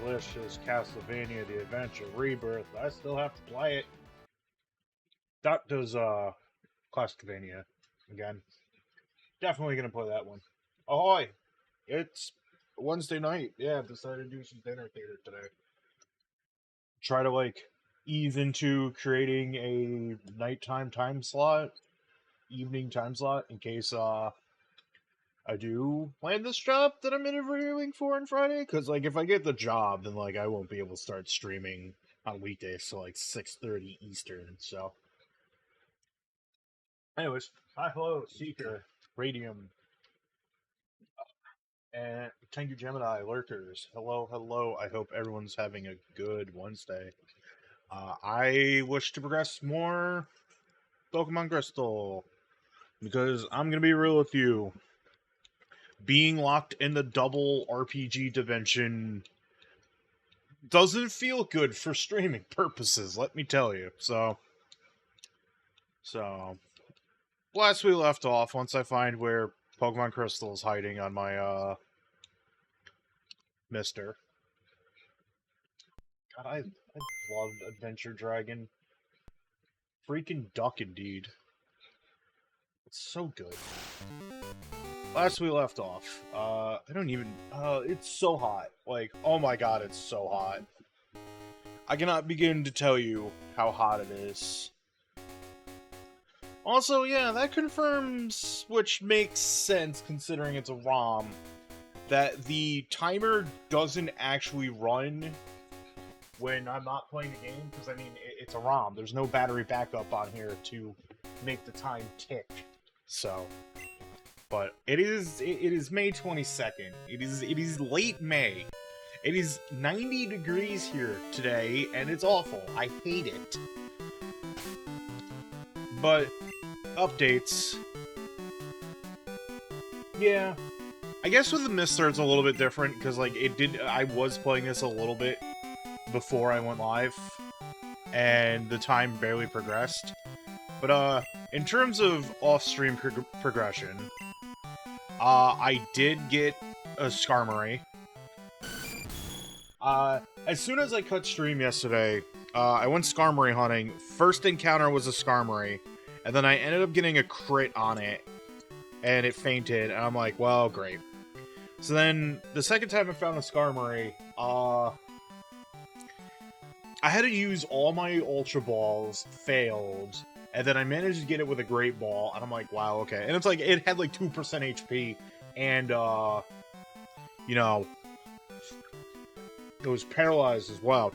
delicious Castlevania The Adventure Rebirth. I still have to play it. That does Castlevania again. Definitely gonna play that one. Ahoy! It's Wednesday night. Yeah, I've decided to do some dinner theater today. Try to ease into creating a nighttime time slot, evening time slot, in case I do land this job that I'm interviewing for on Friday. Because if I get the job, then I won't be able to start streaming on weekdays till 6:30 Eastern. So, anyways, hi, hello, Seeker, Radium, and Tengu Gemini lurkers. Hello, hello. I hope everyone's having a good Wednesday. I wish to progress more Pokemon Crystal because I'm gonna be real with you. Being locked in the double RPG dimension doesn't feel good for streaming purposes, let me tell you. So last we left off, once I find where Pokemon Crystal is hiding on my Mister. God, I love Adventure Dragon. Freaking duck indeed. It's so good. Last we left off, I don't even, it's so hot. Oh my god, it's so hot. I cannot begin to tell you how hot it is. Also, yeah, that confirms, which makes sense considering it's a ROM, that the timer doesn't actually run when I'm not playing the game, because, it's a ROM. There's no battery backup on here to make the time tick. So, but it is May 22nd. It is late May. It is 90 degrees here today, and it's awful. I hate it. But updates. Yeah. I guess with the Mister it's a little bit different, because I was playing this a little bit before I went live, and the time barely progressed. But in terms of off-stream progression, I did get a Skarmory. As soon as I cut stream yesterday, I went Skarmory hunting. First encounter was a Skarmory, and then I ended up getting a crit on it, and it fainted, and I'm like, well, great. So then, the second time I found a Skarmory, I had to use all my Ultra Balls, failed, and then I managed to get it with a Great Ball, and I'm like, wow, okay. And it's it had 2% HP, and, it was paralyzed as well.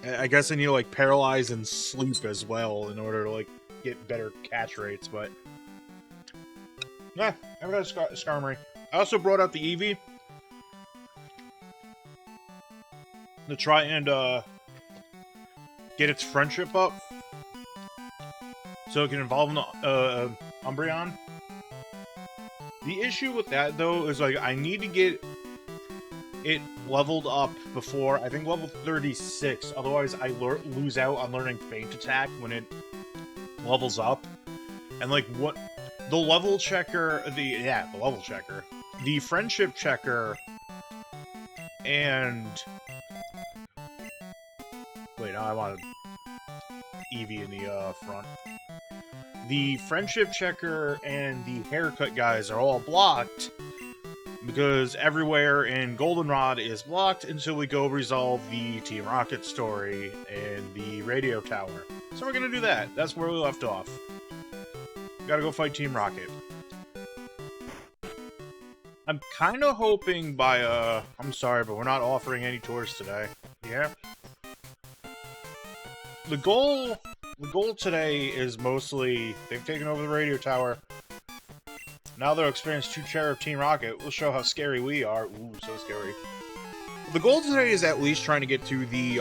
I guess I need to, paralyze and sleep as well in order to, get better catch rates, but... yeah, I got a Skarmory. I also brought out the Eevee to try and, get its friendship up, so it can evolve in Umbreon. The issue with that, though, is, I need to get it leveled up before, I think, level 36, otherwise I lose out on learning Feint Attack when it levels up. And, what... the level checker, the level checker, the friendship checker, and... wait, no, I wanted Eevee in the, front. The friendship checker and the haircut guys are all blocked, because everywhere in Goldenrod is blocked until we go resolve the Team Rocket story and the radio tower. So we're gonna do that. That's where we left off. Gotta go fight Team Rocket. I'm kind of hoping by, I'm sorry, but we're not offering any tours today. Yeah? The goal today is mostly, they've taken over the radio tower. Now they'll experience true terror of Team Rocket. We'll show how scary we are. Ooh, so scary. The goal today is at least trying to get to the,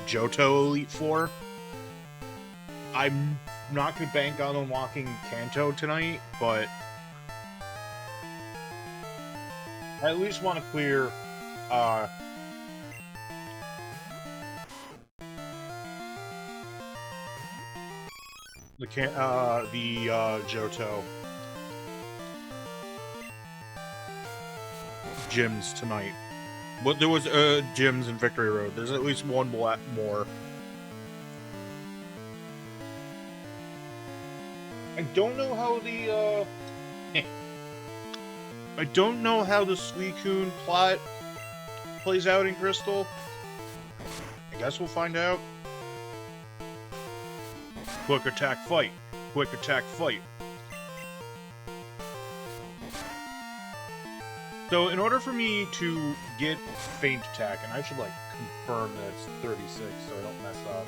Johto Elite Four. I'm not gonna bank on unlocking Kanto tonight, but I at least want to clear, the Johto gyms tonight. But there was gyms in Victory Road. There's at least one more. I don't know how the I don't know how the Suicune plot plays out in Crystal. I guess we'll find out. Quick attack fight. Quick attack fight. So in order for me to get Feint Attack, and I should like confirm that it's 36 so I don't mess up.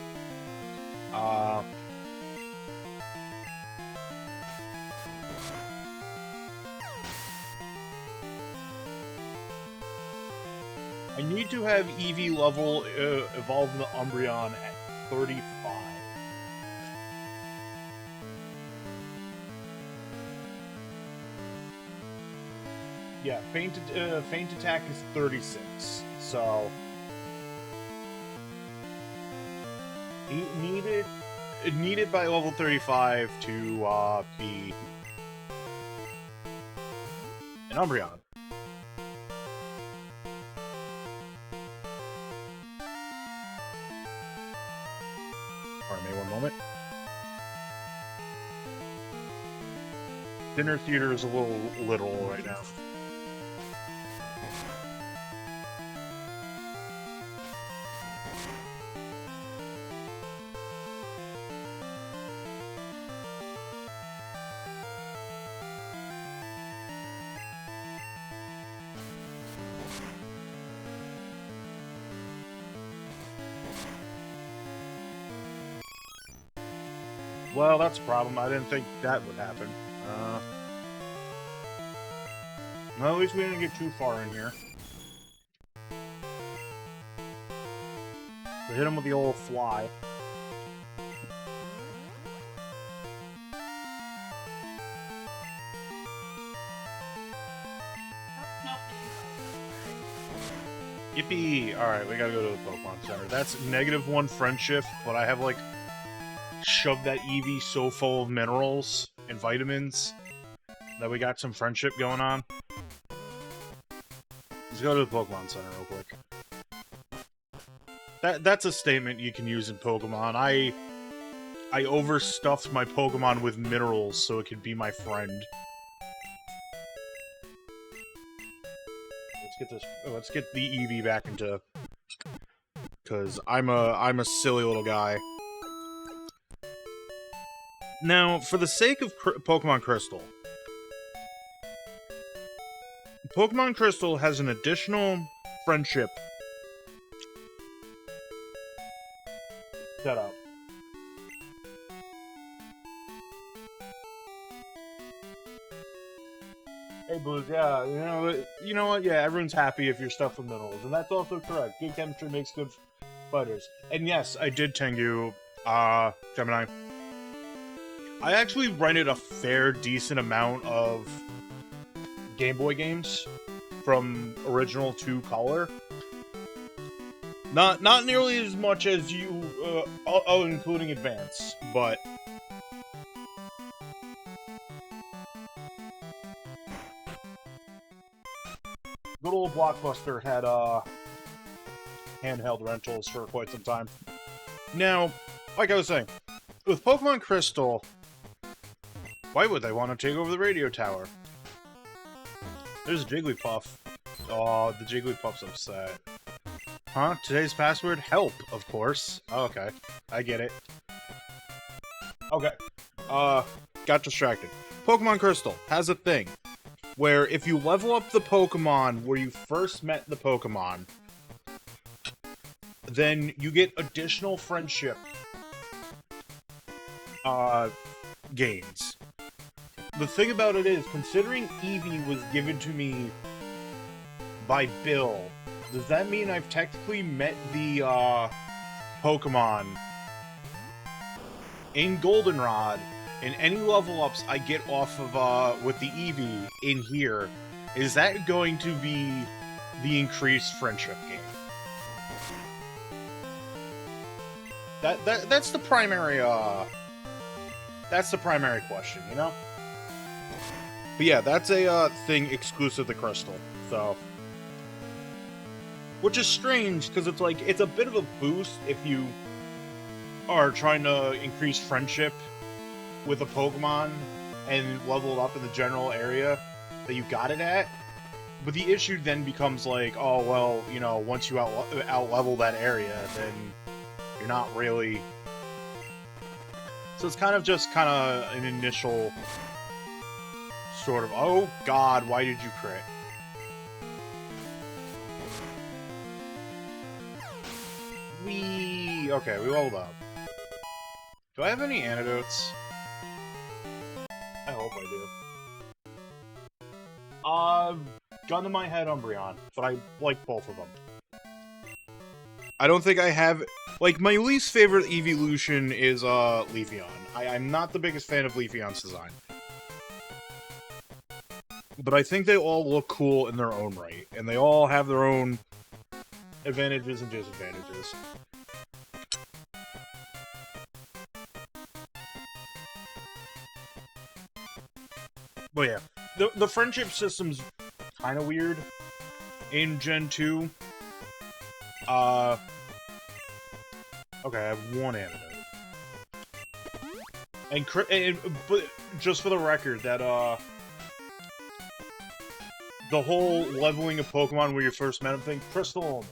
I need to have EV level evolve the Umbreon at 35. Yeah, Feint Attack is 36, so need it by level 35 to be an Umbreon. Pardon me one moment. Dinner theater is a little literal right now. Well, that's a problem. I didn't think that would happen. Well, at least we didn't get too far in here. We hit him with the old fly. Yippee! Alright, we gotta go to the Pokemon Center. That's -1 friendship, but I have, like, shoved that Eevee so full of minerals and vitamins that we got some friendship going on. Let's go to the Pokemon Center real quick. That's a statement you can use in Pokemon. I overstuffed my Pokemon with minerals so it could be my friend. Let's get the Eevee back into, because I'm a silly little guy. Now, for the sake of Pokemon Crystal, Pokemon Crystal has an additional friendship set up. Hey, Blues, yeah, you know what? Yeah, everyone's happy if you're stuffed with minerals, and that's also correct. Good chemistry makes good fighters. And yes, I did Tengu, Gemini. I actually rented a fair, decent amount of Game Boy games from original to color. Not nearly as much as you, including Advance, but good old Blockbuster had handheld rentals for quite some time. Now, like I was saying, with Pokemon Crystal, why would they want to take over the radio tower? There's a Jigglypuff. Oh, the Jigglypuff's upset. Huh? Today's password? Help, of course. Oh, okay. I get it. Okay. Got distracted. Pokemon Crystal has a thing where if you level up the Pokemon where you first met the Pokemon, then you get additional friendship gains. The thing about it is, considering Eevee was given to me by Bill, does that mean I've technically met the Pokemon in Goldenrod, and any level ups I get off of with the Eevee in here, is that going to be the increased friendship game? That's the primary question, you know? But yeah, that's a thing exclusive to Crystal, so Which is strange, because it's like, it's a bit of a boost if you are trying to increase friendship with a Pokemon and level it up in the general area that you got it at. But the issue then becomes like, oh, well, you know, once you out-level that area, then you're not really... So it's kind of just an initial sort of, oh god, why did you crit? Okay, we leveled up. Do I have any antidotes? I hope I do. Gun to my head, Umbreon, but I like both of them. I don't think I have... Like, my least favorite evolution is, Leafeon. I'm not the biggest fan of Leafeon's design. But I think they all look cool in their own right, and they all have their own advantages and disadvantages. But yeah, the friendship system's kind of weird in Gen 2. Okay, I have one antidote. But just for the record, that, the whole leveling of Pokemon where you first met them thing, Crystal only.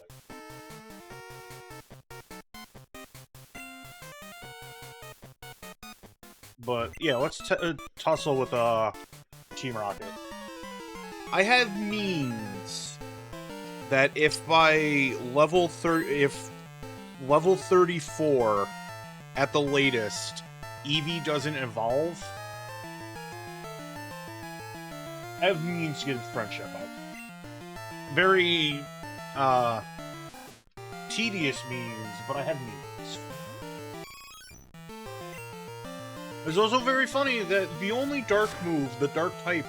But, yeah, let's tussle with, Team Rocket. I have means that if by level 34 at the latest Eevee doesn't evolve, I have means to get friendship up. Very tedious means, but I have means. It's also very funny that the only dark move the dark type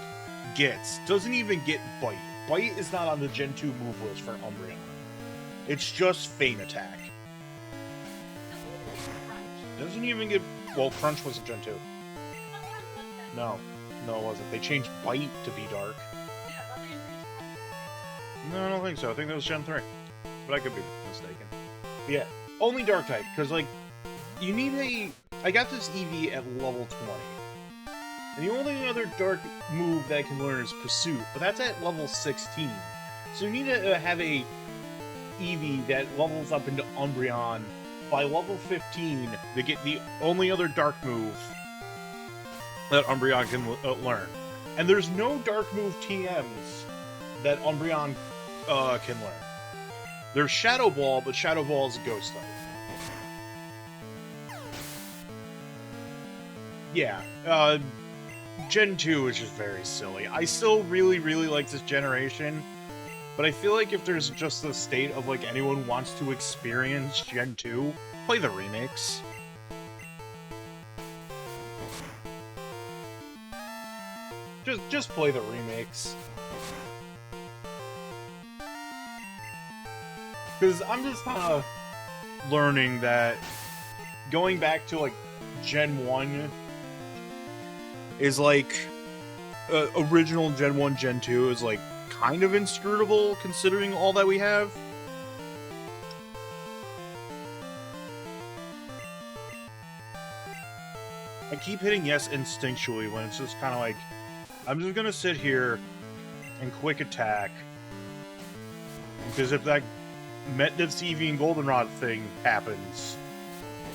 gets doesn't even get Bite. Bite is not on the Gen 2 move list for Umbreon. It's just Feint Attack. Doesn't even get... Well, Crunch wasn't Gen 2. No. No, it wasn't. They changed Bite to be dark. No, I don't think so. I think that was Gen 3. But I could be mistaken. But yeah, only dark type, because, like, you need a... I got this Eevee at level 20. And the only other dark move that I can learn is Pursuit, but that's at level 16. So you need to have a Eevee that levels up into Umbreon by level 15 to get the only other dark move that Umbreon can learn. And there's no dark move TMs that Umbreon can learn. There's Shadow Ball, but Shadow Ball is a ghost type. Yeah, Gen 2 is just very silly. I still really, really like this generation, but I feel like if there's just the state of, like, anyone wants to experience Gen 2, play the remix. Just play the remix. Because I'm just kind of learning that going back to, like, Gen 1 is like original Gen 1, Gen 2 is like kind of inscrutable considering all that we have. I keep hitting yes instinctually when it's just kind of like, I'm just gonna sit here and quick attack. Because if that Metnif's Eevee and Goldenrod thing happens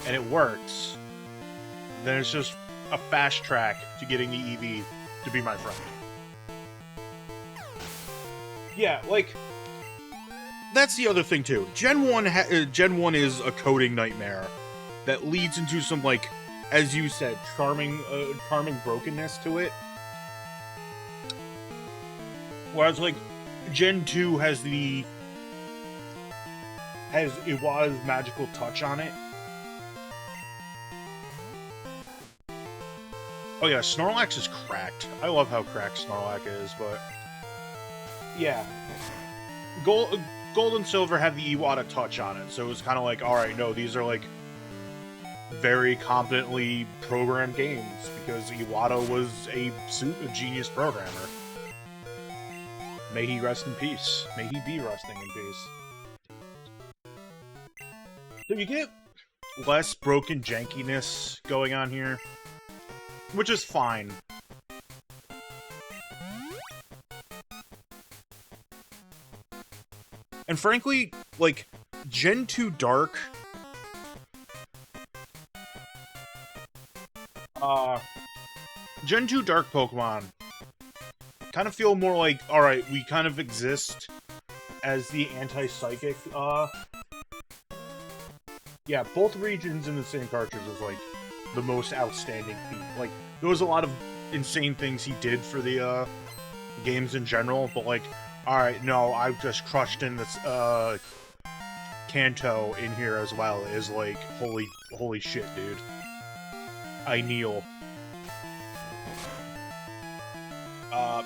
and it works, then it's just a fast track to getting the Eevee to be my friend. Yeah, like, that's the other thing too. Gen 1 is a coding nightmare that leads into some, like, as you said, charming brokenness to it. Whereas, like, Gen 2 has Iwata's magical touch on it. Oh yeah, Snorlax is cracked. I love how cracked Snorlax is, but... Yeah. Gold and Silver had the Iwata touch on it, so it was kind of like, alright, no, these are, like, very competently programmed games, because Iwata was a genius programmer. May he rest in peace. May he be resting in peace. So you get less broken jankiness going on here, which is fine. And frankly, like, Gen 2 Dark... Gen 2 Dark Pokemon kind of feel more like, alright, we kind of exist as the anti-psychic, yeah, both regions in the same cartridge is, like, the most outstanding feat. Like, there was a lot of insane things he did for the, games in general, but, like, alright, no, I've just crushed in this, Kanto in here as well, is, like, holy shit, dude. I kneel.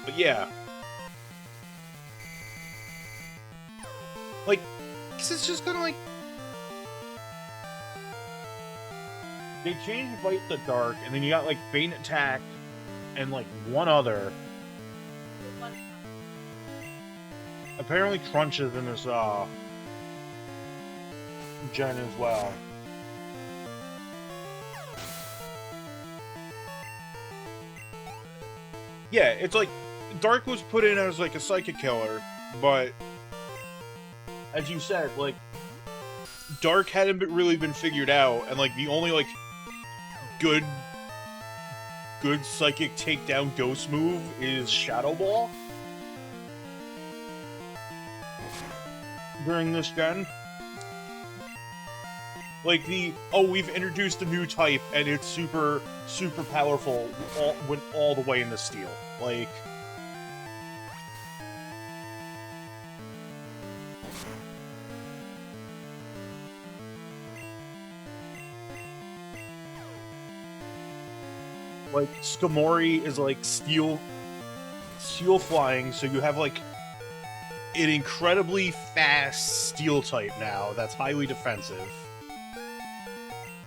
But yeah. Like, 'cause it's just kinda like... They changed Light to Dark, and then you got, like, Feint Attack, and, like, one other. Apparently Crunch is in this, gen as well. Yeah, it's like, Dark was put in as, like, a Psychic Killer, but... As you said, like, Dark hadn't really been figured out, and, like, the only, like, good Psychic takedown ghost move is Shadow Ball. During this gen. Like, we've introduced a new type, and it's super powerful, went all the way into Steel. Like... Like, Skarmory is, like, steel flying, so you have, like, an incredibly fast Steel type now that's highly defensive.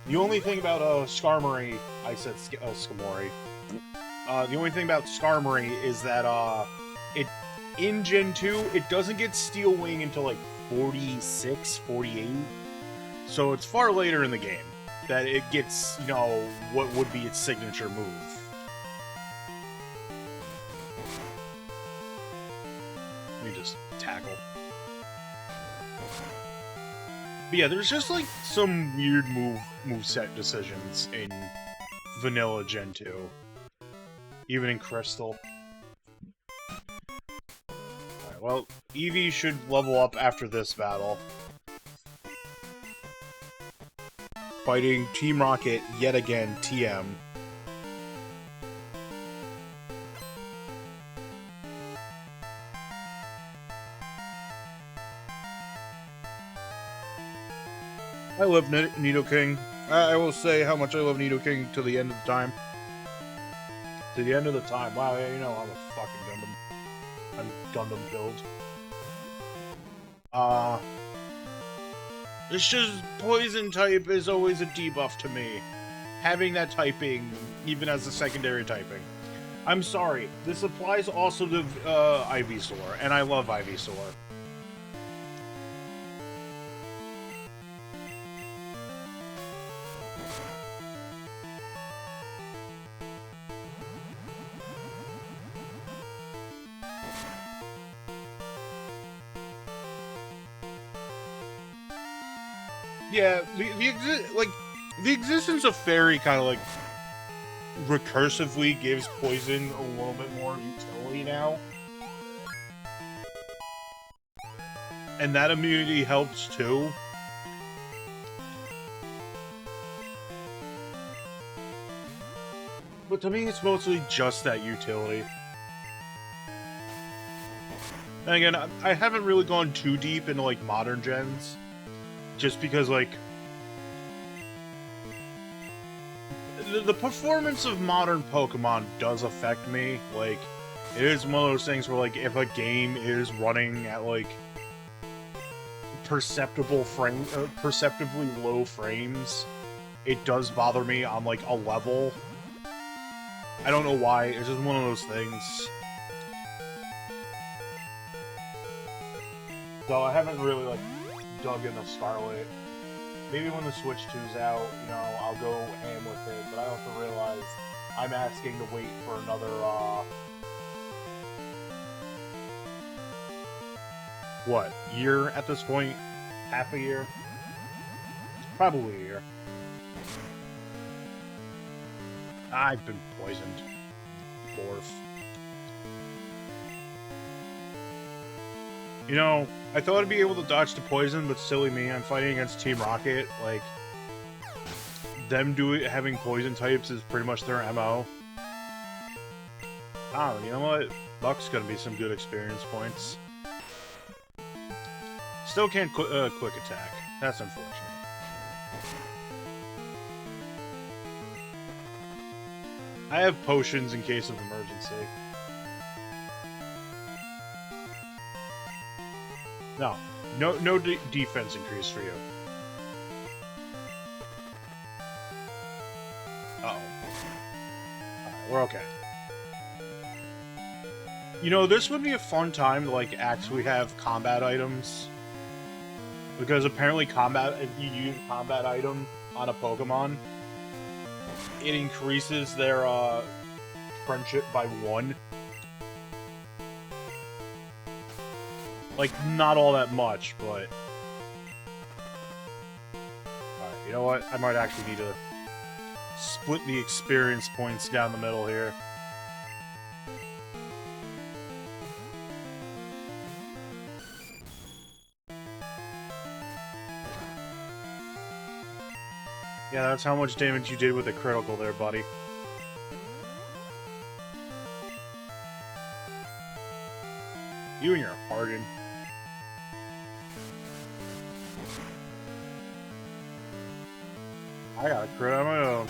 The only thing about, Skarmory... I said Skarmory. The only thing about Skarmory is that, in Gen 2, it doesn't get Steel Wing until, like, 46, 48. So it's far later in the game that it gets, you know, what would be its signature move. Let me just tackle. But yeah, there's just, like, some weird moveset decisions in Vanilla Gen 2. Even in Crystal. Alright, well, Eevee should level up after this battle. Fighting Team Rocket yet again, TM. I love Nidoking. I will say how much I love Nidoking to the end of the time. To the end of the time. Wow, yeah, you know I'm a fucking Gundam. I'm Gundam build. It's just Poison type is always a debuff to me. Having that typing, even as a secondary typing. I'm sorry, this applies also to Ivysaur, and I love Ivysaur. Yeah, the existence of Fairy kind of, like, recursively gives Poison a little bit more utility now. And that immunity helps, too. But to me, it's mostly just that utility. And again, I haven't really gone too deep into, like, modern gens. Just because, like, the performance of modern Pokemon does affect me. Like, it is one of those things where, like, if a game is running at, like, perceptibly low frames, it does bother me on, like, a level. I don't know why, it's just one of those things. So I haven't really, like, dug into Scarlet. maybe when the Switch 2's out, you know, I'll go ham with it, but I also realize I'm asking to wait for another, what, year at this point? Half a year? Probably a year. I've been poisoned. Morph. You know, I thought I'd be able to dodge the poison, but silly me, I'm fighting against Team Rocket. Like, them having poison types is pretty much their MO. Oh, you know what? Buck's gonna be some good experience points. Still can't quick attack. That's unfortunate. I have potions in case of emergency. No defense increase for you. Uh-oh. Alright, we're okay. You know, this would be a fun time to, like, actually have combat items. Because apparently if you use a combat item on a Pokemon, it increases their, friendship by 1. Like, not all that much, but... Alright, you know what? I might actually need to split the experience points down the middle here. Yeah, that's how much damage you did with a critical there, buddy. You and your Harden. I got a crit on my own.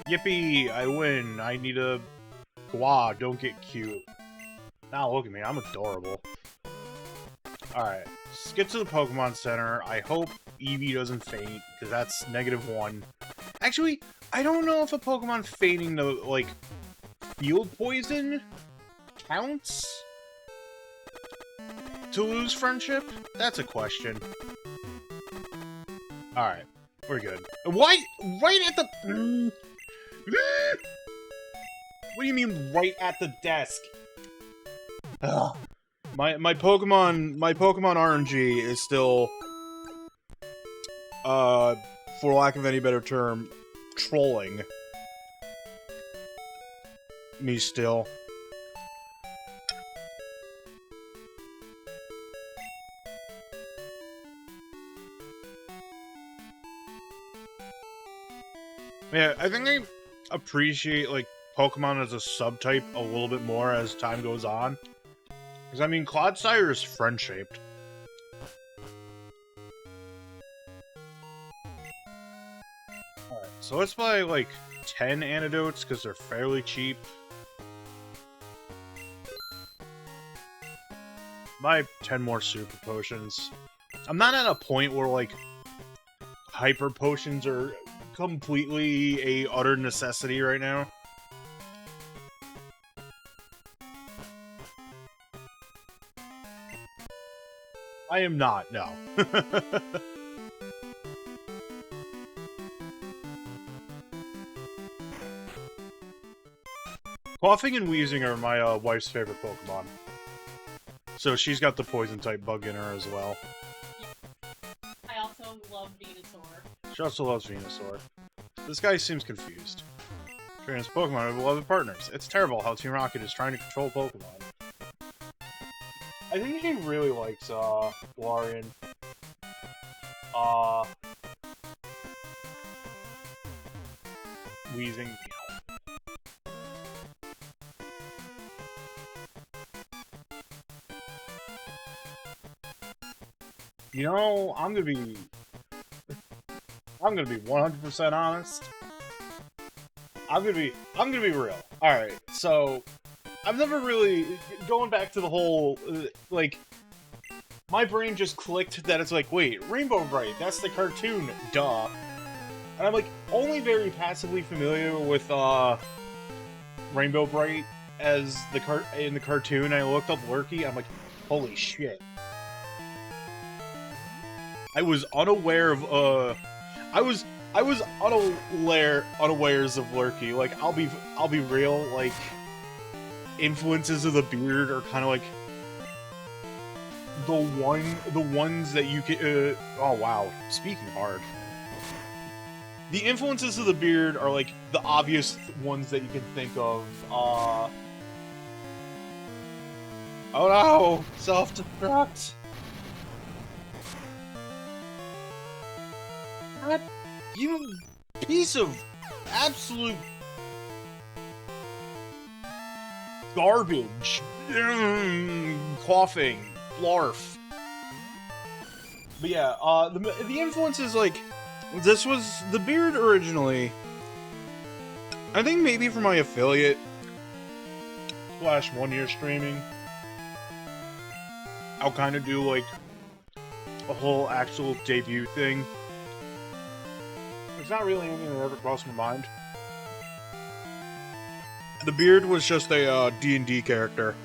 Yippee! I win. I need a... Gua, don't get cute. Now look at me, I'm adorable. Alright, let's get to the Pokemon Center. I hope Eevee doesn't faint, because that's -1. Actually, I don't know if a Pokemon fainting the, like, field poison counts to lose friendship? That's a question. Alright, we're good. Why? Right at the... What do you mean, right at the desk? Ugh. My Pokemon RNG is still, for lack of any better term, trolling me still. Yeah, I think I appreciate, like, Pokemon as a subtype a little bit more as time goes on. Because, I mean, Clodsire is friend-shaped. Alright, so let's buy, like, 10 antidotes, because they're fairly cheap. Buy 10 more super potions. I'm not at a point where, like, hyper potions are completely a utter necessity right now. I am not, no. Coughing and Wheezing are my wife's favorite Pokemon. So she's got the poison type bug in her as well. I also love Venusaur. She also loves Venusaur. This guy seems confused. Trans Pokemon are beloved partners. It's terrible how Team Rocket is trying to control Pokemon. I think he really likes, Larian. Wheezing. You know, I'm gonna be 100% honest. I'm gonna be real. Alright, so I've never really, going back to the whole, like, my brain just clicked that it's like, wait, Rainbow Bright, that's the cartoon, duh. And I'm, like, only very passively familiar with, Rainbow Bright as in the cartoon. I looked up Lurky, I'm like, holy shit. I was unaware of I was unawares of Lurky. Like I'll be real, like influences of the beard are kind of like the ones that you can oh wow, speaking hard. The influences of the beard are like the obvious ones that you can think of. Oh no! Self-destruct! God, you piece of absolute garbage. Coughing. Blarf. But yeah, the influences, like, this was the beard originally. I think maybe for my affiliate / 1 year streaming, I'll kind of do like a whole actual debut thing. It's not really anything that ever crossed my mind. The beard was just a D&D character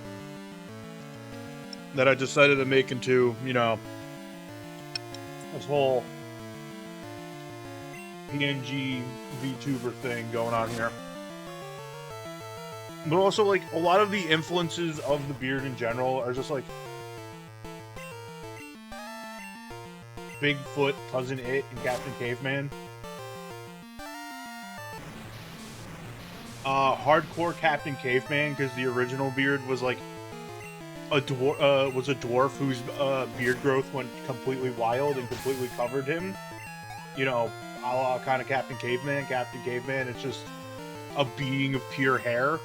that I decided to make into, you know, this whole PNG VTuber thing going on here. But also, like, a lot of the influences of the beard in general are just like Bigfoot, Cousin It, and Captain Caveman. Hardcore Captain Caveman, because the original beard was like a dwarf whose beard growth went completely wild and completely covered him. You know, a la kind of Captain Caveman. Captain Caveman is just a being of pure hair.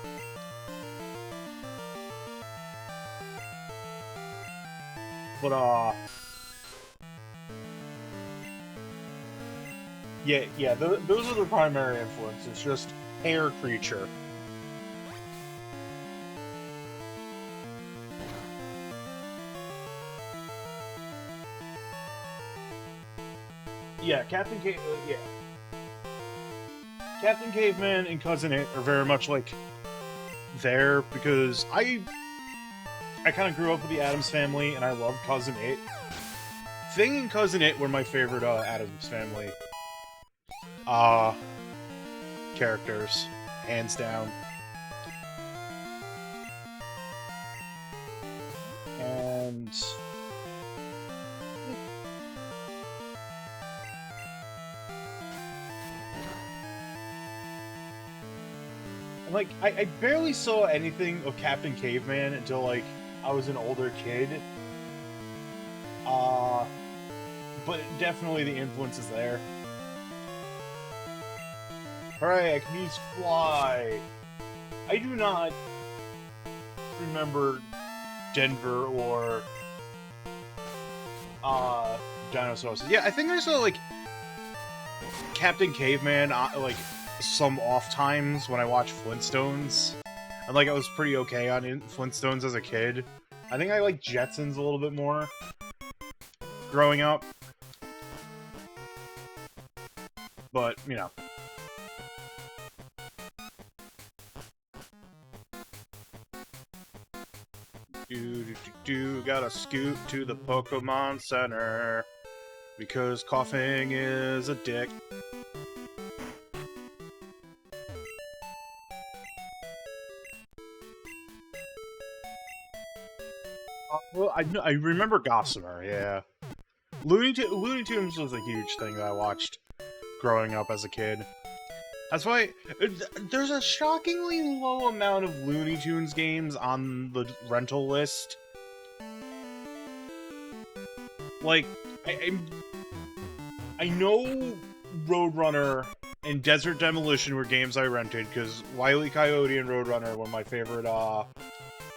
But yeah, those are the primary influences. Just hair creature. Yeah, Captain Caveman and Cousin It are very much like there because I kind of grew up with the Addams Family and I love Cousin It. Thing and Cousin It were my favorite Addams Family characters, hands down. And like, I barely saw anything of Captain Caveman until, like, I was an older kid. But definitely the influence is there. Hooray, I can use fly! I do not remember Denver or Dinosaurs. Yeah, I think I saw, like, Captain Caveman, like, some off times when I watched Flintstones. And, like, I was pretty okay on Flintstones as a kid. I think I like Jetsons a little bit more growing up. But, you know. Gotta scoot to the Pokemon Center because coughing is a dick. Well, I remember Gossamer, yeah. Looney Tunes was a huge thing that I watched growing up as a kid. That's why there's a shockingly low amount of Looney Tunes games on the rental list. Like, I know Roadrunner and Desert Demolition were games I rented, because Wile E. Coyote and Roadrunner were my favorite,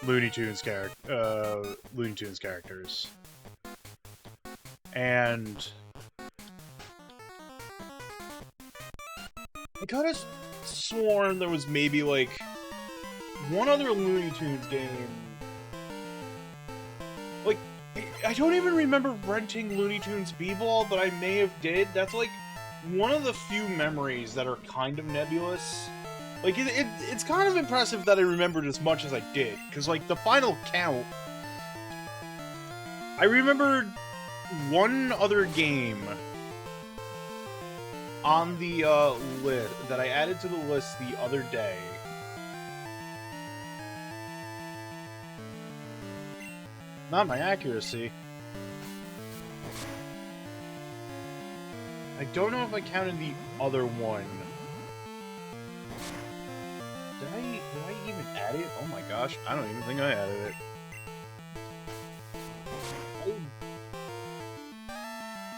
Looney Tunes characters. And I could've sworn there was maybe, like, one other Looney Tunes game. Like, I don't even remember renting Looney Tunes B-Ball, but I may have did. That's, like, one of the few memories that are kind of nebulous. Like, it's kind of impressive that I remembered as much as I did, because, like, the final count, I remembered one other game on the list that I added to the list the other day. Not my accuracy. I don't know if I counted the other one. Did I even add it? Oh my gosh, I don't even think I added it.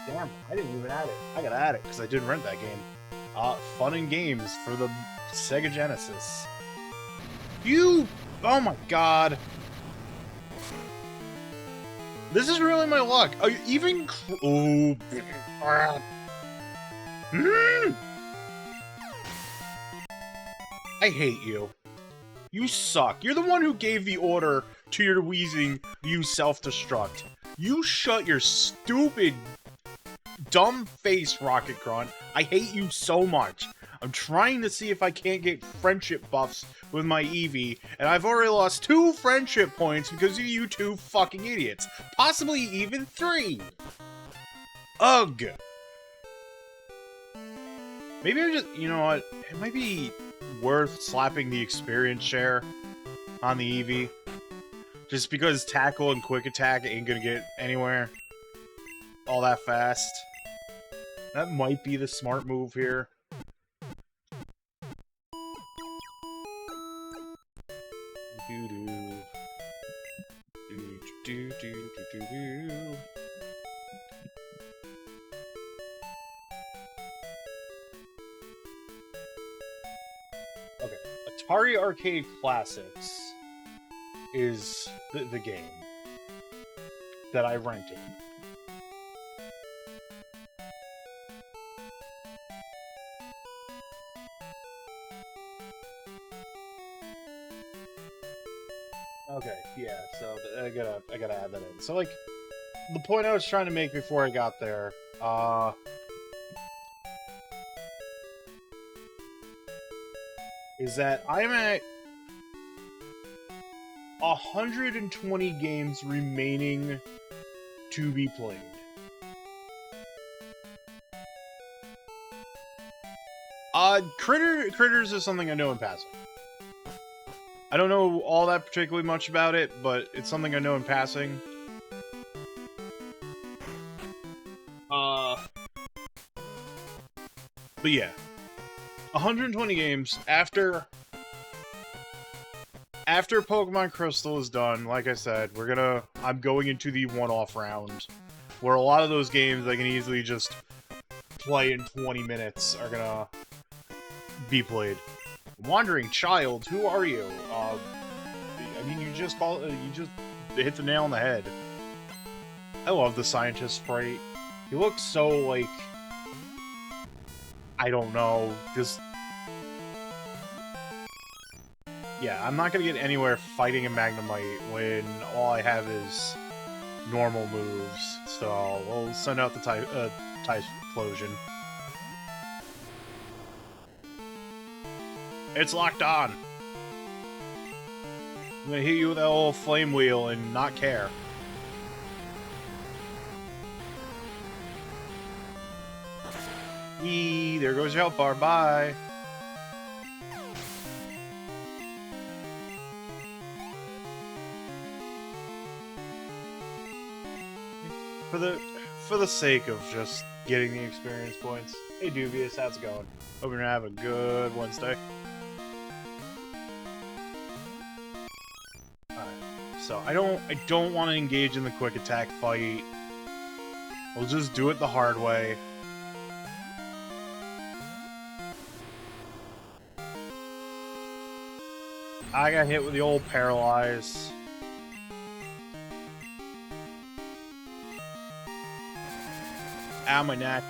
Damn, I didn't even add it. I gotta add it because I did rent that game. Fun and Games for the Sega Genesis. Oh my god. This is really my luck. Oh, even... Oh... I hate you. You suck. You're the one who gave the order to your Weezing to use self-destruct. You shut your stupid, dumb face, Rocket Grunt. I hate you so much. I'm trying to see if I can't get friendship buffs with my Eevee, and I've already lost 2 friendship points because of you 2 fucking idiots. Possibly even 3. Ugh. Maybe I just, you know what, it might be worth slapping the experience share on the Eevee. Just because Tackle and Quick Attack ain't gonna get anywhere all that fast. That might be the smart move here. Okay, Atari Arcade Classics is the game that I rented. Okay, yeah, so I gotta add that in. So, like, the point I was trying to make before I got there, is that I'm at 120 games remaining to be played. Critters is something I know in passing. I don't know all that particularly much about it, but it's something I know in passing. But yeah. 120 games after Pokemon Crystal is done, like I said, I'm going into the one-off round, where a lot of those games I can easily just play in 20 minutes are gonna be played. Wandering Child, who are you? I mean, you just hit the nail on the head. I love the scientist sprite. He looks so, like, I don't know, just... Yeah, I'm not gonna get anywhere fighting a Magnemite when all I have is normal moves, so we'll send out the Typhlosion. It's locked on! I'm gonna hit you with that old flame wheel and not care. Eee, there goes your health bar, bye! For the sake of just getting the experience points. Hey Dubious, how's it going? Hope you're gonna have a good Wednesday. Alright, so I don't want to engage in the quick attack fight. We'll just do it the hard way. I got hit with the old Paralyze. Ow, my neck.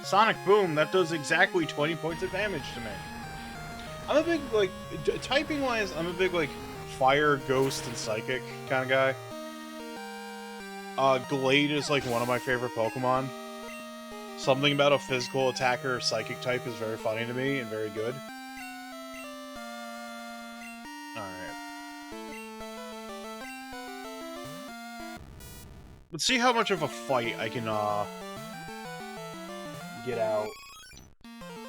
Sonic Boom, that does exactly 20 points of damage to me. I'm a big, like, typing-wise, I'm a big, like, Fire, Ghost, and Psychic kind of guy. Glade is, like, one of my favorite Pokemon. Something about a physical attacker or Psychic type is very funny to me and very good. Let's see how much of a fight I can get out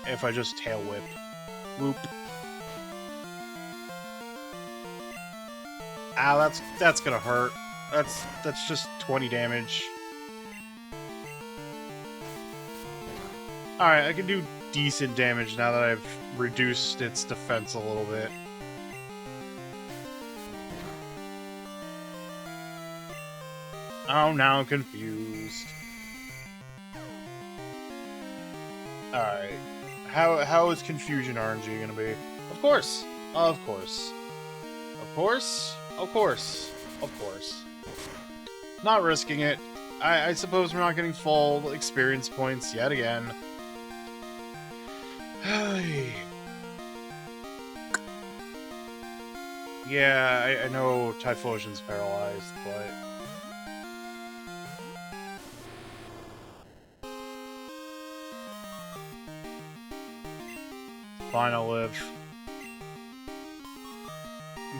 if I just tail whip. Whoop. Ah, that's gonna hurt. That's just 20 damage. Alright, I can do decent damage now that I've reduced its defense a little bit. Oh, now I'm confused. Alright. How is Confusion RNG gonna be? Of course! Of course. Of course. Of course. Of course. Not risking it. I suppose we're not getting full experience points yet again. Yeah, I know Typhlosion's paralyzed, but... Fine, I'll live.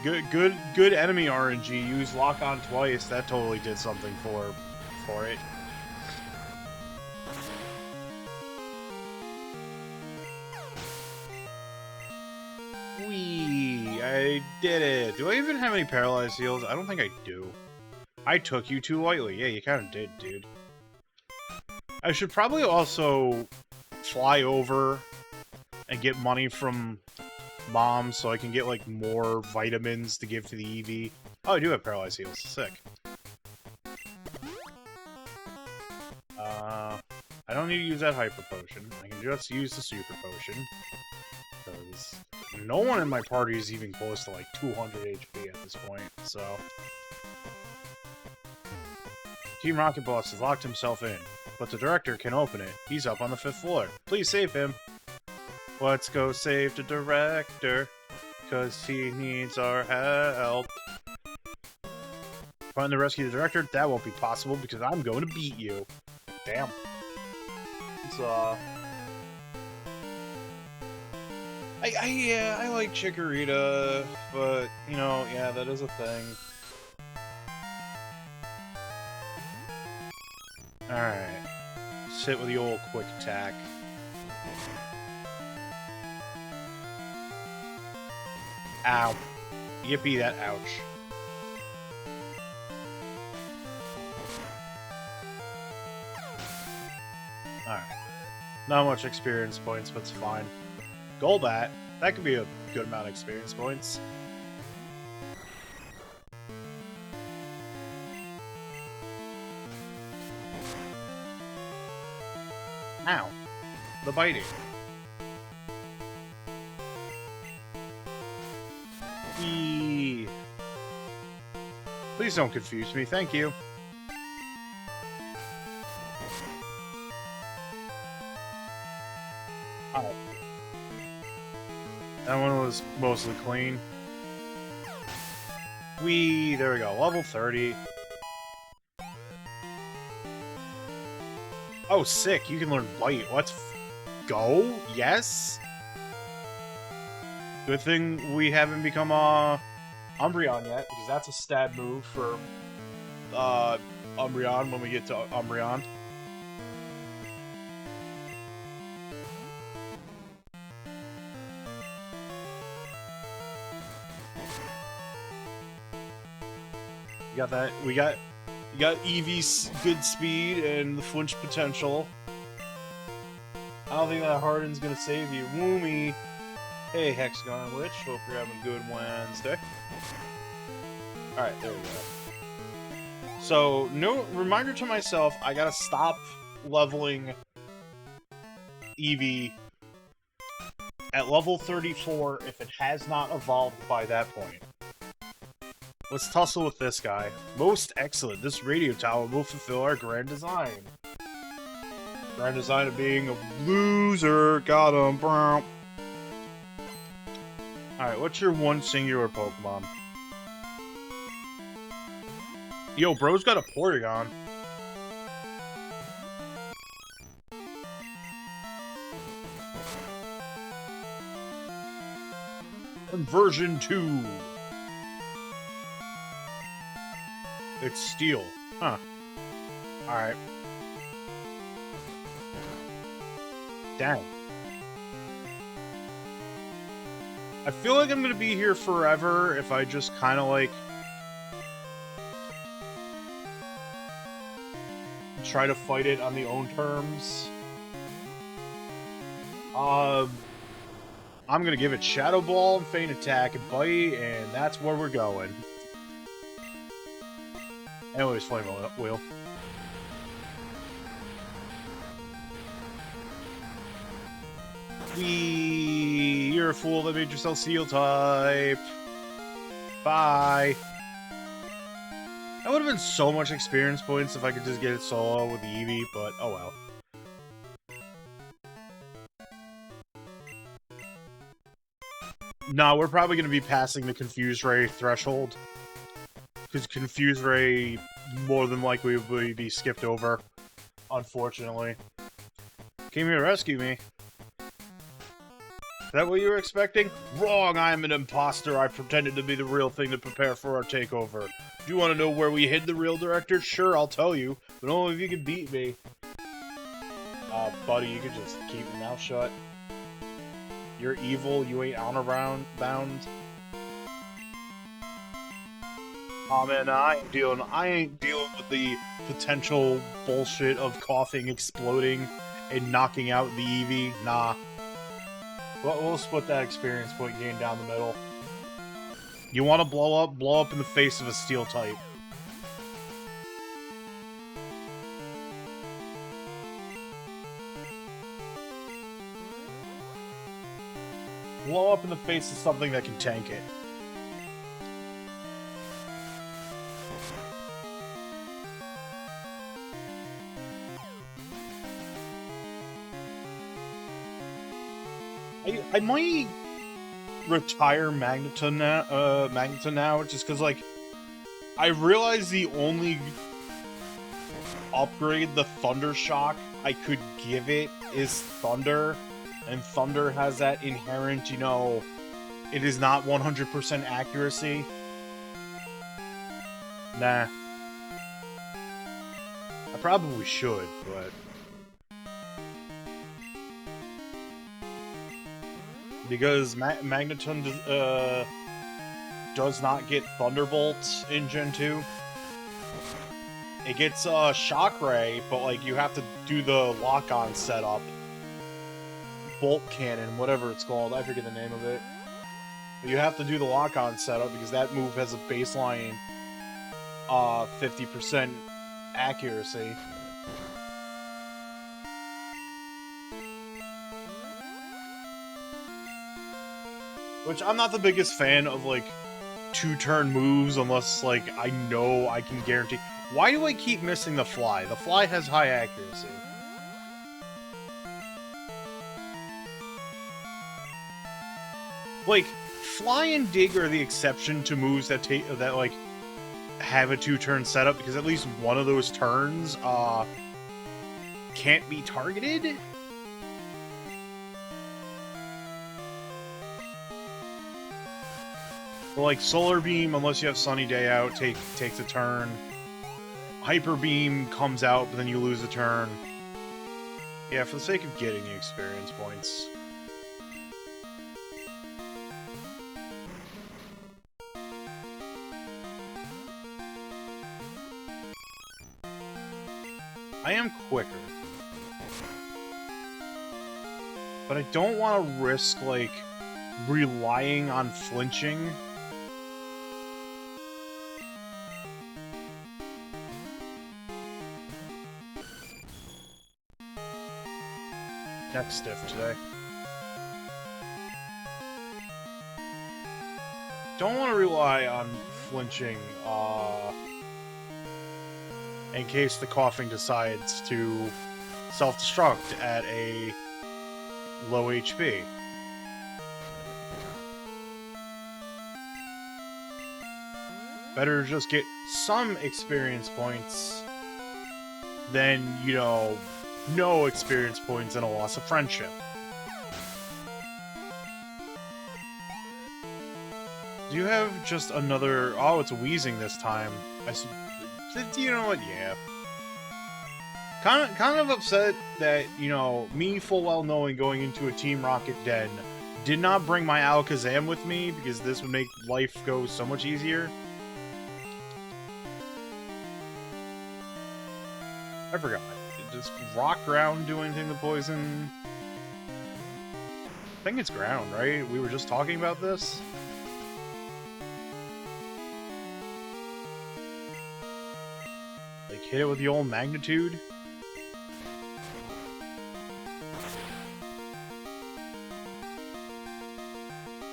Good enemy RNG. Use lock on twice. That totally did something for it. Whee! I did it. Do I even have any paralyzed heals? I don't think I do. I took you too lightly. Yeah, you kind of did, dude. I should probably also fly over and get money from Mom so I can get, like, more vitamins to give to the Eevee. Oh, I do have paralyzed heals. Sick. I don't need to use that Hyper Potion. I can just use the Super Potion. Because no one in my party is even close to, like, 200 HP at this point, so... Team Rocket Boss has locked himself in, but the director can open it. He's up on the 5th floor. Please save him. Let's go save the director, cause he needs our help. Trying to rescue the director? That won't be possible because I'm going to beat you. Damn. It's, yeah, I like Chikorita, but, you know, yeah, that is a thing. Alright. Sit with the old quick attack. Ow. Yippee, that ouch. Alright. Not much experience points, but it's fine. Golbat, that could be a good amount of experience points. Ow. The biting. Eee. Please don't confuse me, thank you. Oh. That one was mostly clean. Whee! There we go, level 30. Oh, sick, you can learn Bite. Let's go? Yes? Good thing we haven't become Umbreon yet, because that's a stab move for Umbreon when we get to Umbreon. You got that? You got Eevee's good speed and the flinch potential. I don't think that Harden's gonna save you. Woomy! Hey, Hexagon Witch. Hope you're having a good Wednesday. Alright, there we go. So, no reminder to myself, I gotta stop leveling Eevee at level 34 if it has not evolved by that point. Let's tussle with this guy. Most excellent. This radio tower will fulfill our grand design. Grand design of being a loser. Got him. Alright, what's your one singular Pokemon? Yo, bro's got a Porygon. Version 2. It's Steel. Huh. Alright. Dang. I feel like I'm gonna be here forever if I just kind of, like, try to fight it on the own terms. I'm gonna give it Shadow Ball, Feint Attack, and Bite, and that's where we're going. Anyways, Flame Wheel. You're a fool that made yourself Steel type. Bye. That would have been so much experience points if I could just get it solo with the Eevee, but oh well. No, we're probably going to be passing the Confuse Ray threshold. Because Confuse Ray more than likely will be skipped over, unfortunately. Came here to rescue me. Is that what you were expecting? Wrong! I am an imposter. I pretended to be the real thing to prepare for our takeover. Do you want to know where we hid the real director? Sure, I'll tell you. But only if you can beat me. Buddy, you can just keep your mouth shut. You're evil, you ain't honor-bound. Aw, man, I ain't dealing with the potential bullshit of coughing, exploding, and knocking out the Eevee. Nah. We'll split that experience point gain down the middle. You want to blow up in the face of a Steel type. Blow up in the face of something that can tank it. I might retire Magneton now, just because, like, I realize the only upgrade the Thunder Shock I could give it is Thunder, and Thunder has that inherent, you know, it is not 100% accuracy. Nah. I probably should, but... Because Magneton does not get Thunderbolt in Gen 2. It gets Shock Ray, but like you have to do the lock-on setup. Bolt Cannon, whatever it's called, I forget the name of it. But you have to do the lock-on setup because that move has a baseline 50% accuracy. Which, I'm not the biggest fan of, like, two-turn moves unless, like, I know I can guarantee... Why do I keep missing the Fly? The Fly has high accuracy. Like, Fly and Dig are the exception to moves that like, have a two-turn setup, because at least one of those turns, can't be targeted? But like Solar Beam, unless you have Sunny Day out, takes a turn. Hyper Beam comes out, but then you lose a turn. Yeah, for the sake of getting the experience points. I am quicker. But I don't want to risk, like, relying on flinching. Neck stiff today. Don't want to rely on flinching, in case the coughing decides to self-destruct at a low HP. Better just get some experience points than, you know, no experience points and a loss of friendship. Do you have just another... Oh, it's a Wheezing this time. You know what? Yeah. kind of upset that, you know, me full well knowing going into a Team Rocket den did not bring my Alakazam with me, because this would make life go so much easier. I forgot. Does rock ground do anything to poison? I think it's ground, right? We were just talking about this. Like, hit it with the old magnitude.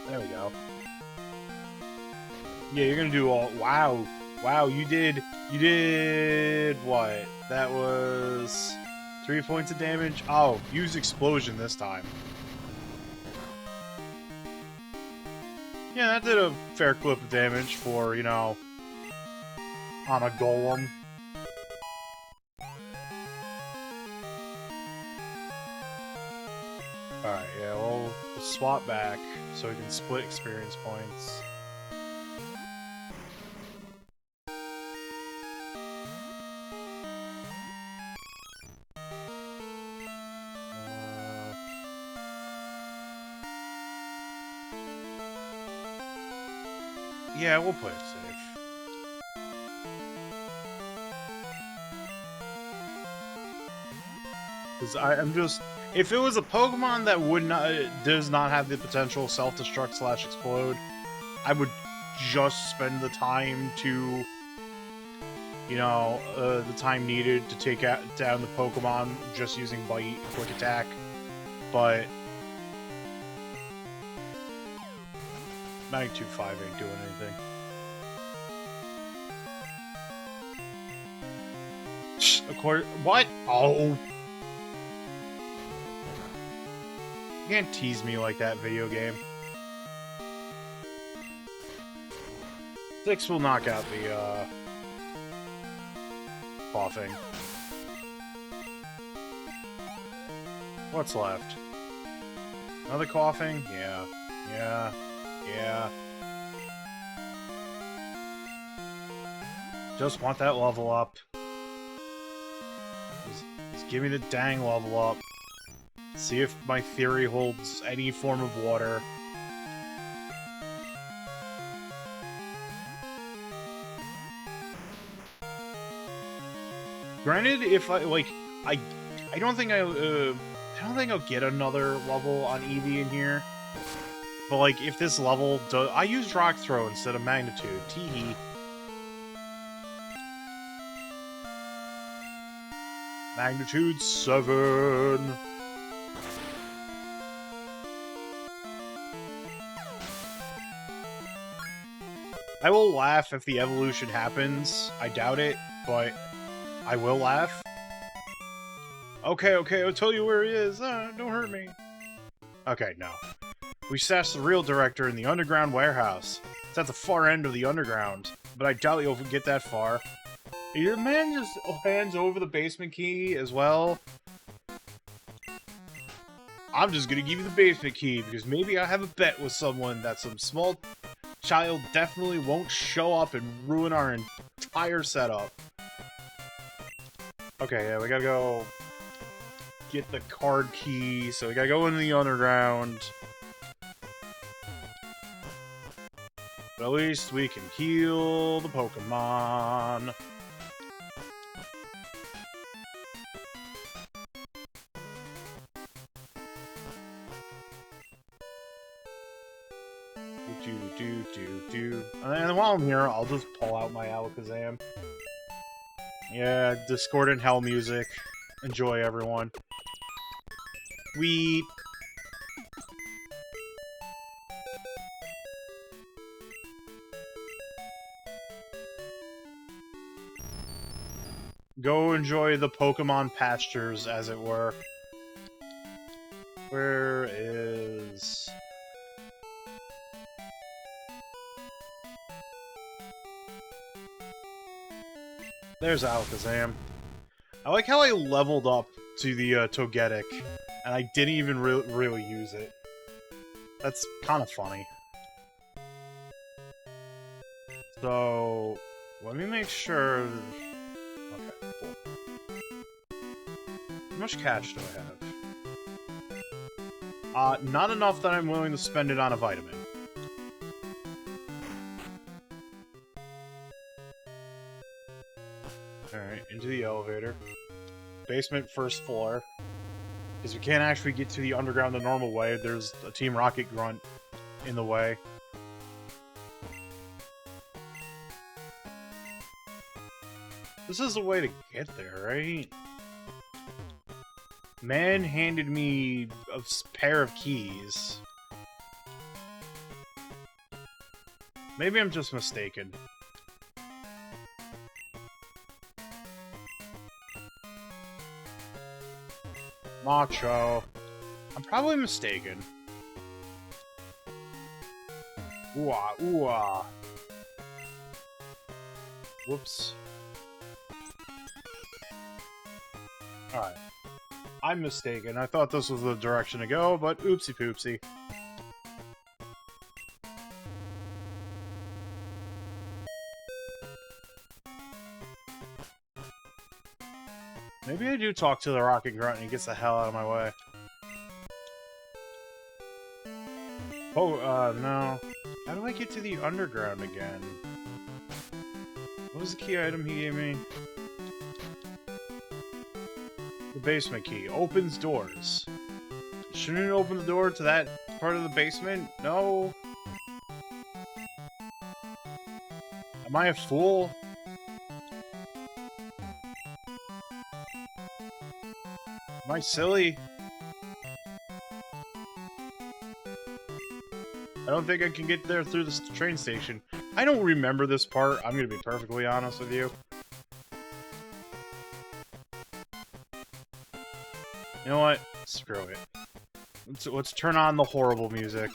There we go. Yeah, you're gonna do all... Wow. Wow, you did what? That was 3 points of damage? Oh, use explosion this time. Yeah, that did a fair clip of damage for, you know, on a golem. Alright, yeah, we'll swap back so we can split experience points. Yeah, we'll play it safe. Because I'm just... If it was a Pokemon that does not have the potential self-destruct / explode, I would just spend the time to, you know, the time needed to take down the Pokemon just using Bite and Quick Attack. But Magnitude 5 ain't doing anything. Of course, what? Oh! You can't tease me like that, video game. 6 will knock out the, coughing. What's left? Another coughing? Yeah. Yeah. Yeah. Just want that level up. Just give me the dang level up. See if my theory holds any form of water. Granted, if I don't think I'll get another level on Eevee in here. But like, if this level does, I used Rock Throw instead of Magnitude. Teehee. Magnitude 7. I will laugh if the evolution happens. I doubt it, but I will laugh. Okay, I'll tell you where he is. Don't hurt me. Okay, no. We stashed the real director in the underground warehouse. It's at the far end of the underground, but I doubt you'll get that far. Your man just hands over the basement key as well. I'm just gonna give you the basement key, because maybe I have a bet with someone that some small child definitely won't show up and ruin our entire setup. Okay, yeah, we gotta go get the card key, so we gotta go into the underground. But at least we can heal the Pokemon. And while I'm here, I'll just pull out my Alakazam. Yeah, discordant hell music. Enjoy, everyone. Weep. Go enjoy the Pokemon pastures, as it were. Where is... There's Alakazam. I like how I leveled up to the Togetic, and I didn't even really use it. That's kind of funny. So, let me make sure... Okay, cool. much cash do I have? Not enough that I'm willing to spend it on a vitamin. Alright, into the elevator. Basement, first floor. Because we can't actually get to the underground the normal way. There's a Team Rocket grunt in the way. This is the way to get there, right? Man handed me a pair of keys. Maybe I'm just mistaken. Macho. I'm probably mistaken. Ooh-ah, ooh-ah. Whoops. Alright. I'm mistaken. I thought this was the direction to go, but oopsie poopsie. Maybe I do talk to the Rocket Grunt and he gets the hell out of my way. Oh, no. How do I get to the underground again? What was the key item he gave me? The basement key. Opens doors. Shouldn't it open the door to that part of the basement? No. Am I a fool? Am I silly? I don't think I can get there through this train station. I don't remember this part, I'm gonna be perfectly honest with you. You know what? Screw it. Let's turn on the horrible music.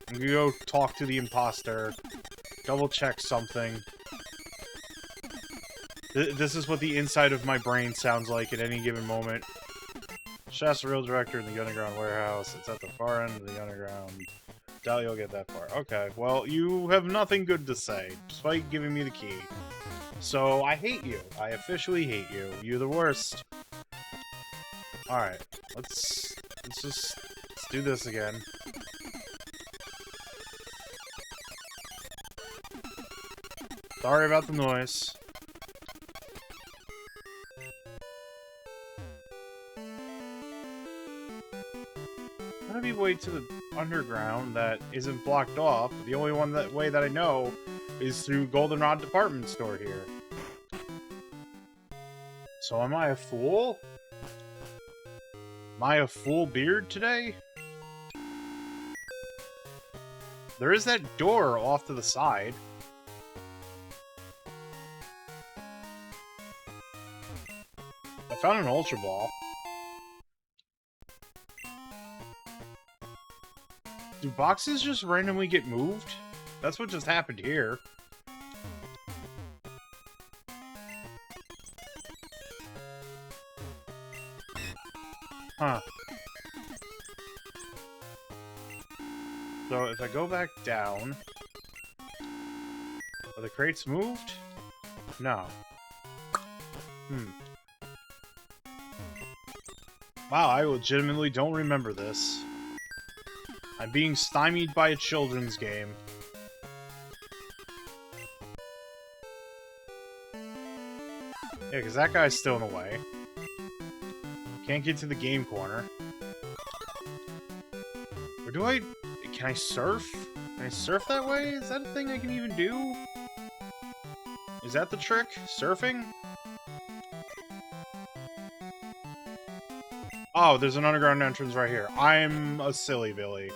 I'm gonna go talk to the imposter. Double check something. This is what the inside of my brain sounds like at any given moment. Shasta Rail Director in the underground warehouse. It's at the far end of the underground. Doubt you'll get that far. Okay, well, you have nothing good to say, despite giving me the key. So, I hate you. I officially hate you. You're the worst. Alright, let's do this again. Sorry about the noise. How do we way to the underground that isn't blocked off? The only way that I know is through Goldenrod Department Store here. So am I a fool? Am I a full beard today? There is that door off to the side. I found an Ultra Ball. Do boxes just randomly get moved? That's what just happened here. Huh. So if I go back down... Are the crates moved? No. Wow, I legitimately don't remember this. I'm being stymied by a children's game. Yeah, because that guy's still in the way. Can't get to the game corner. Or do I... Can I surf? Can I surf that way? Is that a thing I can even do? Is that the trick? Surfing? Oh, there's an underground entrance right here. I'm a silly Billy.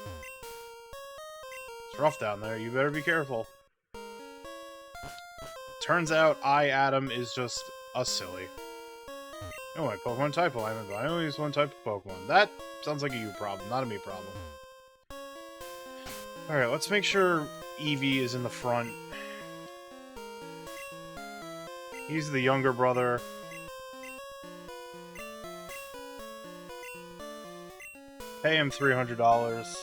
It's rough down there. You better be careful. Turns out I, Adam, is just a silly. Oh, my Pokemon type alignment, but I only use one type of Pokemon. That sounds like a you problem, not a me problem. Alright, let's make sure Eevee is in the front. He's the younger brother. Pay him $300.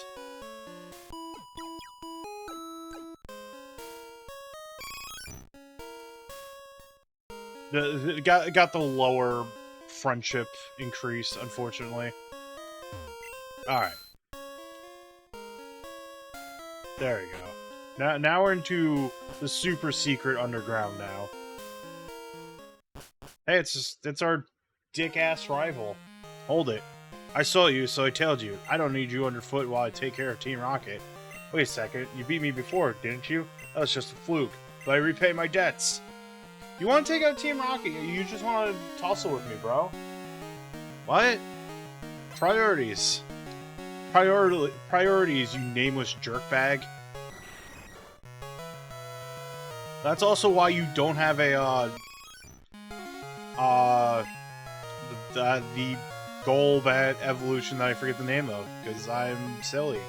Got the lower friendship increase, unfortunately. Alright. There we go. Now we're into the super secret underground now. Hey, it's our dick-ass rival. Hold it. I saw you, so I tailed you. I don't need you underfoot while I take care of Team Rocket. Wait a second, you beat me before, didn't you? That was just a fluke, but I repay my debts. You want to take out Team Rocket? You just want to tussle with me, bro. What? Priorities. Priorities, you nameless jerkbag. That's also why you don't have a, the Golbat evolution that I forget the name of, because I'm silly.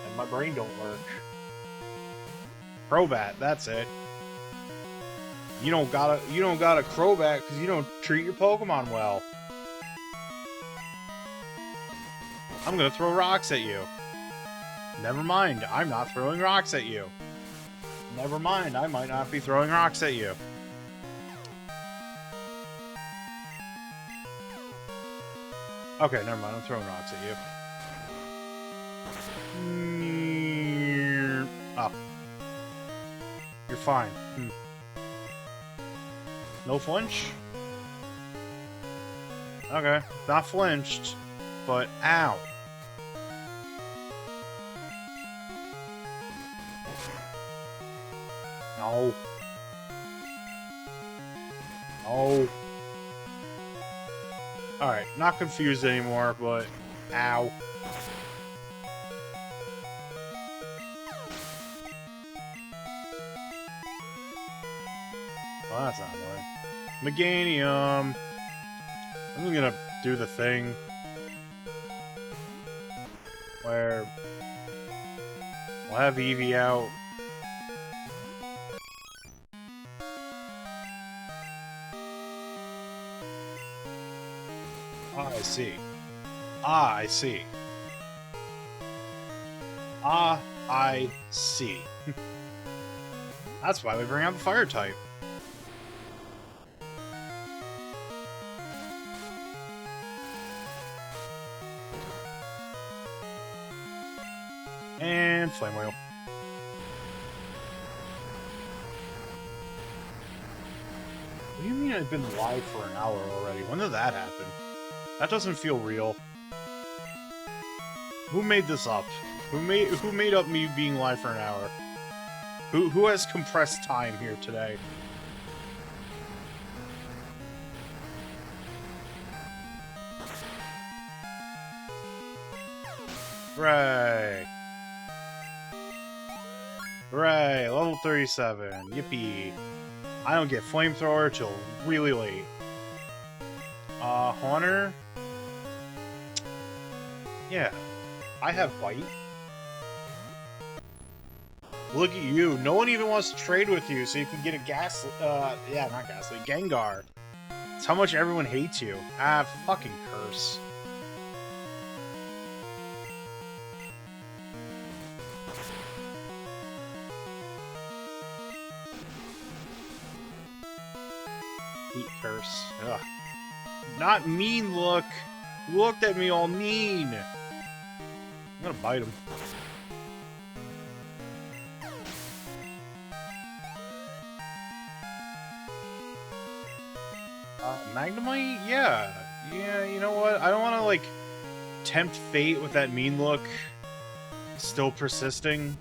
And my brain don't work. Crobat, that's it. You don't got a Crobat because you don't treat your Pokemon well. I'm gonna throw rocks at you. Never mind, I'm not throwing rocks at you. Never mind, I might not be throwing rocks at you. Okay, never mind, I'm throwing rocks at you. Oh. You're fine. No flinch? Okay, not flinched, but ow. No. No. Alright, not confused anymore, but ow. Well, that's not annoying. Meganium. I'm gonna do the thing where we'll have Eevee out. Ah, I see. Ah, I see. Ah, I see. That's why we bring out the fire type. And Flame Wheel. What do you mean I've been live for an hour already? When did that happen? That doesn't feel real. Who made this up? Who made up me being live for an hour? Who has compressed time here today? Hooray! Hooray! Level 37. Yippee! I don't get Flamethrower till really late. Haunter? Yeah. I have Bite. Look at you. No one even wants to trade with you, so you can get a yeah, not Ghastly. Gengar. It's how much everyone hates you. Ah, fucking curse. Heat curse. Ugh. Not mean look. You looked at me all mean. I'm gonna bite him. Magnemite? Yeah. Yeah, you know what? I don't want to, like, tempt fate with that mean look still persisting.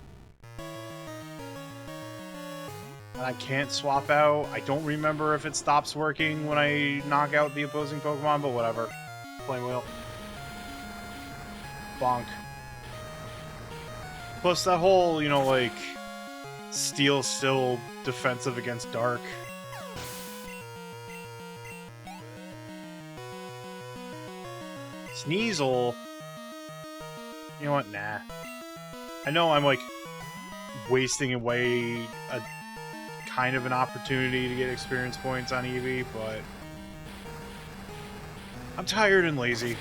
And I can't swap out. I don't remember if it stops working when I knock out the opposing Pokemon, but whatever. Flame Wheel. Bonk. Plus that whole, you know, like, Steel still defensive against Dark. Sneasel? You know what? Nah. I know I'm, like, wasting away a kind of an opportunity to get experience points on Eevee, but I'm tired and lazy.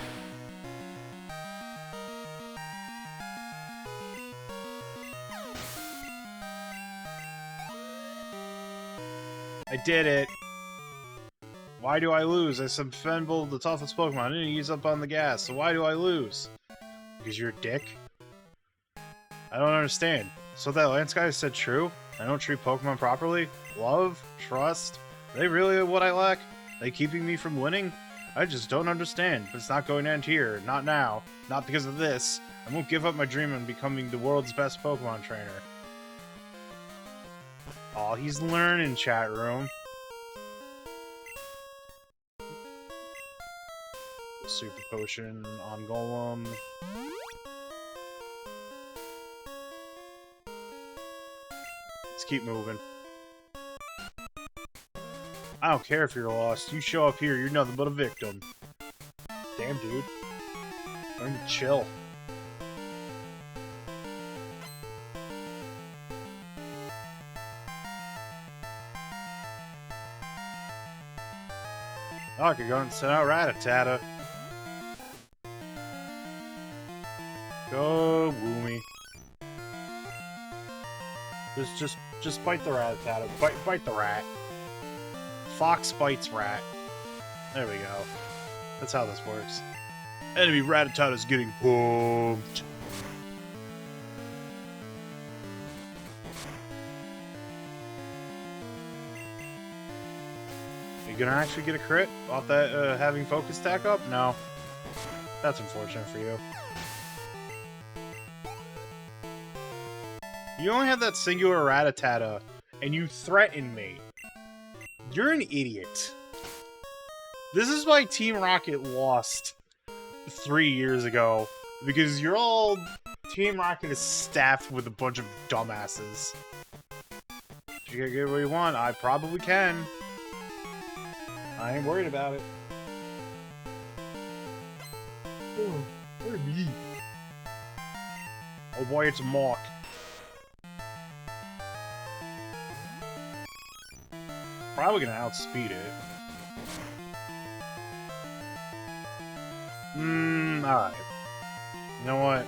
I did it. Why do I lose? I Fenvil, the toughest Pokemon. I didn't use up on the gas, so why do I lose? Because you're a dick? I don't understand. So that Lance guy said true? I don't treat Pokemon properly? Love? Trust? Are they really what I lack? Are they keeping me from winning? I just don't understand, but it's not going to end here. Not now. Not because of this. I won't give up my dream of becoming the world's best Pokemon trainer. Aw, he's learning, chat room. Super Potion on Golem. Let's keep moving. I don't care if you're lost. You show up here, you're nothing but a victim. Damn, dude. Learn to chill. Oh, I could go and send out Rattata. Go, Woomy. Just bite the Rattata. Bite the rat. Fox bites rat. There we go. That's how this works. Enemy Rattata's getting pumped. You gonna actually get a crit off that having focus stack up? No. That's unfortunate for you. You only have that singular Rattata, and you threaten me. You're an idiot. This is why Team Rocket lost 3 years ago, because you're all... Team Rocket is staffed with a bunch of dumbasses. If you get what you want, I probably can. I ain't worried about it. Oh, what me? Oh boy, it's a Mawk. Probably gonna outspeed it. Alright. You know what?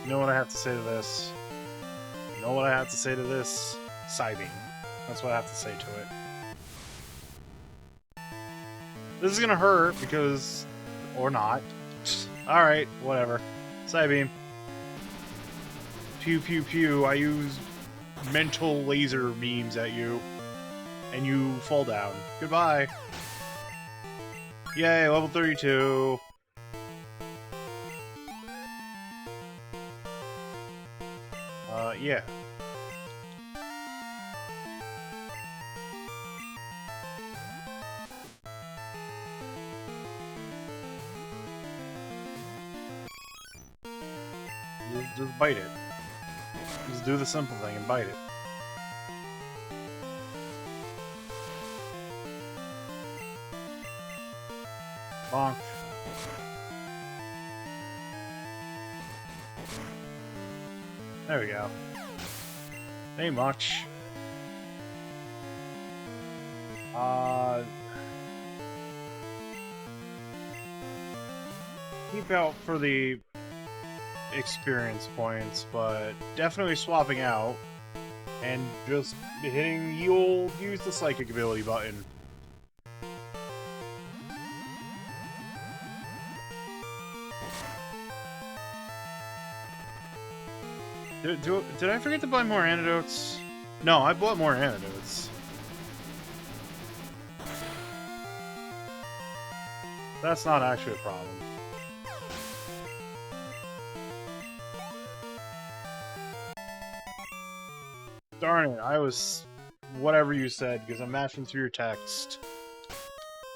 You know what I have to say to this? You know what I have to say to this? Psybeam. That's what I have to say to it. This is gonna hurt because... or not. Alright, whatever. Psybeam. Pew pew pew. I use mental laser beams at you. And you fall down. Goodbye. Yay, level 32. Yeah. Just bite it. Just do the simple thing and bite it. Bonk. There we go. Ain't much. Keep out for the experience points, but definitely swapping out and just hitting the old use the psychic ability button. Did I forget to buy more antidotes? No, I bought more antidotes. That's not actually a problem. Darn it, I was... whatever you said, because I'm matching through your text.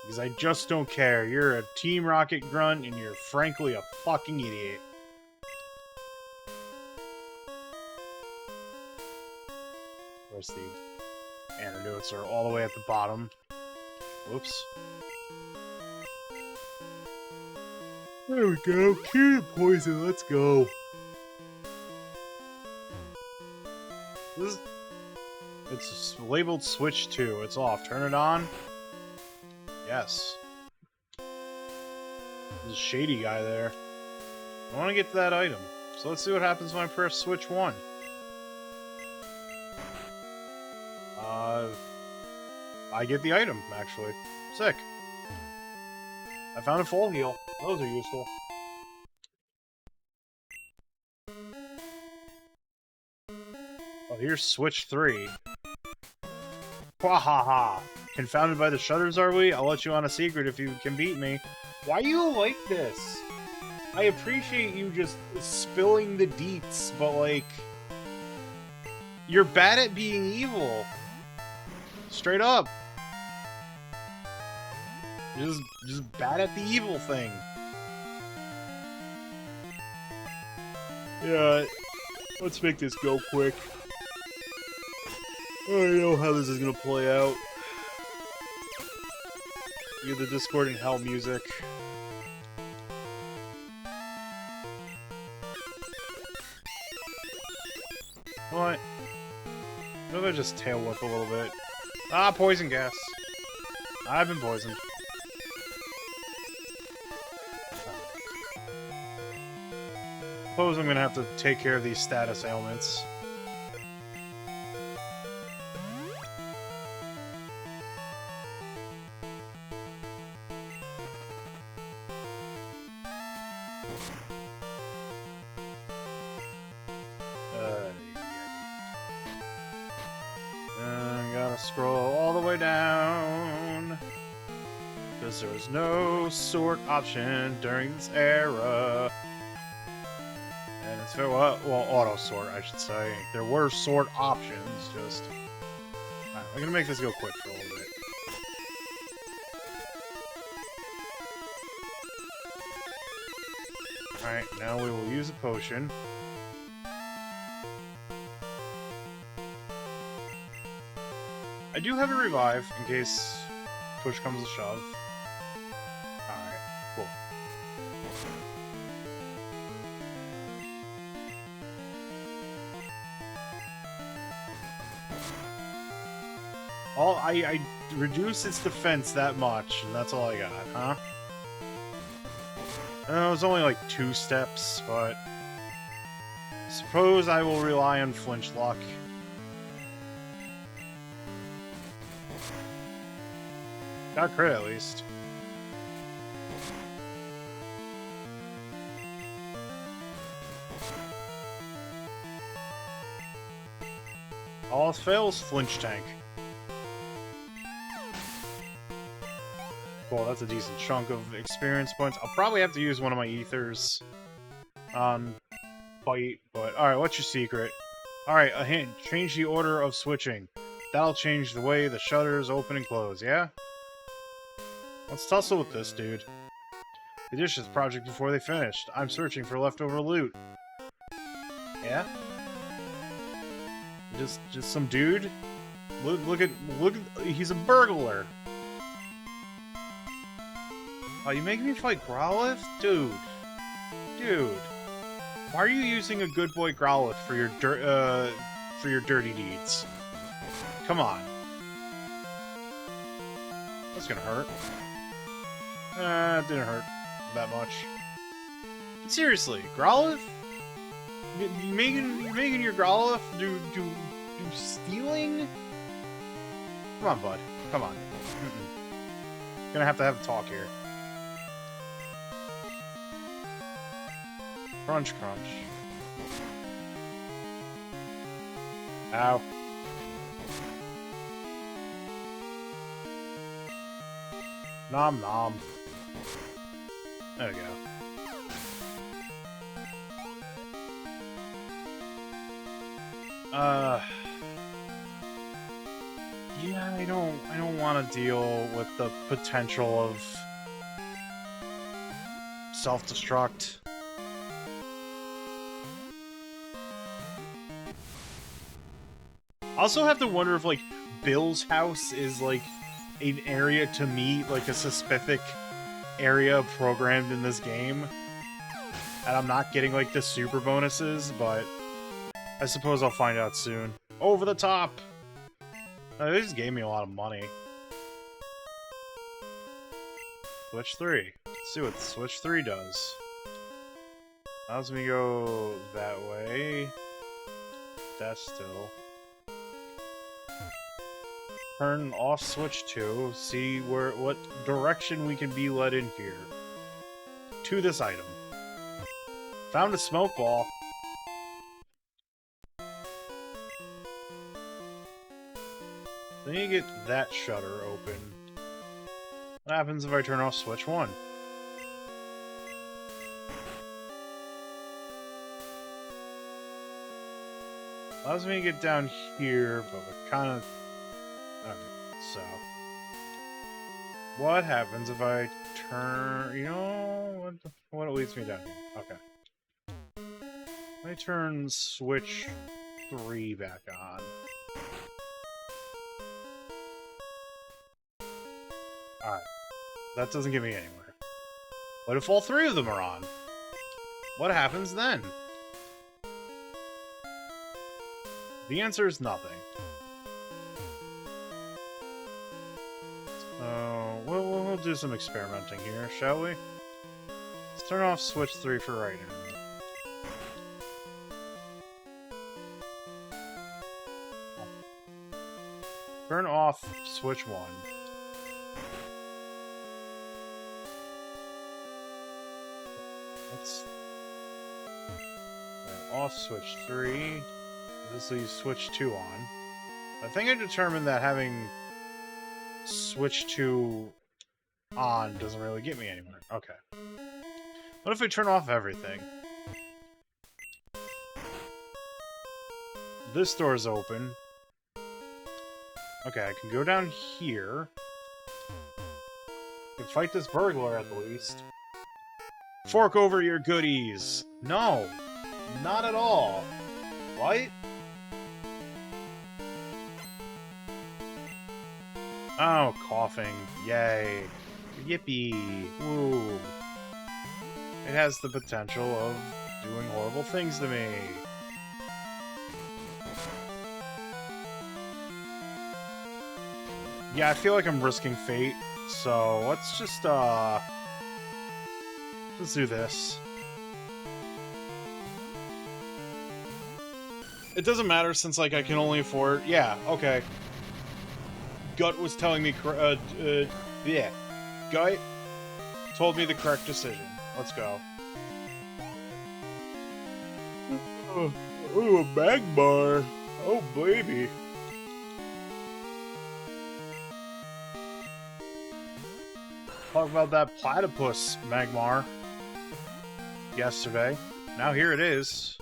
Because I just don't care. You're a Team Rocket grunt, and you're frankly a fucking idiot. Of course, the antidotes are all the way at the bottom. Whoops. There we go. Cure the poison. Let's go. It's labeled Switch 2. It's off. Turn it on. Yes. There's a shady guy there. I want to get to that item. So let's see what happens when I press Switch 1. I get the item, actually. Sick. I found a full heal. Those are useful. Oh, here's Switch 3. Wahaha! Confounded by the shutters, are we? I'll let you on a secret if you can beat me. Why do you like this? I appreciate you just spilling the deets, but like... You're bad at being evil. Straight up. Just bad at the evil thing. Yeah, let's make this go quick. I don't know how this is gonna play out. You're the discording hell music. What? What if I just tail whip a little bit? Ah, poison gas. I've been poisoned. Suppose I'm gonna have to take care of these status ailments. Gotta scroll all the way down, because there was no sort option during this era. And it's very well, auto sort, I should say. There were sort options, just... Alright, I'm gonna make this go quick for a little bit. Alright, now we will use a potion. I do have a revive, in case push comes to shove. Alright, cool. I reduced its defense that much, and that's all I got, huh? It was only like 2 steps, but... Suppose I will rely on flinch luck. Got crit at least. All else fails, flinch tank. Cool, that's a decent chunk of experience points. I'll probably have to use one of my ethers on fight, but alright, what's your secret? Alright, a hint. Change the order of switching. That'll change the way the shutters open and close, yeah? Let's tussle with this, dude. They ditched this project before they finished. I'm searching for leftover loot. Yeah? Just some dude? Look at, he's a burglar. Oh, you making me fight Growlithe? Dude. Why are you using a good boy Growlithe for your dirty deeds? Come on. That's gonna hurt. It didn't hurt that much. But seriously, Growlithe? You making your Growlithe do stealing? Come on, bud. Come on. Gonna have to have a talk here. Crunch, crunch. Ow. Nom nom. There we go. Yeah, I don't want to deal with the potential of self-destruct. I also have to wonder if, like, Bill's house is, like, an area to meet, like, a specific area programmed in this game. And I'm not getting, like, the super bonuses, but I suppose I'll find out soon. Over the top! They just gave me a lot of money. Switch 3. Let's see what Switch 3 does. Allows me to go that way. That's still... Turn off switch 2. See what direction we can be led in here. To this item. Found a smoke ball. Then you get that shutter open. What happens if I turn off switch 1? Allows me to get down here, but we're kind of... so... What happens if I turn... You know... What leads me down here? Okay. Let me turn switch 3 back on. Alright. That doesn't get me anywhere. What if all 3 of them are on? What happens then? The answer is nothing. So, we'll do some experimenting here, shall we? Let's turn off switch 3 for right now. Turn off switch 1. Let's turn off switch 3. This leaves switch 2 on. I think I determined that having switch 2 on doesn't really get me anywhere. Okay. What if I turn off everything? This door's open. Okay, I can go down here. I can fight this burglar at the least. Fork over your goodies! No! Not at all! What? Oh, coughing. Yay. Yippee. Woo. It has the potential of doing horrible things to me. Yeah, I feel like I'm risking fate, so let's just, let's do this. It doesn't matter since, like, I can only afford... Yeah, okay. Gut was telling me... yeah. Gut told me the correct decision. Let's go. Oh, a Magmar. Oh, baby. Talk about that platypus, Magmar. Yesterday. Now here it is.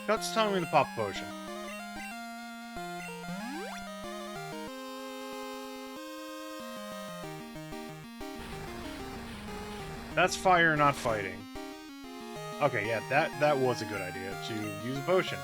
Gut's telling me to pop potion. That's fire, not fighting. Okay, yeah, that was a good idea, to use a potion.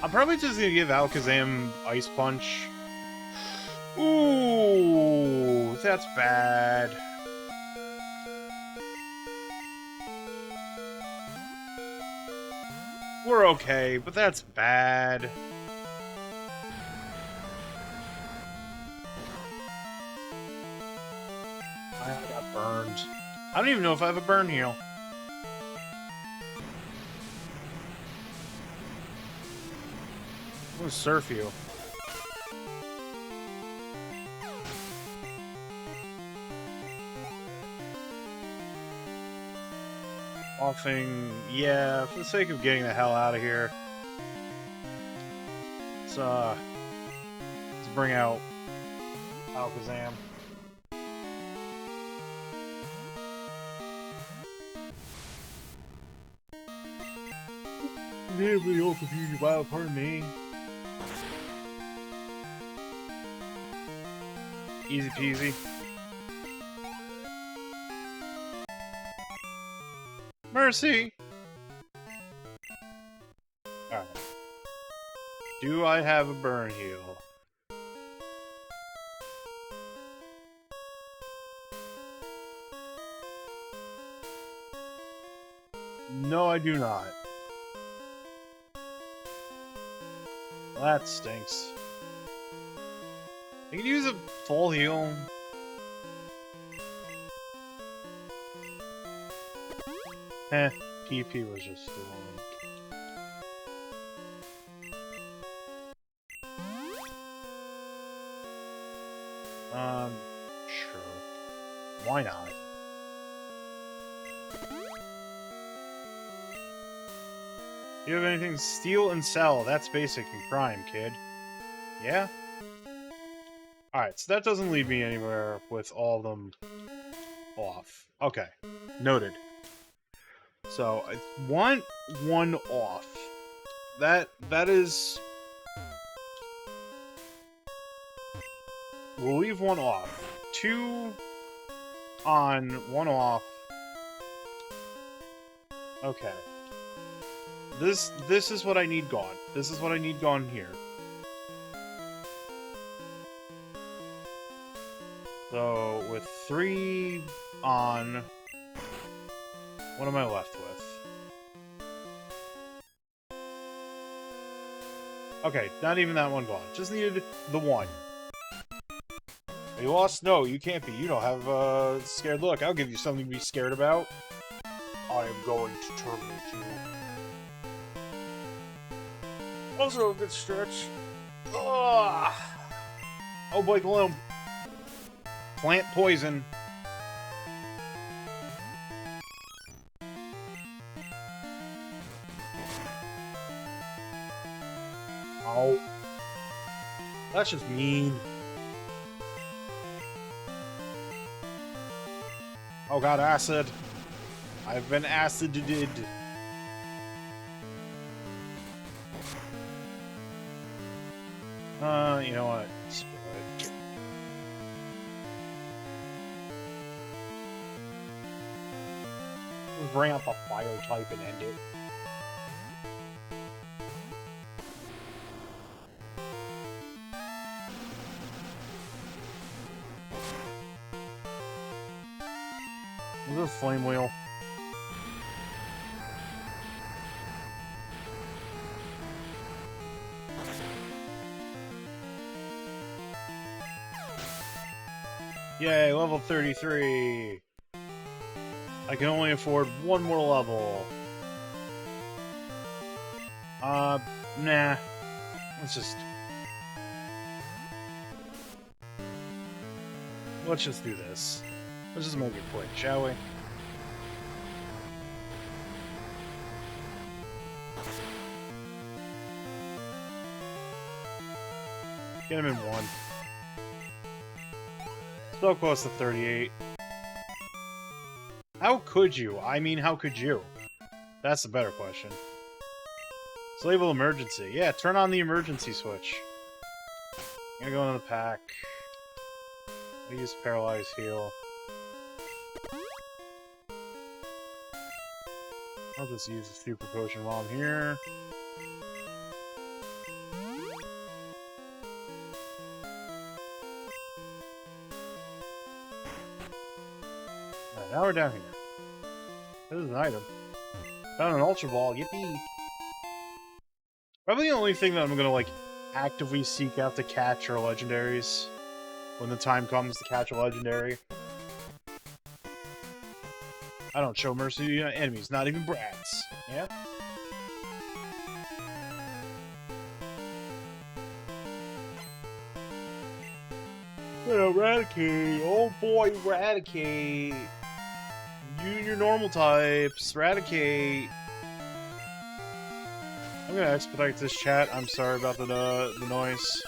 I'm probably just gonna give Alakazam Ice Punch. Ooh, that's bad. We're okay, but that's bad. I got burned. I don't even know if I have a burn heal. I'm gonna surf you. Offing, yeah, for the sake of getting the hell out of here. Let's bring out Alakazam. Really all confused, wow, pardon me. Easy peasy. Mercy! Alright. Do I have a burn heal? No, I do not. That stinks. You can use a full heal. PP was just the one. Sure. Why not? You have anything to steal and sell? That's basic in crime, kid. Yeah? Alright, so that doesn't leave me anywhere with all of them off. Okay. Noted. So, I want one off. That is... We'll leave one off. 2 on, 1 off. Okay. This is what I need gone. This is what I need gone here. So, with 3 on... What am I left with? Okay, not even that one gone. Just needed the 1. Are you lost? No, you can't be. You don't have a scared look. I'll give you something to be scared about. I am going to terminate you. Also a good stretch. Ugh. Oh boy, Gloom. Plant poison. Oh. That's just mean. Oh god, acid. I've been acided. You know what? Screw it. We'll bring up a fire type and end it. Is it a flame wheel? Yay, level 33! I can only afford 1 more level. Nah. Let's just do this. Let's just make it quick, shall we? Get him in 1. So close to 38. How could you? I mean, how could you? That's the better question. Disable emergency. Yeah, turn on the emergency switch. I'm gonna go into the pack. I use paralyze heal. I'll just use a super potion while I'm here. Alright, now we're down here. This is an item. Found an Ultra Ball, yippee! Probably the only thing that I'm gonna, like, actively seek out to catch are legendaries. When the time comes to catch a legendary. I don't show mercy to enemies, not even brats. Yeah? Raticate! Oh boy, Raticate! You and your normal types, Raticate! I'm gonna expedite this chat, I'm sorry about the noise.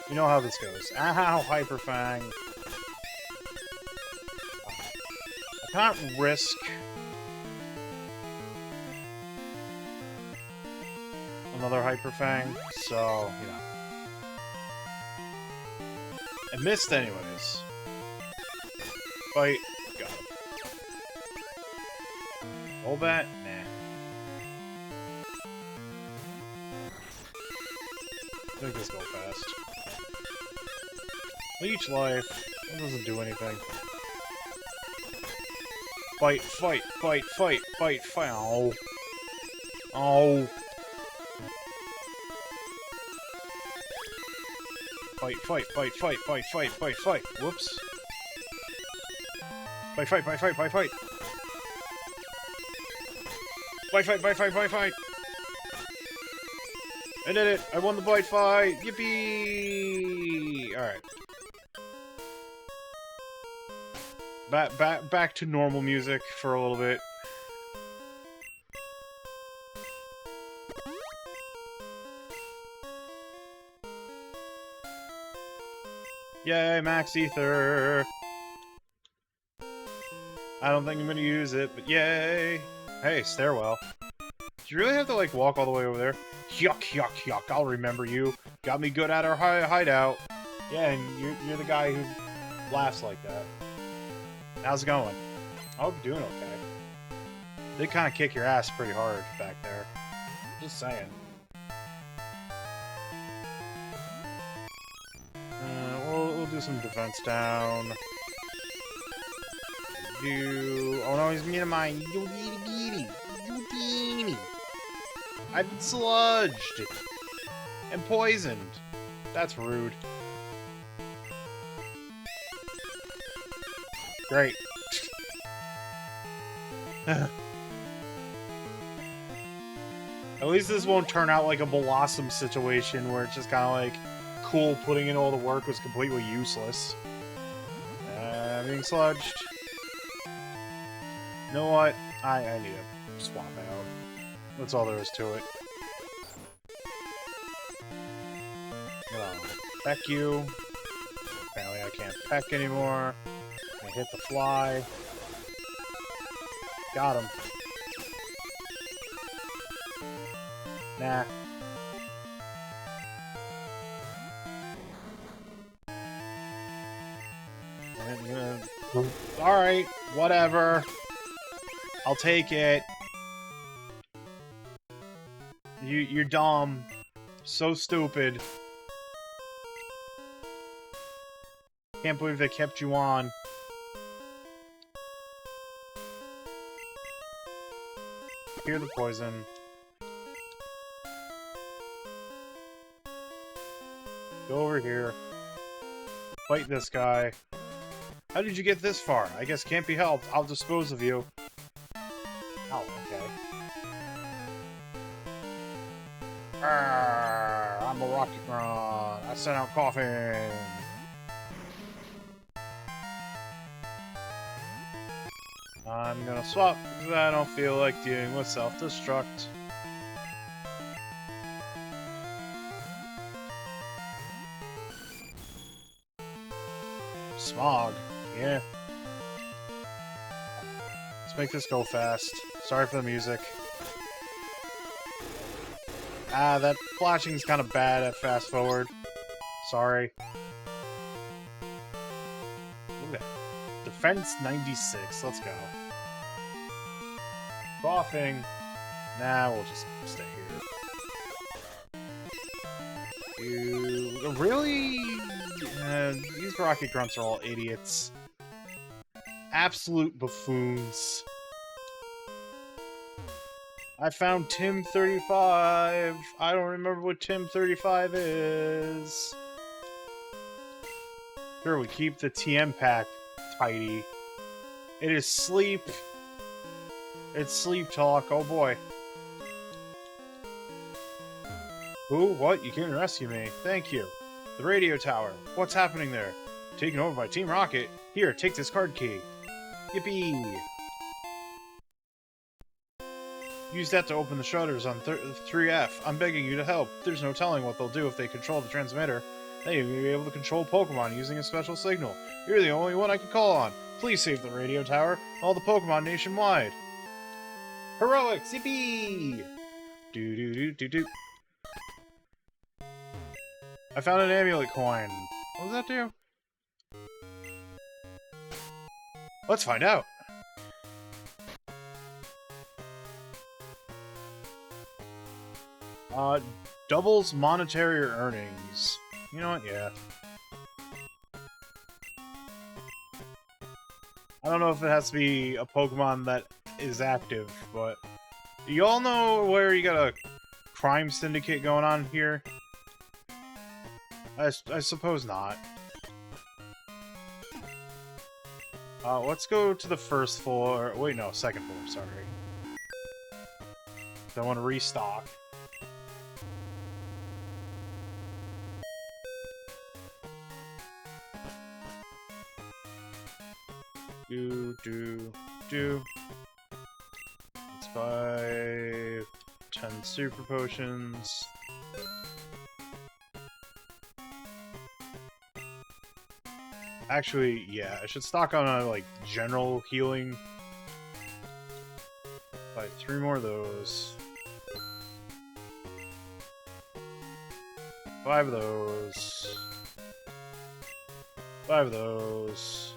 You know how this goes. Ow, Hyperfang! I can't risk another Hyperfang, so, you know. I missed anyways. Fight. Got him. Golbat? Nah. I think this go fast. Leech Life. That doesn't do anything. Fight, fight, fight, fight, fight, fight. Oh. Oh. Fight, fight, fight, fight, fight, fight, fight, fight. Whoops. Fight, fight, fight, fight, fight, fight. Fight, fight, fight, fight, fight, fight. I did it! I won the fight fight! Yippee! Alright. Back to normal music for a little bit. Yay, Max Ether! I don't think I'm gonna use it, but yay! Hey, stairwell. Do you really have to, like, walk all the way over there? Yuck, yuck, yuck, I'll remember you. Got me good at our hideout. Yeah, and you're the guy who laughs like that. How's it going? I hope you're doing okay. They kind of kick your ass pretty hard back there. Just saying. We'll do some defense down. Oh no, he's mean mine. I've been sludged and poisoned. That's rude. Great. At least this won't turn out like a Blossom situation where it's just kind of like, cool, putting in all the work was completely useless. Being sludged. You know what? I need to swap out. That's all there is to it. Peck you. Apparently I can't peck anymore. I hit the fly. Got him. Nah. Alright, whatever. I'll take it. You're dumb. So stupid. Can't believe they kept you on. Hear the poison. Go over here. Fight this guy. How did you get this far? I guess can't be helped. I'll dispose of you. Oh, okay. Arrgh, I'm a Rocket Run. I sent out coughing. I'm gonna swap because I don't feel like dealing with self-destruct. Smog. Yeah. Let's make this go fast. Sorry for the music. Ah, that flashing's kind of bad at fast forward. Sorry. Look at that. Defense 96. Let's go. Coughing. Nah, we'll just stay here. You... Really? These Rocket Grunts are all idiots. Absolute buffoons. I found Tim 35. I don't remember what Tim 35 is. Here, we keep the TM pack tidy. It is sleep. It's sleep talk. Oh boy. Who? What? You came to rescue me. Thank you. The radio tower. What's happening there? Taken over by Team Rocket. Here, take this card key. Yippee! Use that to open the shutters on 3F. I'm begging you to help. There's no telling what they'll do if they control the transmitter. They may be able to control Pokemon using a special signal. You're the only one I can call on. Please save the radio tower. All the Pokemon nationwide. Heroics! Yippee! Do-do-do-do-do. I found an amulet coin. What does that do? Let's find out. Doubles monetary earnings. You know what? Yeah. I don't know if it has to be a Pokemon that is active, but you all know where you got a crime syndicate going on here? I suppose not. Let's go to the first floor. Wait, no, second floor, sorry. I want to restock. Do. Let's buy 10 super potions. Actually, yeah, I should stock on a, like, general healing. Buy 3 more of those. 5 of those. 5 of those.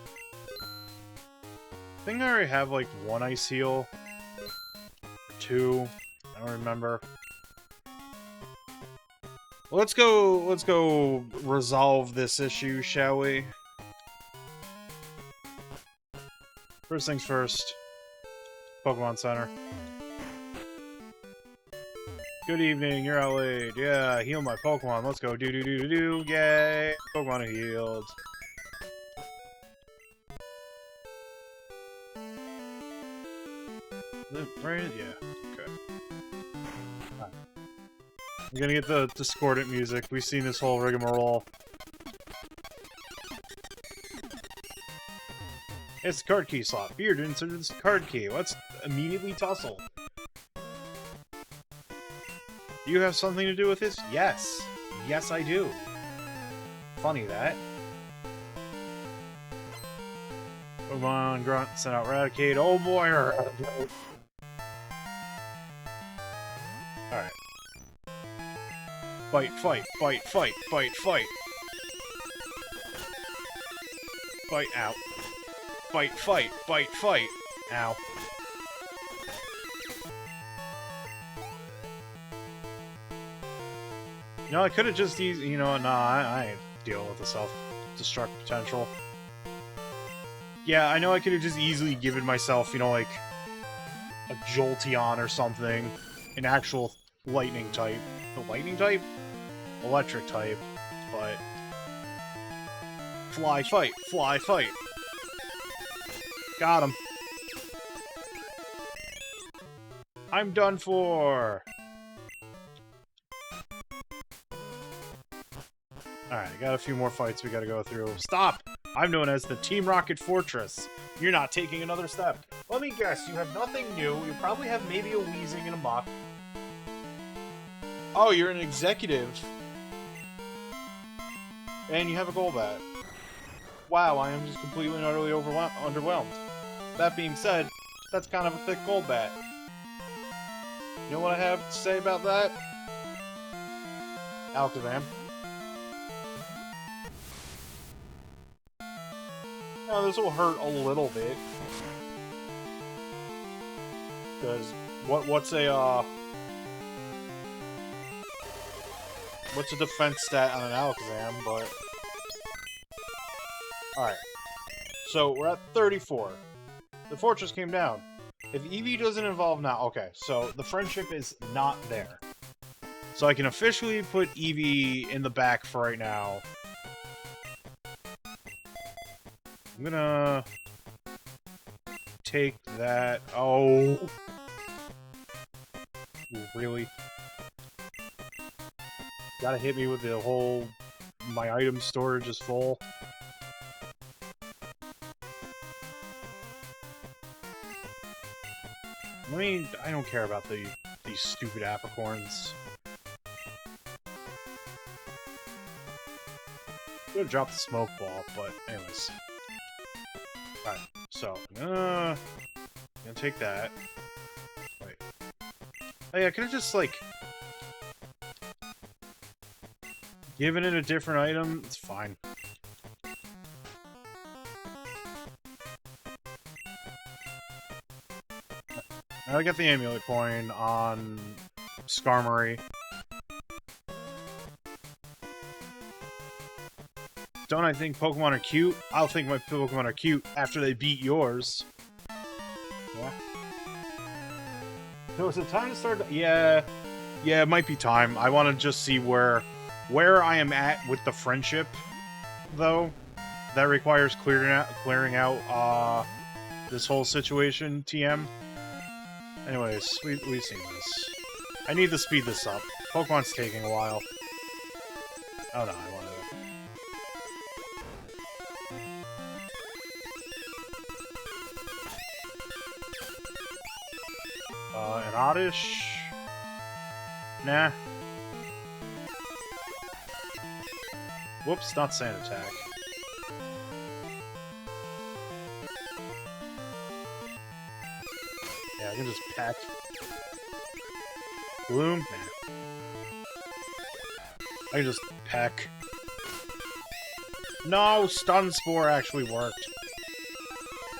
I think I already have, like, 1 ice heal. Or 2. I don't remember. Well, let's go resolve this issue, shall we? First things first. Pokemon Center. Good evening, you're out late. Yeah, heal my Pokemon. Let's go. Do. Yay! Pokemon are healed. Right? Yeah. Okay. Right. I'm gonna get the discordant music. We've seen this whole rigmarole. It's the card key slot. Beard inserted this card key. Let's immediately tussle. Do you have something to do with this? Yes. Yes, I do. Funny that. Pokemon Grunt, send out Raticate. Oh boy! Alright. Fight. Fight out. Fight. Ow. No, I could have just used, you know, nah, I ain't dealing with the self-destruct potential. Yeah, I know I could have just easily given myself, you know, like, a Jolteon or something. An actual lightning type. The lightning type? Electric type. But... Fly fight. Got him. I'm done for. Alright, I got a few more fights we gotta go through. Stop! I'm known as the Team Rocket Fortress. You're not taking another step. Let me guess, you have nothing new. You probably have maybe a Weezing and a Mach. Oh, you're an executive. And you have a Golbat. Wow, I am just completely and utterly underwhelmed. That being said, that's kind of a thick Golbat. You know what I have to say about that? Alakazam. Now, this will hurt a little bit. Because, what's a defense stat on an Alakazam, but... Alright. So, we're at 34. The fortress came down. If Eevee doesn't evolve now... Okay, so the friendship is not there. So I can officially put Eevee in the back for right now. I'm gonna... take that... Oh... Really? Gotta hit me with the whole... My item storage is full. I mean, I don't care about these stupid apricorns. I'm gonna drop the smoke ball, but anyways. Alright, so, gonna take that. Wait. Oh yeah, I could've just, like... given it a different item, it's fine. Now I got the amulet coin on Skarmory. Don't I think Pokemon are cute? I'll think my Pokemon are cute after they beat yours. Yeah. So is it time to start? Yeah, it might be time. I want to just see where I am at with the friendship, though. That requires clearing out this whole situation, TM. Anyways, we've seen this. I need to speed this up. Pokemon's taking a while. Oh no, I want to. An Oddish? Nah. Whoops, not Sand Attack. Yeah, I can just peck. Bloom? Nah. I can just peck. No! Stun Spore actually worked.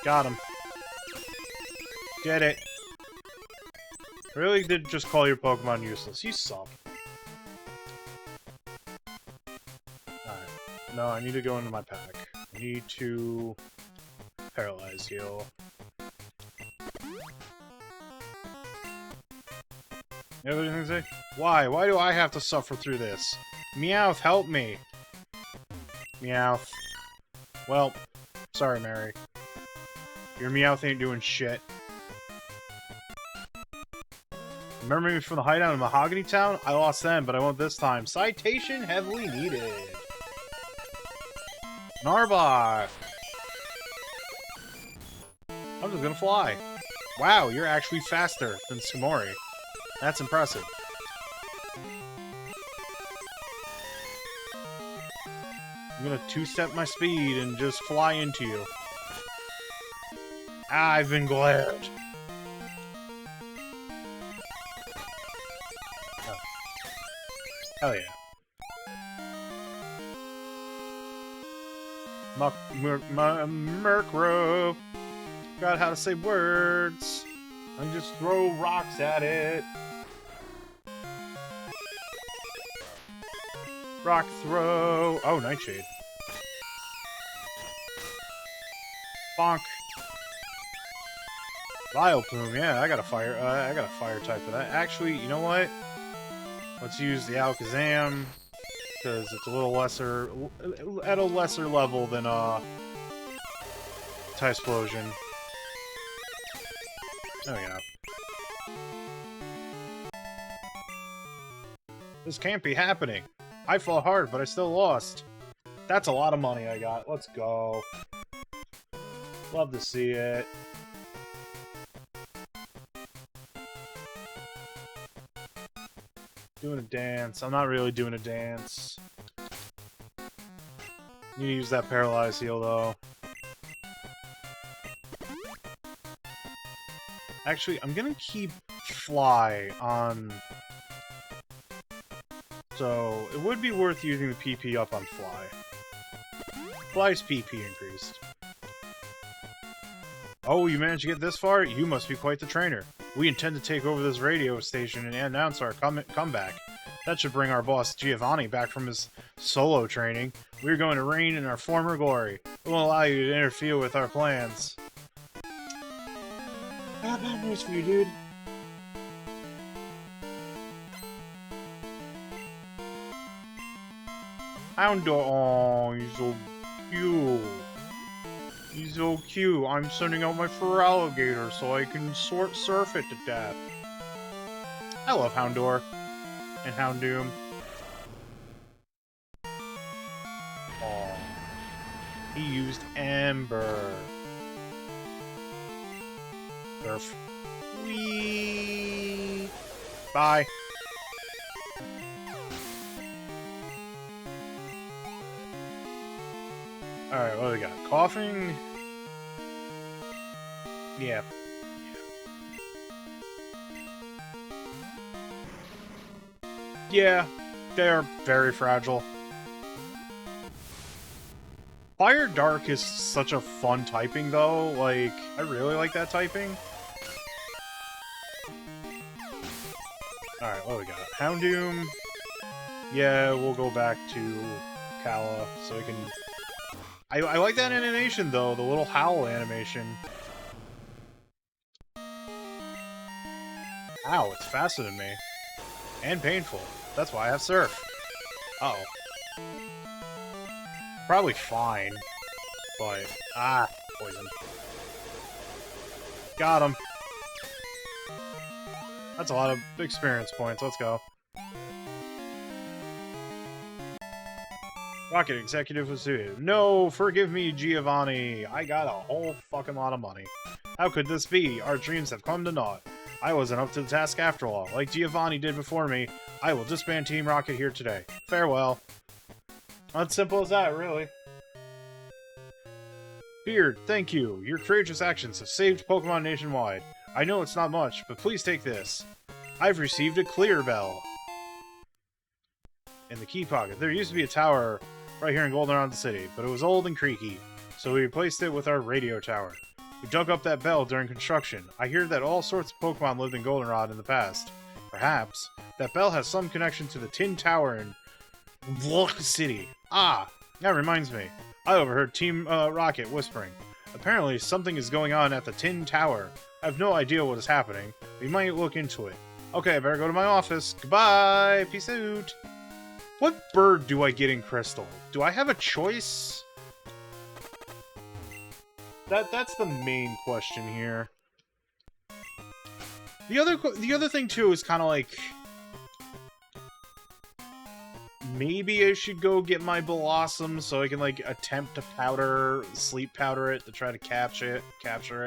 Got him. Did it. Really did just call your Pokemon useless. You suck. Alright. No, I need to go into my pack. I need to Paralyze Heal. You have anything to say? Why? Why do I have to suffer through this? Meowth, help me! Meowth. Well, sorry, Mary. Your Meowth ain't doing shit. Remember me from the hideout in Mahogany Town? I lost then, but I won't this time. Citation heavily needed. Narbok! I'm just gonna fly. Wow, you're actually faster than Sumori. That's impressive. I'm gonna two-step my speed and just fly into you. I've been glared. Oh. Hell yeah. Murkrow. Forgot how to say words. I can just throw rocks at it. Rock throw. Oh, Nightshade. Bonk. Vileplume. Yeah, I got a fire. I got a fire type for that. Actually, you know what? Let's use the Alakazam because it's a little lesser, at a lesser level than Typhlosion. There we go. This can't be happening. I fought hard, but I still lost. That's a lot of money I got. Let's go. Love to see it. Doing a dance. I'm not really doing a dance. Need to use that Paralyze Heal, though. Actually, I'm gonna keep Fly on... So, it would be worth using the PP up on Fly. Fly's PP increased. Oh, you managed to get this far? You must be quite the trainer. We intend to take over this radio station and announce our comeback. That should bring our boss Giovanni back from his solo training. We're going to reign in our former glory. We won't allow you to interfere with our plans. Not bad news for you, dude. Houndour, oh, he's so cute. He's so cute. I'm sending out my Feraligatr so I can surf it to death. I love Houndour and Houndoom. Oh, he used Ember. Surf. Whee! Bye. Alright, what do we got? Coughing? Yeah. Yeah, they're very fragile. Fire Dark is such a fun typing, though. Like, I really like that typing. Alright, what do we got? Houndoom. Yeah, we'll go back to Kala so we can I like that animation, though. The little howl animation. Ow, it's faster than me. And painful. That's why I have Surf. Uh-oh. Probably fine. But, poison. Got him. That's a lot of experience points. Let's go. Rocket Executive was suited. No, forgive me, Giovanni. I got a whole fucking lot of money. How could this be? Our dreams have come to naught. I wasn't up to the task after all. Like Giovanni did before me, I will disband Team Rocket here today. Farewell. Not simple as that, really. Beard, thank you. Your courageous actions have saved Pokemon nationwide. I know it's not much, but please take this. I've received a clear bell. In the key pocket. There used to be a tower right here in Goldenrod City, but it was old and creaky, so we replaced it with our radio tower. We dug up that bell during construction. I hear that all sorts of Pokemon lived in Goldenrod in the past. Perhaps that bell has some connection to the Tin Tower in Vlok City. Ah, that reminds me. I overheard Team Rocket whispering. Apparently, something is going on at the Tin Tower. I have no idea what is happening. We might look into it. Okay, I better go to my office. Goodbye! Peace out! What bird do I get in Crystal? Do I have a choice? That's the main question here. The other thing too is kind of like maybe I should go get my Blossom so I can like attempt to sleep powder it to try to capture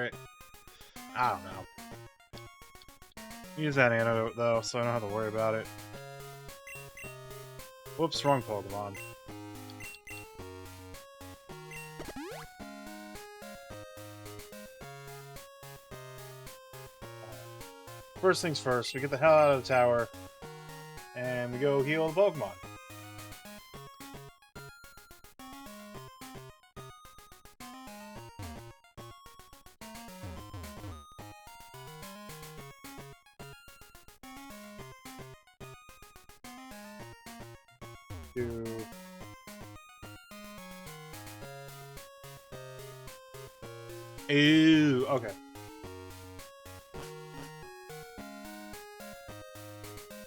it. I don't know. Use that antidote though, so I don't have to worry about it. Whoops, wrong Pokemon. First things first, we get the hell out of the tower, and we go heal the Pokemon. Ew, okay.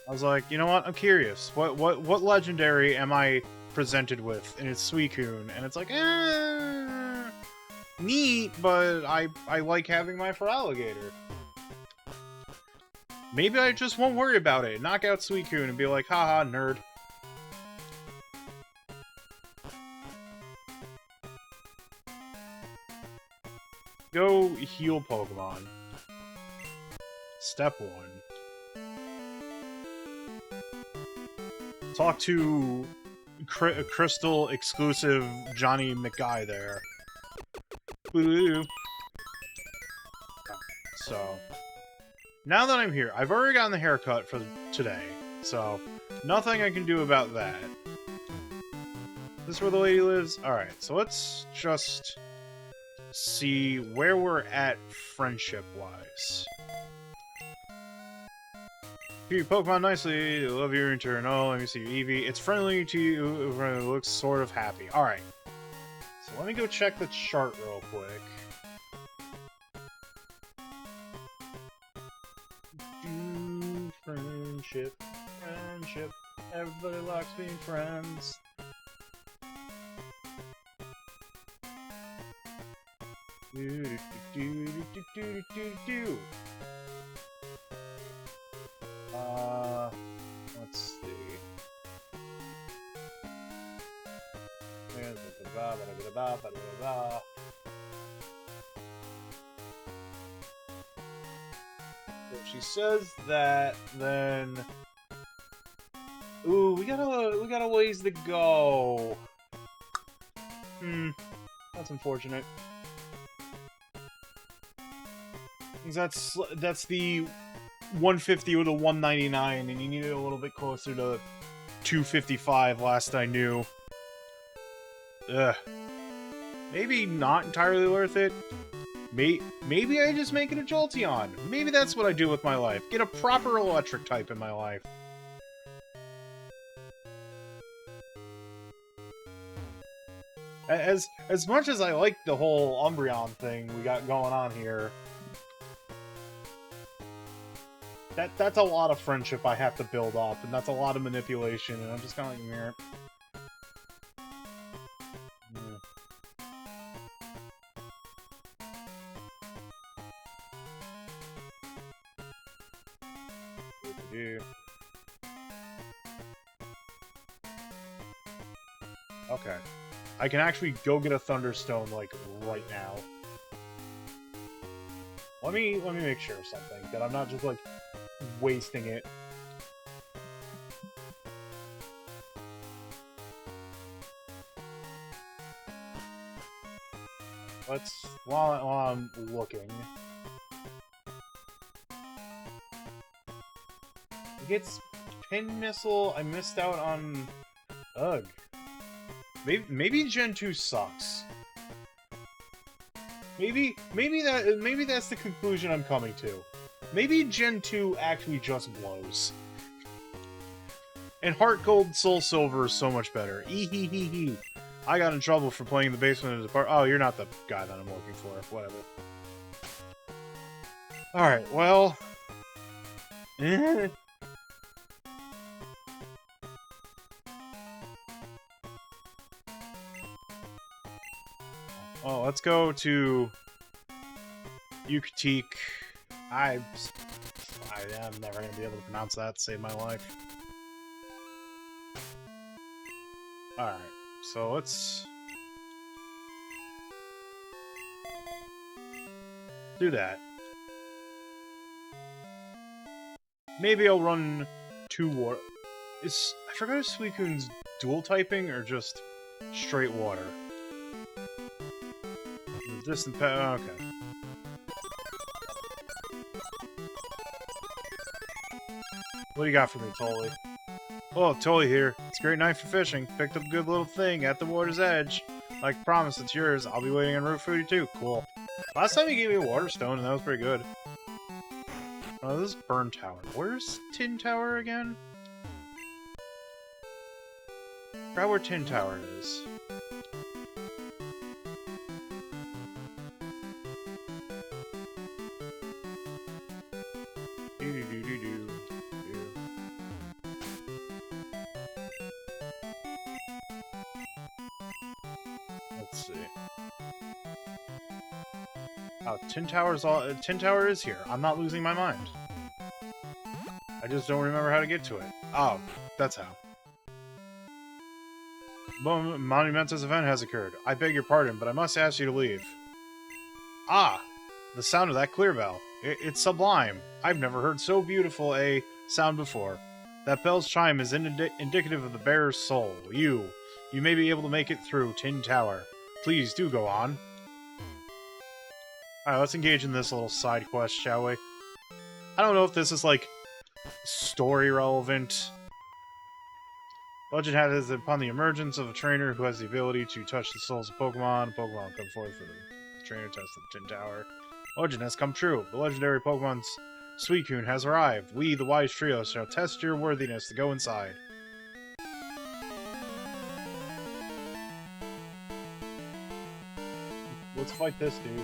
I was like, you know what? I'm curious. What legendary am I presented with? And it's Suicune, and it's like, neat, but I like having my Feraligatr. Maybe I just won't worry about it. Knock out Suicune and be like, haha, nerd. Go heal Pokemon. Step 1. Talk to Crystal exclusive Johnny McGuy there. Woo. So, now that I'm here, I've already gotten the haircut for today, so nothing I can do about that. Is this where the lady lives? Alright, so let's just see where we're at friendship-wise. Treat your Pokemon nicely. Love your return. Oh, let me see your Eevee. It's friendly to you. It looks sort of happy. Alright. So let me go check the chart real quick. Friendship. Everybody likes being friends. Let's see. If she says that, then ooh, we got a ways to go. That's unfortunate. That's the 150 or the 199, and you need it a little bit closer to 255 last I knew. Ugh. Maybe not entirely worth it. Maybe I just make it a Jolteon. Maybe that's what I do with my life. Get a proper electric type in my life. As much as I like the whole Umbreon thing we got going on here, that's a lot of friendship I have to build up, and that's a lot of manipulation, and I'm just kind of like, meh. Yeah. Okay. I can actually go get a Thunderstone, like, right now. Let me make sure of something, that I'm not just, like, wasting it. While I'm looking... It gets Pin Missile, I missed out on... Ugh. Maybe Gen 2 sucks. Maybe that's the conclusion I'm coming to. Maybe Gen 2 actually just blows. And Heart Gold Soul Silver is so much better. Ehehehe. I got in trouble for playing in the basement of the park. Oh, you're not the guy that I'm looking for. Whatever. Alright, well... Oh, let's go to Yukatik. I'm never going to be able to pronounce that to save my life. Alright, so let's do that. Maybe I'll run 2 water. I forgot if Suicune's dual typing or just straight water. Distant pet. Okay. What do you got for me, Tolly? Oh, Tolly here. It's a great night for fishing. Picked up a good little thing at the water's edge. Like promised, it's yours. I'll be waiting on Route 42. Cool. Last time you gave me a water stone, and that was pretty good. Oh, this is Burn Tower. Where's Tin Tower again? I forgot where Tin Tower is. Let's see. Oh, Tin Tower is here. I'm not losing my mind. I just don't remember how to get to it. Oh, that's how. Monumentous event has occurred. I beg your pardon, but I must ask you to leave. Ah! The sound of that clear bell. It's sublime. I've never heard so beautiful a sound before. That bell's chime is indicative of the bearer's soul. You may be able to make it through Tin Tower. Please do go on. Alright, let's engage in this little side quest, shall we? I don't know if this is, like, story relevant. Legend has it upon the emergence of a trainer who has the ability to touch the souls of Pokemon. Pokemon come forth for the trainer test of the Tin Tower. Legend has come true. The legendary Pokemon's Suicune has arrived. We, the Wise Trio, shall test your worthiness to go inside. Let's fight this dude.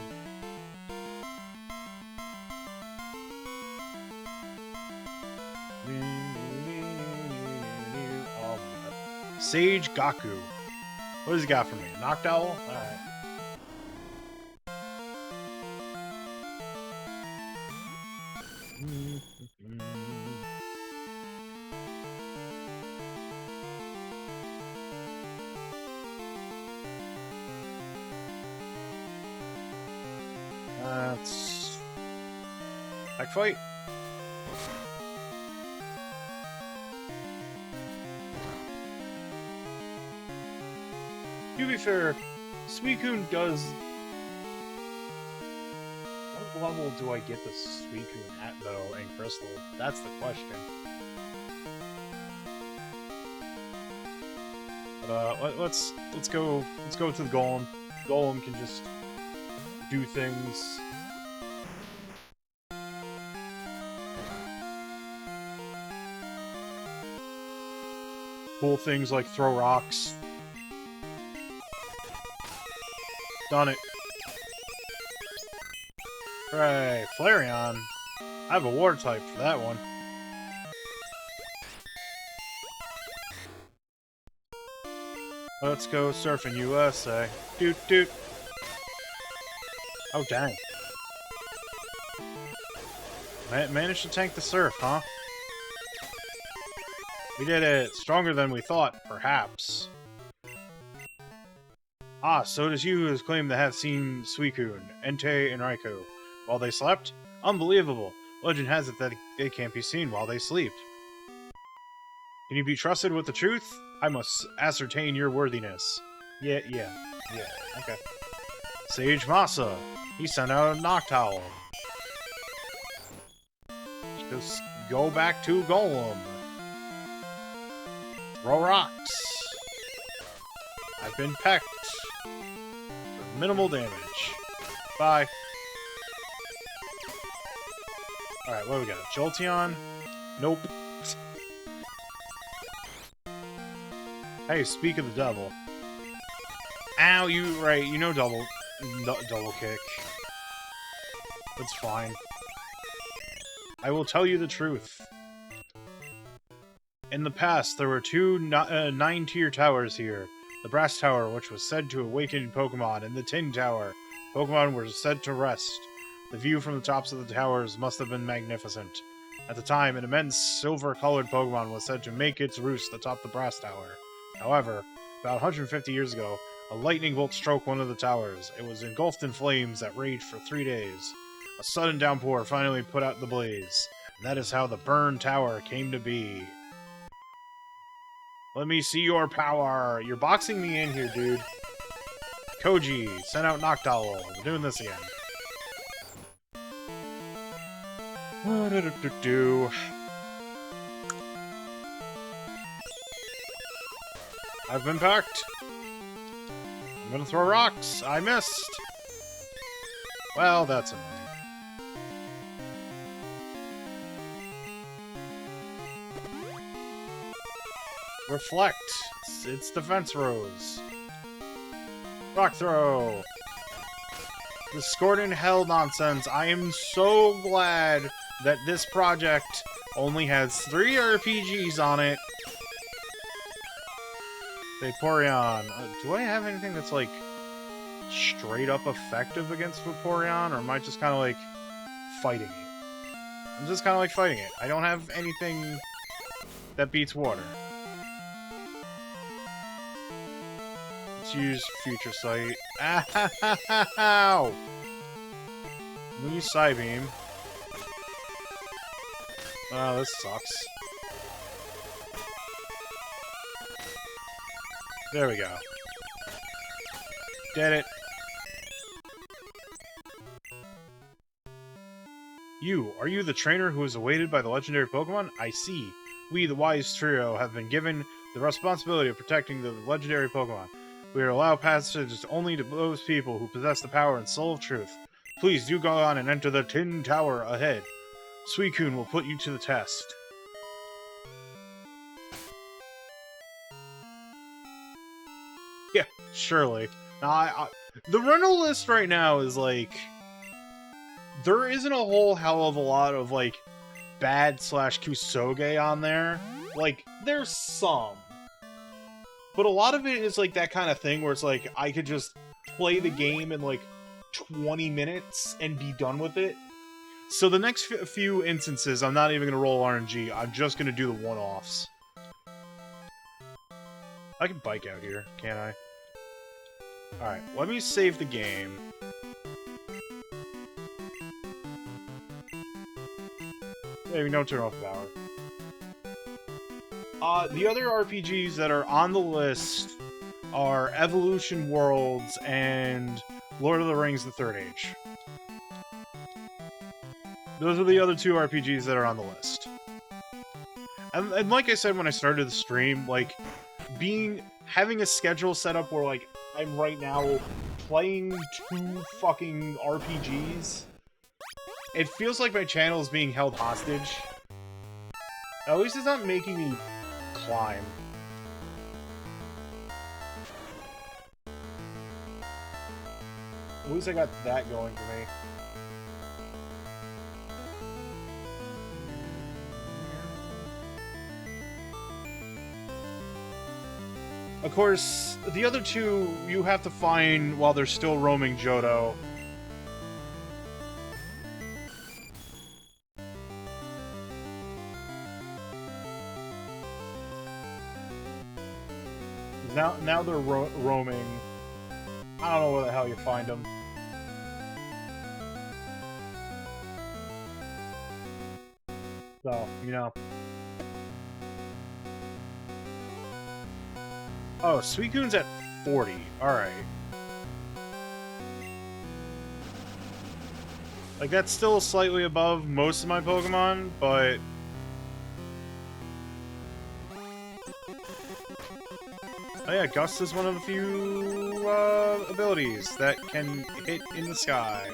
Oh my god. Sage Gaku. What does he got for me? Noctowl? Alright. That's... Back fight. To be fair, Suicune does... What level do I get the Suicune at, though, in Crystal? That's the question. But, let's go to the Golem. Golem can just do things. Cool things like throw rocks. Done it. Right, Flareon. I have a water type for that one. Let's go surfing USA. Doot doot. Oh, dang. Managed to tank the surf, huh? We did it. Stronger than we thought, perhaps. Ah, so does you who has claimed to have seen Suicune, Entei, and Raikou while they slept? Unbelievable. Legend has it that they can't be seen while they sleep. Can you be trusted with the truth? I must ascertain your worthiness. Yeah, okay. Sage Masa. He sent out a Noctowl. Just go back to Golem. Throw rocks. I've been pecked. For minimal damage. Bye. Alright, what do we got? Jolteon? Nope. Hey, speak of the devil. Ow, you know double kick. That's fine. I will tell you the truth. In the past, there were two 9-tier towers here. The Brass Tower, which was said to awaken Pokemon, and the Tin Tower. Pokemon were said to rest. The view from the tops of the towers must have been magnificent. At the time, an immense silver-colored Pokemon was said to make its roost atop the Brass Tower. However, about 150 years ago, a lightning bolt struck one of the towers. It was engulfed in flames that raged for 3 days. A sudden downpour finally put out the blaze, and that is how the Burn Tower came to be. Let me see your power! You're boxing me in here, dude. Koji, send out Noctowl. We're doing this again. I've been packed. I'm gonna throw rocks. I missed. Well, that's annoying. Reflect. It's Defense Rose. Rock throw. Discordant hell nonsense. I am so glad that this project only has 3 RPGs on it. Vaporeon. Do I have anything that's, like, straight up effective against Vaporeon? Or am I just kind of, like, fighting it? I'm just kind of, like, fighting it. I don't have anything that beats water. Let's use Future Sight. Ow! I'm gonna use Psybeam. Oh, this sucks. There we go. Did it. Are you the trainer who is awaited by the legendary Pokemon? I see. We, the Wise Trio, have been given the responsibility of protecting the legendary Pokemon. We are allowed passage only to those people who possess the power and soul of truth. Please do go on and enter the Tin Tower ahead. Suicune will put you to the test. Yeah, surely. Now, the rental list right now is, like... There isn't a whole hell of a lot of, like, bad / Kusoge on there. Like, there's some. But a lot of it is, like, that kind of thing where it's, like, I could just play the game in, like, 20 minutes and be done with it. So the next few instances, I'm not even going to roll RNG. I'm just going to do the one-offs. I can bike out here, can't I? Alright, let me save the game. Maybe don't turn off the power. The other RPGs that are on the list are Evolution Worlds and Lord of the Rings: The Third Age. Those are the other 2 RPGs that are on the list. And like I said when I started the stream, like, having a schedule set up where, like, I'm right now playing 2 fucking RPGs, it feels like my channel is being held hostage. At least it's not making me climb. At least I got that going for me. Of course, the other two you have to find while they're still roaming Johto. Now they're roaming. I don't know where the hell you find them. So, you know. Oh, Suicune's at 40. Alright. Like, that's still slightly above most of my Pokemon, but... Oh yeah, Gust is one of the few abilities that can hit in the sky.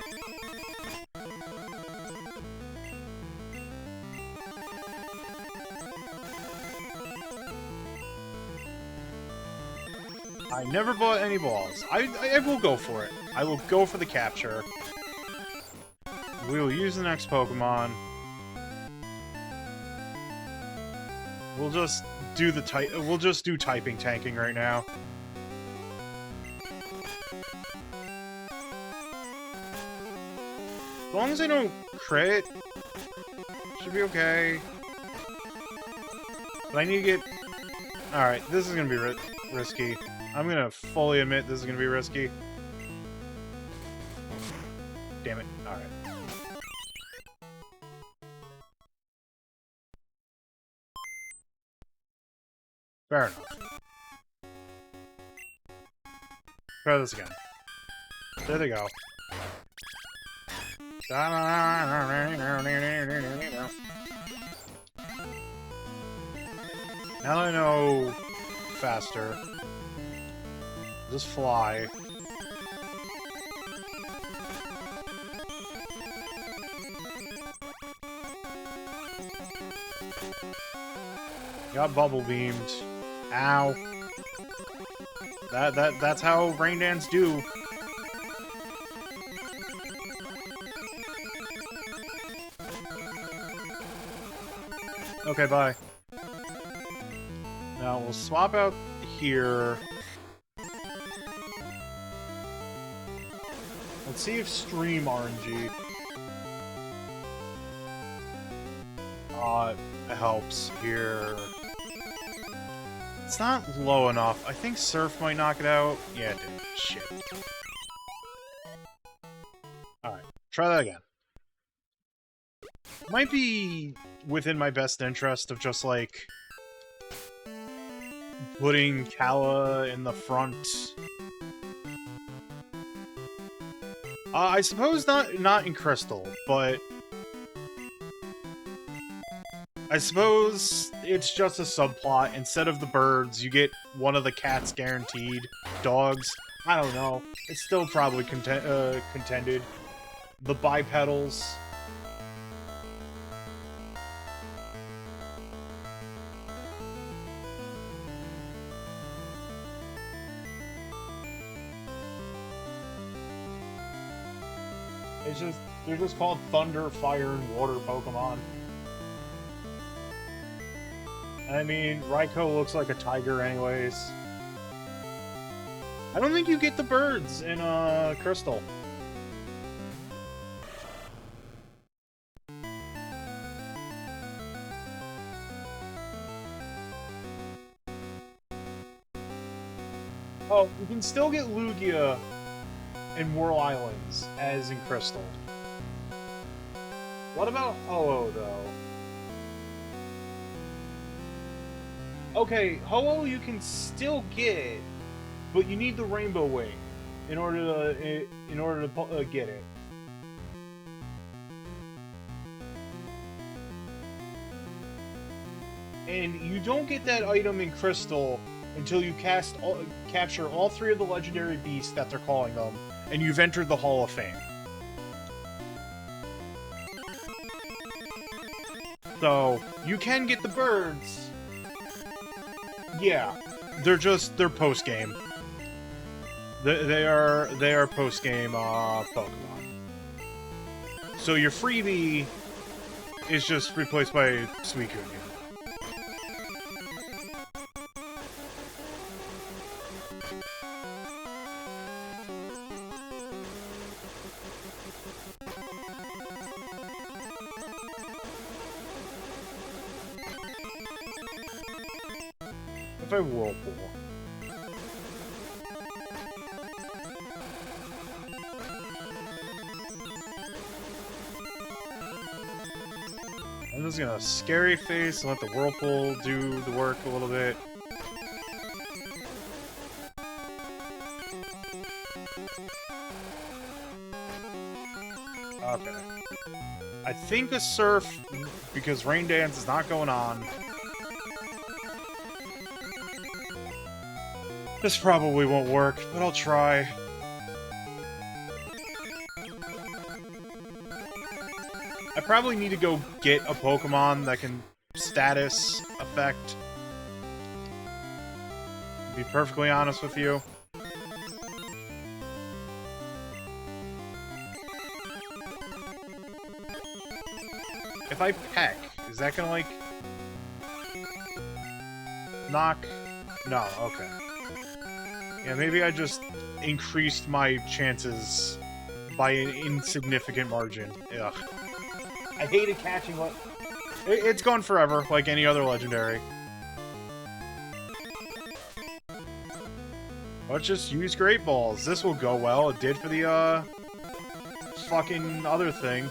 I never bought any balls. I will go for it. I will go for the capture. We will use the next Pokemon. We'll just do we'll just do typing tanking right now. As long as I don't crit, should be okay. But I need to get... Alright, this is gonna be risky. I'm gonna fully admit this is gonna be risky. Damn it. Alright. Fair enough. Try this again. There they go. Now that I know faster, just fly. Got bubble beamed. Ow. That's how Rain Dance do. Okay, bye. Now we'll swap out here. Let's see if Stream RNG helps here. It's not low enough. I think Surf might knock it out. Yeah, it did. Shit. Alright, try that again. Might be within my best interest of just, like, putting Kala in the front. I suppose not in Crystal, but I suppose it's just a subplot. Instead of the birds, you get one of the cats guaranteed. Dogs. I don't know. It's still probably contended. The bipedals. They're just called Thunder, Fire, and Water Pokemon. I mean, Raikou looks like a tiger anyways. I don't think you get the birds in, Crystal. Oh, you can still get Lugia in Whirl Islands, as in Crystal. What about Ho-Oh, though? Okay, Ho-Oh you can still get, but you need the Rainbow Wing in order to get it. And you don't get that item in Crystal until you capture all three of the legendary beasts that they're calling them, and you've entered the Hall of Fame. So, you can get the birds. Yeah, they're post-game. They are post game Pokemon. So your freebie is just replaced by Suicune. If I Whirlpool. I'm just gonna Scary Face and let the Whirlpool do the work a little bit. Okay. I think a Surf, because Rain Dance is not going on. This probably won't work, but I'll try. I probably need to go get a Pokemon that can status effect. To be perfectly honest with you. If I peck, is that gonna, like... knock? No, okay. Yeah, maybe I just increased my chances by an insignificant margin. Ugh. I hated catching what... It's gone forever, like any other legendary. Let's just use Great Balls. This will go well. It did for the, fucking other thing.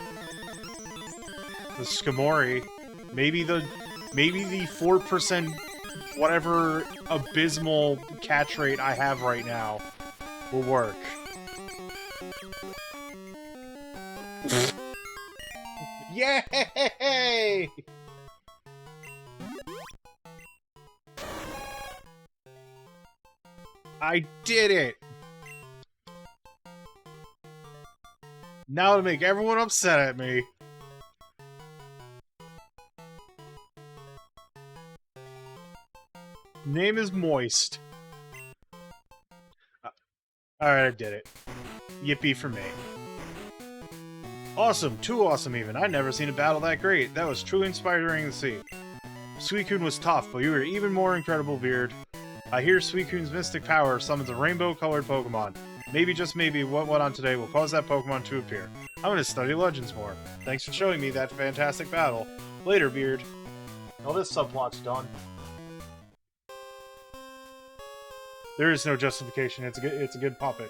The Skamori. Maybe the 4% whatever abysmal catch rate I have right now will work. Yay! I did it! Now to make everyone upset at me. Name is Moist. Alright, I did it. Yippee for me. Awesome, too awesome even. I've never seen a battle that great. That was truly inspiring to see. Suicune was tough, but you were even more incredible, Beard. I hear Suicune's mystic power summons a rainbow-colored Pokemon. Maybe, just maybe, what went on today will cause that Pokemon to appear. I'm gonna study Legends more. Thanks for showing me that fantastic battle. Later, Beard. Well, this subplot's done. There is no justification. It's a good puppet.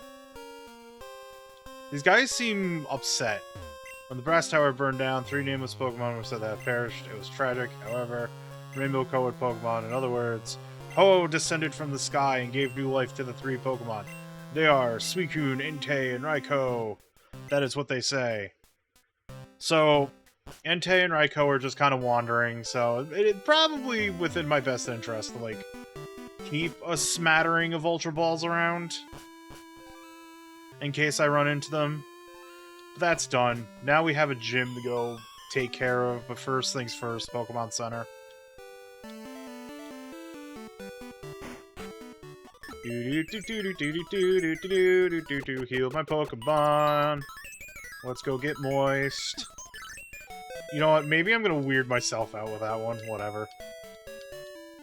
These guys seem upset. When the Brass Tower burned down, 3 nameless Pokemon were said to have perished. It was tragic, however. Rainbow-colored Pokemon, in other words, Ho descended from the sky and gave new life to the 3 Pokemon. They are Suicune, Entei, and Raikou. That is what they say. So, Entei and Raikou are just kind of wandering, so it's probably within my best interest to, like, keep a smattering of Ultra Balls around in case I run into them. But that's done. Now we have a gym to go take care of, but first things first, Pokemon Center. Heal my Pokemon. Let's go get Moist. You know what? Maybe I'm gonna weird myself out with that one. Whatever.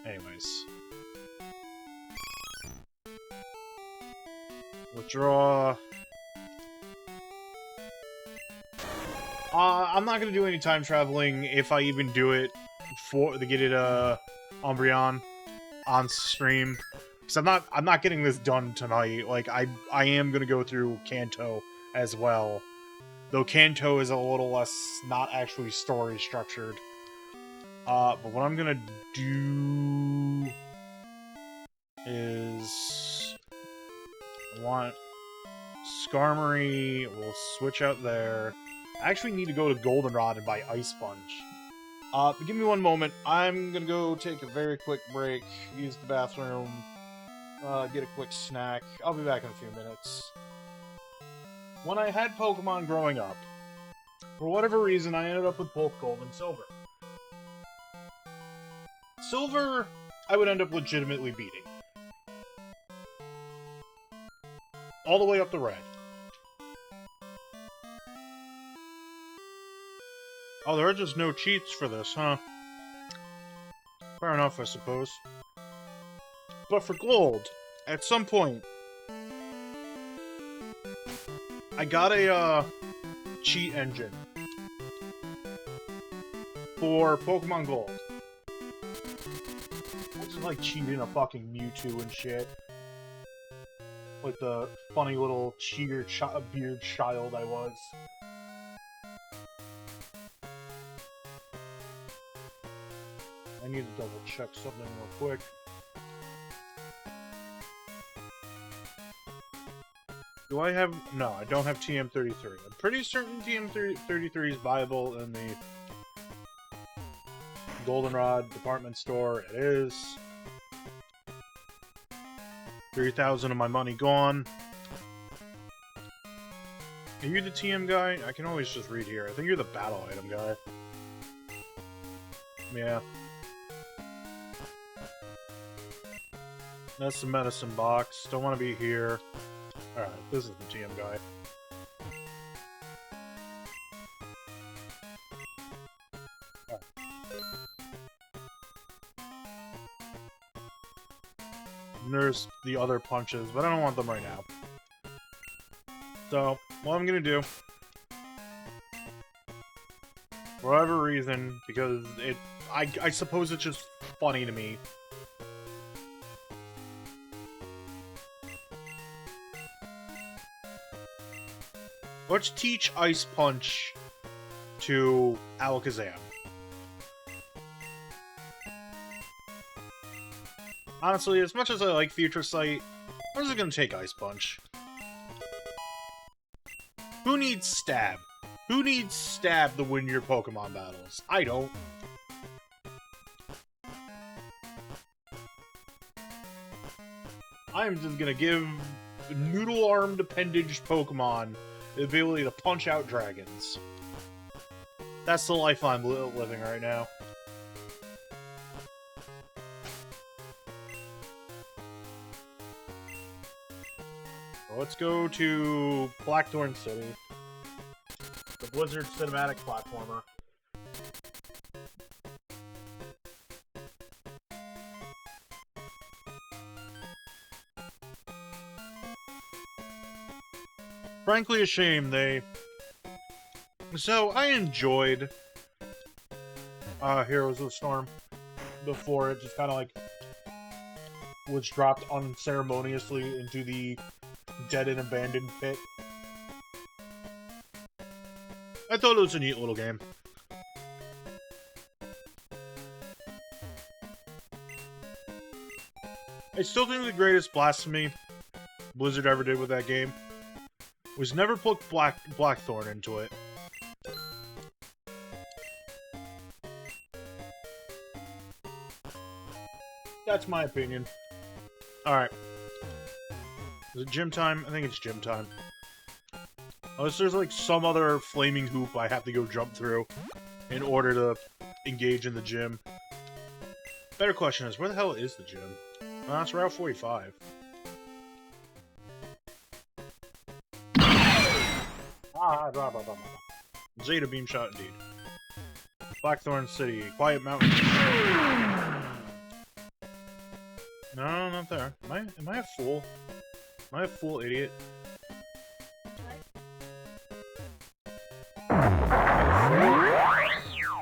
Anyways. Withdraw. I'm not gonna do any time traveling if I even do it to get it Umbreon on stream. Because I'm not getting this done tonight. Like I am gonna go through Kanto as well. Though Kanto is a little less not actually story structured. But what I'm gonna do is I want Skarmory, we'll switch out there. I actually need to go to Goldenrod and buy Ice Sponge. But give me one moment. I'm gonna go take a very quick break, use the bathroom, get a quick snack. I'll be back in a few minutes. When I had Pokemon growing up, for whatever reason, I ended up with both Gold and Silver. Silver, I would end up legitimately beating. all the way up to red. Oh, there are just no cheats for this, huh? Fair enough, I suppose. But for gold, at some point, I got a cheat engine for Pokemon Gold. I just like cheating a fucking Mewtwo and shit. Like the funny little cheater beard child I was. I need to double check something real quick. Do I have... No, I don't have TM33. I'm pretty certain TM33 is viable in the Goldenrod department store. It is. 3,000 of my money gone. Are you the TM guy? I can always just read here. I think you're the battle item guy. Yeah. That's the medicine box. Don't want to be here. Alright, this is the TM guy. Right. And there's the other punches, but I don't want them right now. So, what I'm gonna do, for whatever reason, because I suppose it's just funny to me. Let's teach Ice Punch to Alakazam. Honestly, as much as I like Future Sight, I'm just gonna take Ice Punch. Who needs Stab? Who needs Stab to win your Pokemon battles? I don't. I'm just gonna give Noodle-armed appendage Pokemon the ability to punch out dragons. That's the life I'm living right now. Well, let's go to Blackthorn City. The Blizzard cinematic platformer. Frankly, a shame they... So, I enjoyed Heroes of the Storm before it just kind of like was dropped unceremoniously into the dead and abandoned pit. I thought it was a neat little game. I still think the greatest blasphemy Blizzard ever did with that game was never put Blackthorn into it. That's my opinion. Alright. Is it gym time? I think it's gym time. Unless there's like some other flaming hoop I have to go jump through in order to engage in the gym. Better question is, where the hell is the gym? Well, that's Route 45. Zeta Beam Shot indeed. Blackthorn City, Quiet Mountain. No, not there. Am I a fool? Am I a fool idiot?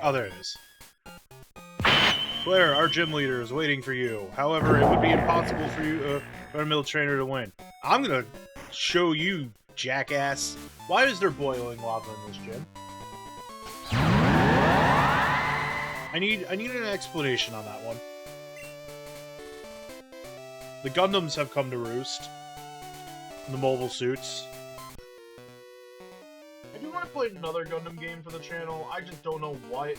Oh, there it is. Claire, our gym leader, is waiting for you. However, it would be impossible for you, for a middle trainer to win. I'm gonna show you, jackass. Why is there boiling lava in this gym? I need an explanation on that one. The Gundams have come to roost. The mobile suits. I do want to play another Gundam game for the channel. I just don't know what.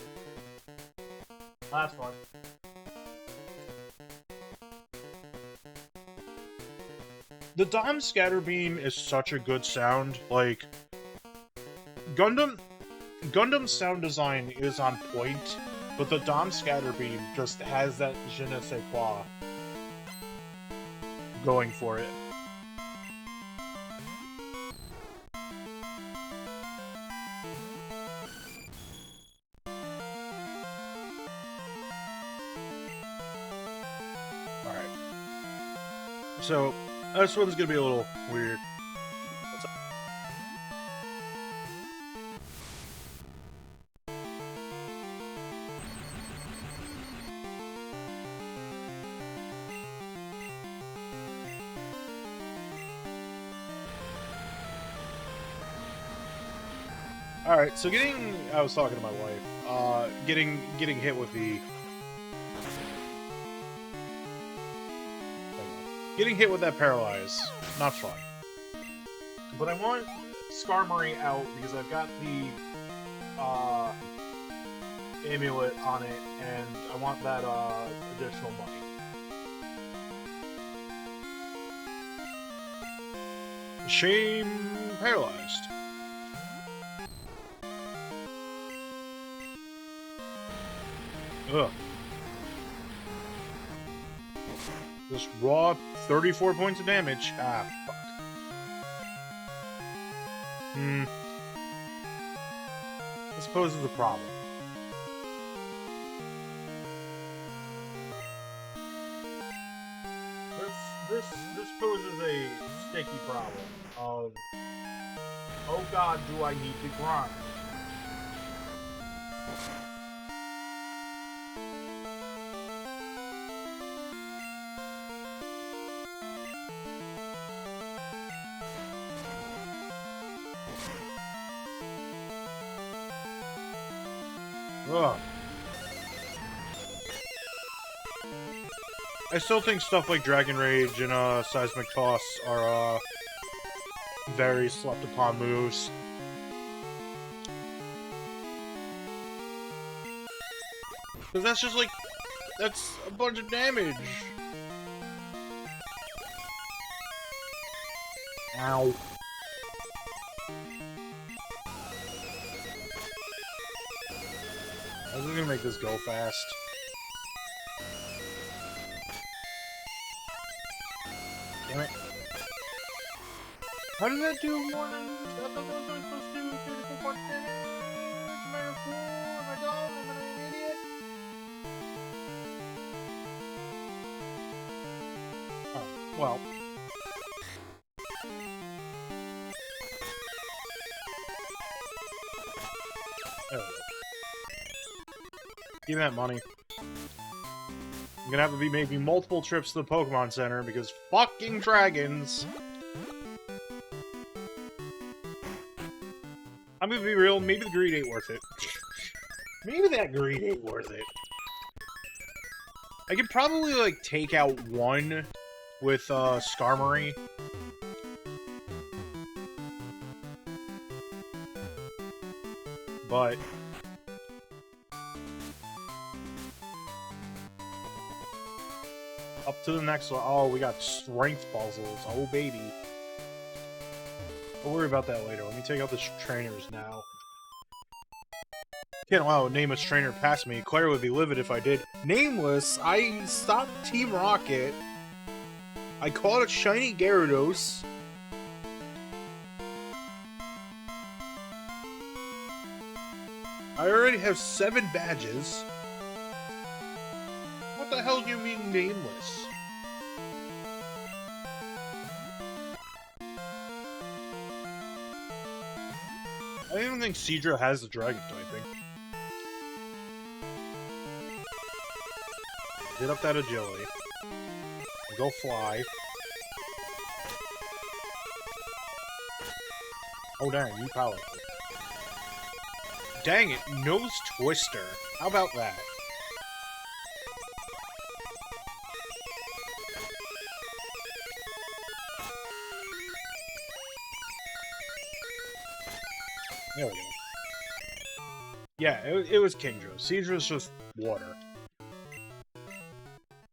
That's fun. The Dom Scatter Beam is such a good sound. Like, Gundam's sound design is on point, but the Dom Scatter Beam just has that je ne sais quoi going for it. So, this one's gonna be a little weird. Alright, so I was talking to my wife, getting hit with getting hit with that paralyze, not fun. But I want Skarmory out because I've got the, amulet on it, and I want that, additional money. Shame paralyzed. Ugh. Just raw 34 points of damage. Ah, fuck. I suppose it's a problem. This poses a sticky problem of, oh god, do I need to grind? Ugh. I still think stuff like Dragon Rage and Seismic Toss are very slept upon moves. Because that's just like, that's a bunch of damage. Ow. I was gonna make this go fast. Damn it. How did that do more than... I thought that was only supposed to do 34 points damage? Am I a fool? Am I dumb? Am I an idiot? Oh, well. There we go. Give me that money. I'm gonna have to be making multiple trips to the Pokemon Center because fucking dragons! I'm gonna be real, maybe the greed ain't worth it. Maybe that greed ain't worth it. I could probably, like, take out one with, Skarmory. But... up to the next one. Oh, we got strength puzzles. Oh, baby. We'll worry about that later. Let me take out the trainers now. Can't allow a nameless trainer past me. Claire would be livid if I did. Nameless? I stopped Team Rocket. I caught a shiny Gyarados. I already have 7 badges. What the hell do you mean nameless? I don't even think Seadra has the dragon typing. Get up that agility. Go fly. Oh dang, you powerful. Dang it, Nose Twister. How about that? There we go. Yeah, it was Kingdra. Seadra's just water.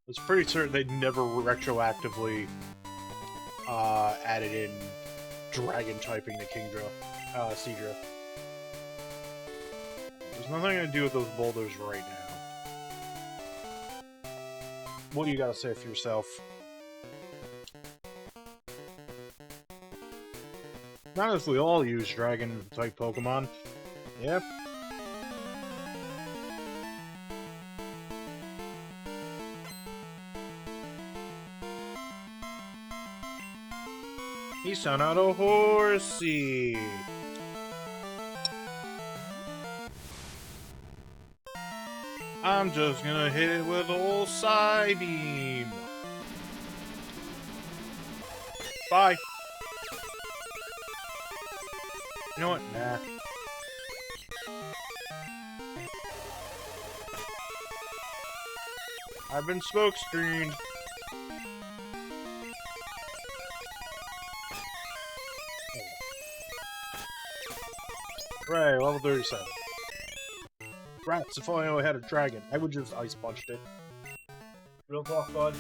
It's pretty certain they never retroactively added in dragon typing to Kingdra, Seadra. There's nothing I can do with those boulders right now. What do you gotta say for yourself? Not if we all use dragon-type Pokemon. Yep. He sent out a horsey. I'm just gonna hit it with old Psybeam. Bye. You know what? Nah. I've been smokescreened. Right, level 37. Rats, if only I had a dragon, I would just ice punched it. Real talk, bud.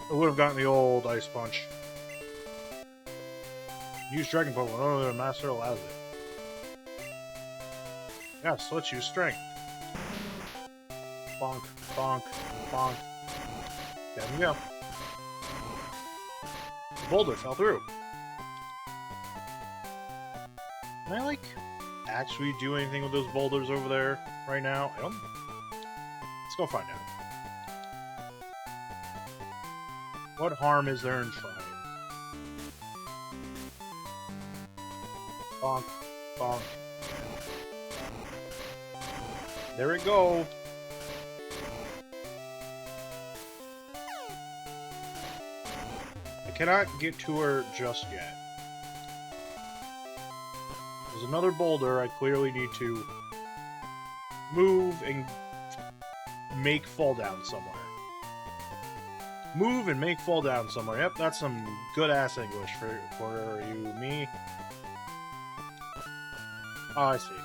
I would have gotten the old ice punch. Use dragon Pokemon, only the master allows it. Yes, let's use strength. Bonk, bonk, bonk. There we go. The boulder fell through. Can I, like, actually do anything with those boulders over there right now? I don't... Let's go find out. What harm is there in trying? Bonk, bonk. There we go. I cannot get to her just yet. There's another boulder I clearly need to move and make fall down somewhere. Move and make fall down somewhere. Yep, that's some good-ass English for you, me. Oh, I see.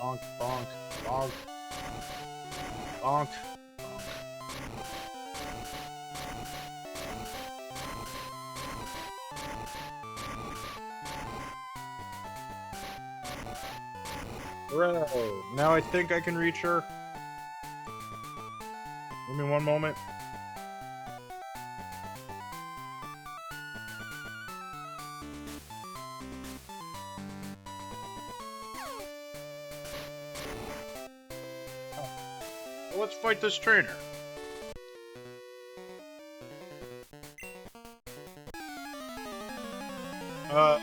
Bonk, bonk, bonk. Bonk. Hooray! Now I think I can reach her. Give me one moment. Well, let's fight this trainer.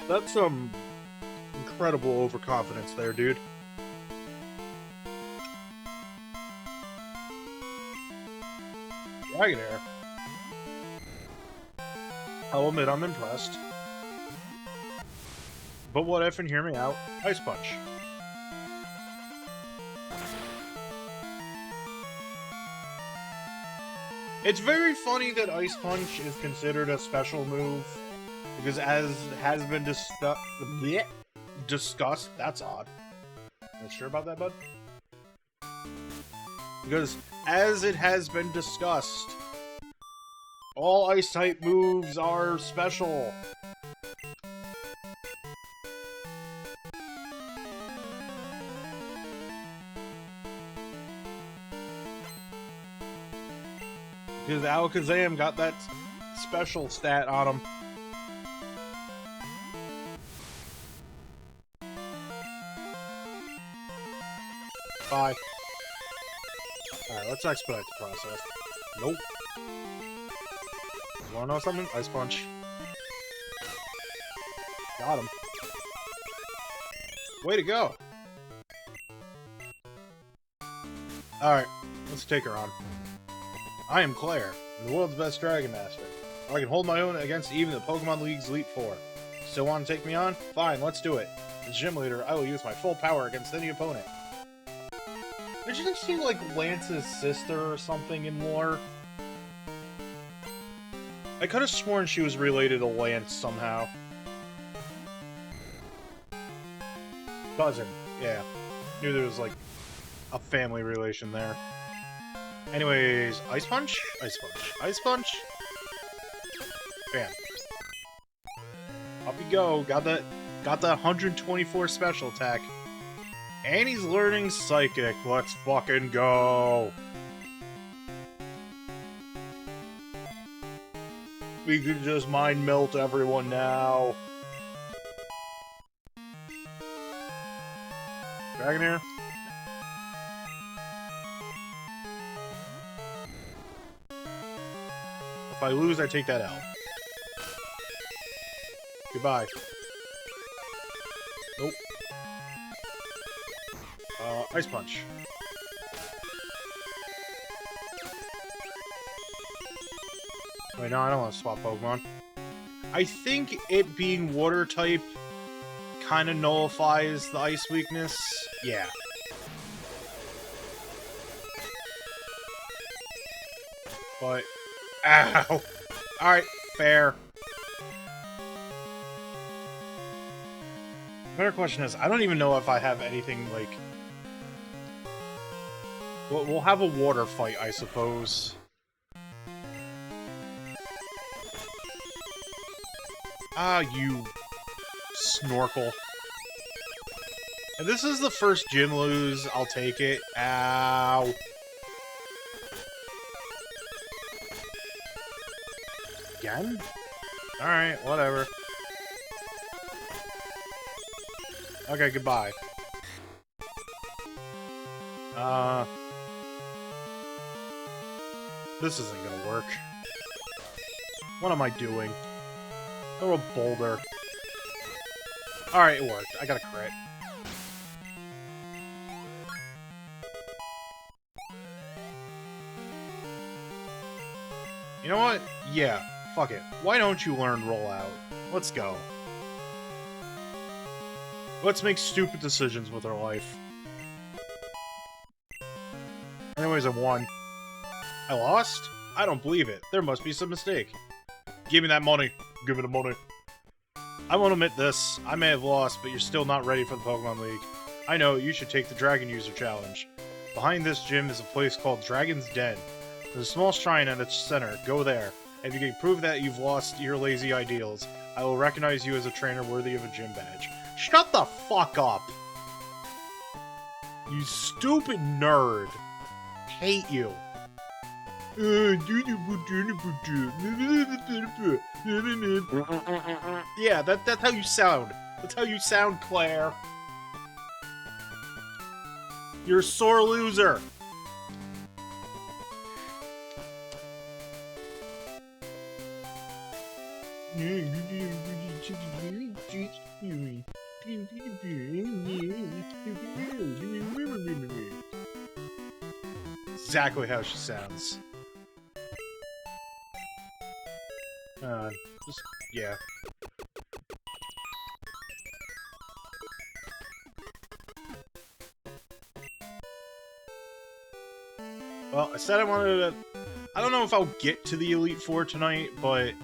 That's some incredible overconfidence there, dude. Dragonair. I'll admit I'm impressed. But what if, and hear me out, Ice Punch. It's very funny that Ice Punch is considered a special move, because as has been discussed, that's odd. Not sure about that, bud? Because, as it has been discussed, all Ice-type moves are special. Because Alakazam got that special stat on him. Bye. Alright, let's expedite the process. Nope. You wanna know something? Ice Punch. Got him. Way to go. Alright, let's take her on. I am Claire, the world's best Dragon Master. I can hold my own against even the Pokemon League's Elite Four. Still want to take me on? Fine, let's do it. As gym leader, I will use my full power against any opponent. Did you see, like, Lance's sister or something in lore? I could have sworn she was related to Lance somehow. Cousin, yeah. Knew there was, like, a family relation there. Anyways, Ice Punch? Ice Punch. Ice Punch? Bam. Up you go. Got that 124 special attack. And he's learning Psychic. Let's fucking go. We could just mind melt everyone now. Dragonair? I lose, I take that L. Goodbye. Nope. Ice Punch. Wait, no, I don't want to swap Pokemon. I think it being water type kind of nullifies the ice weakness. Yeah. But, ow! Alright, fair. Better question is, I don't even know if I have anything, like... We'll have a water fight, I suppose. Ah, you... Snorkel. If this is the first gym lose, I'll take it. Ow. Again? Alright, whatever. Okay, goodbye. This isn't gonna work. What am I doing? Oh, a boulder. Alright, it worked. I got a crit. You know what? Yeah, fuck it. Why don't you learn Rollout? Let's go. Let's make stupid decisions with our life. Anyways, I won. I lost? I don't believe it. There must be some mistake. Give me that money. Give me the money. I won't admit this. I may have lost, but you're still not ready for the Pokemon League. I know, you should take the Dragon User Challenge. Behind this gym is a place called Dragon's Den. There's a small shrine at its center. Go there. If you can prove that you've lost your lazy ideals, I will recognize you as a trainer worthy of a gym badge. Shut the fuck up! You stupid nerd. Hate you. Yeah, that's how you sound. That's how you sound, Claire. You're a sore loser. Exactly how she sounds. Just, yeah. Well, I said I wanted to... I don't know if I'll get to the Elite Four tonight, but...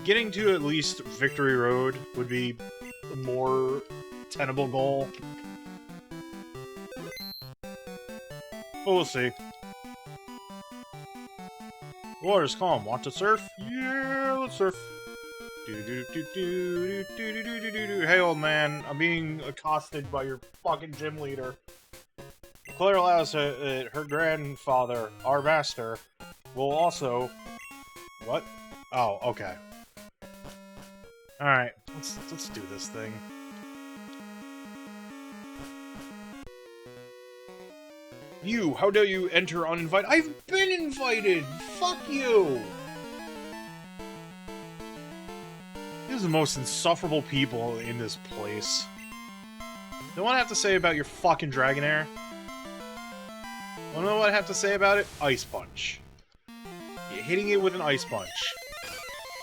getting to at least Victory Road would be a more tenable goal. But we'll see. Water's calm. Want to surf? Yeah, let's surf. Hey, old man. I'm being accosted by your fucking gym leader. Claire allows her grandfather, our master, will also... What? Oh, okay. Alright, let's do this thing. You, how dare you enter uninvited? I've been invited! Fuck you! These are the most insufferable people in this place. You know what I have to say about your fucking Dragonair? Wanna know what I have to say about it? Ice Punch. You're hitting it with an Ice Punch.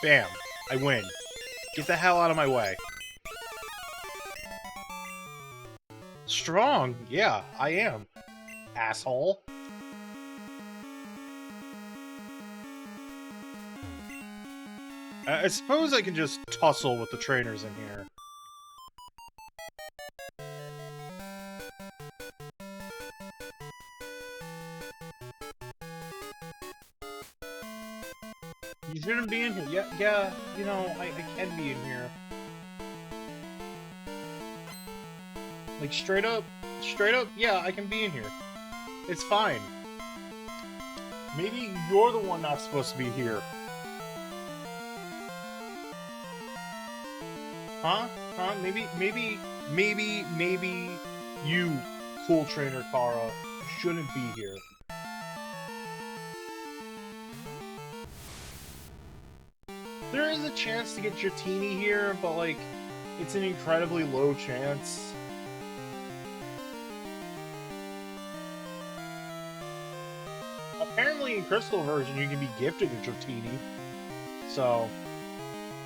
Bam. I win. Get the hell out of my way. Strong. Yeah, I am. Asshole. I suppose I can just tussle with the trainers in here. You shouldn't be in here. Yeah, you know, I can be in here. Like, straight up, yeah, I can be in here. It's fine. Maybe you're the one not supposed to be here. Huh? Huh? Maybe you, cool trainer Kara, shouldn't be here. There is a chance to get Dratini here, but, like, it's an incredibly low chance. Apparently in Crystal version you can be gifted a Dratini. So,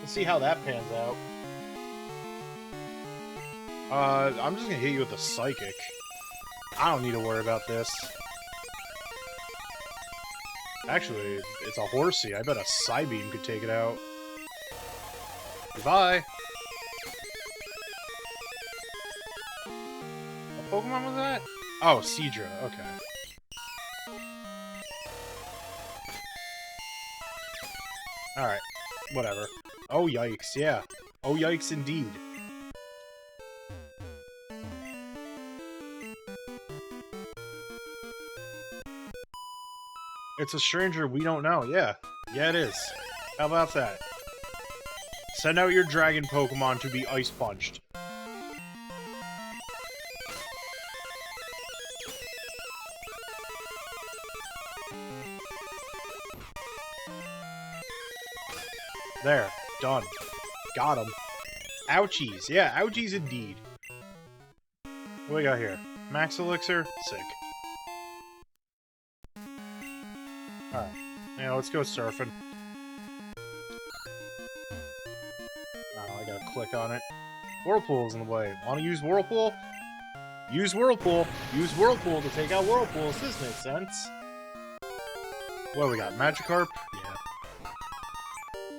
let's see how that pans out. I'm just gonna hit you with a Psychic. I don't need to worry about this. Actually, it's a Horsey. I bet a Psybeam could take it out. Goodbye! What Pokemon was that? Oh, Seadra. Okay. Alright. Whatever. Oh, yikes. Yeah. Oh, yikes indeed. It's a stranger we don't know. Yeah. Yeah, it is. How about that? Send out your dragon Pokemon to be ice punched. There. Done. Got him. Ouchies. Yeah, ouchies indeed. What do we got here? Max Elixir? Sick. Alright. Yeah, let's go surfing. Oh, I gotta click on it. Whirlpool's in the way. Wanna use Whirlpool? Use Whirlpool! Use Whirlpool to take out Whirlpools. This makes sense. What do we got? Magikarp? Yeah.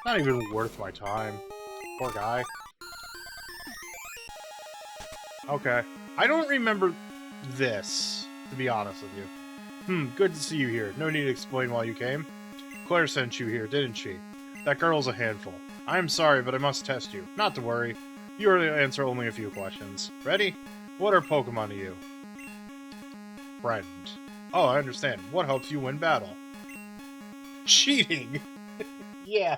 Not even worth my time. Poor guy. Okay. I don't remember this, to be honest with you. Good to see you here. No need to explain why you came. Claire sent you here, didn't she? That girl's a handful. I am sorry, but I must test you. Not to worry. You are to answer only a few questions. Ready? What are Pokemon to you? Friend. Oh, I understand. What helps you win battle? Cheating! Yeah.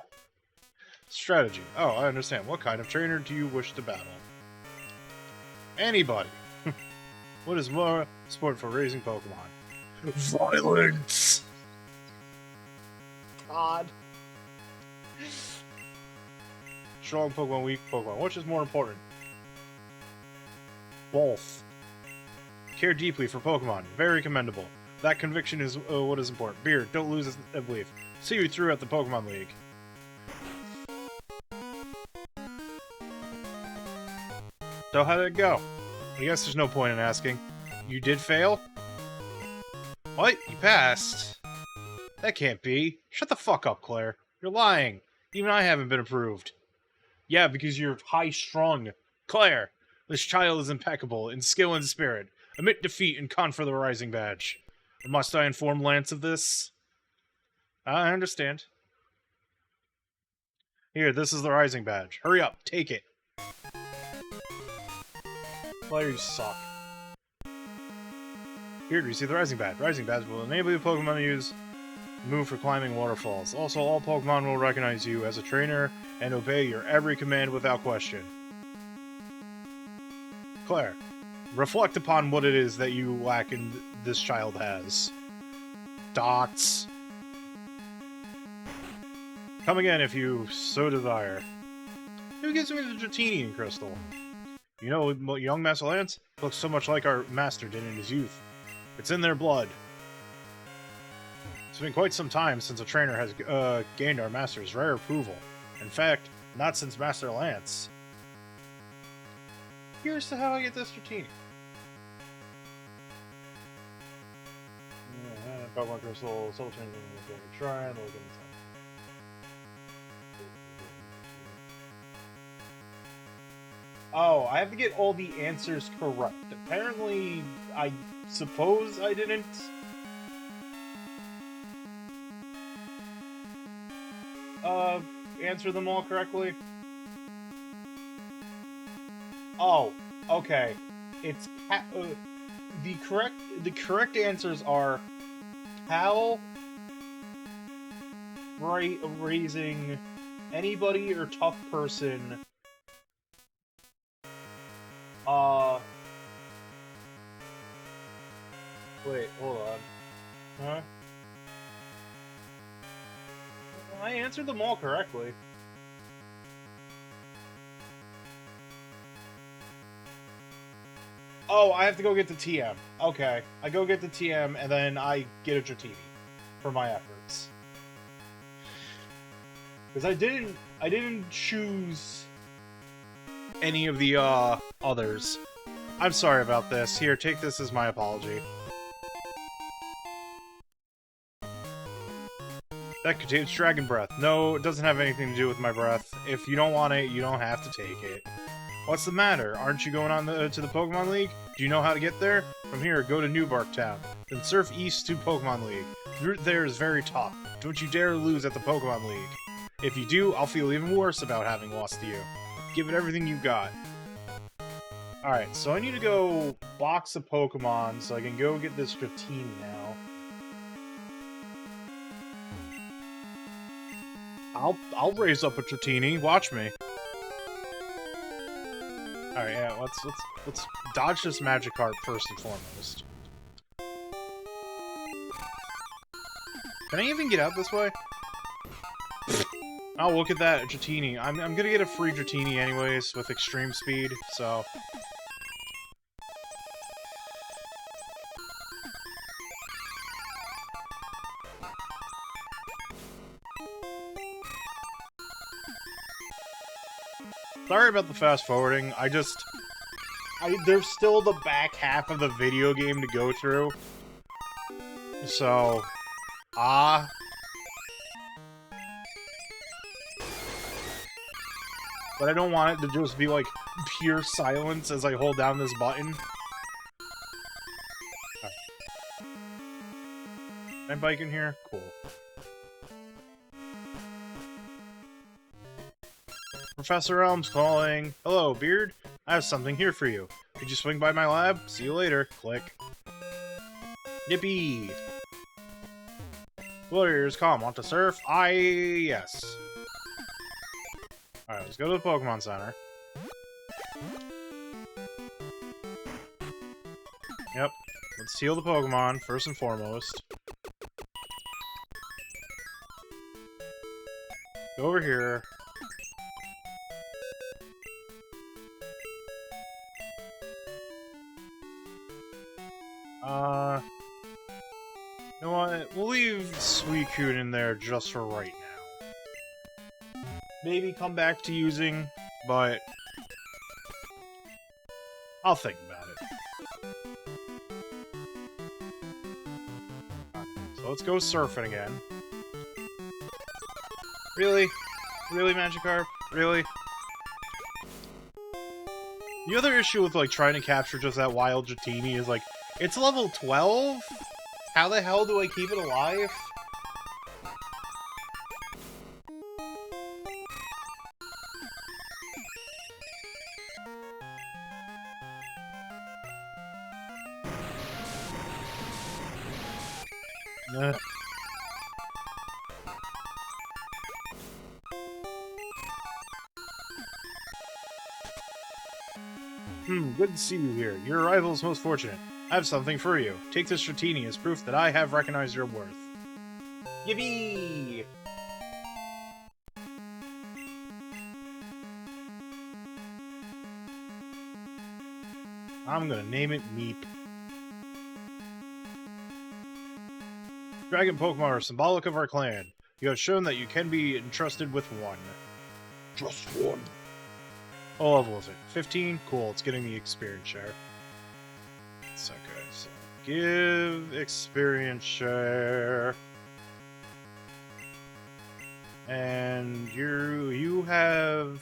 Strategy. Oh, I understand. What kind of trainer do you wish to battle? Anybody. What is more sport for raising Pokemon? Violence! God. Strong Pokemon, weak Pokemon. Which is more important? Both. Care deeply for Pokemon. Very commendable. That conviction is what is important. Beard, don't lose a belief. See you through at the Pokemon League. So how did it go? I guess there's no point in asking. You did fail? What? You passed? That can't be. Shut the fuck up, Claire. You're lying. Even I haven't been approved. Yeah, because you're high-strung. Claire, this child is impeccable in skill and spirit. Admit defeat and confer the Rising Badge. Must I inform Lance of this? I understand. Here, this is the Rising Badge. Hurry up, take it. Claire, you suck. Here, receive the Rising Badge. Rising Badge will enable your Pokemon to use move for climbing waterfalls. Also, all Pokemon will recognize you as a trainer and obey your every command without question. Claire, reflect upon what it is that you lack and this child has. Dots. Come again if you so desire. Who gives me the Dratini in Crystal? You know, young Master Lance looks so much like our master did in his youth. It's in their blood. It's been quite some time since a trainer has gained our master's rare approval. In fact, not since Master Lance. Here's to how I get this Dratini. Pokemon Crystal, Soul Chain, Shrine, Oh, I have to get all the answers correct. Apparently, I suppose I didn't. Answer them all correctly. Oh, okay. It's the correct answers are Hal raising anybody or tough person. Wait, hold on. Huh? I answered them all correctly. Oh, I have to go get the TM. Okay. I go get the TM, and then I get a Dratini for my efforts. Because I didn't choose any of the, others. I'm sorry about this. Here, take this as my apology. That contains Dragon Breath. No, it doesn't have anything to do with my breath. If you don't want it, you don't have to take it. What's the matter? Aren't you going on to the Pokemon League? Do you know how to get there? From here, go to Newbark Town. Then surf east to Pokemon League. The route there is very tough. Don't you dare lose at the Pokemon League. If you do, I'll feel even worse about having lost to you. Give it everything you got. Alright, so I need to go box a Pokemon so I can go get this Dratini now. I'll raise up a Dratini. Watch me. Alright, yeah, let's dodge this Magikarp first and foremost. Can I even get out this way? Oh, look at that, Dratini. I'm gonna get a free Dratini anyways with extreme speed, so... Sorry about the fast forwarding. There's still the back half of the video game to go through. So, But I don't want it to just be like pure silence as I hold down this button. Can I bike in here? Cool. Professor Elm's calling. Hello, Beard. I have something here for you. Could you swing by my lab? See you later. Click. Nippy! Warriors, come. Want to surf? Yes. Alright, let's go to the Pokemon Center. Yep. Let's heal the Pokemon, first and foremost. Go over here. You know what? We'll leave Suicune in there just for right now. Maybe come back to using, but I'll think about it. So let's go surfing again. Really? Really, Magikarp? Really? The other issue with, like, trying to capture just that wild Dratini is, like, it's level 12? How the hell do I keep it alive? Good to see you here. Your arrival is most fortunate. I have something for you. Take this Dratini as proof that I have recognized your worth. Yippee! I'm gonna name it Meep. Dragon Pokemon are symbolic of our clan. You have shown that you can be entrusted with one. Just one. What level is it? 15? Cool, it's getting the experience share. It's okay, so give experience share. And you have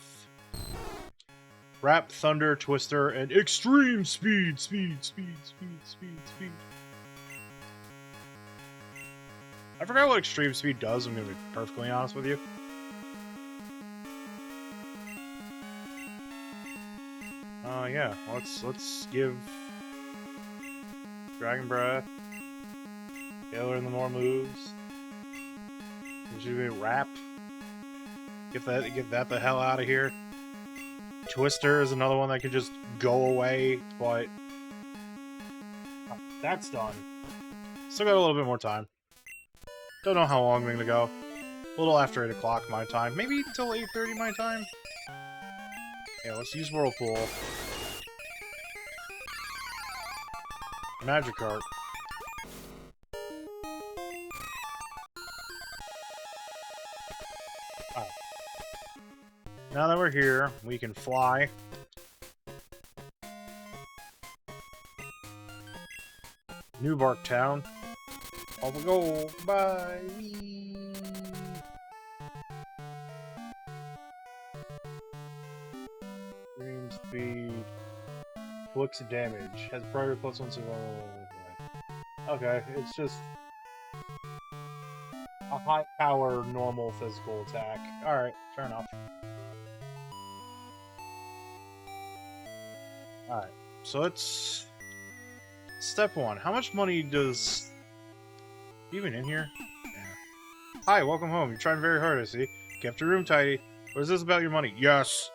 Wrap, Thunder, Twister, and Extreme Speed! Speed. I forgot what Extreme Speed does, I'm gonna be perfectly honest with you. Yeah, let's give Dragon Breath. Learn the more moves. Usually Wrap. Get that the hell out of here. Twister is another one that could just go away, but that's done. Still got a little bit more time. Don't know how long I'm gonna go. A little after 8 o'clock my time. Maybe till 8:30 my time? Yeah, let's use Whirlpool. Magikarp. Alright. Now that we're here, we can fly. New Bark Town. Off we go. Bye. Whee. Green speed. Inflicts damage. Has priority plus one survival. Okay, it's just a high power normal physical attack. Alright, fair enough. Alright, so let's... Step 1. How much money does... Even in here? Yeah. Hi, welcome home. You're trying very hard, I see. Kept your room tidy. What is this about your money? Yes!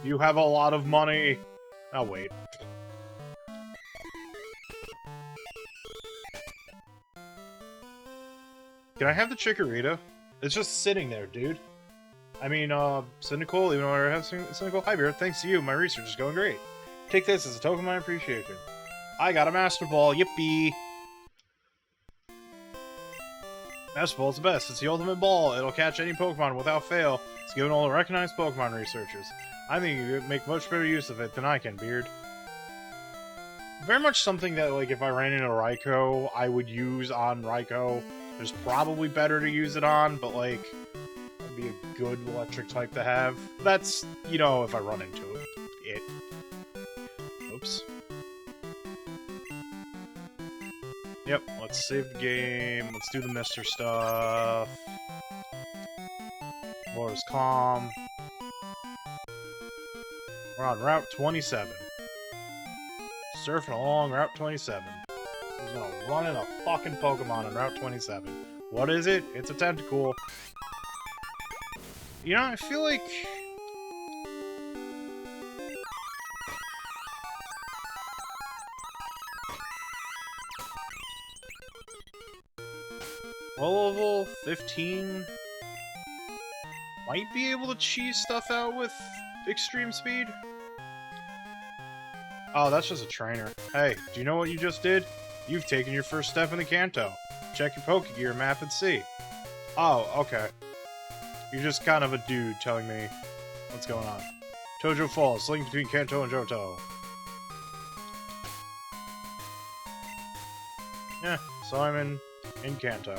You have a lot of money! Oh, wait. Can I have the Chikorita? It's just sitting there, dude. I mean, Cynical, even though I have Cynical, hi, Beard. Thanks to you, my research is going great. Take this as a token of my appreciation. I got a Master Ball, yippee! Master Ball's the best. It's the ultimate ball. It'll catch any Pokemon without fail. It's given all the recognized Pokemon researchers. I think you could make much better use of it than I can, Beard. Very much something that, like, if I ran into Raikou, I would use on Raikou. There's probably better to use it on, but, like, that'd be a good electric type to have. That's, you know, if I run into it. Oops. Yep, let's save the game. Let's do the Mister stuff. Water's calm. We're on Route 27. Surfing along Route 27. He's gonna run in a fucking Pokemon on Route 27. What is it? It's a Tentacool. You know, I feel like... Low level 15 might be able to cheese stuff out with extreme speed. Oh, that's just a trainer. Hey, do you know what you just did? You've taken your first step in the Kanto. Check your Pokegear map and see. Oh, okay. You're just kind of a dude telling me what's going on. Tojo Falls, linked between Kanto and Johto. Yeah, so I'm in Kanto.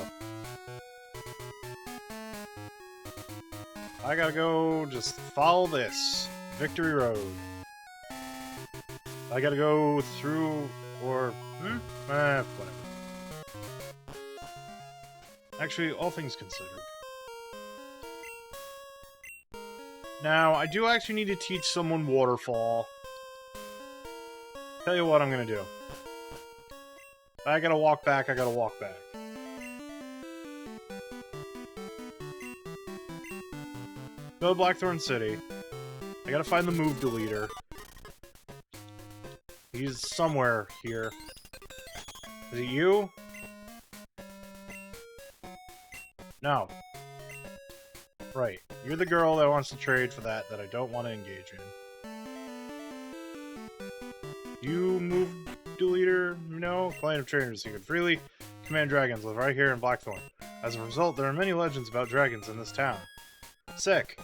I gotta go just follow this. Victory Road. I gotta go through, or... whatever. Actually, all things considered. Now, I do actually need to teach someone Waterfall. Tell you what I'm gonna do. If I gotta walk back, I gotta walk back. Go to Blackthorn City. I gotta find the move deleter. He's somewhere here. Is it you? No. Right. You're the girl that wants to trade for that I don't want to engage in. You move deleter? No. Clan of Trainers, you can freely command dragons live right here in Blackthorn. As a result, there are many legends about dragons in this town. Sick.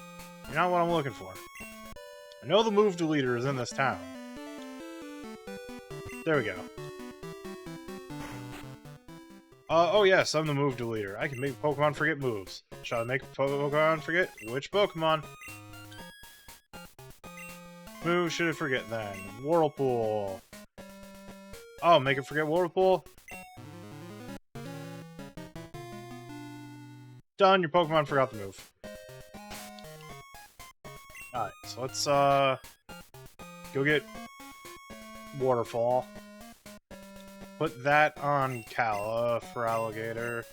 You're not what I'm looking for. I know the move deleter is in this town. There we go. Oh yes, I'm the move deleter. I can make Pokemon forget moves. Shall I make Pokemon forget? Which Pokemon? Move should it forget then? Whirlpool. Oh, make it forget Whirlpool? Done, your Pokemon forgot the move. Alright, so let's go get Waterfall. Put that on Cala for Alligator.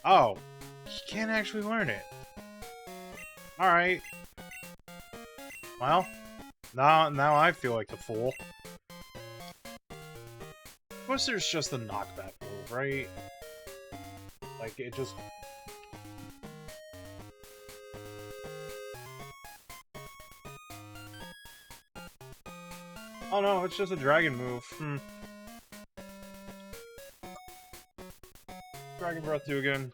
Oh, he can't actually learn it. Alright. Well, now I feel like the fool. Of course there's just a knockback move, right? Like, it just... Oh no, it's just a dragon move. Dragon Breath 2 again.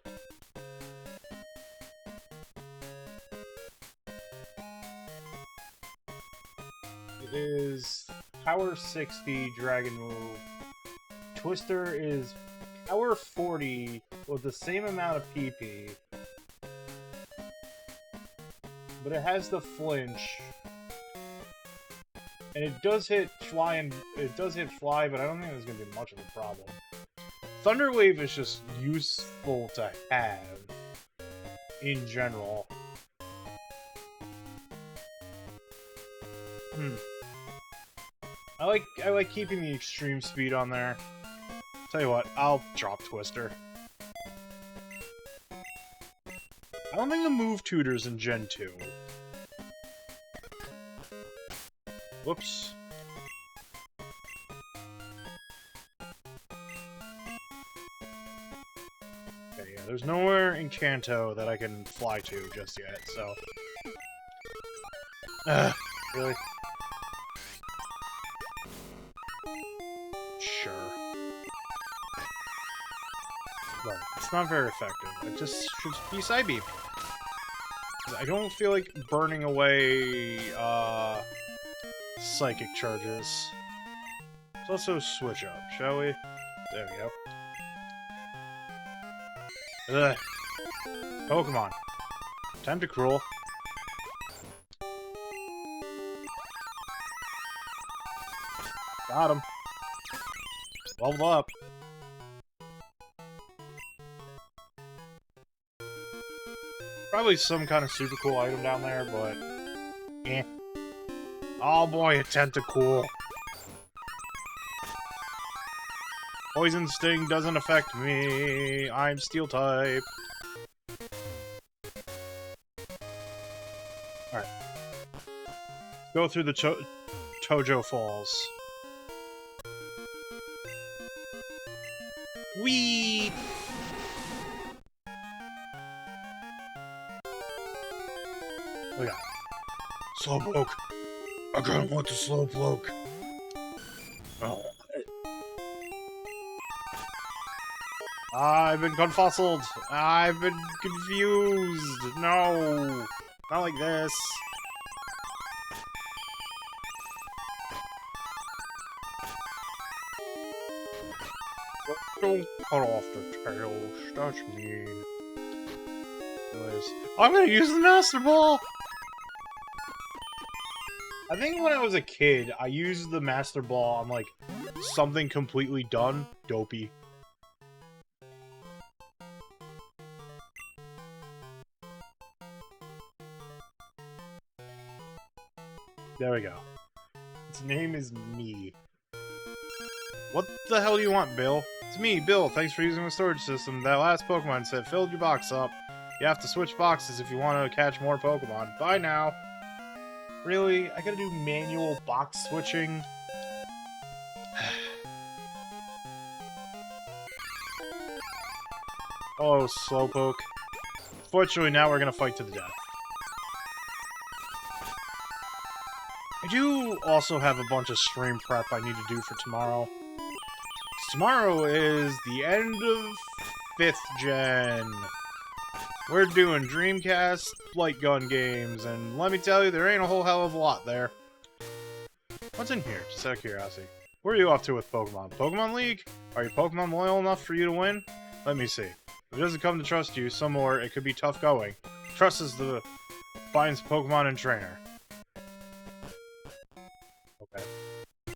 It is Power 60 Dragon move. Twister is Power 40 with the same amount of PP. But it has the flinch. And it does hit fly, but I don't think there's gonna be much of a problem. Thunder Wave is just useful to have in general. I like keeping the extreme speed on there. Tell you what, I'll drop Twister. I don't think the move tutors in Gen 2. Whoops. Okay, yeah, there's nowhere in Kanto that I can fly to just yet, so... really? Sure. But it's not very effective. It just should be Side Beam. I don't feel like burning away, psychic charges. Let's also switch up, shall we? There we go. Ugh. Pokemon. Tentacruel. Got him. Leveled up. Probably some kind of super cool item down there, but... eh. Oh boy, a Tentacool. Poison Sting doesn't affect me. I'm Steel type. Alright. Go through the Tojo Falls. Whee! Look at that. Slowpoke. I kinda want the Slowpoke. Oh. I've been confused. I've been confused. No. Not like this. Don't cut off the tails. That's mean. Anyways, I'm gonna use the Master Ball! I think when I was a kid, I used the Master Ball on, like, something completely done. Dopey. There we go. Its name is Me. What the hell do you want, Bill? It's me, Bill. Thanks for using the storage system. That last Pokemon set filled your box up. You have to switch boxes if you want to catch more Pokemon. Bye now. Really? I gotta do manual box switching? Oh, Slowpoke. Fortunately, now we're gonna fight to the death. I do also have a bunch of stream prep I need to do for tomorrow. Tomorrow is the end of 5th Gen. We're doing Dreamcast Light Gun games, and let me tell you, there ain't a whole hell of a lot there. What's in here? Just out of curiosity. Where are you off to with Pokemon? Pokemon League? Are your Pokemon loyal enough for you to win? Let me see. If it doesn't come to trust you some more, it could be tough going. Trust is the binds Pokemon and trainer. Okay.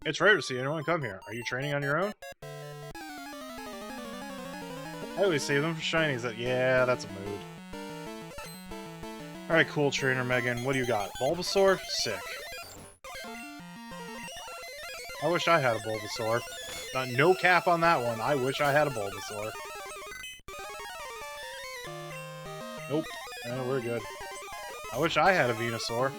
It's rare to see anyone come here. Are you training on your own? I always save them for shinies. Yeah, that's a mood. Alright, cool, Trainer Megan. What do you got? Bulbasaur? Sick. I wish I had a Bulbasaur. No cap on that one. I wish I had a Bulbasaur. Nope. No, we're good. I wish I had a Venusaur.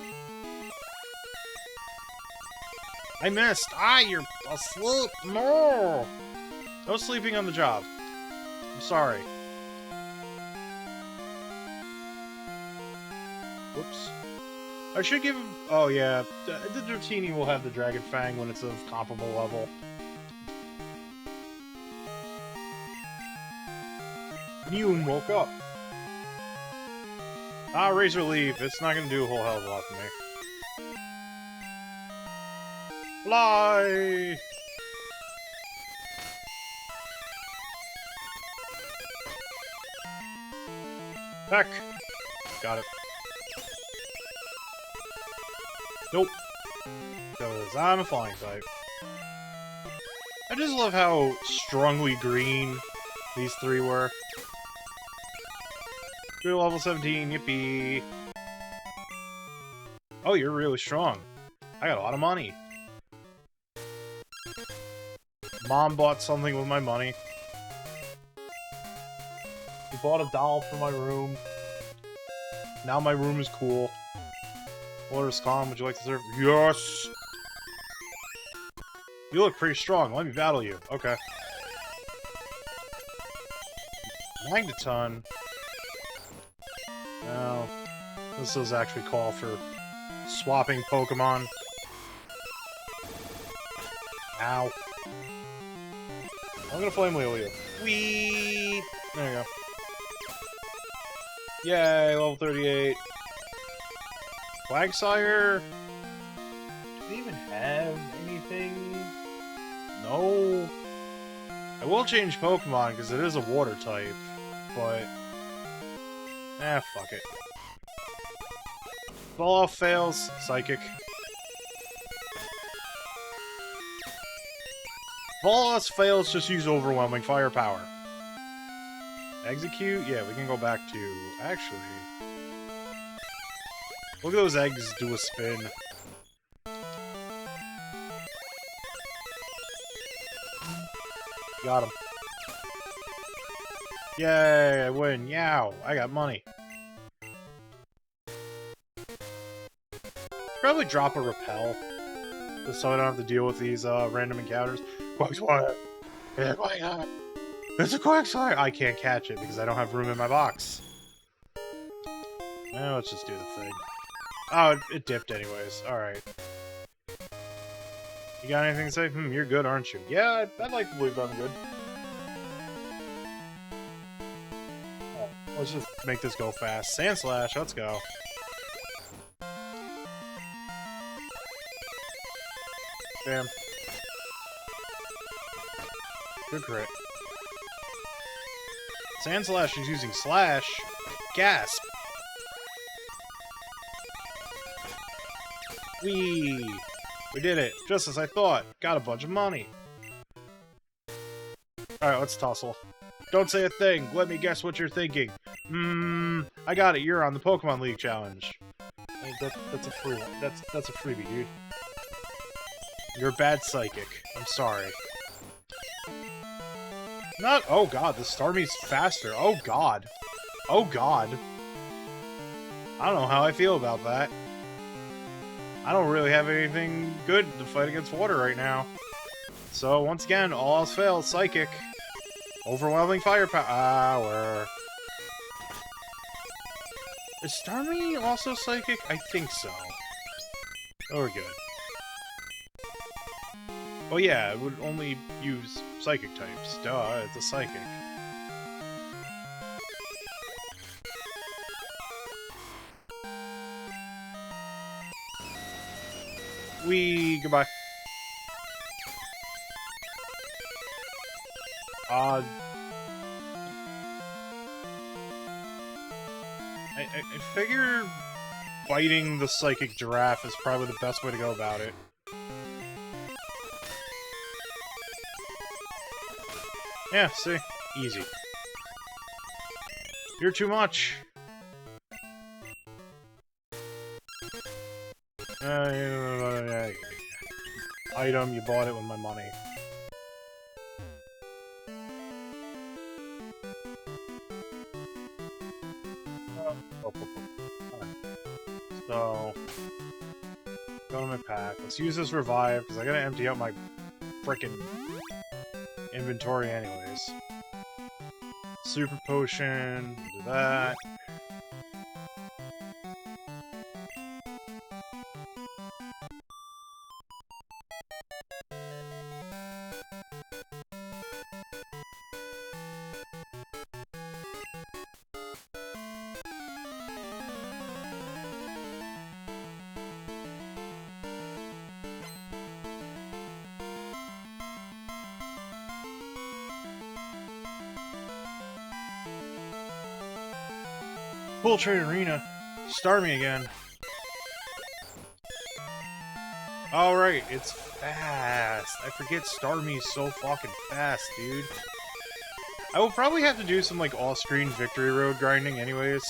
I missed! Ah, you're asleep! No! No sleeping on the job. I'm sorry. Whoops. I should give him... Oh, yeah. The Dratini will have the Dragon Fang when it's of comparable level. Yoon woke up. Ah, Razor Leaf. It's not gonna do a whole hell of a lot for me. Fly! Heck! Got it. Nope. Because I'm a flying type. I just love how strongly green these three were. You're level 17, yippee! Oh, you're really strong. I got a lot of money. Mom bought something with my money. He bought a doll for my room. Now my room is cool. Orders calm, would you like to serve? Yes! You look pretty strong. Let me battle you. Okay. Magneton. No. This does actually call for swapping Pokemon. Ow. I'm gonna Flame Wheel you. Whee! There you go. Yay, level 38. Quagsire? Do they even have anything? No. I will change Pokemon because it is a water type, but fuck it. Ball off fails, Psychic. Ball off fails, just use overwhelming firepower. Execute? Yeah, we can go back to... Actually... Look at those eggs do a spin. Got him. Yay, I win. Yow, I got money. Probably drop a repel, just so I don't have to deal with these random encounters. Quagsire! Yeah, Quagsire! It's a Quagsire! I can't catch it because I don't have room in my box. Well, let's just do the thing. Oh, it dipped anyways. Alright. You got anything to say? You're good, aren't you? Yeah, I'd like to believe I'm good. Oh, let's just make this go fast. Sandslash, let's go. Damn. Good crit. Sandslash is using Slash. Gasp! Whee! We did it, just as I thought. Got a bunch of money. Alright, let's tussle. Don't say a thing. Let me guess what you're thinking. I got it. You're on the Pokemon League challenge. That's a free one. That's a freebie, dude. You're a bad psychic. I'm sorry. Not. Oh god, the Starmie's faster. Oh god. Oh god. I don't know how I feel about that. I don't really have anything good to fight against water right now. So, once again, all else fails. Psychic. Overwhelming firepower. Is Starmie also psychic? I think so. Oh, we're good. Oh yeah, it would only use psychic types. Duh, it's a psychic. Goodbye. I figure biting the psychic giraffe is probably the best way to go about it. Yeah, see? Easy. You're too much. Item, you bought it with my money. So, go to my pack. Let's use this revive, because I gotta empty out my frickin' inventory anyways. Super potion, do that. Cool Trade Arena. Starmie again. Alright, it's fast. I forget Starmie's so fucking fast, dude. I will probably have to do some, like, off-screen Victory Road grinding anyways.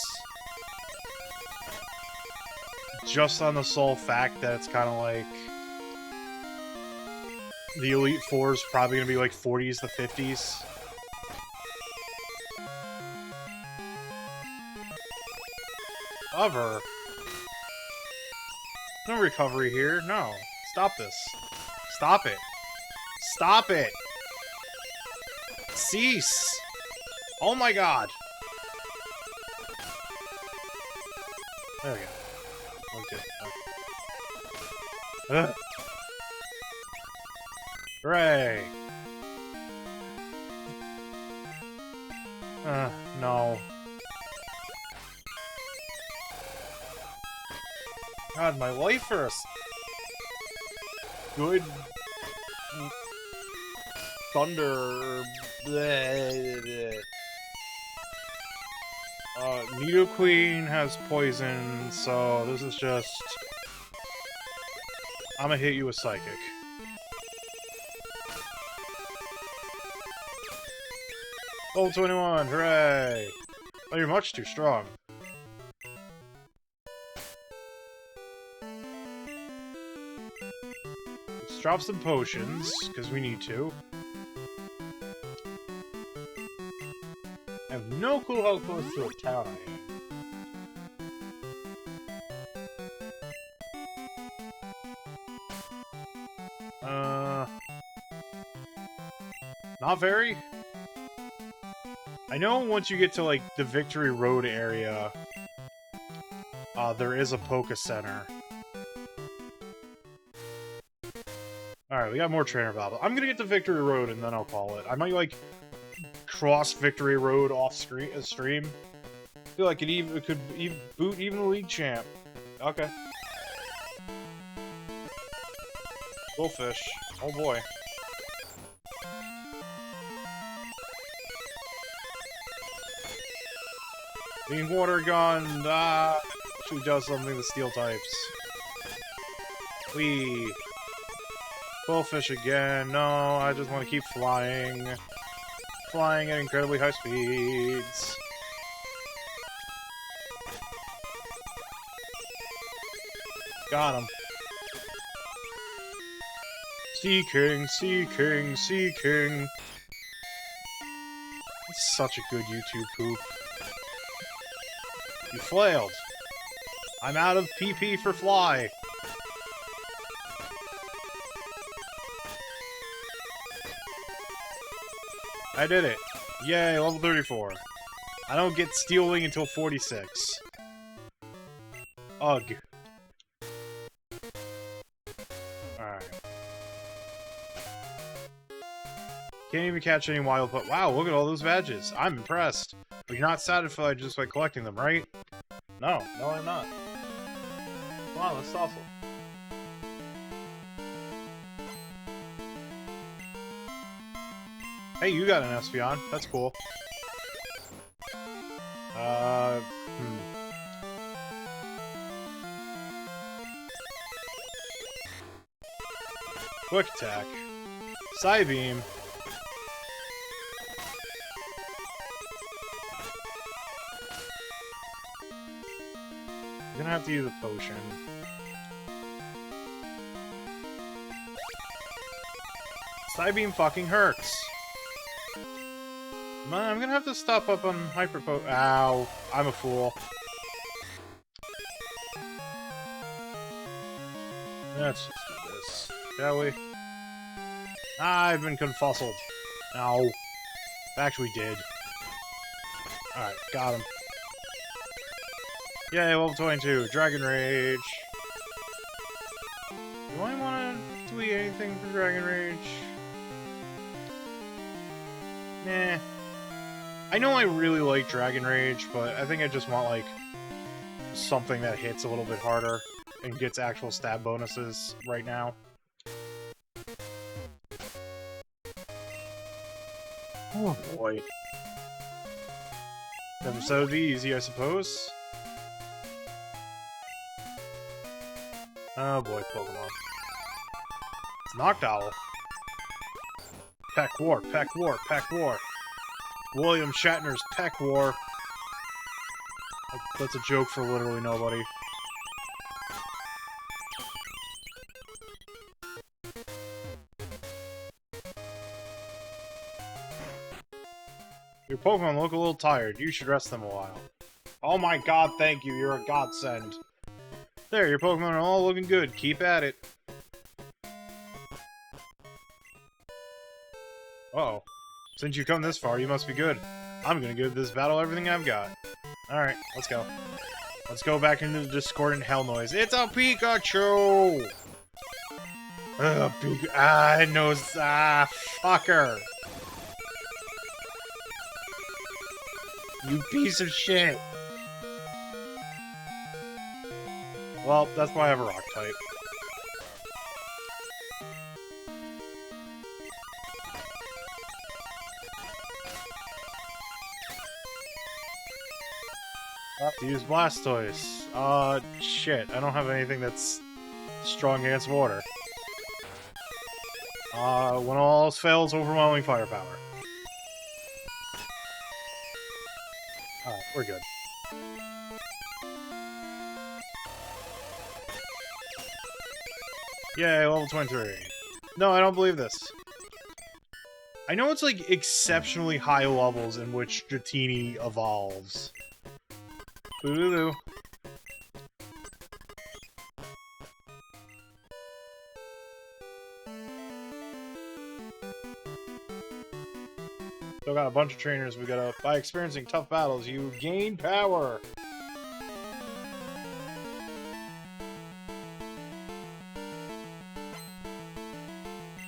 Just on the sole fact that it's kind of like... the Elite Four is probably going to be, like, 40s to 50s. Cover. No recovery here. No. Stop this. Stop it. Stop it. Cease. Oh my god. There we go. Okay. Ugh. Hooray. No. God, my lifers! Good... Thunder... Nidoqueen has poison, so this is just... I'm gonna hit you with Psychic. Level 21, hooray! Oh, you're much too strong. Let's drop some potions, because we need to. I have no clue how close to a town I am. Not very? I know once you get to, like, the Victory Road area, there is a Poké Center. Alright, we got more trainer battle. I'm gonna get to Victory Road and then I'll call it. I might, like, cross Victory Road off stream. I feel like it could boot even the league champ. Okay. Bullfish. Oh boy. Being water gun. She does something to steel types. Whee. Bullfish again. No, I just want to keep flying. Flying at incredibly high speeds. Got him. Sea King, Sea King, Sea King. It's such a good YouTube poop. You flailed. I'm out of PP for fly. I did it. Yay, level 34. I don't get Steel Wing until 46. Ugh. Alright. Can't even catch any wild but wow, look at all those badges. I'm impressed. But you're not satisfied just by collecting them, right? No, I'm not. Wow, that's awful. Hey, you got an Espeon. That's cool. Quick attack. Psybeam. I'm gonna have to use a potion. Psybeam fucking hurts. Man, I'm gonna have to stop up on Hyper Ow, I'm a fool. Let's just do this, shall we? I've been confused. No. Actually did. Alright, got him. Yay, level 22, Dragon Rage. Do I want to tweet anything for Dragon Rage? Nah. I know I really like Dragon Rage, but I think I just want, like, something that hits a little bit harder and gets actual stab bonuses right now. Oh boy. Episode would be easy, I suppose. Oh boy, Pokemon. It's Noctowl. Peck War, Peck War, Peck War. William Shatner's Peck War. That's a joke for literally nobody. Your Pokemon look a little tired. You should rest them a while. Oh my god, thank you. You're a godsend. There, your Pokemon are all looking good. Keep at it. Uh-oh. Since you've come this far, you must be good. I'm gonna give this battle everything I've got. Alright, let's go. Let's go back into the discordant hell noise. It's a Pikachu! Ugh, I know. Fucker. You piece of shit. Well, that's why I have a rock type. I have to use Blastoise. Shit. I don't have anything that's strong against water. When all else fails, overwhelming firepower. Alright, we're good. Yay, level 23. No, I don't believe this. I know it's like exceptionally high levels in which Dratini evolves. Boo-doo-doo. Still got a bunch of trainers we gotta... By experiencing tough battles, you gain power!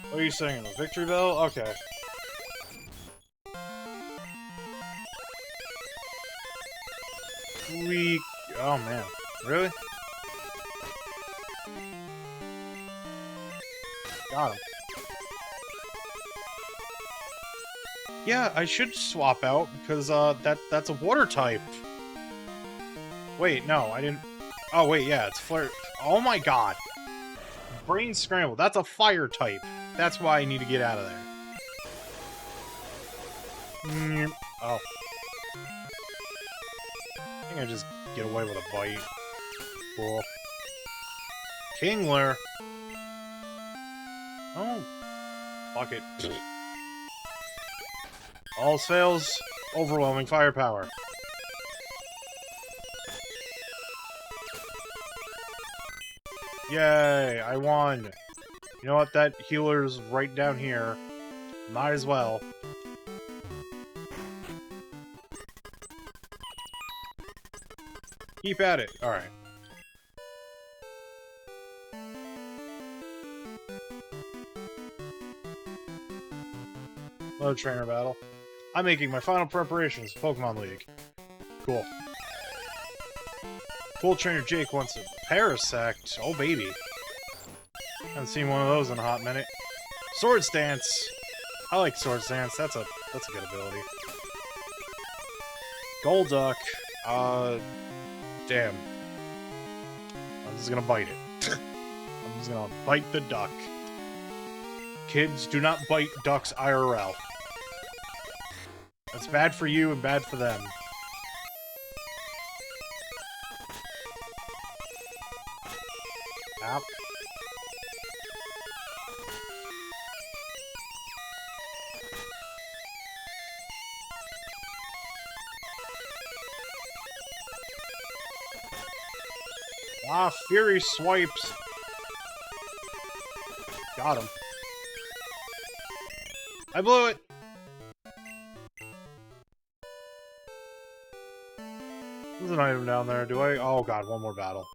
What are you singing? A victory bell? Okay. We... Oh, man. Really? Got him. Yeah, I should swap out, because, that's a water type. Wait, no, I didn't... Oh, wait, yeah, it's flare... Oh my god! Brain scramble, that's a fire type. That's why I need to get out of there. Oh. I think I just get away with a bite. Cool. Kingler! Oh. Fuck it. All else fails, overwhelming firepower. Yay, I won. You know what, that healer's right down here. Might as well. Keep at it. Alright. Another trainer battle. I'm making my final preparations for Pokemon League. Cool. Cool Trainer Jake wants a Parasect. Oh, baby. Haven't seen one of those in a hot minute. Swords Dance. I like Swords Dance. That's a good ability. Golduck. Damn. I'm just gonna bite it. I'm just gonna bite the duck. Kids, do not bite ducks IRL. That's bad for you and bad for them. Ow. Ah, Fury swipes. Got him. I blew it. There's an item down there. Do I? Oh god, one more battle.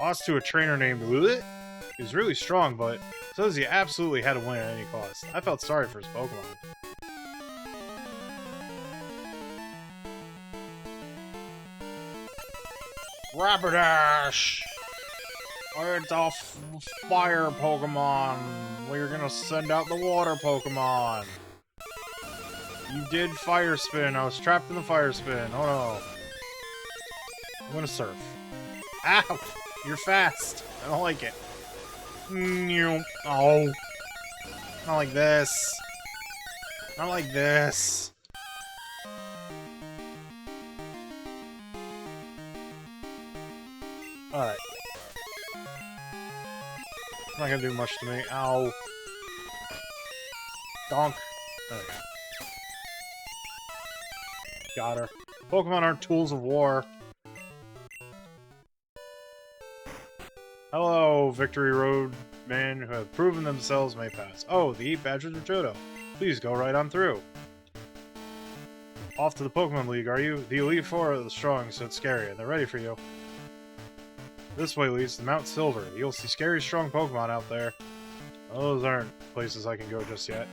Lost to a trainer named Lilith. He was really strong, but says he absolutely had to win at any cost. I felt sorry for his Pokemon. Rapidash! It's a fire Pokemon. We're gonna send out the water Pokemon. You did Fire Spin. I was trapped in the Fire Spin. Oh no. I'm gonna surf. Ow! You're fast. I don't like it. Oh. Not like this. Not like this. Alright. Not gonna do much to me. Ow. Donk. There we go. Got her. Pokemon aren't tools of war. Hello, Victory Road men who have proven themselves may pass. Oh, the 8 Badgers of Johto. Please go right on through. Off to the Pokemon League, are you? The Elite Four are the strong, so it's scary, and they're ready for you. This way leads to Mount Silver. You'll see scary, strong Pokemon out there. Those aren't places I can go just yet.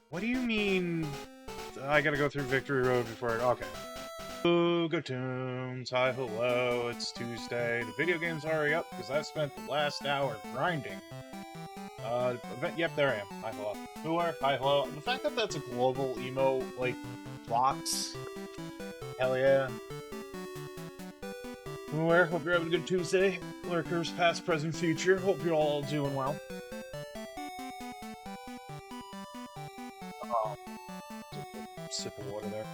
What do you mean I gotta go through Victory Road before okay. Ooga Tunes, hi, hello, it's Tuesday. The video game's already up because I spent the last hour grinding. Yep, there I am. Hi, hello. Who are? Hi, hello. The fact that that's a global emo, like, box. Hell yeah. Who are? Hope you're having a good Tuesday. Lurkers, past, present, future. Hope you're all doing well. Sip of water there.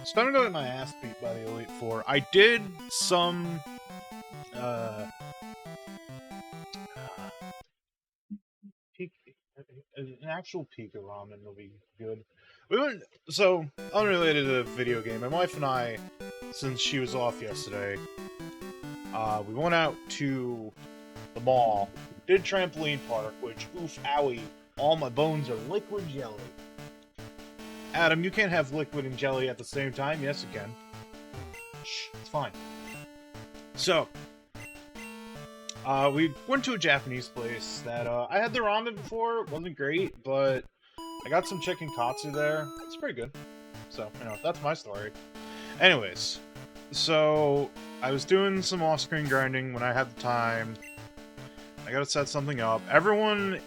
So I'm gonna go get my ass beat by the Elite Four. I did some an actual Pika ramen will be good. We went so unrelated to the video game. My wife and I, since she was off yesterday, we went out to the mall, did trampoline park, which oof owie, all my bones are liquid jelly. Adam, you can't have liquid and jelly at the same time. Yes, you can. Shh, it's fine. So, we went to a Japanese place that, I had the ramen before. It wasn't great, but I got some chicken katsu there. It's pretty good. So, you know, that's my story. Anyways, so I was doing some off-screen grinding when I had the time. I gotta set something up. Everyone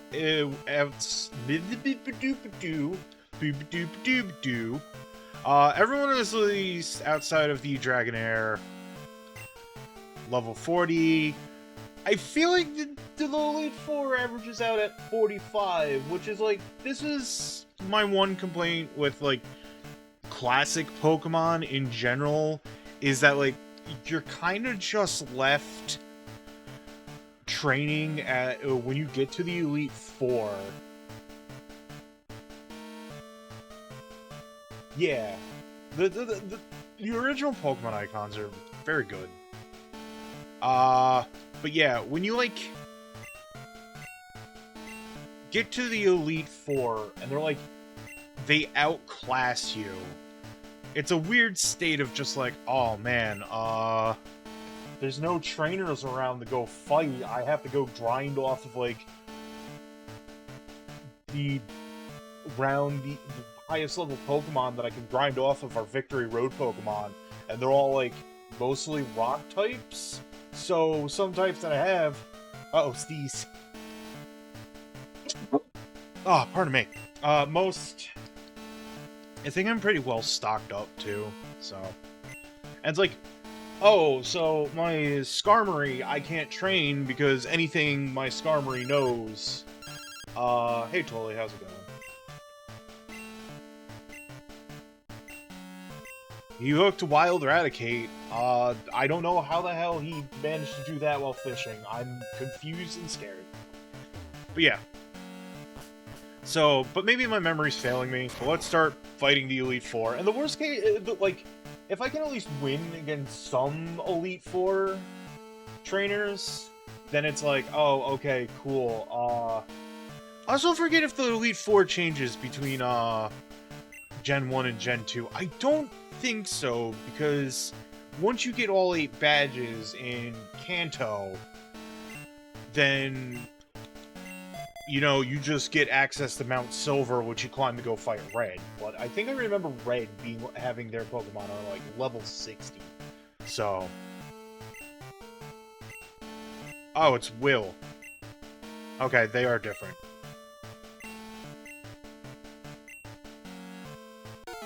everyone is at least outside of the Dragonair level 40. I feel like the Elite Four averages out at 45, which is like, this is my one complaint with like classic Pokemon in general, is that like you're kind of just left training at when you get to the Elite Four. Yeah, the original Pokemon icons are very good. But yeah, when you like get to the Elite Four and they're like they outclass you, it's a weird state of just like, oh man, there's no trainers around to go fight. I have to go grind off of like the highest level Pokemon that I can grind off of our Victory Road Pokemon, and they're all like mostly rock types. So some types that I have, Steez. Oh, pardon me. Most, I think I'm pretty well stocked up too. So, and it's like, oh, so my Skarmory I can't train because anything my Skarmory knows. Hey Tolly, how's it going? He hooked Wild Eradicate. I don't know how the hell he managed to do that while fishing. I'm confused and scared. But yeah. So, but maybe my memory's failing me. So let's start fighting the Elite Four. And the worst case, like, if I can at least win against some Elite Four trainers, then it's like, oh, okay, cool. I also forget if the Elite Four changes between, Gen 1 and Gen 2. I don't think so, because once you get all 8 badges in Kanto, then, you know, you just get access to Mount Silver, which you climb to go fight Red. But I think I remember Red having their Pokemon on, like, level 60. So. Oh, it's Will. Okay, they are different.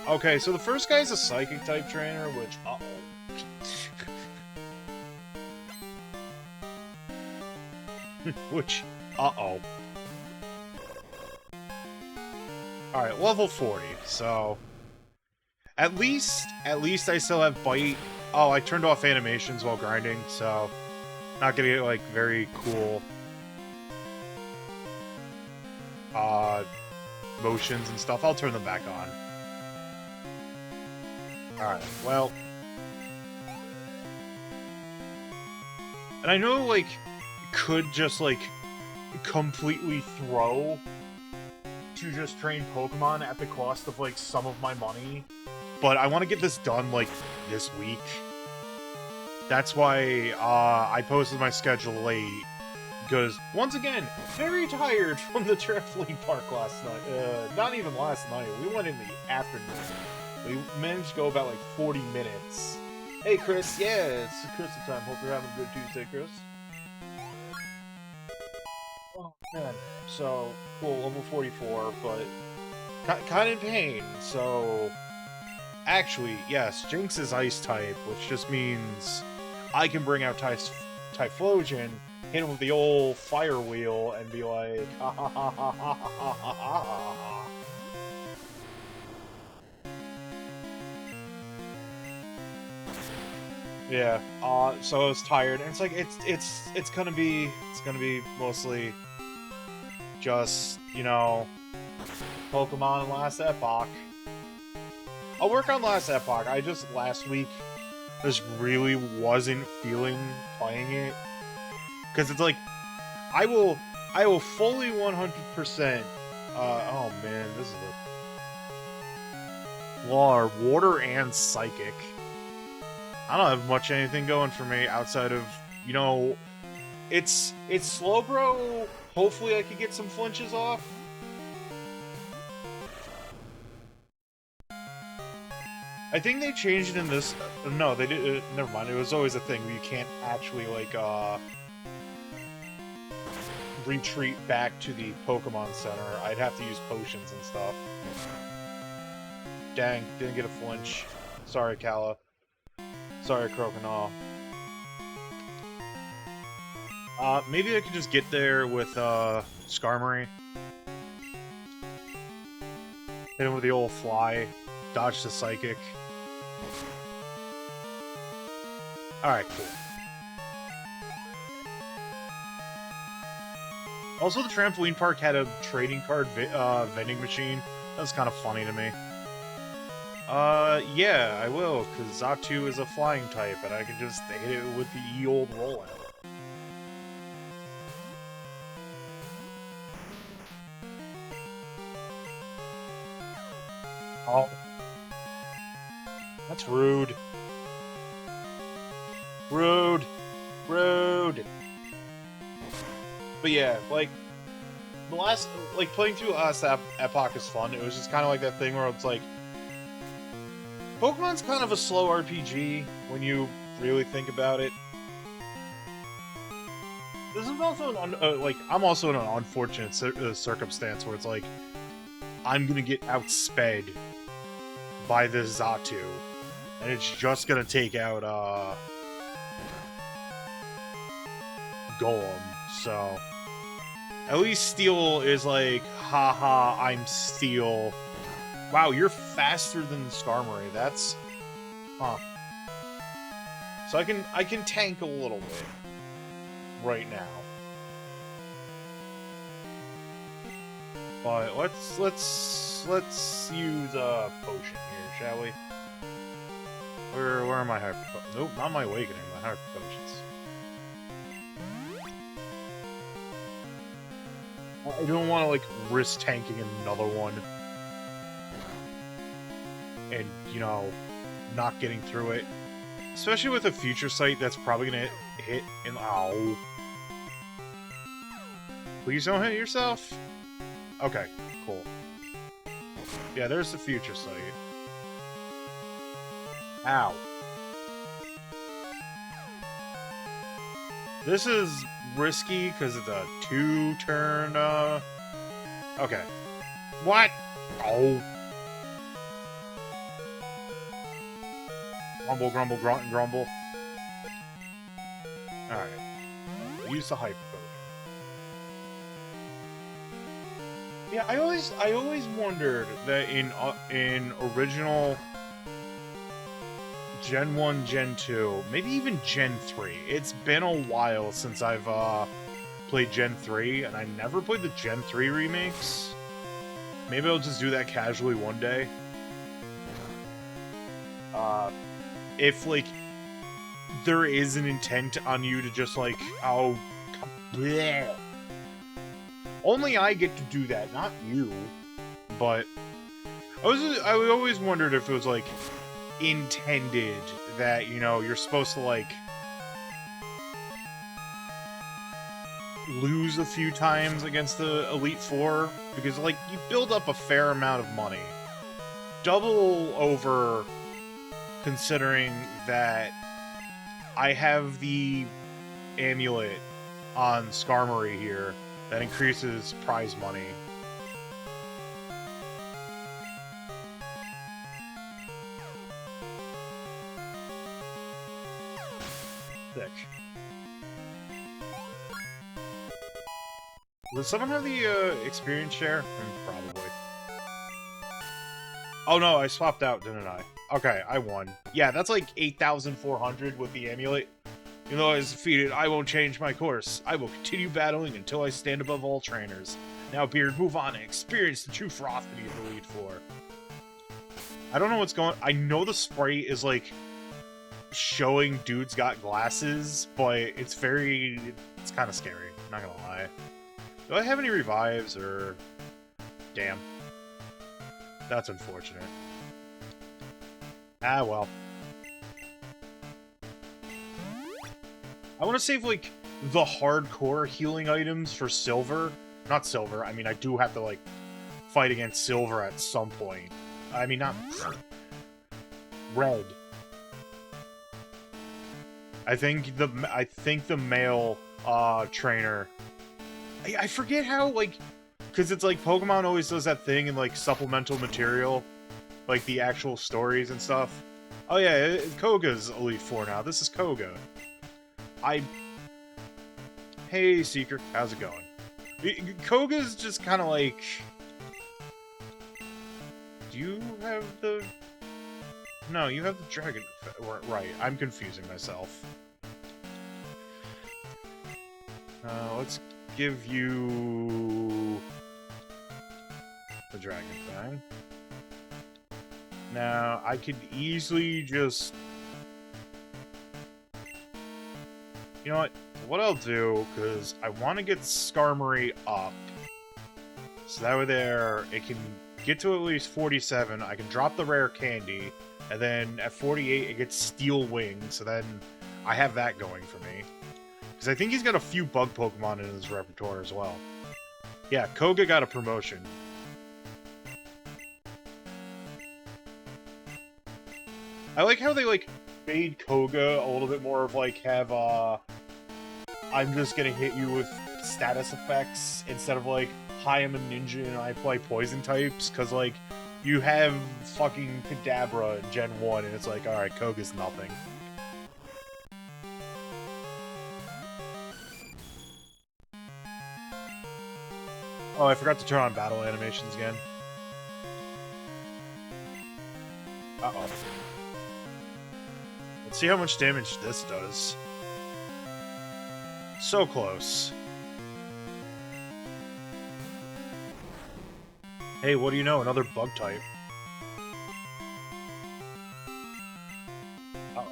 Okay, so the first guy's a Psychic-type trainer, which... Uh-oh. Which Uh-oh. Alright, level 40, so... At least I still have bite. Oh, I turned off animations while grinding, so... Not gonna get, like, very cool... motions and stuff. I'll turn them back on. Alright, well... And I know, like, could just, like, completely throw to just train Pokemon at the cost of, like, some of my money. But I want to get this done, like, this week. That's why, I posted my schedule late. Because, once again, very tired from the trampoline park last night. Not even last night. We went in the afternoon. We managed to go about, like, 40 minutes. Hey, Chris. Yeah, it's Christmas time. Hope you're having a good Tuesday, Chris. Oh, man. So, cool, level 44, but kind of in pain, so... Actually, yes, Jinx is Ice-type, which just means I can bring out Typhlosion, hit him with the old Fire Wheel, and be like, ha ha ha ha ha ha ha ha ha. Yeah, so I was tired, and it's like, it's gonna be mostly just, you know, Pokemon Last Epoch. I'll work on Last Epoch. I just, last week, just really wasn't feeling playing it. Because it's like, I will fully 100%, oh man, this is a... Law, Water and Psychic. I don't have much anything going for me outside of, you know, it's Slowbro. Hopefully I could get some flinches off. I think they changed it in this. No, they did. Never mind. It was always a thing where you can't actually like retreat back to the Pokemon Center. I'd have to use potions and stuff. Dang, didn't get a flinch. Sorry, Kala. Sorry, Croconaw. Maybe I could just get there with Skarmory. Hit him with the old fly. Dodge the Psychic. Alright, cool. Also, the trampoline park had a trading card vending machine. That was kind of funny to me. Yeah, I will, because Xatu is a flying type, and I can just hit it with the old rollout. Oh. That's rude. Rude. Rude. But yeah, like, the last, like, playing through Last Epoch is fun. It was just kind of like that thing where it's like, Pokemon's kind of a slow RPG when you really think about it. This is also like, I'm also in an unfortunate circumstance where it's like, I'm gonna get outsped by this Xatu, and it's just gonna take out Golem. So at least Steel is like, haha, I'm Steel. Wow, you're faster than Skarmory. That's... Huh. So I can tank a little bit right now. But let's use a potion here, shall we? Where are my hyper potions? Nope, not my awakening, my hyper potions. I don't want to like risk tanking another one. And, you know, not getting through it. Especially with a future sight that's probably gonna hit in... Ow. Please don't hit yourself. Okay, cool. Yeah, there's the future sight. Ow. This is risky because it's a 2-turn, Okay. What? Oh. Grumble, grumble, grunt, and grumble. Alright. Use the hyper potion. Yeah, I always wondered that in original Gen 1, Gen 2, maybe even Gen 3. It's been a while since I've played Gen 3, and I never played the Gen 3 remakes. Maybe I'll just do that casually one day. If, like, there is an intent on you to just, like, oh, bleh. Only I get to do that, not you. But I always wondered if it was, like, intended that, you know, you're supposed to, like, lose a few times against the Elite Four, because, like, you build up a fair amount of money. Double over, considering that I have the amulet on Skarmory here that increases prize money. Sick. Does someone have the experience share? Probably. Oh no, I swapped out, didn't I? Okay, I won. Yeah, that's like 8,400 with the amulet. Even though I was defeated, I won't change my course. I will continue battling until I stand above all trainers. Now, Beard, move on and experience the true ferocity of the Elite Four. I don't know what's going on. I know the sprite is like showing dudes got glasses, but it's kind of scary, not gonna lie. Do I have any revives, or... Damn. That's unfortunate. Ah, well. I want to save, like, the hardcore healing items for Silver. Not Silver, I mean, I do have to, like, fight against Silver at some point. I mean, not... Red. I think the male, trainer... I forget how, like... Because it's like, Pokemon always does that thing in, like, supplemental material. Like, the actual stories and stuff. Oh yeah, Koga's Elite Four now. This is Koga. Hey, Seeker. How's it going? Koga's just kind of like... Do you have the... No, you have the Dragon... Right, I'm confusing myself. Let's give you... the Dragon Fang. Now, I could easily just... You know what? What I'll do, because I want to get Skarmory up, so that way there, it can get to at least 47, I can drop the rare candy, and then at 48 it gets Steel Wing, so then I have that going for me. Because I think he's got a few bug Pokemon in his repertoire as well. Yeah, Koga got a promotion. I like how they, like, made Koga a little bit more of, like, have, I'm just gonna hit you with status effects instead of, like, hi, I'm a ninja and I apply poison types, because, like, you have fucking Kadabra in Gen 1, and it's like, alright, Koga's nothing. Oh, I forgot to turn on battle animations again. Uh-oh. Let's see how much damage this does. So close. Hey, what do you know? Another bug type. Uh-oh.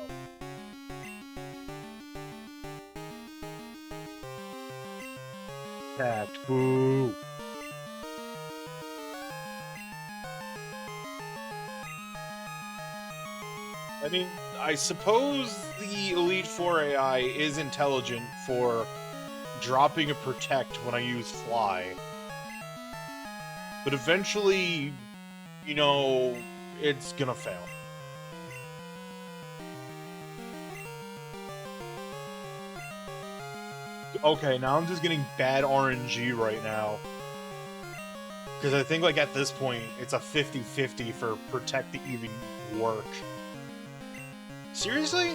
Attack. Boo. I mean, I suppose the Elite Four AI is intelligent for dropping a Protect when I use Fly. But eventually, you know, it's gonna fail. Okay, now I'm just getting bad RNG right now. Because I think, like, at this point, it's a 50-50 for Protect to even work. Seriously?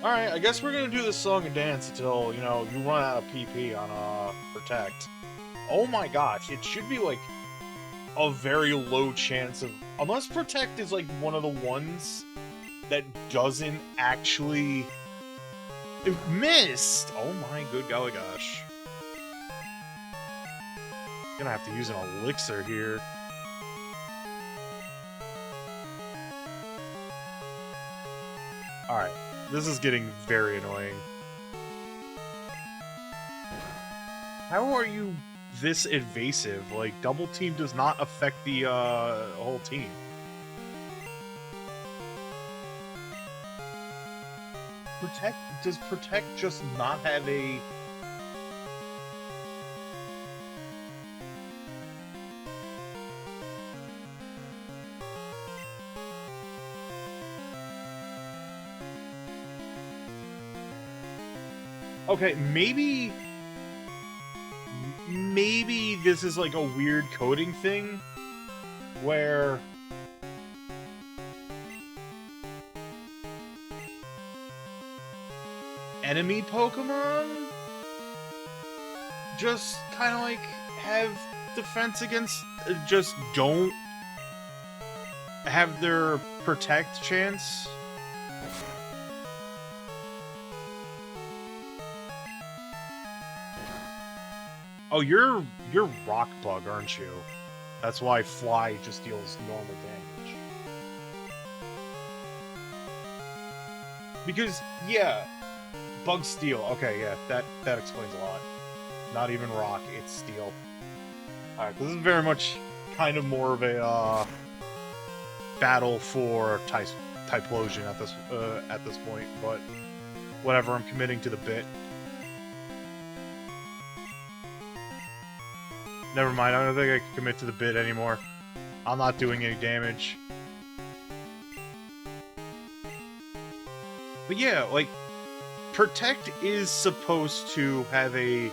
Alright, I guess we're gonna do this song and dance until, you know, you run out of PP on, Protect. Oh my gosh, it should be, like, a very low chance of... Unless Protect is, like, one of the ones that doesn't actually... It missed! Oh my good golly gosh. Gonna have to use an elixir here. Alright, this is getting very annoying. How are you this evasive? Like, double team does not affect the, whole team. Does Protect just not have a... Okay, maybe this is like a weird coding thing where enemy Pokemon just kind of like have defense against, just don't have their Protect chance. Oh, you're Rock Bug, aren't you? That's why Fly just deals normal damage. Because, yeah, Bug Steel. Okay, yeah, that explains a lot. Not even Rock, it's Steel. Alright, this is very much kind of more of a battle for Typhlosion at this point, but whatever, I'm committing to the bit. Never mind, I don't think I can commit to the bit anymore. I'm not doing any damage. But yeah, like, Protect is supposed to have a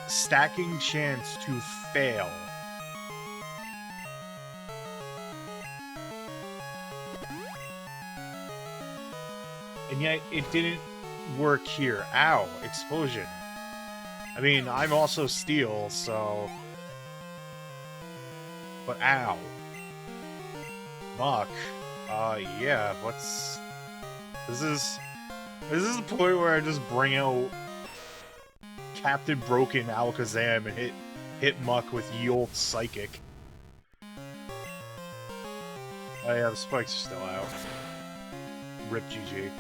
stacking chance to fail. And yet, it didn't work here. Ow, explosion. I mean, I'm also Steel, so... But ow. Muck. Yeah, what's... This is the point where I just bring out Captain Broken Alakazam and hit Muck with Ye Olde Psychic. Oh yeah, the spikes are still out. Rip GG.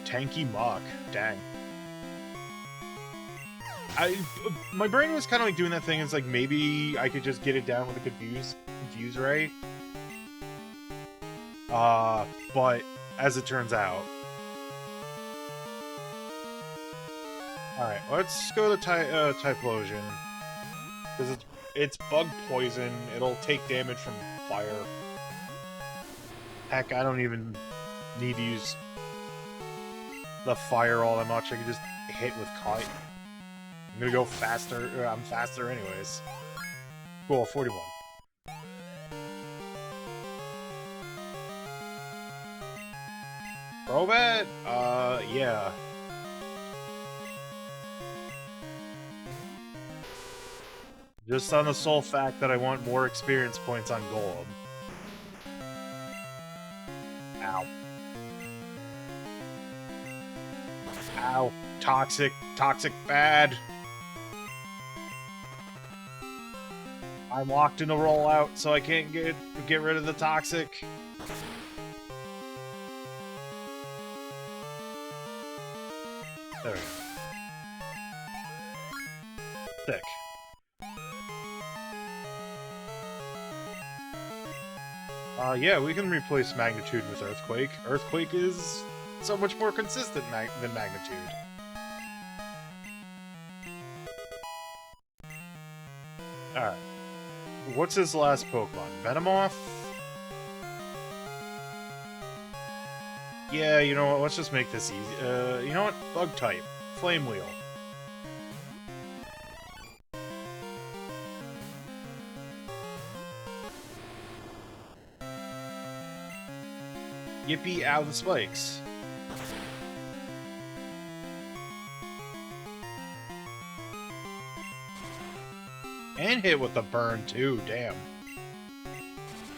Tanky Muck. Dang. My brain was kind of like doing that thing. It's like maybe I could just get it down with a Confuse Ray. But as it turns out, all right, let's go to Typhlosion because it's bug poison. It'll take damage from fire. Heck, I don't even need to use the fire all that much. I can just hit with Kite. I'm gonna go faster. I'm faster anyways. Cool, 41. Crobat? Yeah. Just on the sole fact that I want more experience points on Golem. Ow. Ow. Toxic bad. I'm locked in a rollout, so I can't get rid of the toxic. There we go. Thick. Yeah, we can replace Magnitude with Earthquake. Earthquake is so much more consistent than Magnitude. Alright. What's his last Pokemon? Venomoth? Yeah, you know what? Let's just make this easy. You know what? Bug type. Flame Wheel. Yippee, ow, the spikes. And hit with the burn, too, damn.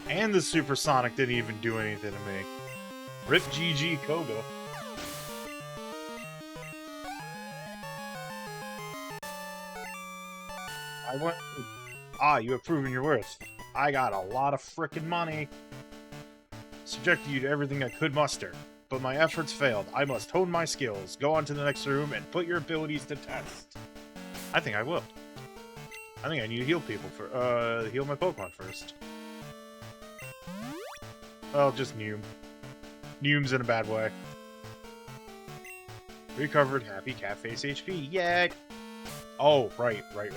And the supersonic didn't even do anything to me. Rip GG Koga. I went... Ah, you have proven your worth. I got a lot of frickin' money. Subjected you to everything I could muster. But my efforts failed. I must hone my skills, go on to the next room, and put your abilities to test. I think I will. I think I need to heal people for, heal my Pokemon first. Well, just Noom. Noom's in a bad way. Recovered happy cat face HP. Yay! Oh, right. Right.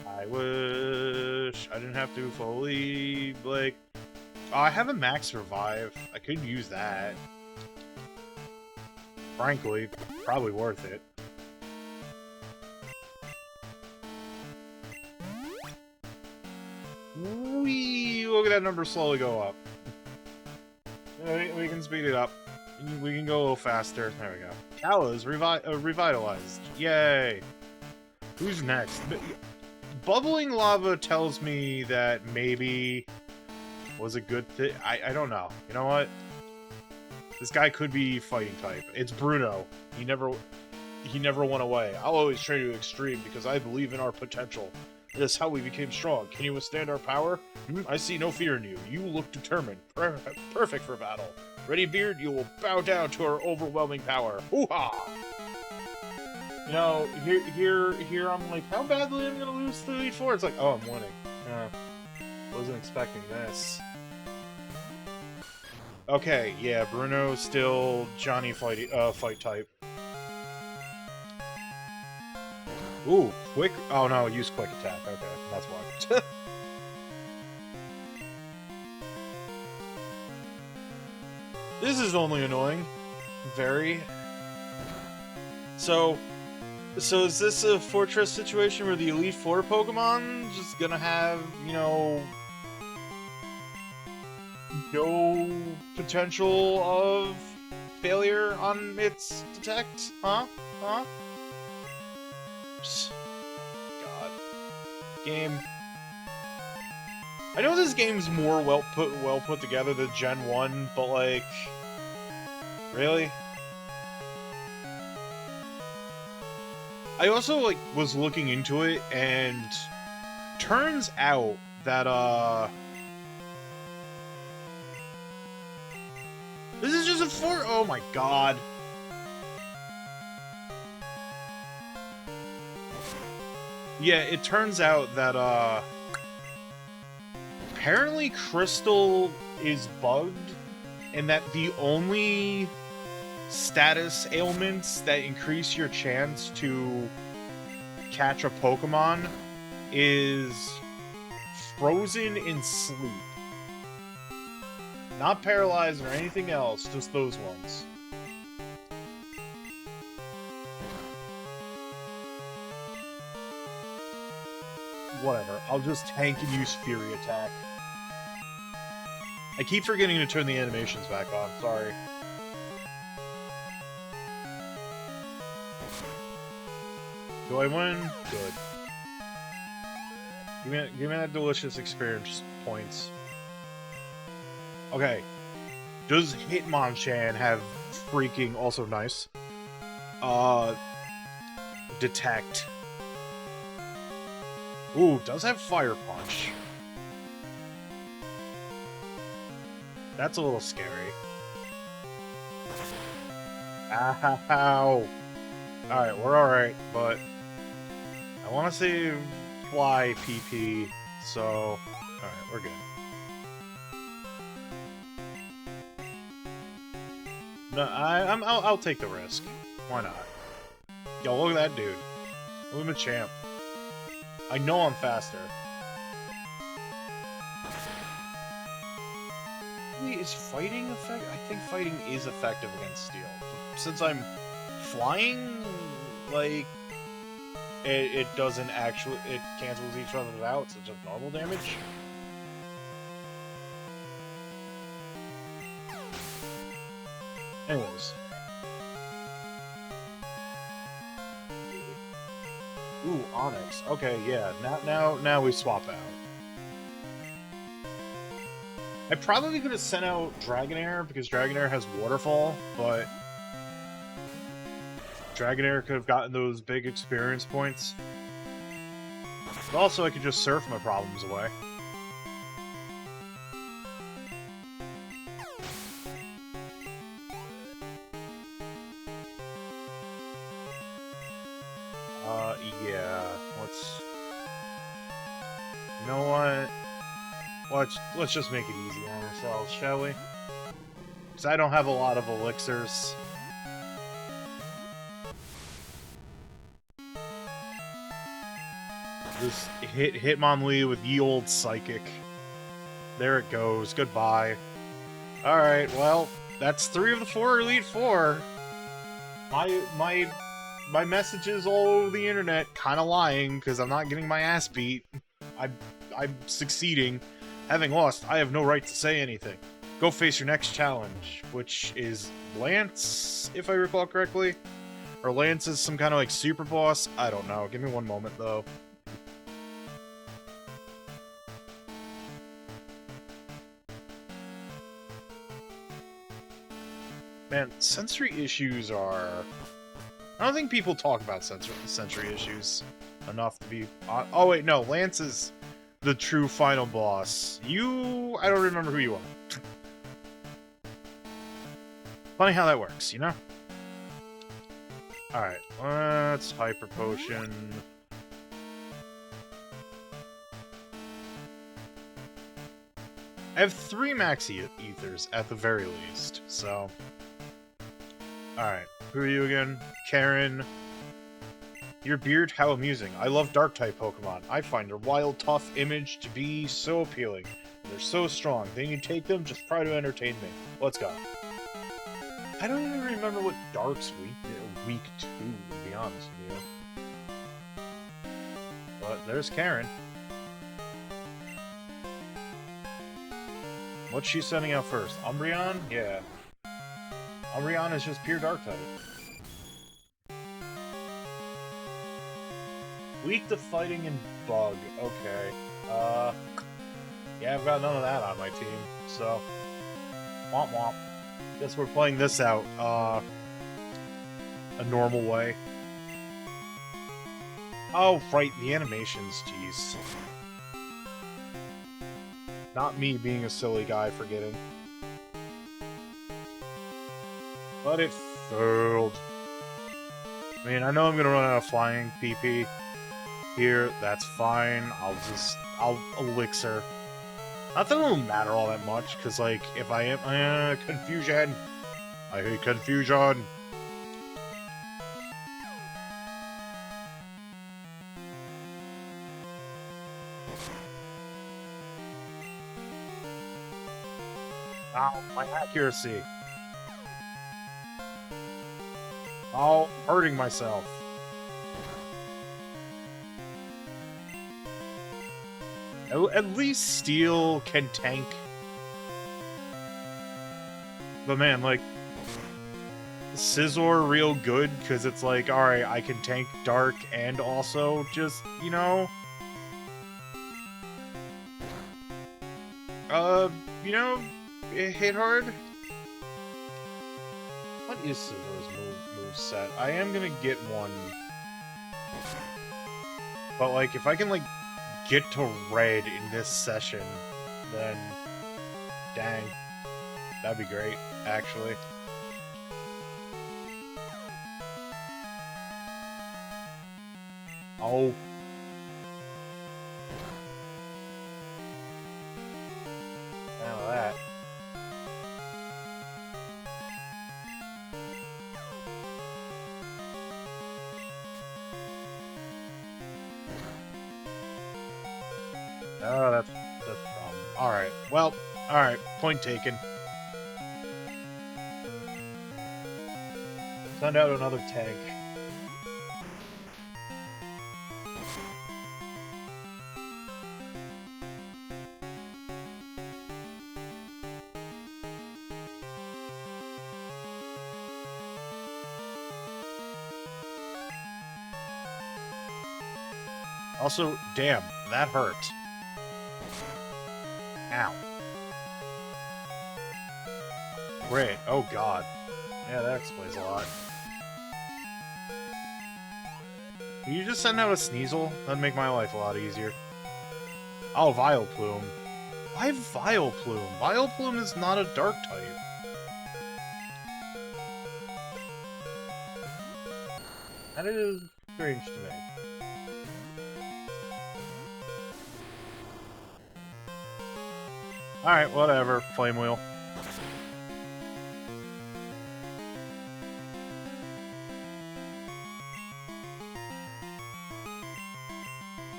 I wish I didn't have to fully, like... Oh, I have a max revive. I could use that. Frankly, probably worth it. Whee! Look at that number slowly go up. We can speed it up. We can go a little faster. There we go. Kala is revitalized. Yay! Who's next? Bubbling lava tells me that maybe was a good thing. I don't know. You know what? This guy could be fighting type. It's Bruno. He never went away. I'll always train you extreme because I believe in our potential. That's how we became strong. Can you withstand our power? I see no fear in you. You look determined. Perfect for battle. Ready, Beard? You will bow down to our overwhelming power. Hoo-ha! You know, here I'm like, how badly am I gonna lose to Elite Four? It's like, oh, I'm winning. Wasn't expecting this. Okay, yeah, Bruno's still Johnny fight type. Ooh, quick. Oh no, use quick attack. Okay, that's why. This is only annoying. Very. So is this a fortress situation where the Elite Four Pokemon just gonna have, you know, no potential of failure on its detect? Huh? God. Game. I know this game's more well put together than Gen 1, but like, really? I also like was looking into it, and turns out that this is just a oh my god. Yeah, it turns out that apparently Crystal is bugged, and that the only status ailments that increase your chance to catch a Pokemon is frozen in sleep. Not paralyzed or anything else, just those ones. Whatever, I'll just tank and use Fury Attack. I keep forgetting to turn the animations back on, sorry. Do I win? Good. Give me that delicious experience points. Okay. Does Hitmonchan have freaking, also nice, detect? Ooh, does have Fire Punch. That's a little scary. Ow! Alright, we're alright, but I want to save Fly PP, so alright, we're good. No, I'll take the risk. Why not? Yo, look at that dude. Look at Machamp. I know I'm faster. Wait, is fighting effective? I think fighting is effective against Steel. Since I'm flying, like, it doesn't actually, it cancels each other out, so it's just normal damage. Anyways. Ooh, Onyx. Okay, yeah. Now we swap out. I probably could have sent out Dragonair because Dragonair has Waterfall, but Dragonair could have gotten those big experience points. But also, I could just surf my problems away. Yeah. You know what? Let's just make it easy on ourselves, shall we? Because I don't have a lot of elixirs. Just hit Hitmonlee with ye old Psychic. There it goes. Goodbye. Alright, well, that's 3 of the 4 Elite Four. My messages all over the internet kind of lying because I'm not getting my ass beat. I'm succeeding. Having lost, I have no right to say anything. Go face your next challenge, which is Lance, if I recall correctly. Or Lance is some kind of like super boss. I don't know. Give me one moment though. Man, sensory issues are... I don't think people talk about sensory issues enough to be... Oh wait, no, Lance is the true final boss. I don't remember who you are. Funny how that works, you know? Alright, let's Hyper Potion. I have 3 Max Ethers at the very least, so... Alright, who are you again? Karen. Your beard, how amusing. I love Dark-type Pokemon. I find their wild, tough image to be so appealing. They're so strong. Then you take them, just try to entertain me. Let's go. I don't even remember what Dark's week 2, to be honest with you. But there's Karen. What's she sending out first? Umbreon? Yeah. Umbreon is just pure Dark-type. Weak to fighting and bug. Okay. Yeah, I've got none of that on my team, so... Womp womp. Guess we're playing this out, a normal way. Oh, right, the animations, jeez. Not me being a silly guy forgetting. But it failed. I mean, I know I'm gonna run out of flying PP here. That's fine. I'll elixir. Not that it'll matter all that much, because, like, if I am... confusion! I hate confusion! Ow, my accuracy! Oh, hurting myself. At least Steel can tank. But man, like, Scizor real good, because it's like, alright, I can tank Dark and also just, you know... you know, hit hard? What is Scizor's moveset? I am gonna get one. But, like, if I can, like, get to red in this session, then dang, that'd be great, actually. Oh. Now that. Oh, that's the problem. Alright, well, alright, point taken. Send out another tank. Also, damn, that hurt. Ow. Great. Oh god. Yeah, that explains a lot. Can you just send out a Sneasel? That'd make my life a lot easier. Oh, Vileplume. Why Vileplume? Vileplume is not a dark type. That is strange to me. Alright, whatever. Flame Wheel.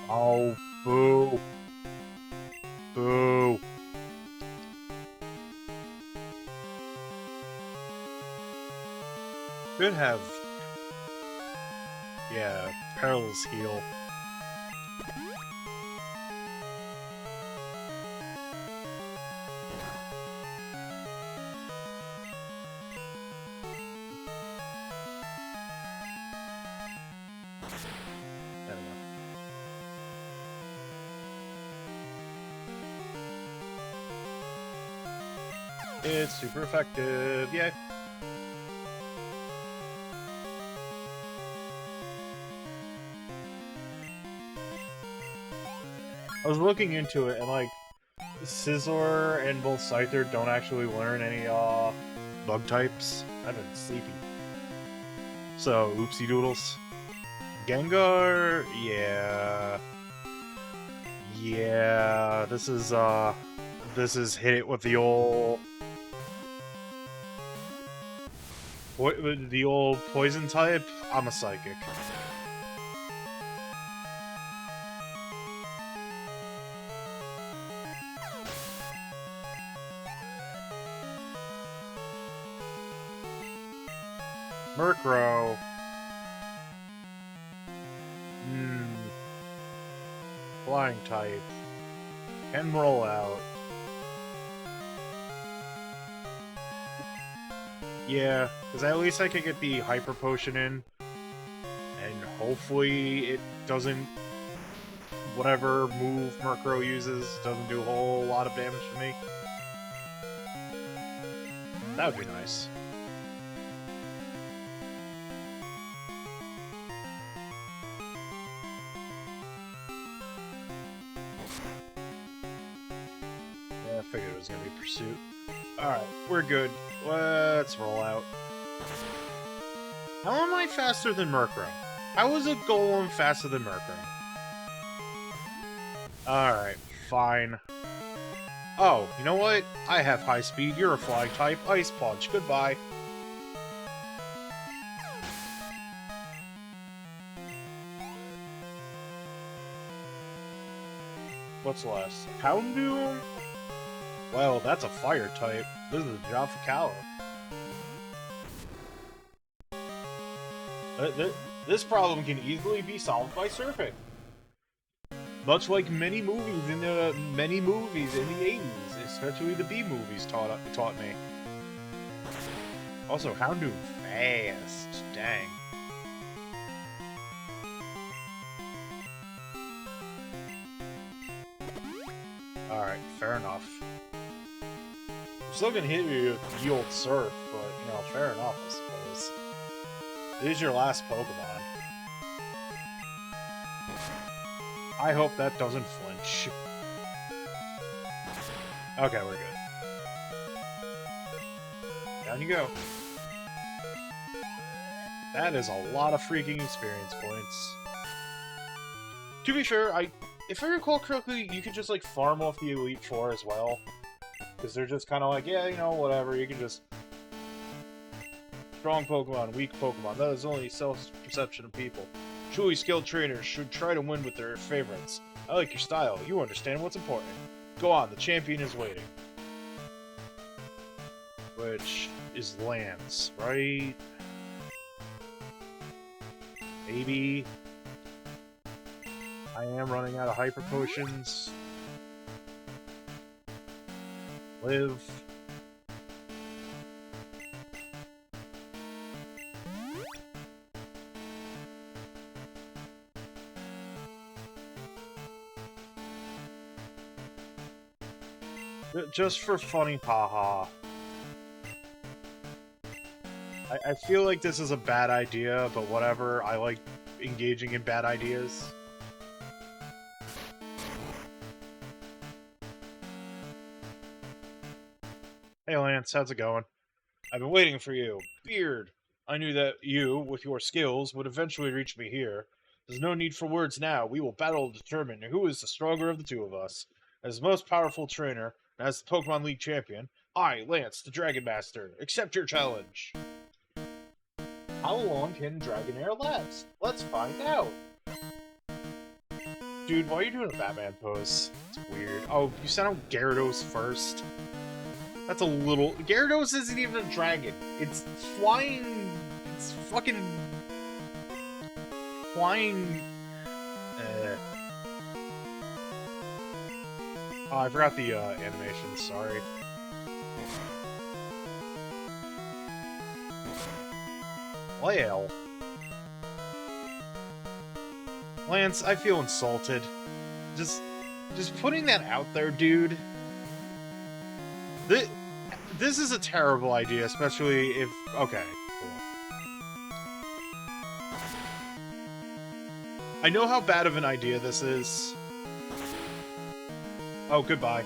Oh, boo. Boo. Could have... Yeah, Peril's Heal. There we go. It's super effective, yay! I was looking into it, and like, Scizor and both Scyther don't actually learn any bug types. I've been sleepy. So, oopsie doodles. Gengar, yeah. Yeah, this is hit it with the old... the old poison type. I'm a psychic. Murkrow. Flying type. Can roll out. Yeah, because at least I could get the Hyper Potion in. And hopefully it doesn't... Whatever move Murkrow uses doesn't do a whole lot of damage to me. That would be nice. Yeah, I figured it was going to be Pursuit. Alright, we're good. Let's roll out. How am I faster than Murkrow? How is a Golem faster than Murkrow? Alright, fine. Oh, you know what? I have high speed, you're a flying type. Ice Punch, goodbye. What's less? Houndoom? Well, that's a fire type. This is a job for Kalos. This problem can easily be solved by surfing. Much like many movies in the 80s, especially the B movies taught me. Also, Houndoom fast. Dang. Alright, fair enough. I'm still gonna hit you with the old Surf, but, you know, fair enough, I suppose. It is your last Pokemon. I hope that doesn't flinch. Okay, we're good. Down you go. That is a lot of freaking experience points. To be fair, if I recall correctly, you could just, like, farm off the Elite Four as well. Because they're just kind of like, yeah, you know, whatever, you can just... Strong Pokemon, weak Pokemon, that is only self-perception of people. Truly skilled trainers should try to win with their favorites. I like your style, you understand what's important. Go on, the champion is waiting. Which is Lance, right? Maybe. I am running out of Hyper Potions. Live. Just for funny haha. I feel like this is a bad idea, but whatever. I like engaging in bad ideas. Hey Lance, how's it going? I've been waiting for you. Beard! I knew that you, with your skills, would eventually reach me here. There's no need for words now. We will battle to determine who is the stronger of the two of us. As the most powerful trainer, and as the Pokemon League champion, I, Lance, the Dragon Master, accept your challenge. How long can Dragonair last? Let's find out. Dude, why are you doing a Batman pose? It's weird. Oh, you sent out Gyarados first? That's a little... Gyarados isn't even a dragon. It's flying... It's fucking... Flying... Oh, I forgot the animation, sorry. Well... Lance, I feel insulted. Just putting that out there, dude. This is a terrible idea, especially if... Okay, cool. I know how bad of an idea this is. Oh, goodbye.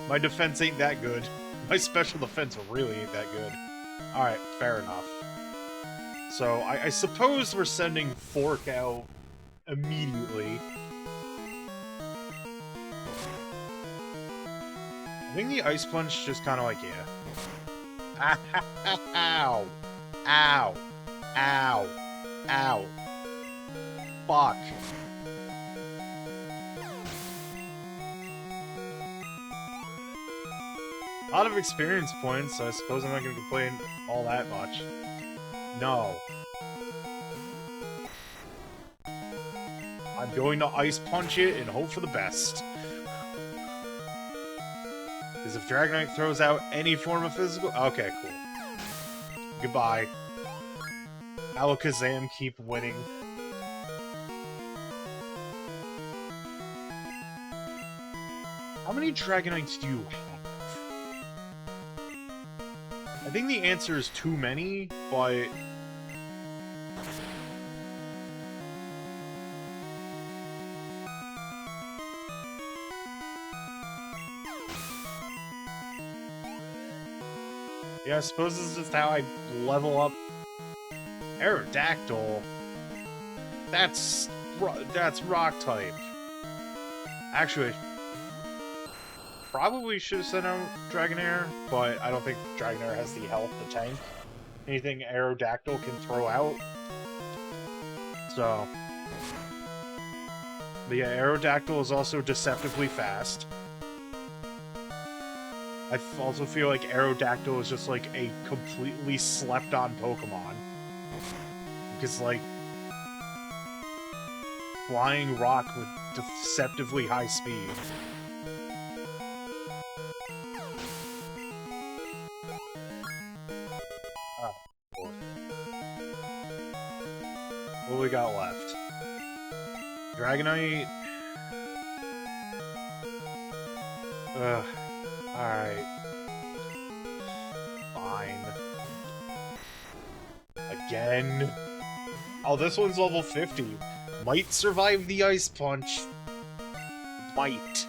My defense ain't that good. My special defense really ain't that good. Alright, fair enough. So, I suppose we're sending Fork out immediately. I think the Ice Punch just kind of like, yeah. Ow! Ow! Ow! Ow! Fuck! A lot of experience points, so I suppose I'm not going to complain all that much. No. I'm going to Ice Punch it and hope for the best. Because if Dragonite throws out any form of physical... Okay, cool. Goodbye. Alakazam keep winning. How many Dragonites do you have? I think the answer is too many, but... Yeah, I suppose this is just how I level up Aerodactyl. That's rock type. Actually, probably should have sent out Dragonair, but I don't think Dragonair has the health to tank anything Aerodactyl can throw out. So, but yeah, Aerodactyl is also deceptively fast. I also feel like Aerodactyl is just like a completely slept-on Pokemon. Because, like, flying rock with deceptively high speed. Oh, cool. What do we got left? Dragonite. Ugh. Alright. Fine. Again? Oh, this one's level 50. Might survive the Ice Punch. Might.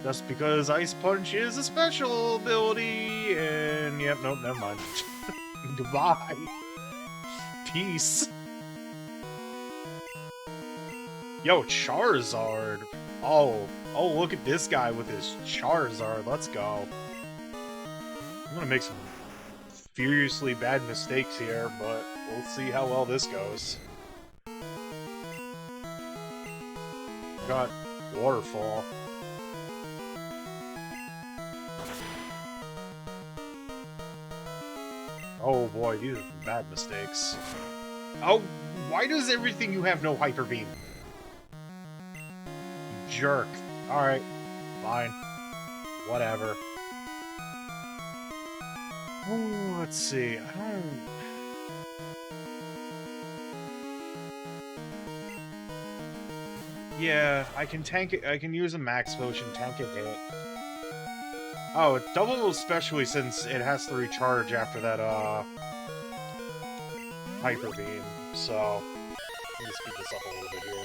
Just because Ice Punch is a special ability, and... Yep, nope, never mind. Goodbye. Peace. Yo, Charizard. Oh, look at this guy with his Charizard. Let's go. I'm gonna make some furiously bad mistakes here, but we'll see how well this goes. Got Waterfall. Oh boy, these are bad mistakes. Oh, why does everything you have no Hyper Beam? Jerk. Alright. Fine. Whatever. Oh, let's see. I don't... Yeah, I can tank it. I can use a max potion, tank a hit. Oh, it's double especially since it has to recharge after that, Hyper Beam. So, let me speed this up a little bit here.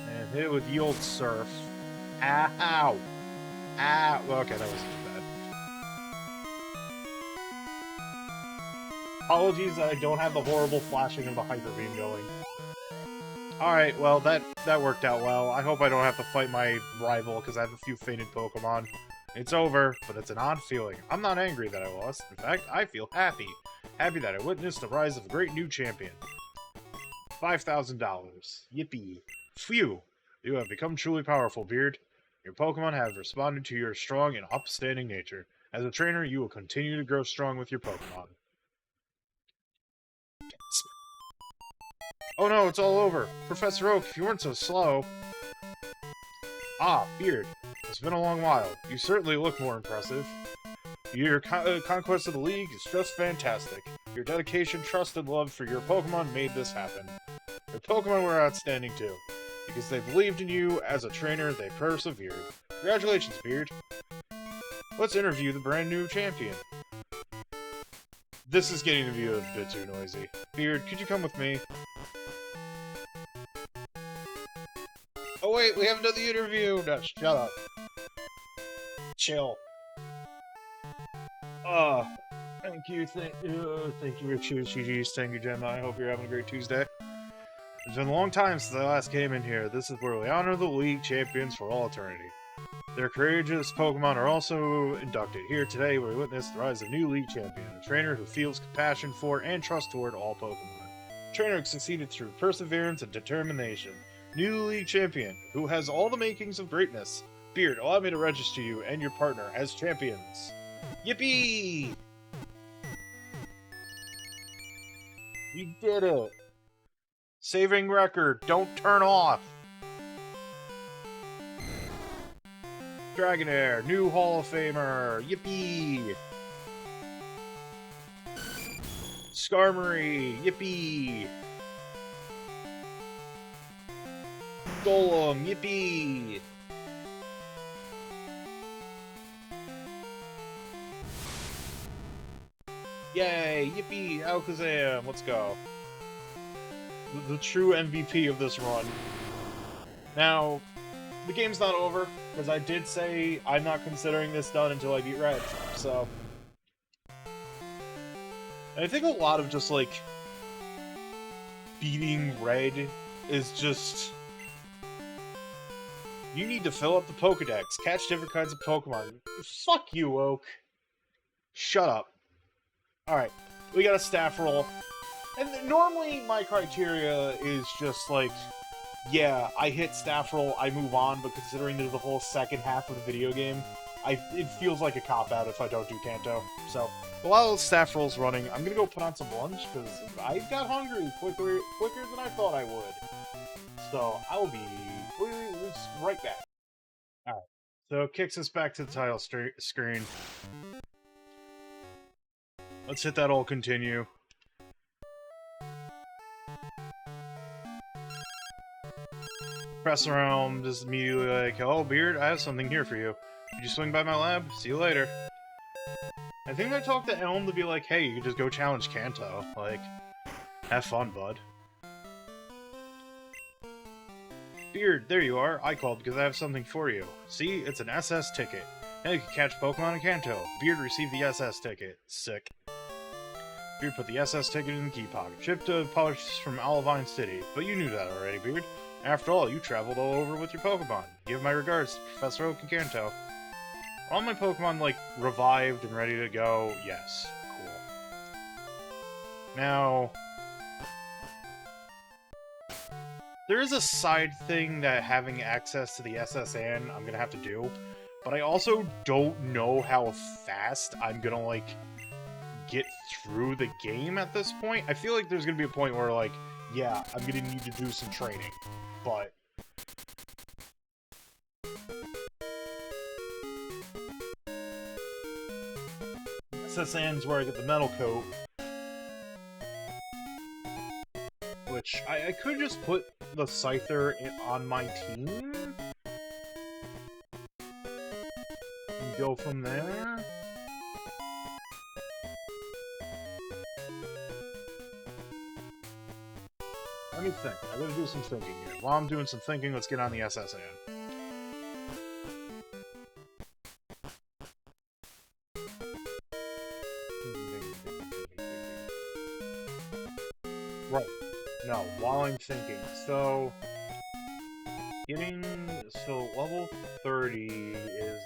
And hit it with Yield Surf. Ow! Ow! Okay, that wasn't too bad. Apologies that I don't have the horrible flashing of the Hyper Beam going. Alright, well, that worked out well. I hope I don't have to fight my rival, because I have a few fainted Pokemon. It's over, but it's an odd feeling. I'm not angry that I lost. In fact, I feel happy. Happy that I witnessed the rise of a great new champion. $5,000. Yippee. Phew. You have become truly powerful, Beard. Your Pokemon have responded to your strong and upstanding nature. As a trainer, you will continue to grow strong with your Pokemon. Oh no, it's all over. Professor Oak, if you weren't so slow. Ah, Beard. It's been a long while. You certainly look more impressive. Your conquest of the League is just fantastic. Your dedication, trust, and love for your Pokemon made this happen. Your Pokemon were outstanding too. Because they believed in you as a trainer, they persevered. Congratulations, Beard. Let's interview the brand new champion. This is getting to be a bit too noisy. Beard, could you come with me? Oh wait, we haven't done the interview! No, shut up. Chill. Thank you for choosing GG's. Thank you, Gemma. I hope you're having a great Tuesday. It's been a long time since I last came in here. This is where we honor the League champions for all eternity. Their courageous Pokemon are also inducted. Here today, we witness the rise of a new League champion, a trainer who feels compassion for and trust toward all Pokemon. A trainer who succeeded through perseverance and determination. New League champion, who has all the makings of greatness. Beard, allow me to register you and your partner as champions. Yippee! We did it! Saving record, don't turn off! Dragonair, new Hall of Famer, yippee! Skarmory, yippee! Golem, yippee! Yay, yippee, Alakazam, let's go. The true MVP of this run. Now, the game's not over, because I did say I'm not considering this done until I beat Red, so... And I think a lot of just, like, beating Red is just... You need to fill up the Pokedex, catch different kinds of Pokemon. Fuck you, Oak. Shut up. Alright, we got a staff roll. And normally my criteria is just like, yeah, I hit staff roll, I move on, but considering there's the whole second half of the video game, it feels like a cop-out if I don't do Kanto. So, while the staff roll's running, I'm gonna go put on some lunch, because I got hungry quicker than I thought I would. So, I'll be right back. Alright, so it kicks us back to the title screen. Let's hit that all continue. Press around, just immediately like, hello, Beard, I have something here for you. Could you swing by my lab? See you later. I think I talked to Elm to be like, hey, you could just go challenge Kanto. Like, have fun, bud. Beard, there you are. I called because I have something for you. See, it's an SS ticket. Now you can catch Pokemon in Kanto. Beard received the SS ticket. Sick. Beard put the SS ticket in the key pocket. Shipped to Polish from Olivine City. But you knew that already, Beard. After all, you traveled all over with your Pokemon. Give my regards to Professor Oak and Kanto. All my Pokemon, like, revived and ready to go. Yes. Cool. Now... there is a side thing that having access to the SSN I'm gonna have to do, but I also don't know how fast I'm gonna, like, get through the game at this point. I feel like there's gonna be a point where, like, yeah, I'm gonna need to do some training, but... SSN's where I get the metal coat, which I could just put the Scyther on my team and go from there. Let me think. I gotta do some thinking here. While I'm doing some thinking, let's get on the SSN. Right. No, while I'm thinking. So, level 30 is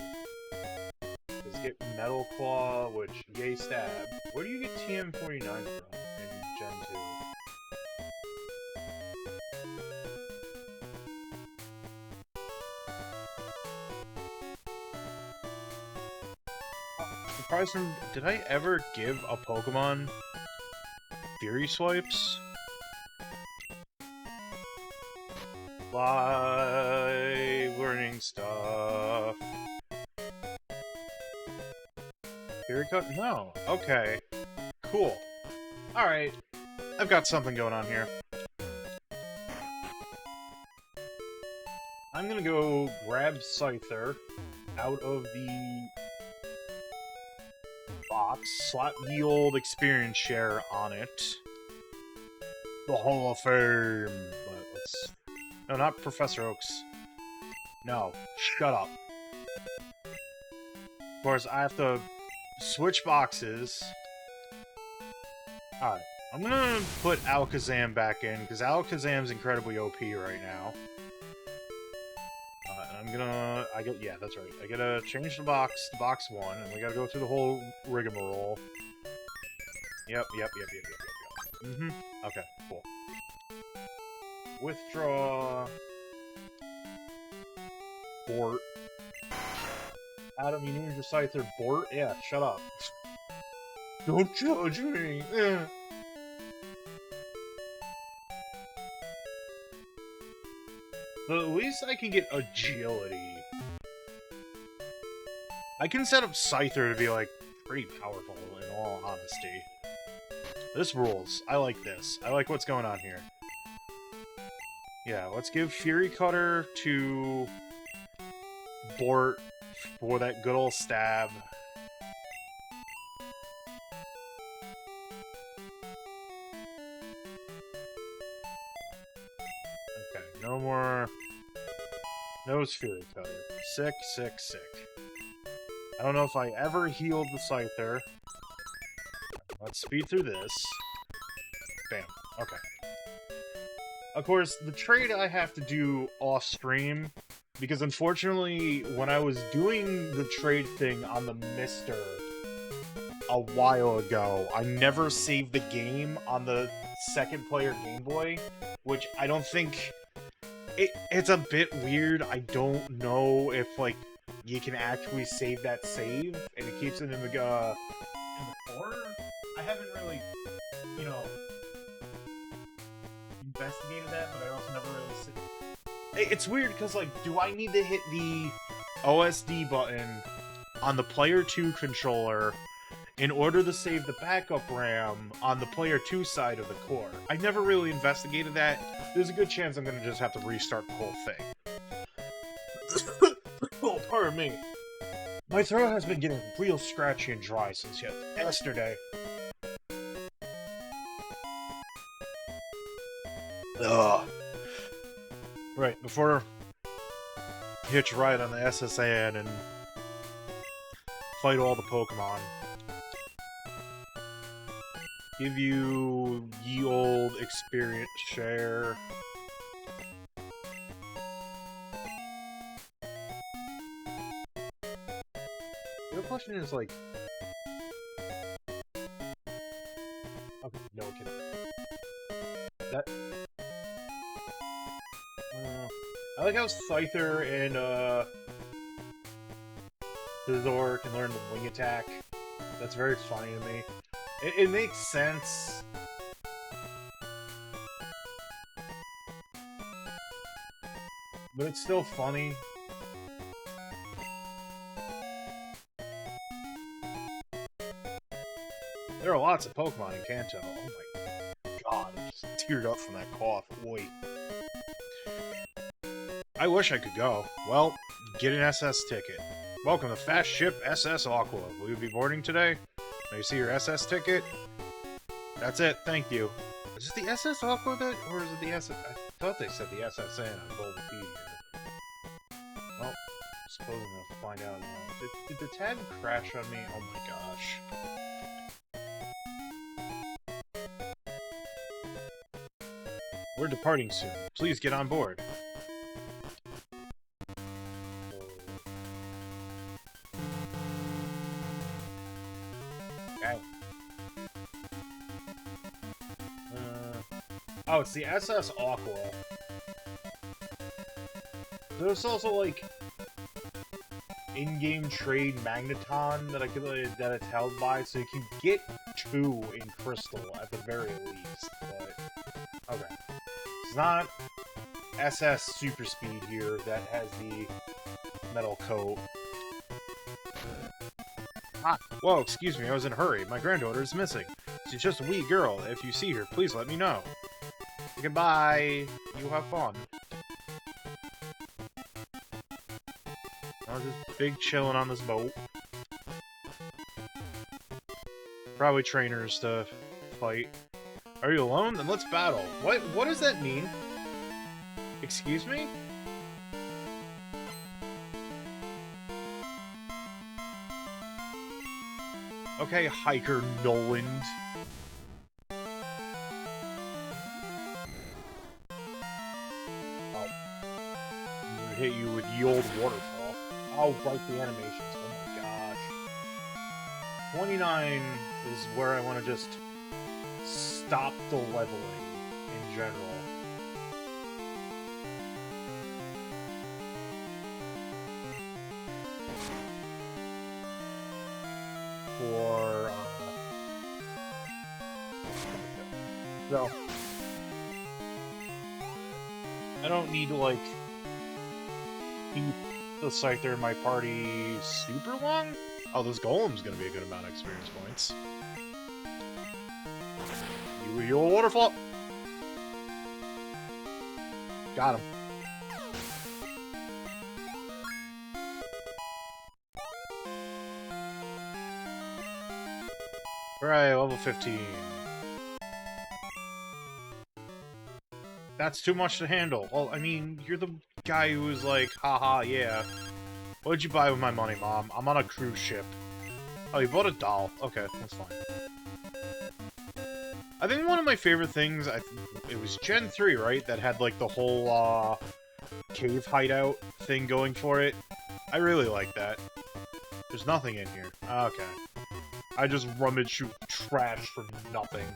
get Metal Claw, which yay stab. Where do you get TM49 from in Gen 2? Surprised from, did I ever give a Pokemon Fury Swipes? Live learning stuff. Fury Cut? No. Okay. Cool. Alright. I've got something going on here. I'm gonna go grab Scyther out of the box, slap the old experience share on it. The Hall of Fame. But let's... No, not Professor Oaks. No. Shut up. Of course, I have to switch boxes. Alright. I'm gonna put Alakazam back in, because Alakazam's incredibly OP right now. And I'm gonna... yeah, that's right. I gotta change the box to box 1, and we gotta go through the whole rigmarole. Yep. Mm-hmm. Okay, cool. Withdraw... Bort. Adam, you named your Scyther Bort? Yeah, shut up. Don't judge me! But at least I can get agility. I can set up Scyther to be, like, pretty powerful, in all honesty. This rules. I like this. I like what's going on here. Yeah, let's give Fury Cutter to Bort for that good old stab. Okay, no more... No Fury Cutter. Sick. I don't know if I ever healed the Scyther. Let's speed through this. Bam. Okay. Of course, the trade I have to do off-stream, because unfortunately, when I was doing the trade thing on the Mister a while ago, I never saved the game on the second player Game Boy, which I don't think... It's a bit weird. I don't know if, like, you can actually save that save, and it keeps it in the core. I haven't really, you know, investigated that, but I also never really... It's weird, because, like, do I need to hit the OSD button on the Player 2 controller in order to save the backup RAM on the Player 2 side of the core? I never really investigated that. There's a good chance I'm going to just have to restart the whole thing. Oh, pardon me. My throat has been getting real scratchy and dry since yesterday. Ugh. Right, before you hitch a ride on the SSN and fight all the Pokemon, give you ye old experience share. The question is, like... Okay, no kidding. That... I like how Scyther and, Scizor can learn the wing attack. That's very funny to me. It makes sense. But it's still funny. There are lots of Pokemon in Kanto. Oh my god, I'm just teared up from that cough. Oi. I wish I could go. Well, get an SS ticket. Welcome to Fast Ship SS Aqua. Will you be boarding today? May you see your SS ticket? That's it, thank you. Is it the SS Aqua that, or is it the SS? I thought they said the SSN on Golden Key here. Well, I suppose I'm gonna find out now. Did the tab crash on me? Oh my gosh. We're departing soon. Please get on board. Okay. Oh, it's the SS Aqua. There's also like in-game trade magneton that I could that it's held by, so you can get 2 in Crystal at the very least. But okay, it's not SS Super Speed here that has the metal coat. Ah, whoa, excuse me, I was in a hurry. My granddaughter is missing. She's just a wee girl. If you see her, please let me know. Goodbye. You have fun. I was just big chilling on this boat. Probably trainers to fight. Are you alone? Then let's battle. What does that mean? Excuse me? Okay, Hiker Noland. Hit you with the old waterfall. Oh, right, the animations. Oh my gosh. 29 is where I want to just stop the leveling in general. For so I don't need to like keep the Scyther in my party super long? Oh, this Golem's gonna be a good amount of experience points. Your waterfall! Got him. Alright, level 15. That's too much to handle. Well, I mean, you're the guy who was like, haha, yeah. What'd you buy with my money, Mom? I'm on a cruise ship. Oh, you bought a doll. Okay, that's fine. I think one of my favorite things, it was Gen 3, right? That had, like, the whole, cave hideout thing going for it. I really like that. There's nothing in here. Okay. I just rummage through trash for nothing.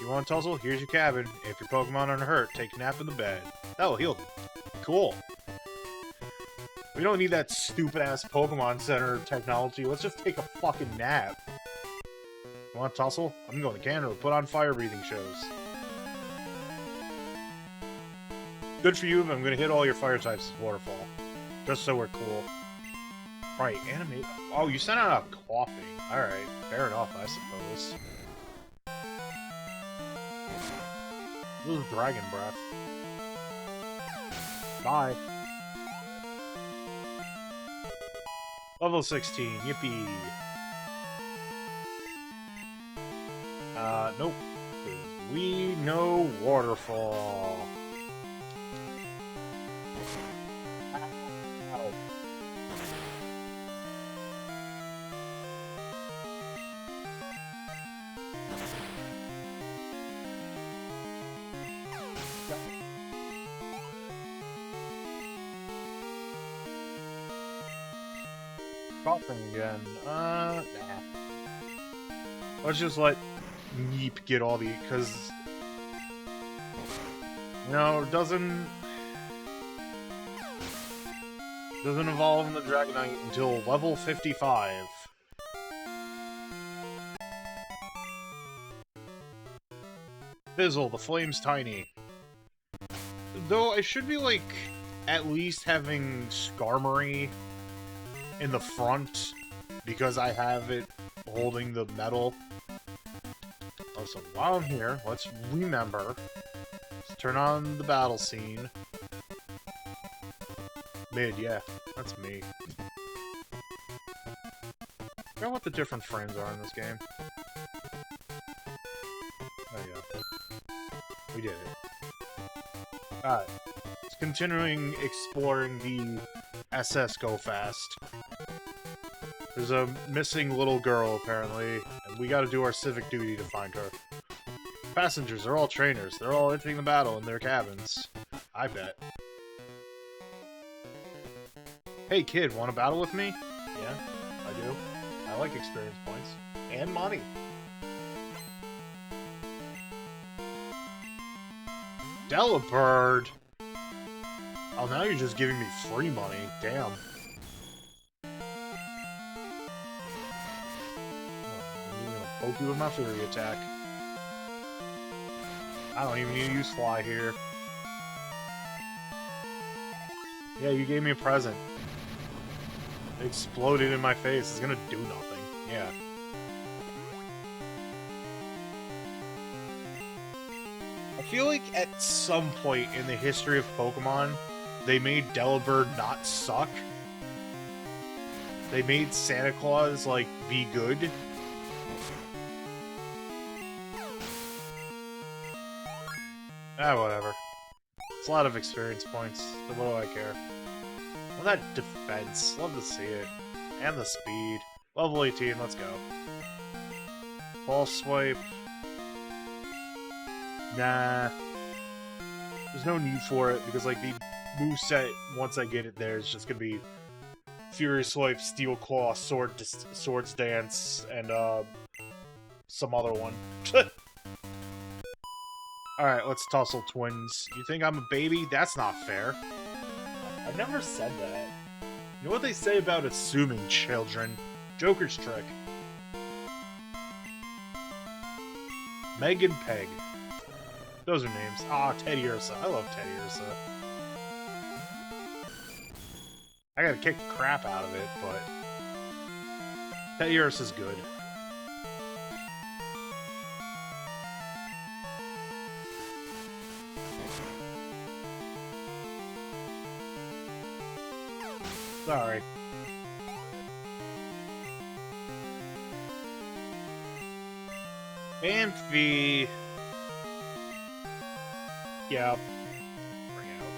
You want to tussle? Here's your cabin. If your Pokemon are hurt, take a nap in the bed. That'll heal them. Cool. We don't need that stupid-ass Pokemon Center technology. Let's just take a fucking nap. You want to tussle? I'm going to Canada to put on fire-breathing shows. Good for you, but I'm going to hit all your fire types with Waterfall. Just so we're cool. Right, animate... Oh, you sent out a coughing. Alright, fair enough, I suppose. This is Dragon Breath. Bye. Level 16, yippee. Nope. We know Waterfall. Ow. Coughing again. Nah. Let's just let Neep get all the, because, you know, doesn't evolve in the Dragonite until level 55. Fizzle, the flame's tiny. Though I should be, like, at least having Skarmory in the front, because I have it holding the metal. Also, while I'm here, let's remember. Let's turn on the battle scene. Mid, yeah. That's me. I forgot what the different frames are in this game. Oh, yeah. We did it. Alright. It's continuing exploring the SS Go Fast. There's a missing little girl, apparently, and we gotta do our civic duty to find her. Passengers are all trainers. They're all entering the battle in their cabins. I bet. Hey, kid, want to battle with me? Yeah, I do. I like experience points. And money. Delibird! Oh, now you're just giving me free money. Damn. I'm gonna poke you with my Fury attack. I don't even need to use Fly here. Yeah, you gave me a present. It exploded in my face. It's gonna do nothing. Yeah. I feel like at some point in the history of Pokemon, they made Delibird not suck. They made Santa Claus, like, be good. Ah, whatever. It's a lot of experience points, but what do I care? Well, that defense. Love to see it. And the speed. Level 18, let's go. Ball swipe. Nah. There's no need for it, because, like, the moveset, once I get it there, is just gonna be Fury Swipe, Steel Claw, Swords Dance, and, some other one. Alright, let's tussle, twins. You think I'm a baby? That's not fair. I never said that. You know what they say about assuming children? Joker's trick. Meg and Peg. Those are names. Ah, Teddiursa. I love Teddiursa. I gotta kick the crap out of it, but Teddiursa's good. Sorry. Phanpy. Yeah. Bring out.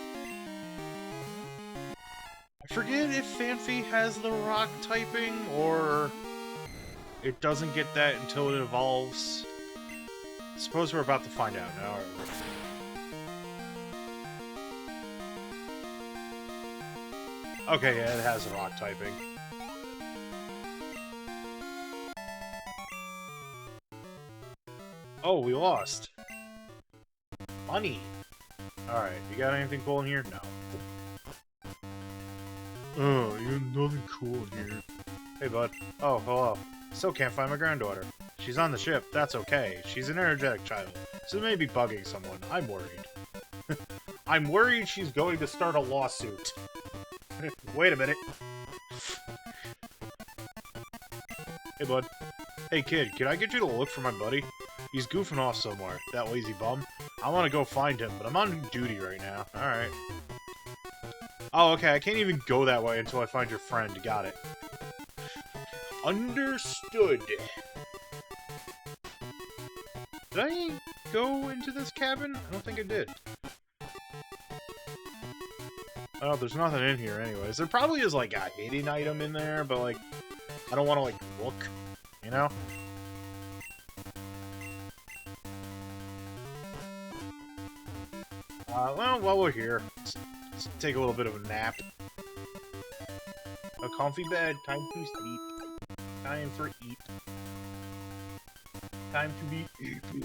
I forget if Phanpy has the rock typing, or it doesn't get that until it evolves. Suppose we're about to find out now. Okay, yeah, it has rock typing. Oh, we lost. Money. Alright, you got anything cool in here? No. Oh, you have nothing cool in here. Hey, bud. Oh, hello. Still can't find my granddaughter. She's on the ship. That's okay. She's an energetic child, so they may be bugging someone. I'm worried. I'm worried she's going to start a lawsuit. Wait a minute. Hey, bud. Hey, kid, can I get you to look for my buddy? He's goofing off somewhere, that lazy bum. I want to go find him, but I'm on duty right now. Alright. Oh, okay, I can't even go that way until I find your friend. Got it. Understood. Did I go into this cabin? I don't think I did. Oh, there's nothing in here anyways. There probably is, like, a hidden item in there, but, like, I don't want to, like, look, you know? Well, while we're here, let's take a little bit of a nap. A comfy bed, time to sleep. Time for eat. Time to be eaten.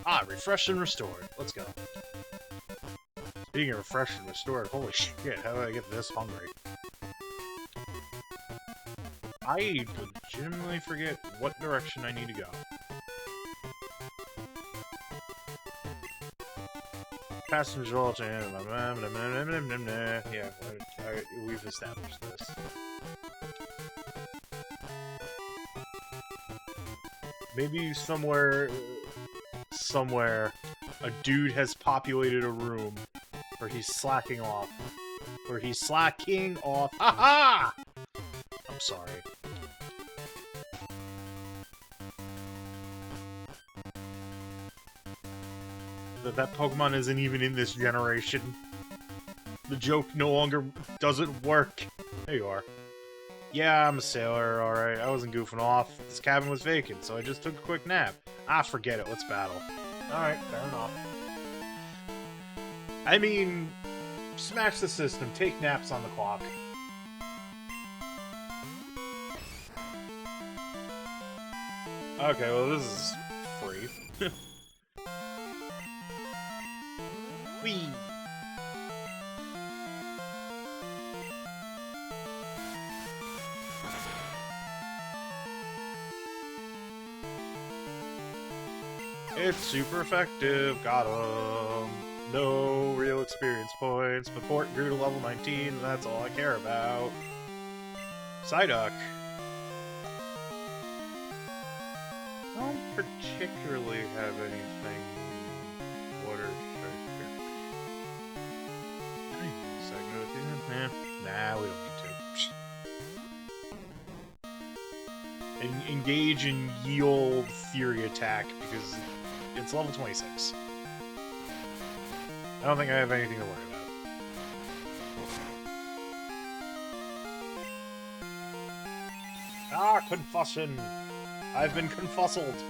Ah, refreshed and restored. Let's go. Speaking of refreshed and restored, holy shit, how did I get this hungry? I legitimately forget what direction I need to go. Passenger alternate. Yeah, we've established this. Maybe somewhere, a dude has populated a room where he's slacking off. Ha-ha! I'm sorry. That Pokemon isn't even in this generation. The joke no longer doesn't work. There you are. Yeah, I'm a sailor, alright. I wasn't goofing off. This cabin was vacant, so I just took a quick nap. Ah, forget it. Let's battle. Alright, fair enough. I mean, smash the system. Take naps on the clock. Okay, well, this is free. Whee! It's super effective. Got him. No real experience points, but Port grew to level 19, and that's all I care about. Psyduck. I don't particularly have anything water striker. Nah, we don't need to. Engage in ye olde Fury attack because it's level 26. I don't think I have anything to worry about. Ah, confussion! I've been confussled.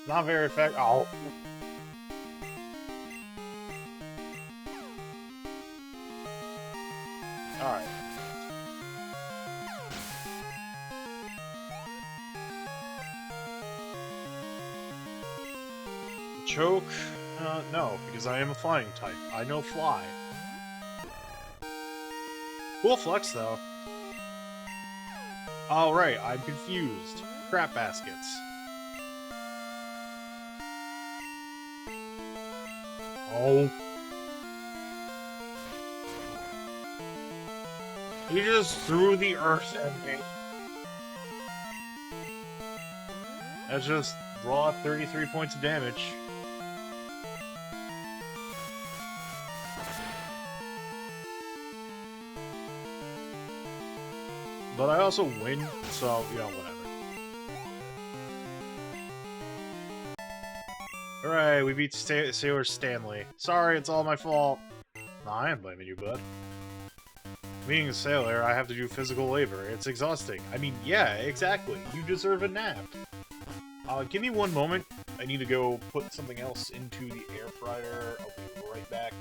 Not very effective. Oh. Alright. Choke? No, because I am a flying type. I know fly. Cool flex, though. Oh, right, I'm confused. Crap baskets. Oh. He just threw the earth at me. That's just raw 33 points of damage. But I also win, so, you know, whatever. Alright, we beat Sailor Stanley. Sorry, it's all my fault. Nah, I ain't blaming you, bud. Being a sailor, I have to do physical labor. It's exhausting. I mean, yeah, exactly. You deserve a nap. Give me one moment. I need to go put something else into the air fryer. I'll be right back.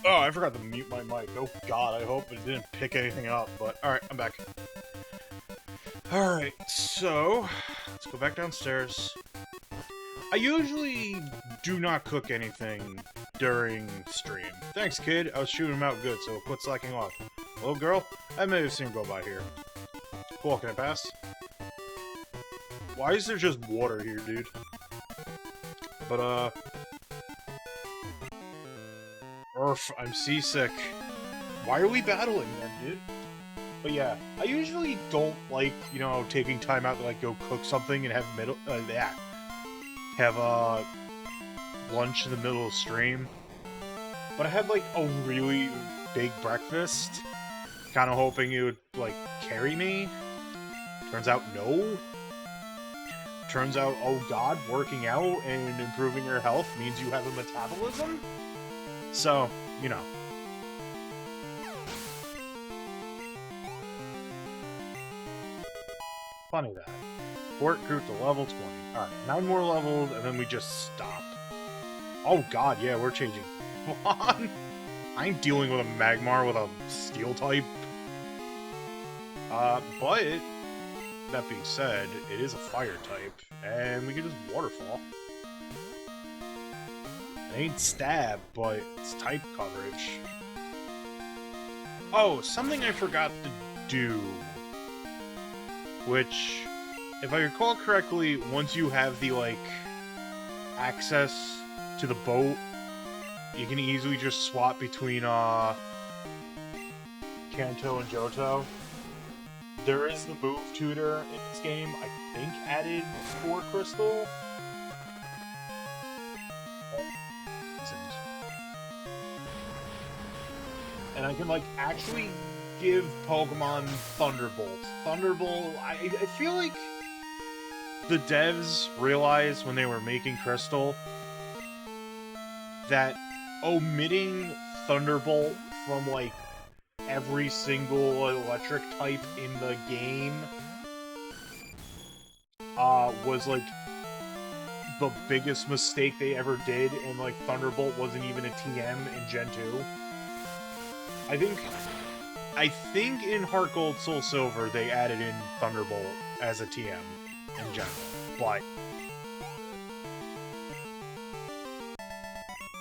Oh, I forgot to mute my mic. Oh god, I hope it didn't pick anything up, but alright, I'm back. Alright, so let's go back downstairs. I usually do not cook anything during stream. Thanks, kid. I was shooting him out good, so quit slacking off. Hello, girl? I may have seen him go by here. Cool, can I pass? Why is there just water here, dude? But, I'm seasick. Why are we battling then, dude? But yeah, I usually don't like, you know, taking time out to, like, go cook something and have lunch in the middle of stream. But I had, like, a really big breakfast, kind of hoping it would, like, carry me. Turns out, no. Turns out, oh god, working out and improving your health means you have a metabolism? So, you know. Funny that. Fort grew to level 20. Alright, 9 more levels, and then we just stop. Oh god, yeah, we're changing. Come on! I'm dealing with a Magmar with a Steel type. But, that being said, it is a Fire type, and we can just Waterfall. It ain't stab, but it's type coverage. Oh, something I forgot to do. Which, if I recall correctly, once you have the, like, access to the boat, you can easily just swap between, Kanto and Johto. There is the move tutor in this game, I think added for Crystal. And I can, like, actually give Pokemon Thunderbolt. Thunderbolt, I feel like the devs realized when they were making Crystal that omitting Thunderbolt from, like, every single electric type in the game was, like, the biggest mistake they ever did, and, like, Thunderbolt wasn't even a TM in Gen 2. I think in Heart Gold Soul Silver they added in Thunderbolt as a TM in general, but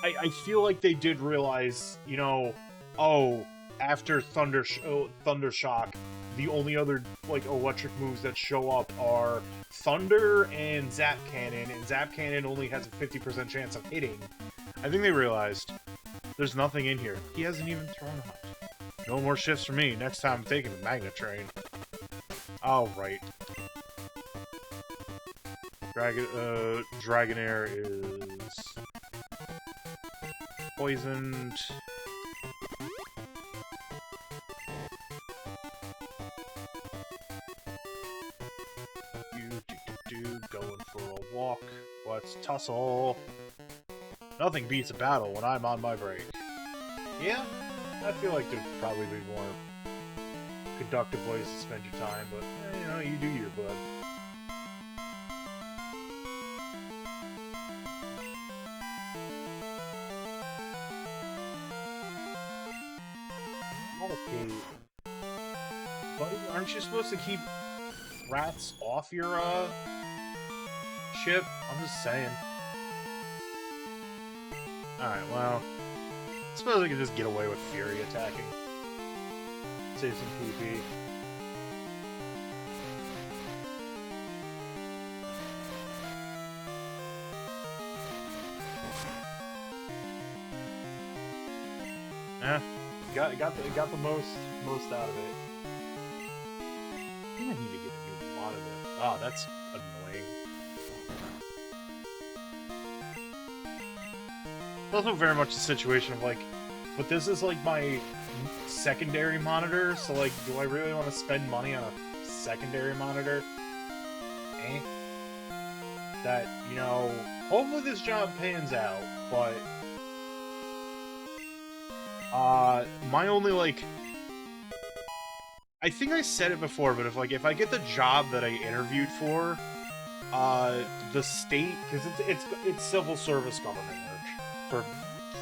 I feel like they did realize, you know, oh, after Thundershock, the only other, like, electric moves that show up are Thunder and Zap Cannon, and Zap Cannon only has a 50% chance of hitting. I think they realized there's nothing in here. He hasn't even thrown out. No more shifts for me. Next time I'm taking the Magnet Train. Alright. Dragonair is poisoned. Going for a walk. Let's tussle. Nothing beats a battle when I'm on my break. Yeah, I feel like there'd probably be more productive ways to spend your time, but, you know, you do your bud. Okay. Buddy, aren't you supposed to keep rats off your, ship? I'm just saying. Alright, well, I suppose I can just get away with Fury attacking. Save some PP. Got the most out of it. I think I need to get a new monitor. Oh, that's annoying. It's also very much the situation of, like, but this is, like, my secondary monitor, so, like, do I really want to spend money on a secondary monitor? That, you know, hopefully this job pans out, but my only, like, I think I said it before, but if I get the job that I interviewed for, the state, because it's civil service government work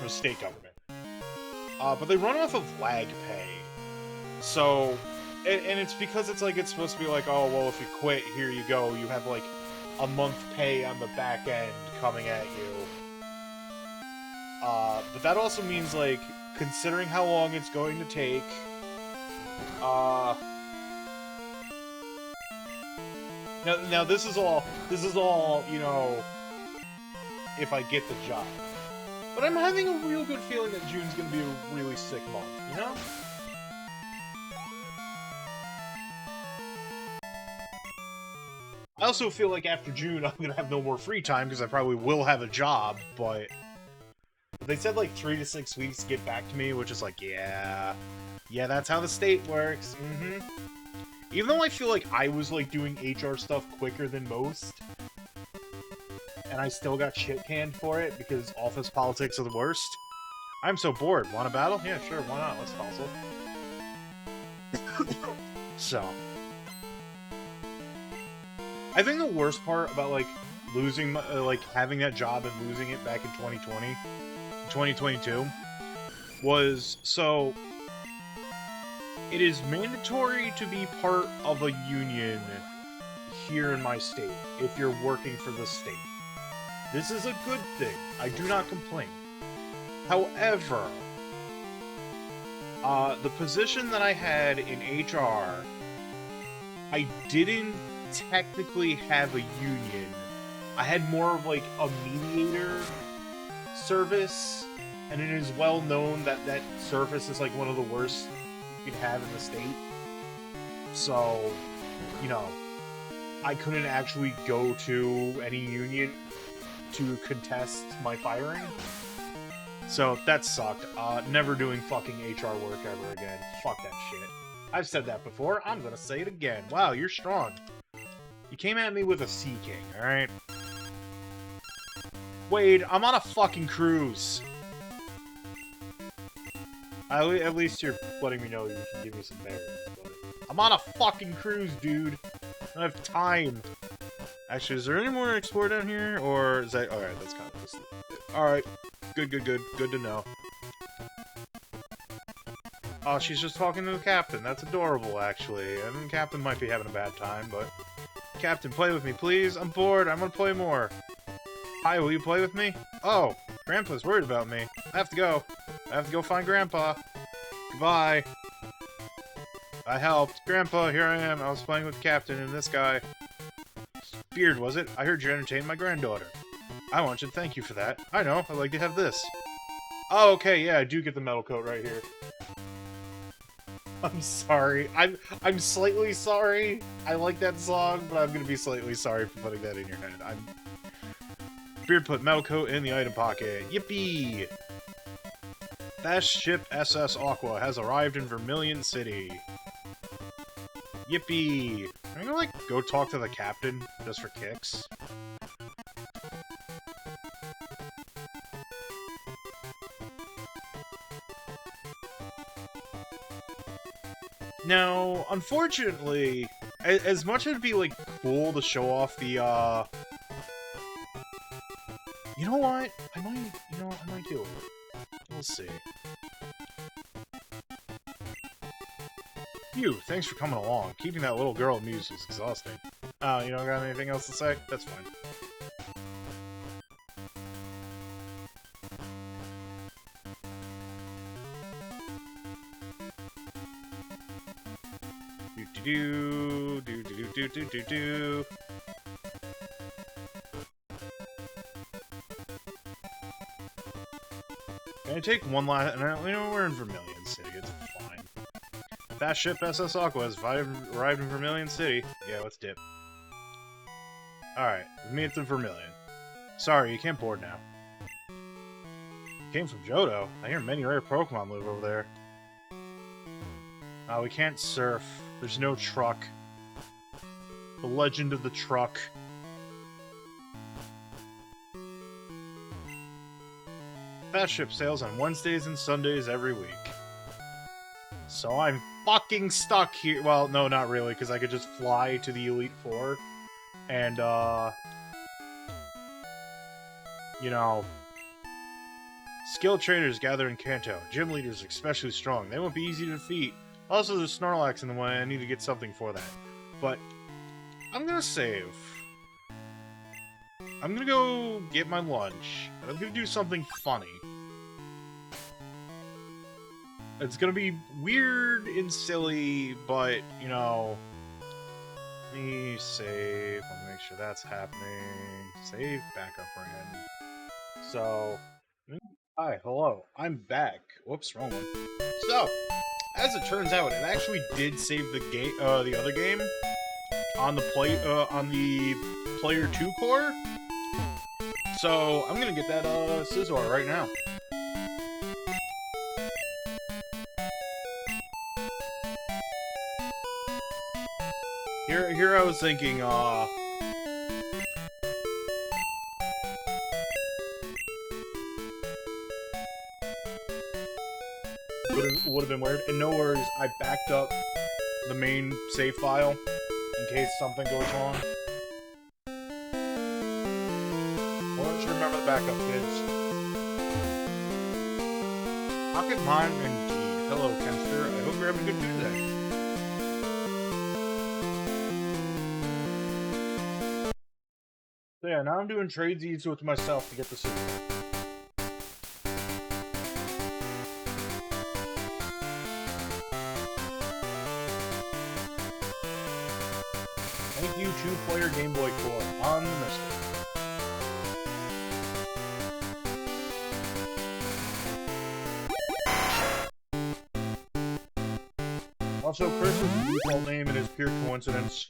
for state government. but they run off of lag pay. So, and it's because it's like, it's supposed to be like, oh, well, if you quit, here you go. You have like a month pay on the back end coming at you. But that also means like, considering how long it's going to take, now this is all, you know, if I get the job. But I'm having a real good feeling that June's gonna be a really sick month, you know? I also feel like after June, I'm gonna have no more free time, because I probably will have a job, but... They said like 3 to 6 weeks to get back to me, which is like, yeah, that's how the state works. Even though I feel like I was like doing HR stuff quicker than most, and I still got shit canned for it because office politics are the worst. I'm so bored. Want a battle? Yeah, sure. Why not? Let's tussle. So, I think the worst part about like losing, like having that job and losing it back in 2022 was, so it is mandatory to be part of a union here in my state if you're working for the state. This is a good thing. I do not complain. However, the position that I had in HR, I didn't technically have a union. I had more of like a mediator service, and it is well known that that service is like one of the worst you could have in the state. So, you know, I couldn't actually go to any union to contest my firing. So that sucked. Never doing fucking HR work ever again. Fuck that shit. I've said that before. I'm gonna say it again. Wow, you're strong. You came at me with a Sea King, alright? Wade, I'm on a fucking cruise. At least you're letting me know you can give me some berries, but I'm on a fucking cruise, dude. I don't have time. Actually, is there any more to explore down here? Or is that... Alright, that's kind of just... Alright. Good. Good to know. Oh, she's just talking to the captain. That's adorable, actually. And the captain might be having a bad time, but... Captain, play with me, please. I'm bored. I'm gonna play more. Hi, will you play with me? Oh, Grandpa's worried about me. I have to go. I have to go find Grandpa. Goodbye. I helped. Grandpa, here I am. I was playing with the captain and this guy. Beard, was it? I heard you entertained my granddaughter. I want you to thank you for that. I know. I'd like to have this. Oh, okay. Yeah, I do get the metal coat right here. I'm sorry. I'm slightly sorry. I like that song, but I'm gonna be slightly sorry for putting that in your head. Beard put metal coat in the item pocket. Yippee! Fast ship SS Aqua has arrived in Vermilion City. Yippee! I'm gonna, like, go talk to the captain, just for kicks. Now, unfortunately, as much as it'd be, like, cool to show off the, You know what? I might do it. We'll see. Phew, thanks for coming along. Keeping that little girl amused is exhausting. Oh, you don't got anything else to say? That's fine. Do. Can I take one last... You know, we're in Vermilion City. It's fine. Fast ship SS Aqua has arrived in Vermilion City. Yeah, let's dip. Alright, meet at the Vermilion. Sorry, you can't board now. Came from Johto. I hear many rare Pokemon live over there. We can't surf. There's no truck. The legend of the truck. Fast ship sails on Wednesdays and Sundays every week. So I'm fucking stuck here. Well, no, not really, because I could just fly to the Elite Four. And, you know, Skilled trainers gather in Kanto. Gym leaders especially strong. They won't be easy to defeat. Also, there's Snorlax in the way. I need to get something for that. But I'm gonna save. I'm gonna go get my lunch. And I'm gonna do something funny. It's gonna be weird and silly, but, you know... Let me save. Let me make sure that's happening. Save backup random. So... Hi, hello. I'm back. Whoops, wrong one. So, as it turns out, it actually did save the game, the other game, on the player 2 core. So I'm gonna get that Scizor right now. Here I was thinking, would have been weird. And no worries, I backed up the main save file in case something goes wrong. Why don't you remember the backup, kids? Pocket Mine indeed. Hello, Kenster. I hope you're having a good Tuesday. So yeah, now I'm doing tradesies with myself to get the system. Thank you, 2-player Game Boy Core on the Mister. Also, Chris's default name and his pure coincidence.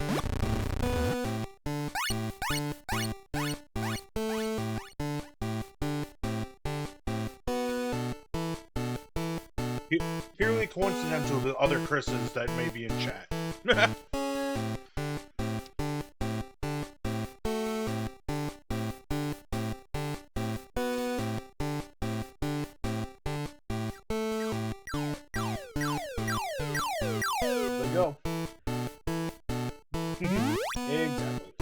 Purely coincidental to other Chris's that may be in chat. Go. Exactly.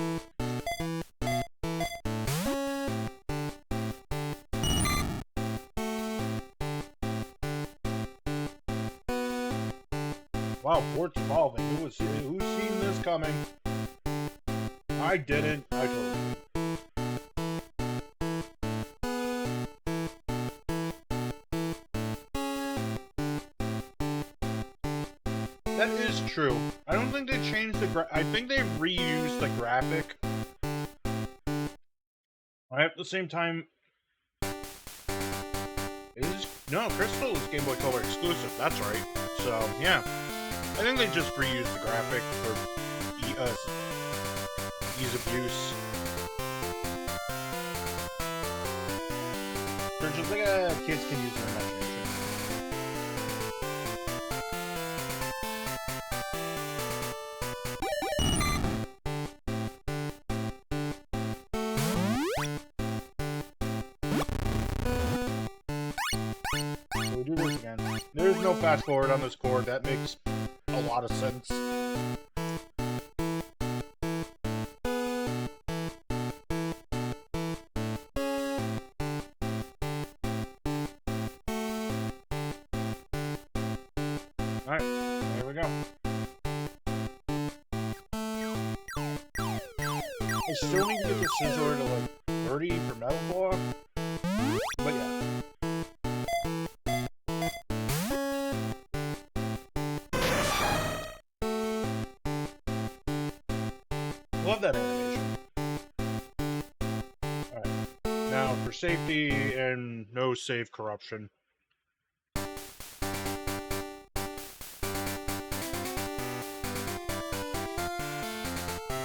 Wow, Fort's evolving. Who's seen this coming? I didn't. I told you. That is true. I don't think they changed the I think they reused the graphic. At the same time, no, Crystal is Game Boy Color exclusive. That's right. So yeah, I think they just reused the graphic for ease of use. They're just like kids can use their imagination. There's no fast forward on this chord. That makes a lot of sense. Alright, there we go. I still need to get the Scizor to like 30 for Metal Claw. But yeah. Love that animation. Alright. Now, for safety and no save corruption.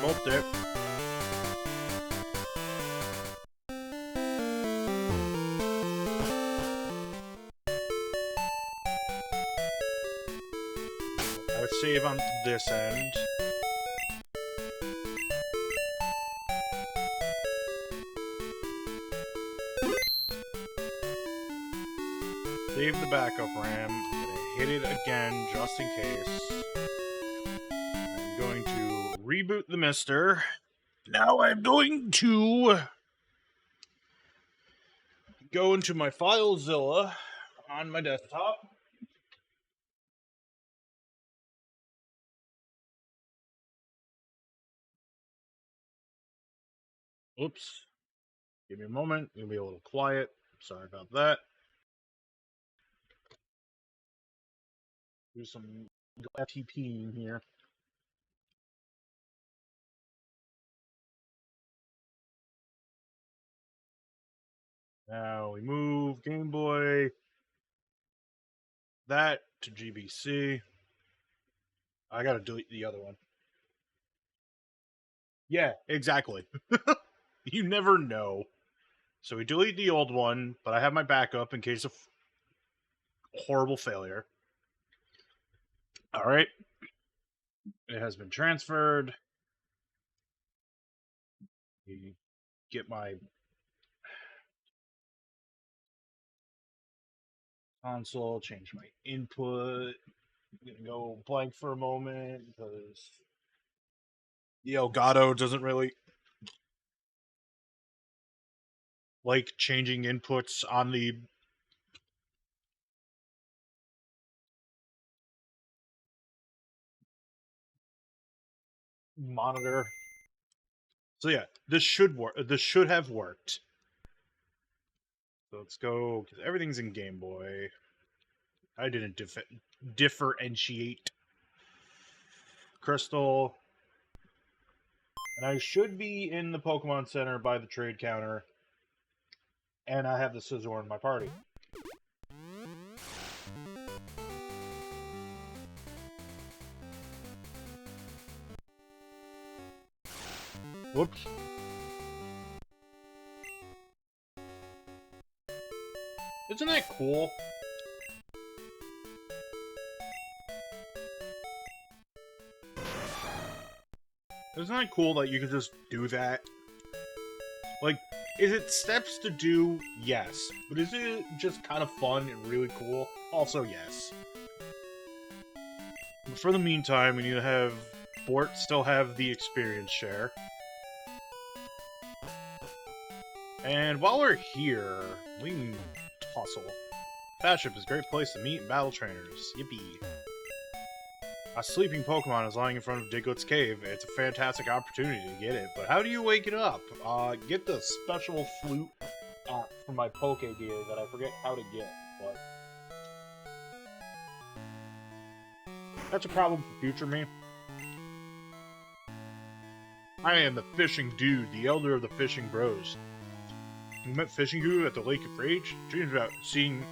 Both dip. I would save on this end. Save the backup RAM. I'm going to hit it again just in case. I'm going to reboot the Mister. Now I'm going to go into my FileZilla on my desktop. Oops. Give me a moment. You'll be a little quiet. Sorry about that. Do some FTP in here. Now we move Game Boy. That to GBC. I gotta delete the other one. Yeah, exactly. You never know. So we delete the old one, but I have my backup in case of horrible failure. All right. It has been transferred. You get my console, change my input. I'm gonna go blank for a moment because the Elgato doesn't really like changing inputs on the monitor. So yeah, this should work. This should have worked. So let's go because everything's in Game Boy. I didn't differentiate Crystal, and I should be in the Pokemon Center by the trade counter, and I have the Scizor in my party. Whoops. Isn't that cool? Isn't that cool that you can just do that? Like, is it steps to do? Yes. But is it just kind of fun and really cool? Also, yes. But for the meantime, we need to have Bort still have the experience share. And while we're here, we can tussle. Batship is a great place to meet and battle trainers. Yippee. A sleeping Pokemon is lying in front of Diglett's cave. It's a fantastic opportunity to get it, but how do you wake it up? Get the special flute app from my Poke Gear that I forget how to get, but that's a problem for future me. I am the Fishing Dude, the elder of the Fishing Bros. We met Fishing Goo at the Lake of Rage. Dreams about seeing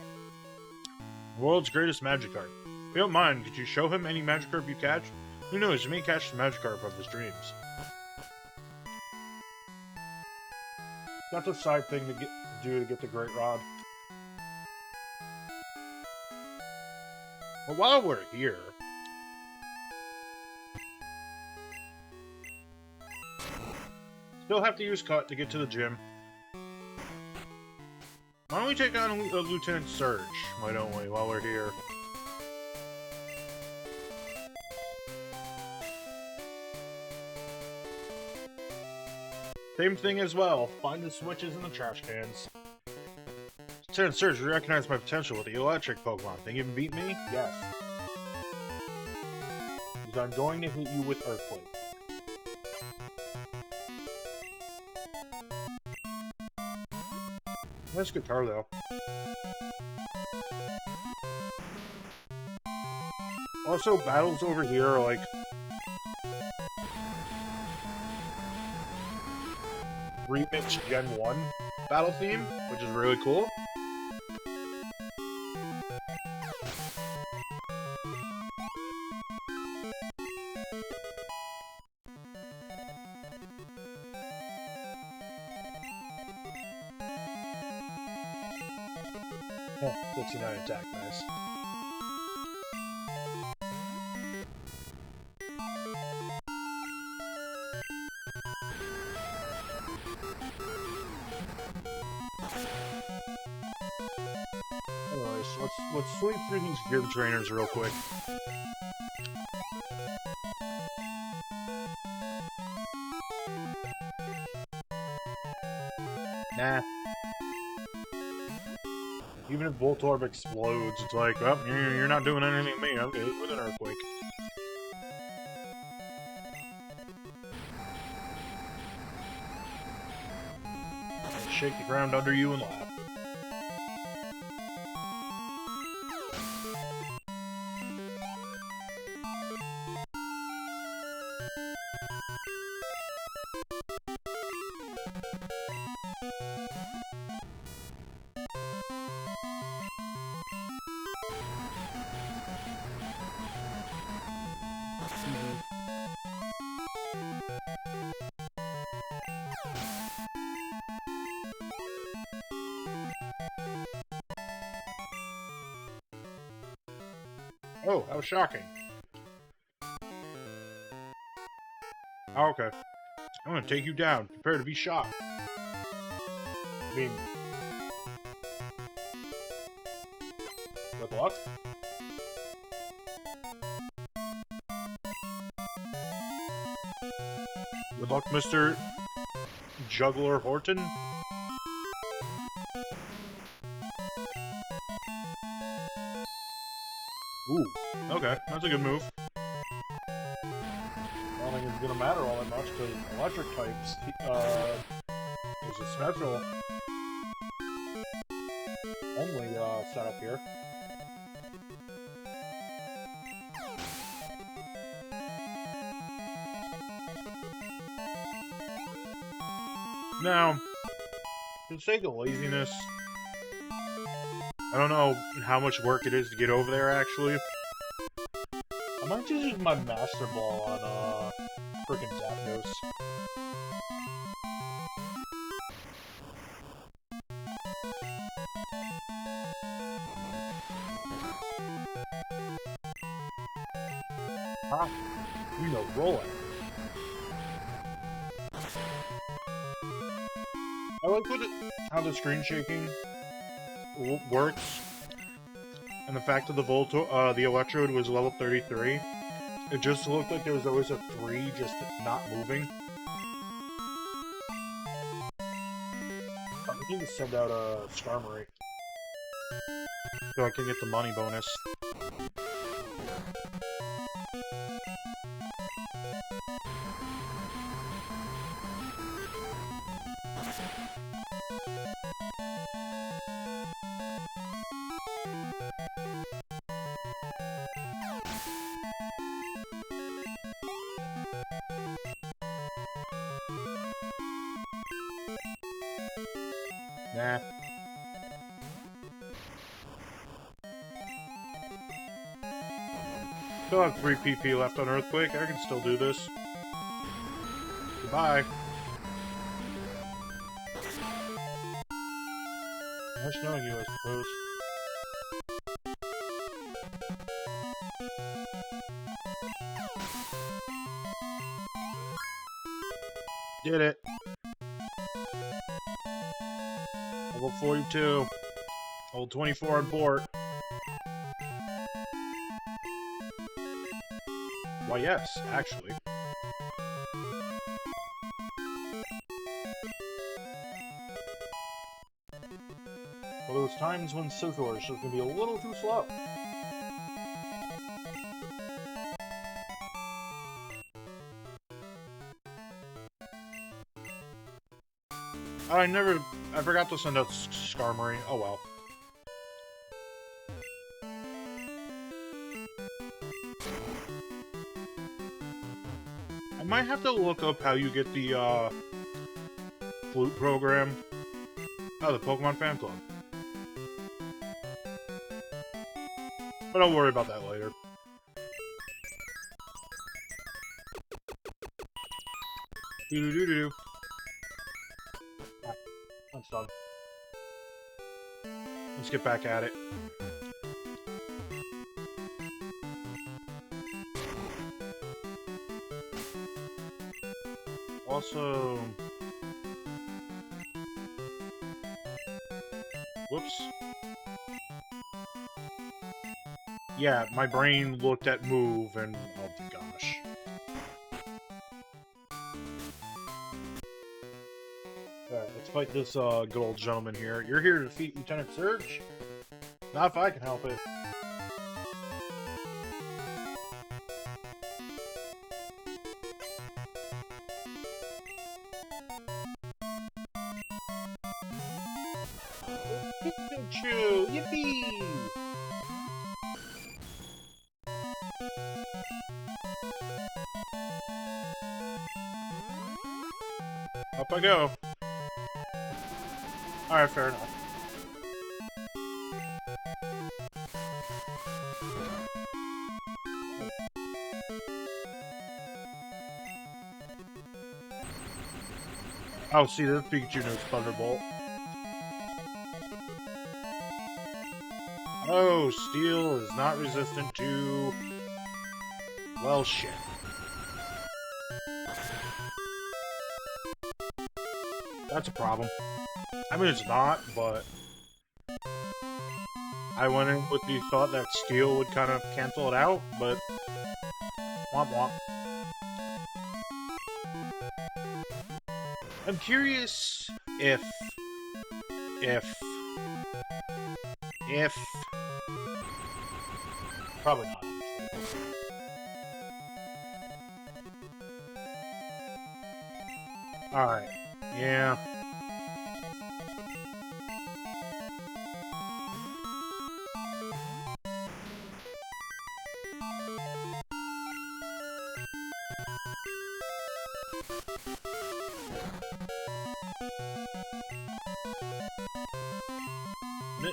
the world's greatest Magikarp. If you don't mind, could you show him any Magikarp you catch? Who knows, you may catch the Magikarp of his dreams. That's a side thing to do to get the Great Rod. But while we're here, still have to use Cut to get to the gym. Why don't we take on a Lieutenant Surge? Why don't we, while we're here? Same thing as well. Find the switches in the trash cans. Lieutenant Surge, you recognize my potential with the electric Pokemon. Think you can beat me? Yes. Because I'm going to hit you with Earthquake. Nice guitar, though. Also, battles over here are like remix Gen 1 battle theme, which is really cool. Oh, 69 attack, nice. Anyways, let's sweep through these gym trainers real quick. Nah. Even if Voltorb explodes, it's like, well, you're not doing anything to me. I'm gonna hit you with an Earthquake. Shake the ground under you and laugh. Oh, that was shocking. Oh, okay. I'm gonna take you down. Prepare to be shot. I mean... with luck? Good luck, Mr. Juggler Horton. Ooh, okay, that's a good move. I don't think it's gonna matter all that much because electric types is a special only setup here. Now, for the sake of laziness, I don't know how much work it is to get over there, actually. I might just use my Master Ball on, frickin' Zapdos. Huh? You know, roll it. I like how the screen shaking works, and the fact that the Electrode was level 33. It just looked like there was always a 3 just not moving. I need to send out a Skarmory so I can get the money bonus. Nah. Still have 3 PP left on Earthquake. I can still do this. Goodbye. Nice knowing you, I suppose. Did it. Level 42. Level 24 on board. Why, yes, actually. Well, those times when Scizor is just gonna be a little too slow. I forgot to send out Skarmory. Oh well. I might have to look up how you get the, flute program. Oh, the Pokemon Fan Club. But I'll worry about that later. Doo-doo-doo-doo. That's done. Let's get back at it. Also... whoops. Yeah, my brain looked at move and... oh gosh. Alright, let's fight this good old gentleman here. You're here to defeat Lieutenant Surge? Not if I can help it. Pikachu! Yippee! Up I go. Alright, fair enough. Oh, see, this Pikachu knows Thunderbolt. Oh, Steel is not resistant to... Well, shit. That's a problem. I mean, it's not, but... I went in with the thought that Steel would kind of cancel it out, but... Womp womp. I'm curious if... Probably not. Alright. Yeah.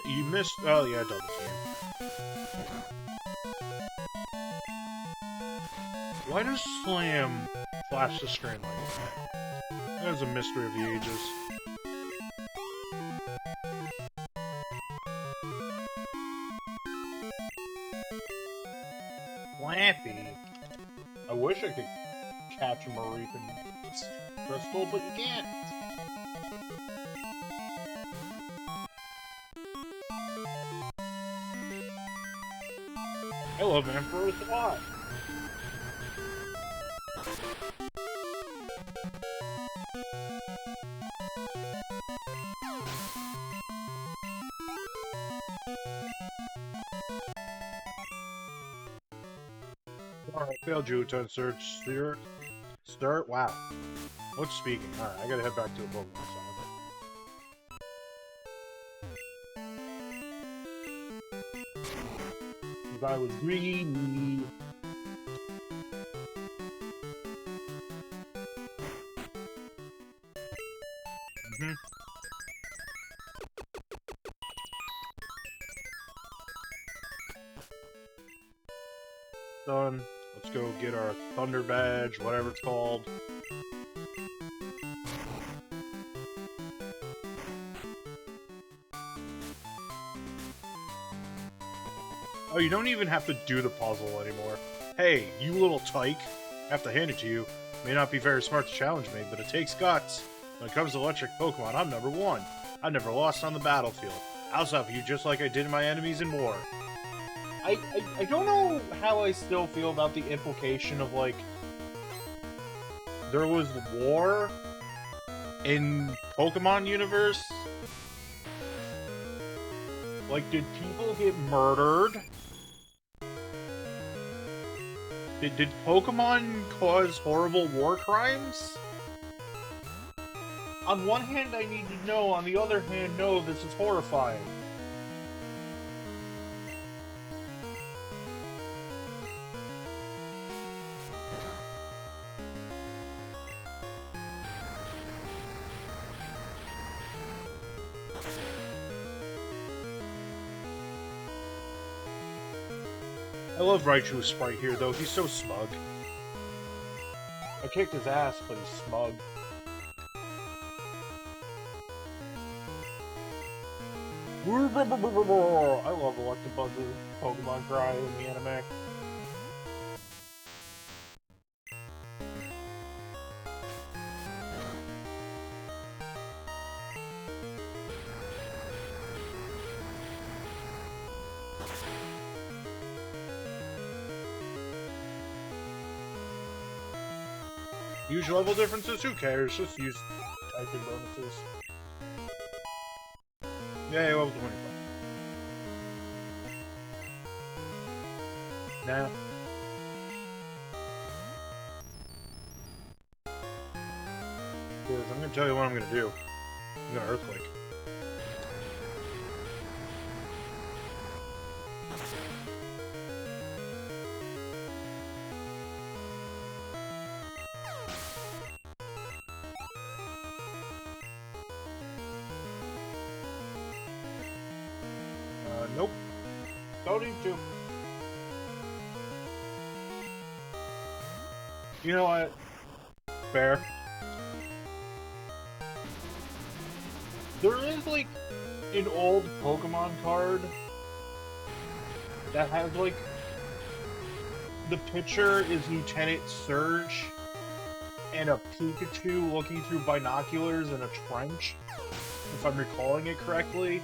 You missed... Oh, yeah, double team. Why does Slam flash the screen like that? That is a mystery of the ages. Flappy. I wish I could catch a Mareep in Crystal, but you can't. I love Emperor's Lot. Alright, failed Juton search. Start? Wow. What's speaking? Alright, I gotta head back to the Pokemon Center. If I was greedy. Done. Let's go get our Thunder Badge, whatever it's called. Oh, you don't even have to do the puzzle anymore. Hey, you little tyke. I have to hand it to you. May not be very smart to challenge me, but it takes guts. When it comes to electric Pokemon, I'm #1. I've never lost on the battlefield. I'll stop you just like I did my enemies in war. I don't know how I still feel about the implication of, like, there was war in Pokemon universe. Like, did people get murdered? Did Pokemon cause horrible war crimes? On one hand, I need to know. On the other hand, no, this is horrifying. I love Raichu's sprite here, though. He's so smug. I kicked his ass, but he's smug. I love Electabuzz's Pokemon cry in the anime. Huge level differences? Who cares? Just use typing bonuses. Yay, level 25. Nah. Because I'm gonna tell you what I'm gonna do. I'm gonna Earthquake. Nope. Don't need to. You know what? Fair. There is, like, an old Pokemon card that has, like, the picture is Lieutenant Surge and a Pikachu looking through binoculars in a trench, if I'm recalling it correctly.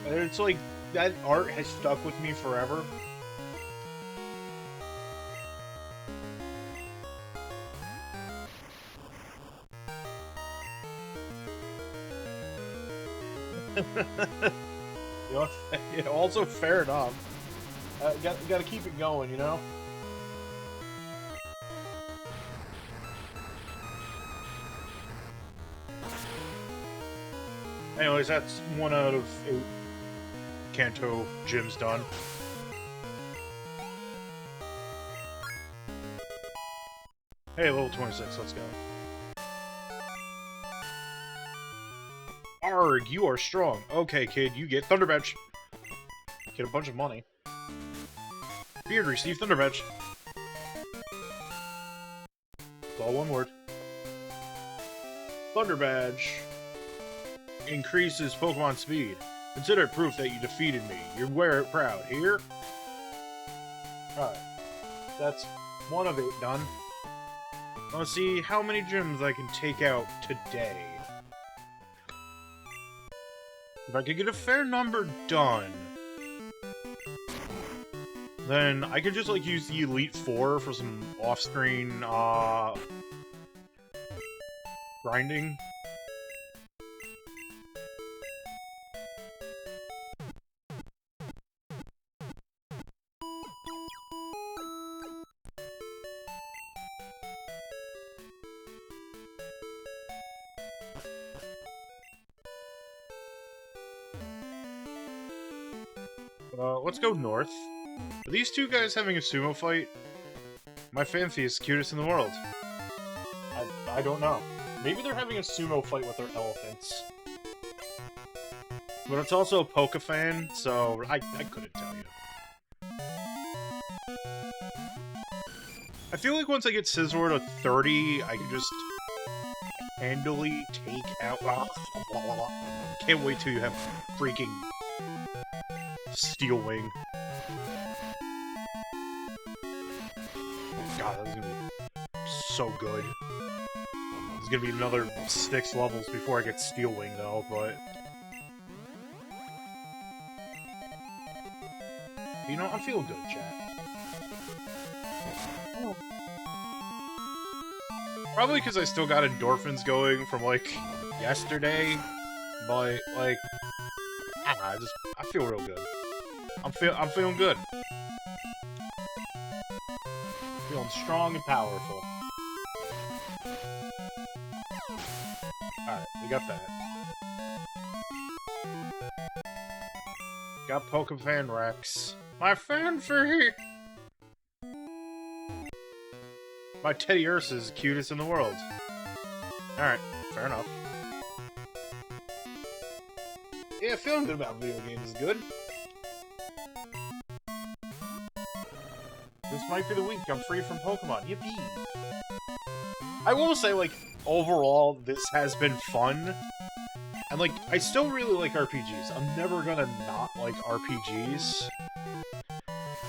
And it's like, that art has stuck with me forever. You know, yeah, also fair enough. Gotta keep it going, you know? Anyways, that's 1 out of 8 Kanto gyms done. Hey, level 26, let's go. Arg, you are strong. Okay, kid, you get Thunder Badge. Get a bunch of money. Beard, receive Thunder Badge. It's all one word. Thunder Badge increases Pokemon speed. Consider it proof that you defeated me. You wear it proud. Here? Alright. That's 1 of 8 done. Let's see how many gyms I can take out today. If I could get a fair number done, then I could just, like, use the Elite Four for some off-screen, grinding. Let's go north. Are these two guys having a sumo fight? My Phanpy is the cutest in the world. I don't know. Maybe they're having a sumo fight with their elephants. But it's also a Pokefan, so I couldn't tell you. I feel like once I get Scizor to 30, I can just handily take out... Can't wait till you have freaking Steel Wing. God, that's gonna be so good. It's gonna be another 6 levels before I get Steel Wing, though, but... You know, I'm feeling good, chat. Oh. Probably because I still got endorphins going from, like, yesterday, but, like... I don't know, I feel real good. I'm feeling good. Feeling strong and powerful. Alright, we got that. Got Pokefan Rex. My Phanpy! My Teddy Ursa is the cutest in the world. Alright, fair enough. Yeah, feeling good about video games is good. This might be the week I'm free from Pokemon. Yippee! I will say, like, overall, this has been fun. And, like, I still really like RPGs. I'm never gonna not like RPGs.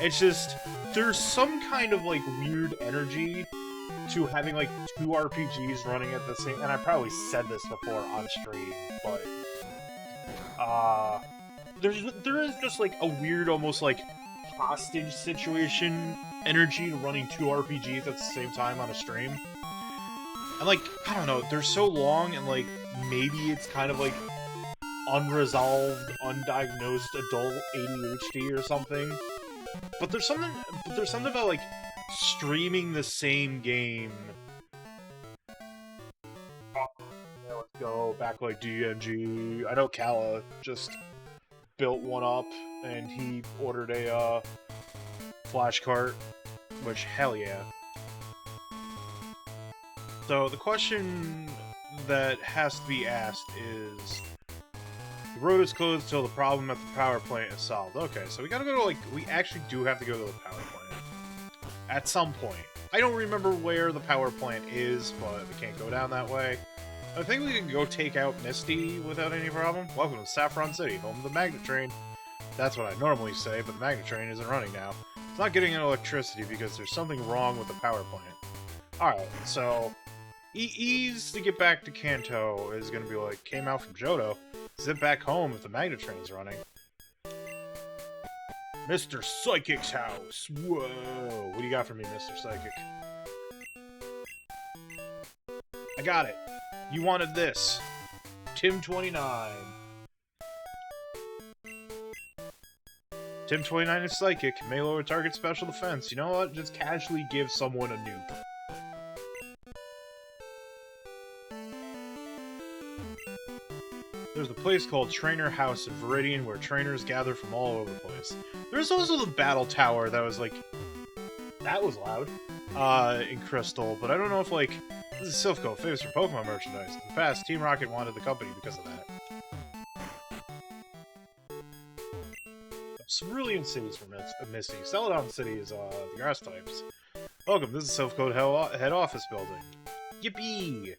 It's just, there's some kind of, like, weird energy to having, like, 2 RPGs running at the same... And I probably said this before on stream, but... there is just, like, a weird, almost, like, hostage situation energy to running 2 RPGs at the same time on a stream. And, like, I don't know, they're so long, and, like, maybe it's kind of, like, unresolved, undiagnosed adult ADHD or something. But there's something about like streaming the same game. Oh, yeah, let's go back like DMG. I know Kala just built one up, and he ordered a flash cart, which hell yeah. So the question that has to be asked is, the road is closed till the problem at the power plant is solved. Okay, so we gotta go to, like, we actually do have to go to the power plant. At some point. I don't remember where the power plant is, but we can't go down that way. I think we can go take out Misty without any problem. Welcome to Saffron City, home of the Magnet Train. That's what I normally say, but the Magnet Train isn't running now. It's not getting electricity because there's something wrong with the power plant. Alright, so ease to get back to Kanto is going to be like, came out from Johto, zip back home if the Magnet Train's running. Mr. Psychic's house! Whoa! What do you got for me, Mr. Psychic? I got it! You wanted this! Tim29. Tim29 is Psychic, may lower target special defense. You know what? Just casually give someone a nuke. There's a place called Trainer House in Viridian where trainers gather from all over the place. There's also the Battle Tower that was like... That was loud. In Crystal, but I don't know if like... This is Silphco, famous for Pokemon merchandise. In the past, Team Rocket wanted the company because of that. Cerulean City's for Misty. Celadon City is the grass types. Welcome, this is Silphco head office building. Yippee!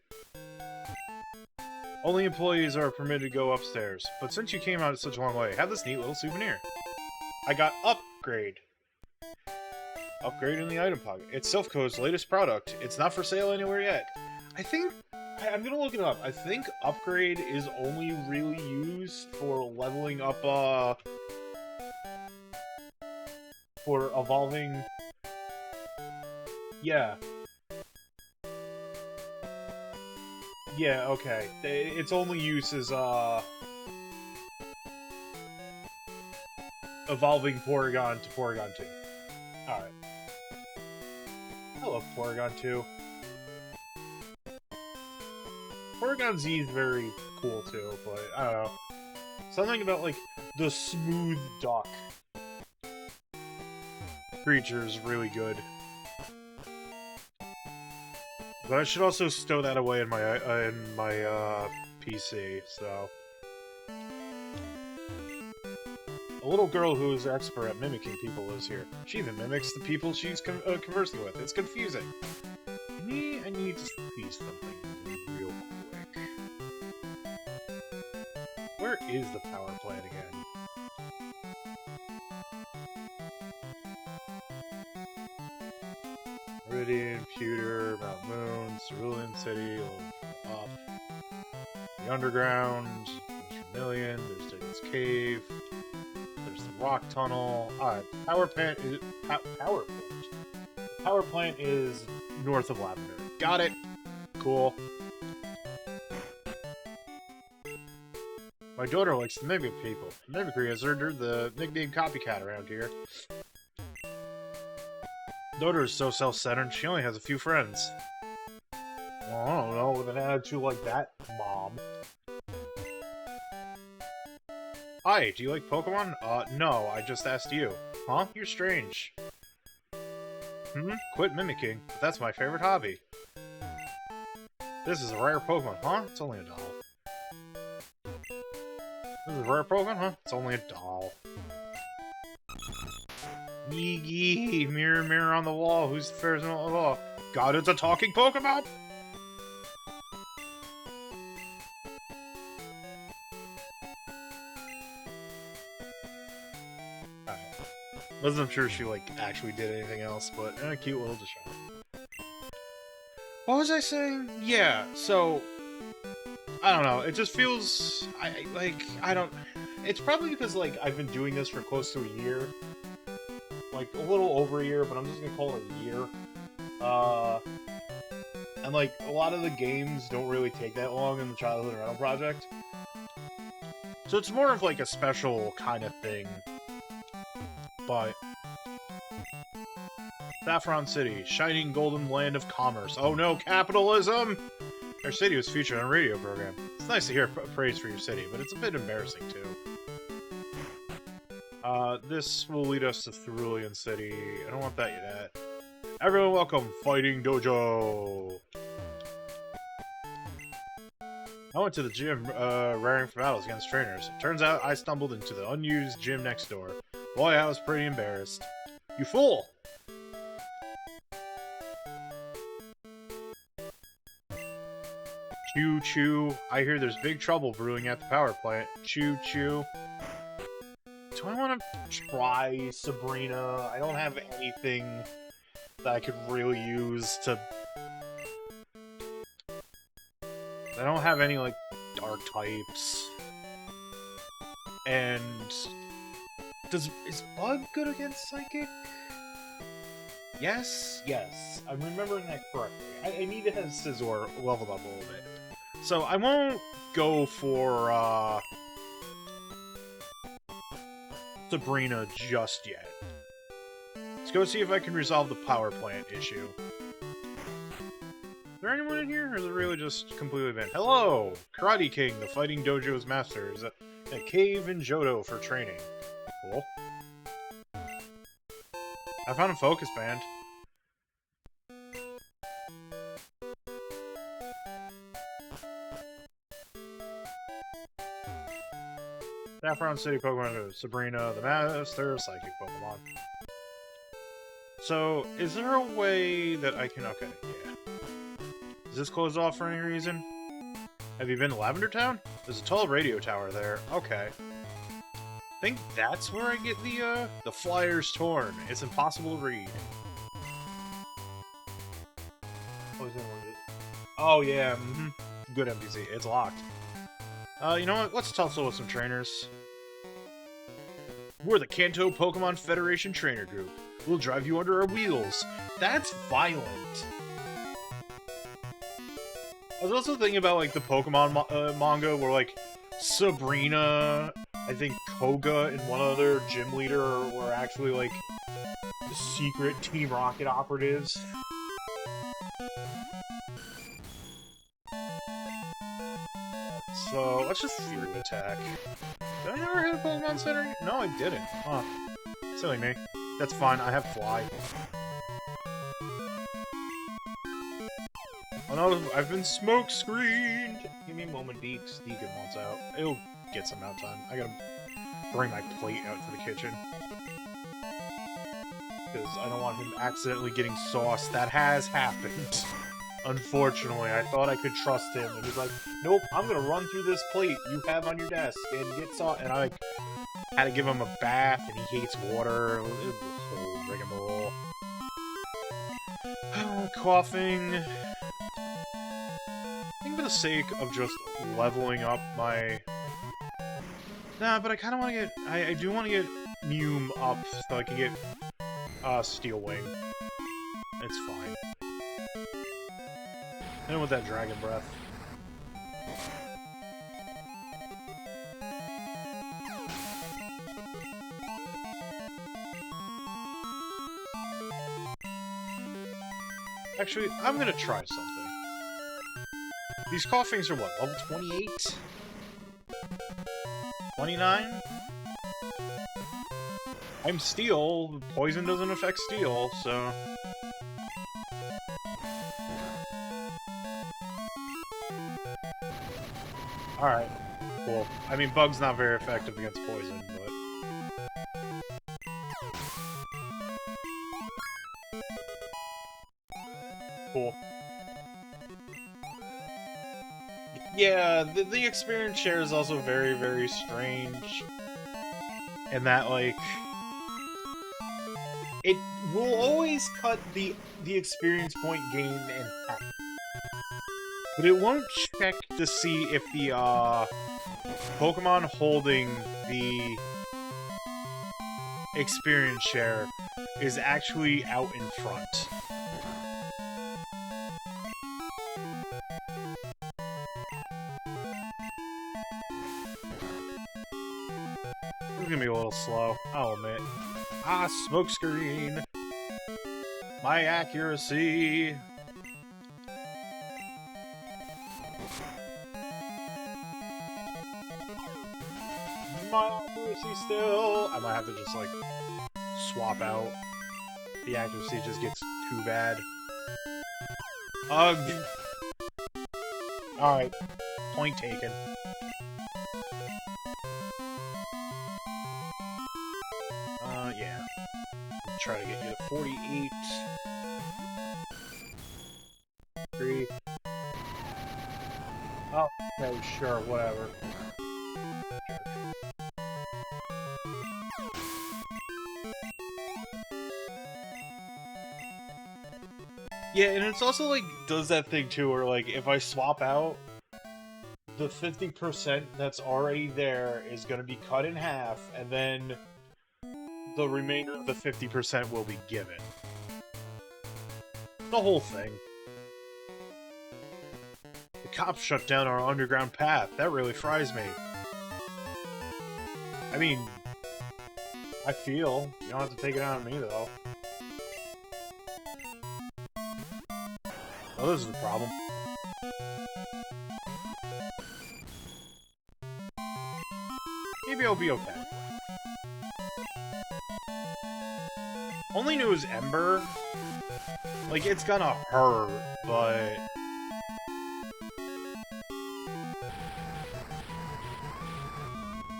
Only employees are permitted to go upstairs. But since you came out such a long way, have this neat little souvenir. I got Upgrade. Upgrade in the item pocket. It's Silphco's latest product. It's not for sale anywhere yet. I think... I'm gonna look it up. I think Upgrade is only really used for leveling up, for evolving... Yeah. Yeah, okay. Its only use is, evolving Porygon to Porygon 2. Alright. I love Porygon 2. Porygon Z is very cool too, but I don't know. Something about, like, the smooth duck creature is really good. But I should also stow that away in my PC, so... A little girl who is expert at mimicking people lives here. She even mimics the people she's conversing with. It's confusing. I need to see something real quick. Where is the power plant again? Viridian, Pewter, Mount Moon, Cerulean City, up. The Underground, there's Vermilion, there's Diggins Cave, there's the Rock Tunnel. Alright, power plant is... Power plant? Power plant is north of Lavender. Got it! Cool. My daughter likes to mimic people. Mimicry has earned her the nickname Copycat around here. Daughter is so self-centered, she only has a few friends. Well, I don't know, with an attitude like that, Mom. Hi, do you like Pokemon? No, I just asked you. Huh? You're strange. Quit mimicking, but that's my favorite hobby. This is a rare Pokemon, huh? It's only a doll. This is a rare Pokemon, huh? It's only a doll. Yee, mirror, mirror on the wall, who's the fairest of all? God, it's a talking Pokemon! Wasn't sure she, like, actually did anything else, but a cute little shot. What was I saying? Yeah, so... I don't know, it just feels... I don't... It's probably because, like, I've been doing this for close to a year. Like, a little over a year, but I'm just gonna call it a year. And, like, a lot of the games don't really take that long in the Childhood Rental Project. So it's more of, like, a special kind of thing. But Saffron City, shining golden land of commerce. Oh no, capitalism! Our city was featured on a radio program. It's nice to hear praise for your city, but it's a bit embarrassing too. This will lead us to Cerulean City. I don't want that yet. Everyone welcome, Fighting Dojo! I went to the gym, raring for battles against trainers. Turns out I stumbled into the unused gym next door. Boy, I was pretty embarrassed. You fool! Choo choo. I hear there's big trouble brewing at the power plant. Choo choo. Do I want to try Sabrina? I don't have anything that I could really use to... I don't have any, like, dark types. And... Is Bug good against Psychic? Yes? Yes. I'm remembering that correctly. I need to have Scizor leveled up a little bit. So I won't go for, Sabrina just yet. Let's go see if I can resolve the power plant issue. Is there anyone in here, or is it really just completely been? Hello! Karate King, the Fighting Dojo's master, is a cave in Johto for training. Cool. I found a focus band. Saffron City Pokemon, Sabrina, the Master Psychic Pokemon. So, is there a way that I can... Okay, yeah. Is this closed off for any reason? Have you been to Lavender Town? There's a tall radio tower there. Okay. I think that's where I get the Flyers Torn. It's impossible to read. Oh, yeah, good NPC. It's locked. You know what? Let's tussle with some trainers. We're the Kanto Pokemon Federation Trainer Group. We'll drive you under our wheels. That's violent. I was also thinking about, like, the Pokemon manga where, like, Sabrina, I think Koga, and one other gym leader were actually, like, secret Team Rocket operatives. So, let's just Fury Attack. Did I never hit a Pokemon Center? No, I didn't. Huh. Silly me. That's fine, I have Fly. Oh no, I've been smoke screened! Give me a moment, Deeks. Deacon wants out. It'll get some out time. I gotta bring my plate out to the kitchen. Because I don't want him accidentally getting sauce. That has happened. Unfortunately, I thought I could trust him, and he's like, nope, I'm gonna run through this plate you have on your desk and get sauce. And I had to give him a bath, and he hates water. It was a whole rigmarole. Coughing. I think for the sake of just leveling up my... Nah, but I kind of want to get... I do want to get Mew up so I can get Steel Wing. It's fine. And with that Dragon Breath. Actually, I'm gonna try something. These coughings are what, level 28? 29? I'm Steel. Poison doesn't affect Steel, so... Alright, cool. I mean, Bug's not very effective against poison, but... Cool. Yeah, the experience share is also very, very strange. And that, like... It will always cut the experience point gain in half. But it won't check to see if the, Pokemon holding the experience share is actually out in front. It's gonna be a little slow, I'll admit. Ah, smokescreen! My accuracy. My accuracy still. I might have to just like swap out. The accuracy just gets too bad. Ugh. Alright. Point taken. Yeah. Try to get you to 48. 3. Oh, okay, sure, whatever. Yeah, and it's also like does that thing too where like if I swap out the 50% that's already there is going to be cut in half and then the remainder of the 50% will be given. The whole thing. The cops shut down our underground path. That really fries me. I mean, I feel. You don't have to take it out on me, though. Oh, this is the problem. Maybe I'll be okay. Only knew it was Ember. Like, it's gonna hurt, but...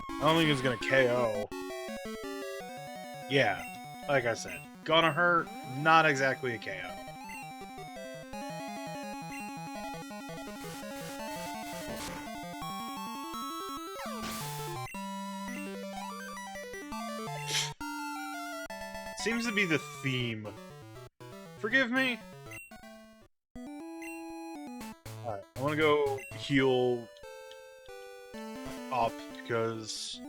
I don't think it's gonna KO. Yeah, like I said, gonna hurt, not exactly a KO. Seems to be the theme. Forgive me? Alright, I want to go heal up because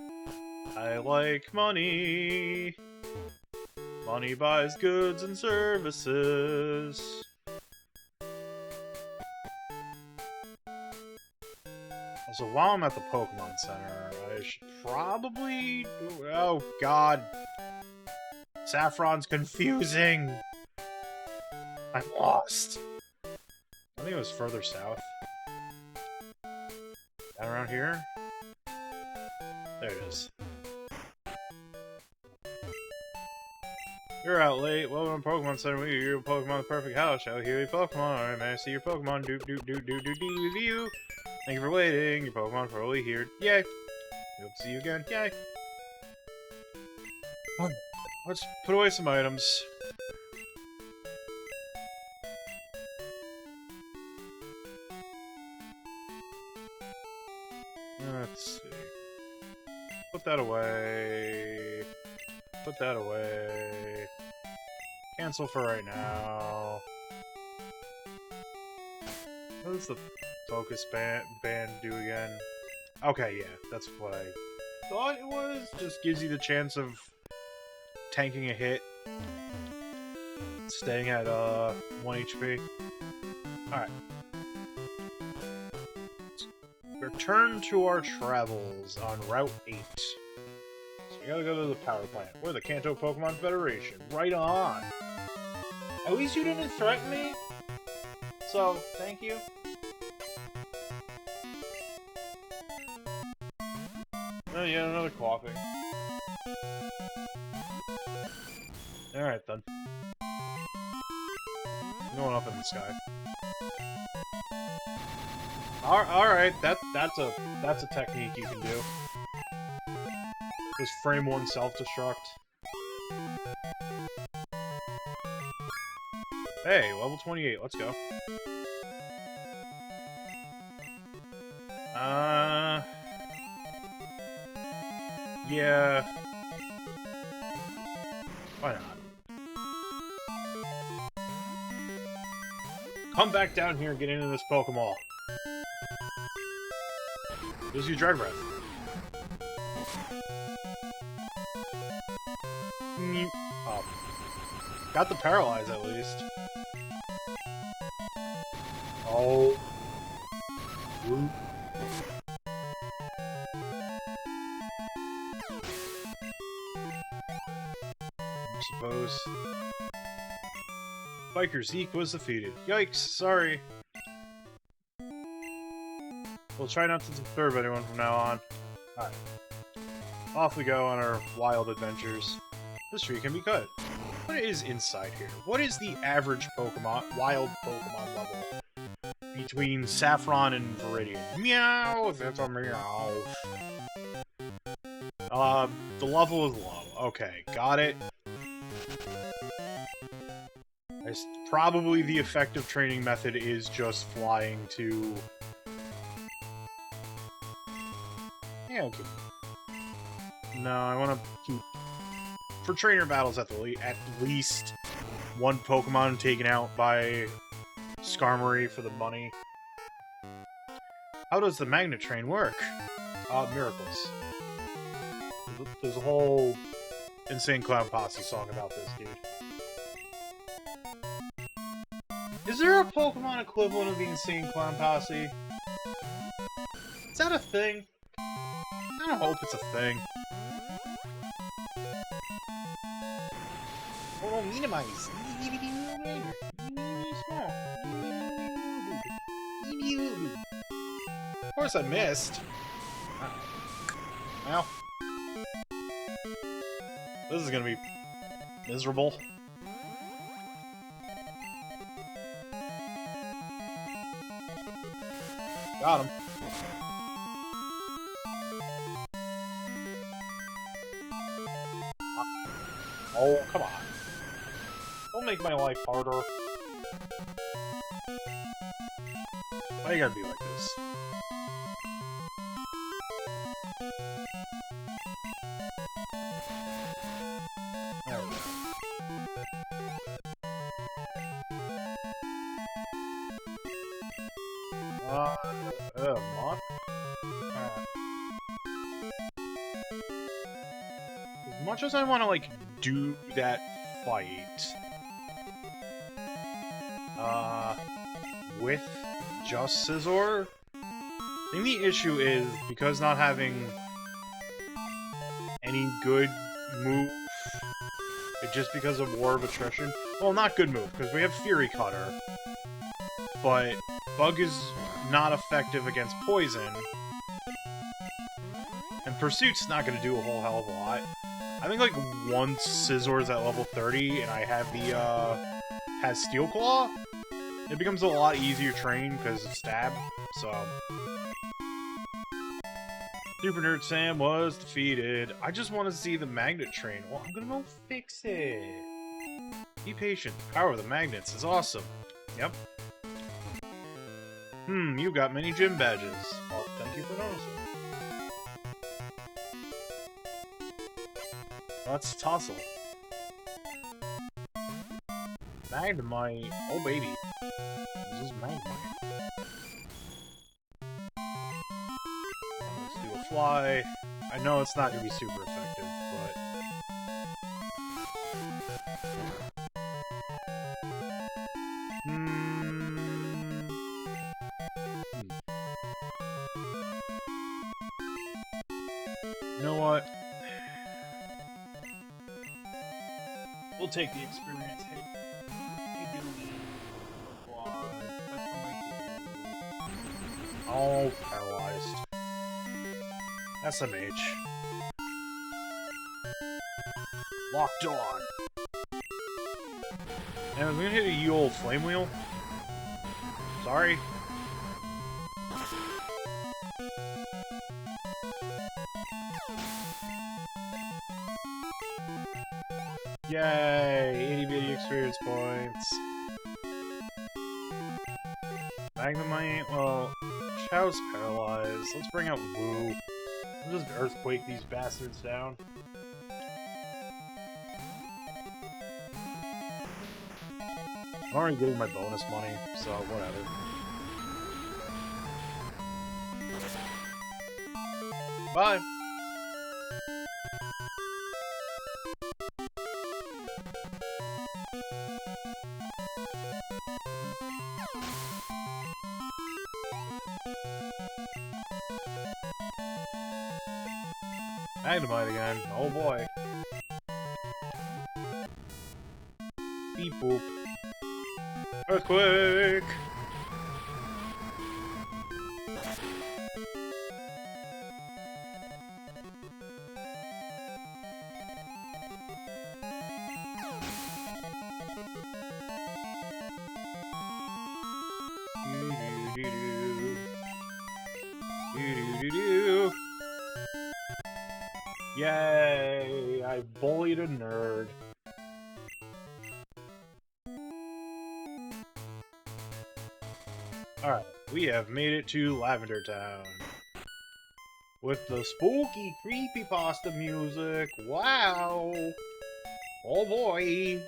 I like money. Money buys goods and services. Also, while I'm at the Pokemon Center, I should probably... Oh, God. Saffron's confusing. I'm lost. I think it was further south. Down around here? There it is. You're out late. Welcome to Pokemon Center. We your Pokemon the perfect house. Shall heal your Pokemon. Alright, man. I see your Pokemon. Doop doop doop doop doop doop with you. Thank you for waiting. Your Pokemon probably here. Yay. Hope to see you again. Yay. Okay. Let's put away some items. Let's see. Put that away. Put that away. Cancel for right now. What does the focus band do again? Okay, yeah, that's what I thought it was. Just gives you the chance of tanking a hit, staying at 1 HP. Alright. Return to our travels on Route 8. So we gotta go to the power plant. We're the Kanto Pokemon Federation. Right on! At least you didn't threaten me! So, thank you. Oh yeah, another coughing. Alright then. Going up in the sky. Alright, that's a technique you can do. Just frame one self-destruct. Hey, level 28, let's go. Yeah. Why not? Come back down here and get into this Pokemon. Use your Dread Breath. Oh. Got the Paralyze at least. Oh. Ooh. I suppose. Biker Zeke was defeated. Yikes, sorry. We'll try not to disturb anyone from now on. Alright. Off we go on our wild adventures. This tree can be cut. What is inside here? What is the average Pokemon, wild Pokemon level between Saffron and Viridian? Meow! That's a meow. The level is low. Okay, got it. Probably the effective training method is just flying to... Yeah, okay. No, I want to keep... For trainer battles, at least one Pokemon taken out by Skarmory for the money. How does the Magnet Train work? Miracles. There's a whole Insane Clown Posse song about this, dude. Is there a Pokemon equivalent of the Insane Clown Posse? Is that a thing? I don't hope it's a thing. Oh, minimize. Of course I missed. Well, this is gonna be miserable. Got him. Oh, come on. Don't make my life harder. Why you gotta be like this? There we go. Moth? As much as I want to, like, do that fight, with just Scizor, I think the issue is, because not having any good move, just because of War of Attrition, well, not good move, because we have Fury Cutter, but Bug is not effective against Poison, and Pursuit's not going to do a whole hell of a lot. I think, like, once Scizzor's at level 30, and I have the, has Steel Claw, it becomes a lot easier to train because of Stab, so... Super Nerd Sam was defeated. I just want to see the Magnet Train. Well, I'm gonna go fix it. Be patient. The power of the magnets is awesome. Yep. You got many gym badges. Well, thank you for noticing. Let's tussle. Magnemite. Oh, baby. This is Magnemite. Let's do a fly. I know it's not going to be super effective, but... You know what? We'll take the experience hit. Oh, paralyzed. SMH. Locked on. And I'm gonna hit a ye old Flame Wheel. Sorry. Yay! 80 bitty experience points. Magnemite, well, Chow's paralyzed. Let's bring out Woo. We'll just Earthquake these bastards down. I'm already getting my bonus money, so whatever. Bye! Magnemite again. Oh boy. Beep boop. Earthquake! Yay! I bullied a nerd. Alright, we have made it to Lavender Town. With the spooky, creepypasta music. Wow! Oh boy!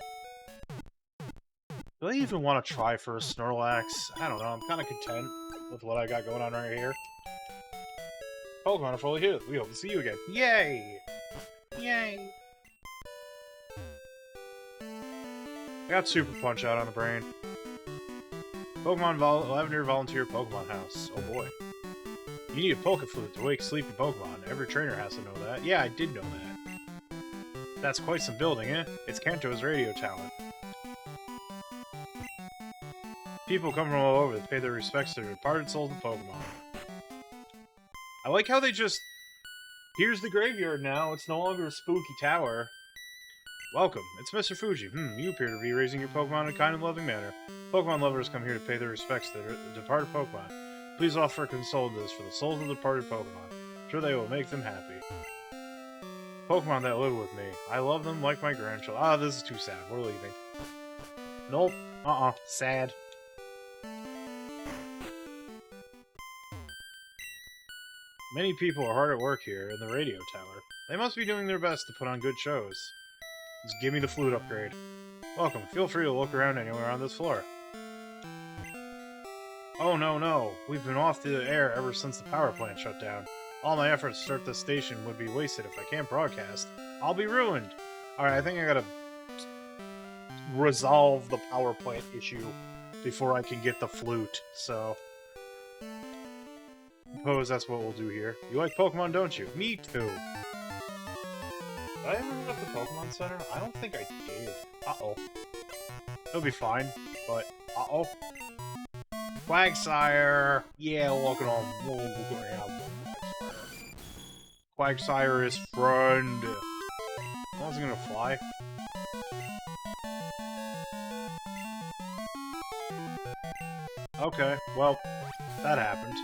Do I even want to try for a Snorlax? I don't know, I'm kind of content with what I got going on right here. Pokemon are fully healed. We hope to see you again. Yay! Yay! I got Super Punch out on the brain. Lavender Volunteer Pokemon House. Oh boy. You need a Pokeflute to wake sleepy Pokemon. Every trainer has to know that. Yeah, I did know that. That's quite some building, eh? It's Kanto's radio tower. People come from all over to pay their respects to their departed souls of Pokemon. I like how they just... Here's the graveyard now. It's no longer a spooky tower. Welcome. It's Mr. Fuji. You appear to be raising your Pokemon in a kind and loving manner. Pokemon lovers come here to pay their respects to their departed Pokemon. Please offer condolences for the souls of the departed Pokemon. I'm sure they will make them happy. Pokemon that live with me. I love them like my grandchildren. Ah, this is too sad. We're leaving. Nope. Sad. Many people are hard at work here in the radio tower. They must be doing their best to put on good shows. Just give me the flute upgrade. Welcome. Feel free to look around anywhere on this floor. Oh no. We've been off the air ever since the power plant shut down. All my efforts to start this station would be wasted if I can't broadcast. I'll be ruined. Alright, I think I gotta resolve the power plant issue before I can get the flute, so... I suppose that's what we'll do here. You like Pokemon, don't you? Me too. Did I ever move up the Pokemon Center? I don't think I did. Uh-oh. It'll be fine, but... Uh-oh. Quagsire! Yeah, look at him. Quagsire is friend. I was gonna fly. Okay, well, that happened.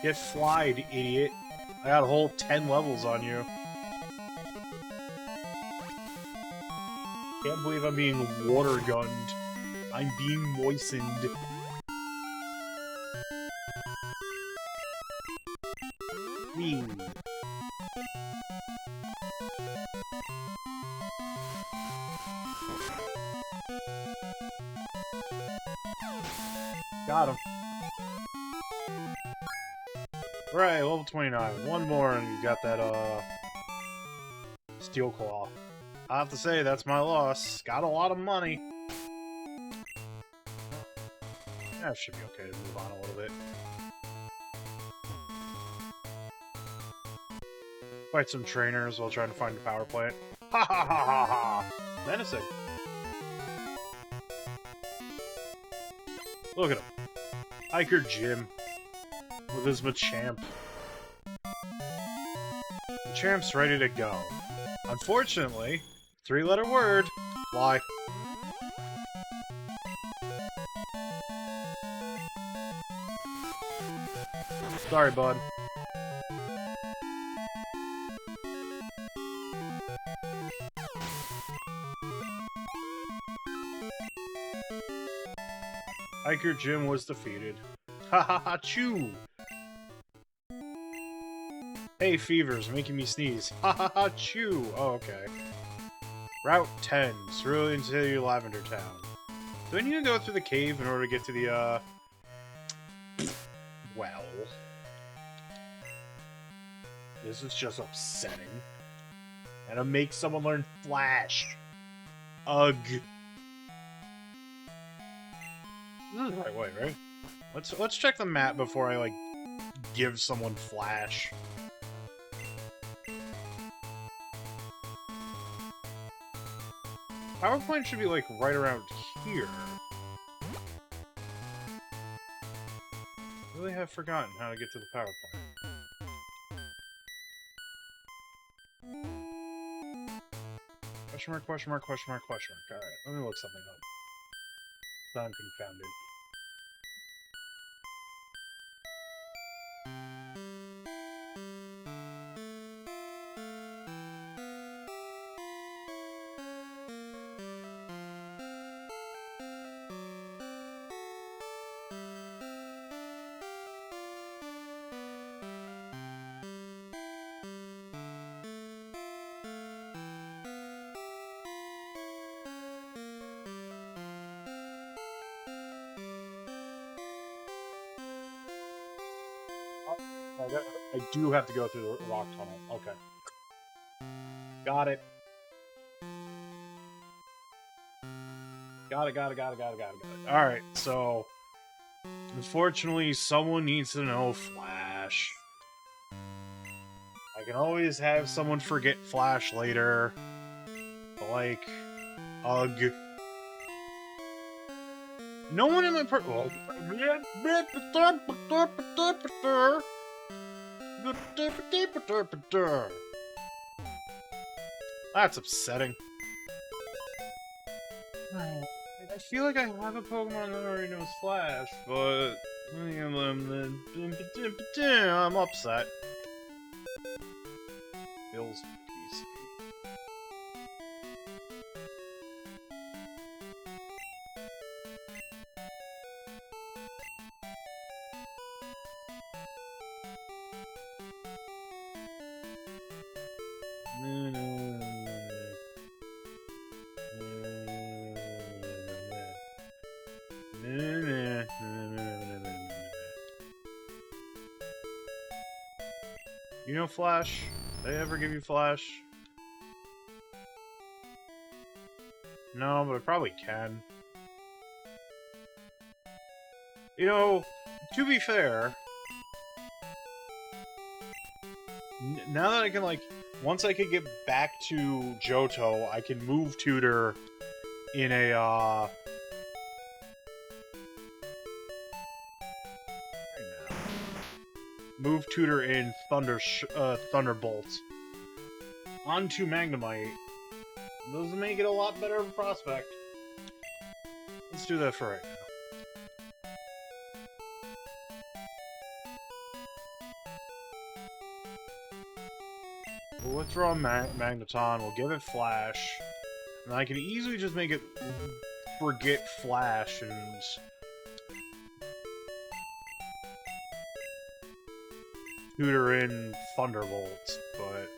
Get flied, idiot. I got a whole 10 levels on you. Can't believe I'm being water gunned. I'm being moistened. Whee. Got him. Right, level 29. One more and you got that, Steel Claw. I have to say, that's my loss. Got a lot of money. That should be okay to move on a little bit. Fight some trainers while trying to find a power plant. Ha ha ha ha ha! Menacing. Look at him. Hiker Jim. With his Machamp. Machamp's ready to go. Unfortunately, 3-letter word. Fly. Sorry, bud. Hiker Jim was defeated. Ha ha ha, chew! Hey, fever's making me sneeze. Ha ha ha, chew! Oh, okay. Route 10, Cerulean City, Lavender Town. Do I need to go through the cave in order to get to the, well... This is just upsetting. And to make someone learn Flash. Ugh. This is the right way, right? Let's check the map before I, like, give someone Flash. Power plant should be like right around here. Really have forgotten how to get to the power plant. Question mark, question mark, question mark, question mark. Alright, let me look something up. So I'm confounded. I do have to go through the rock tunnel. Okay. Got it. Got it. Alright, so... Unfortunately, someone needs to know Flash. I can always have someone forget Flash later. But, like... Ugh. No one in my That's upsetting. I feel like I have a Pokemon that already knows Flash, but I'm upset. Bill's PC. You know Flash? Did I ever give you Flash? No, but I probably can. You know, to be fair, now that I can, like, once I can get back to Johto, I can move Tutor in a, move Tutor in Thunderbolt onto Magnemite. Doesn't make it a lot better of a prospect. Let's do that for right now. We'll withdraw Magneton, we'll give it Flash, and I can easily just make it forget Flash and... Tutor in Thunderbolt, but...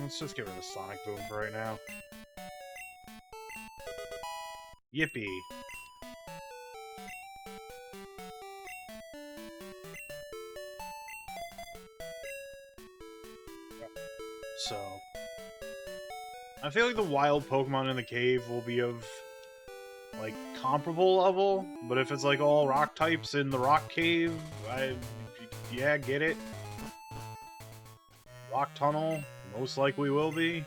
Let's just get rid of Sonic Boom for right now. Yippee. So... I feel like the wild Pokemon in the cave will be of... like, comparable level, but if it's like all rock types in the rock cave, yeah, get it. Rock tunnel, most likely will be.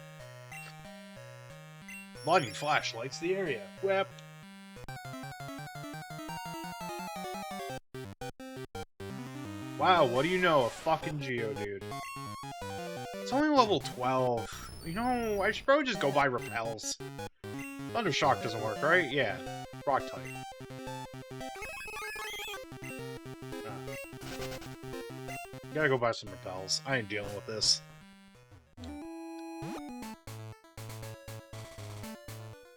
Lightning Flash lights the area. Whip. Wow, what do you know? A fucking Geodude. It's only level 12. You know, I should probably just go buy Repels. Thundershock doesn't work, right? Yeah. Rock type. Gotta go buy some Repels. I ain't dealing with this.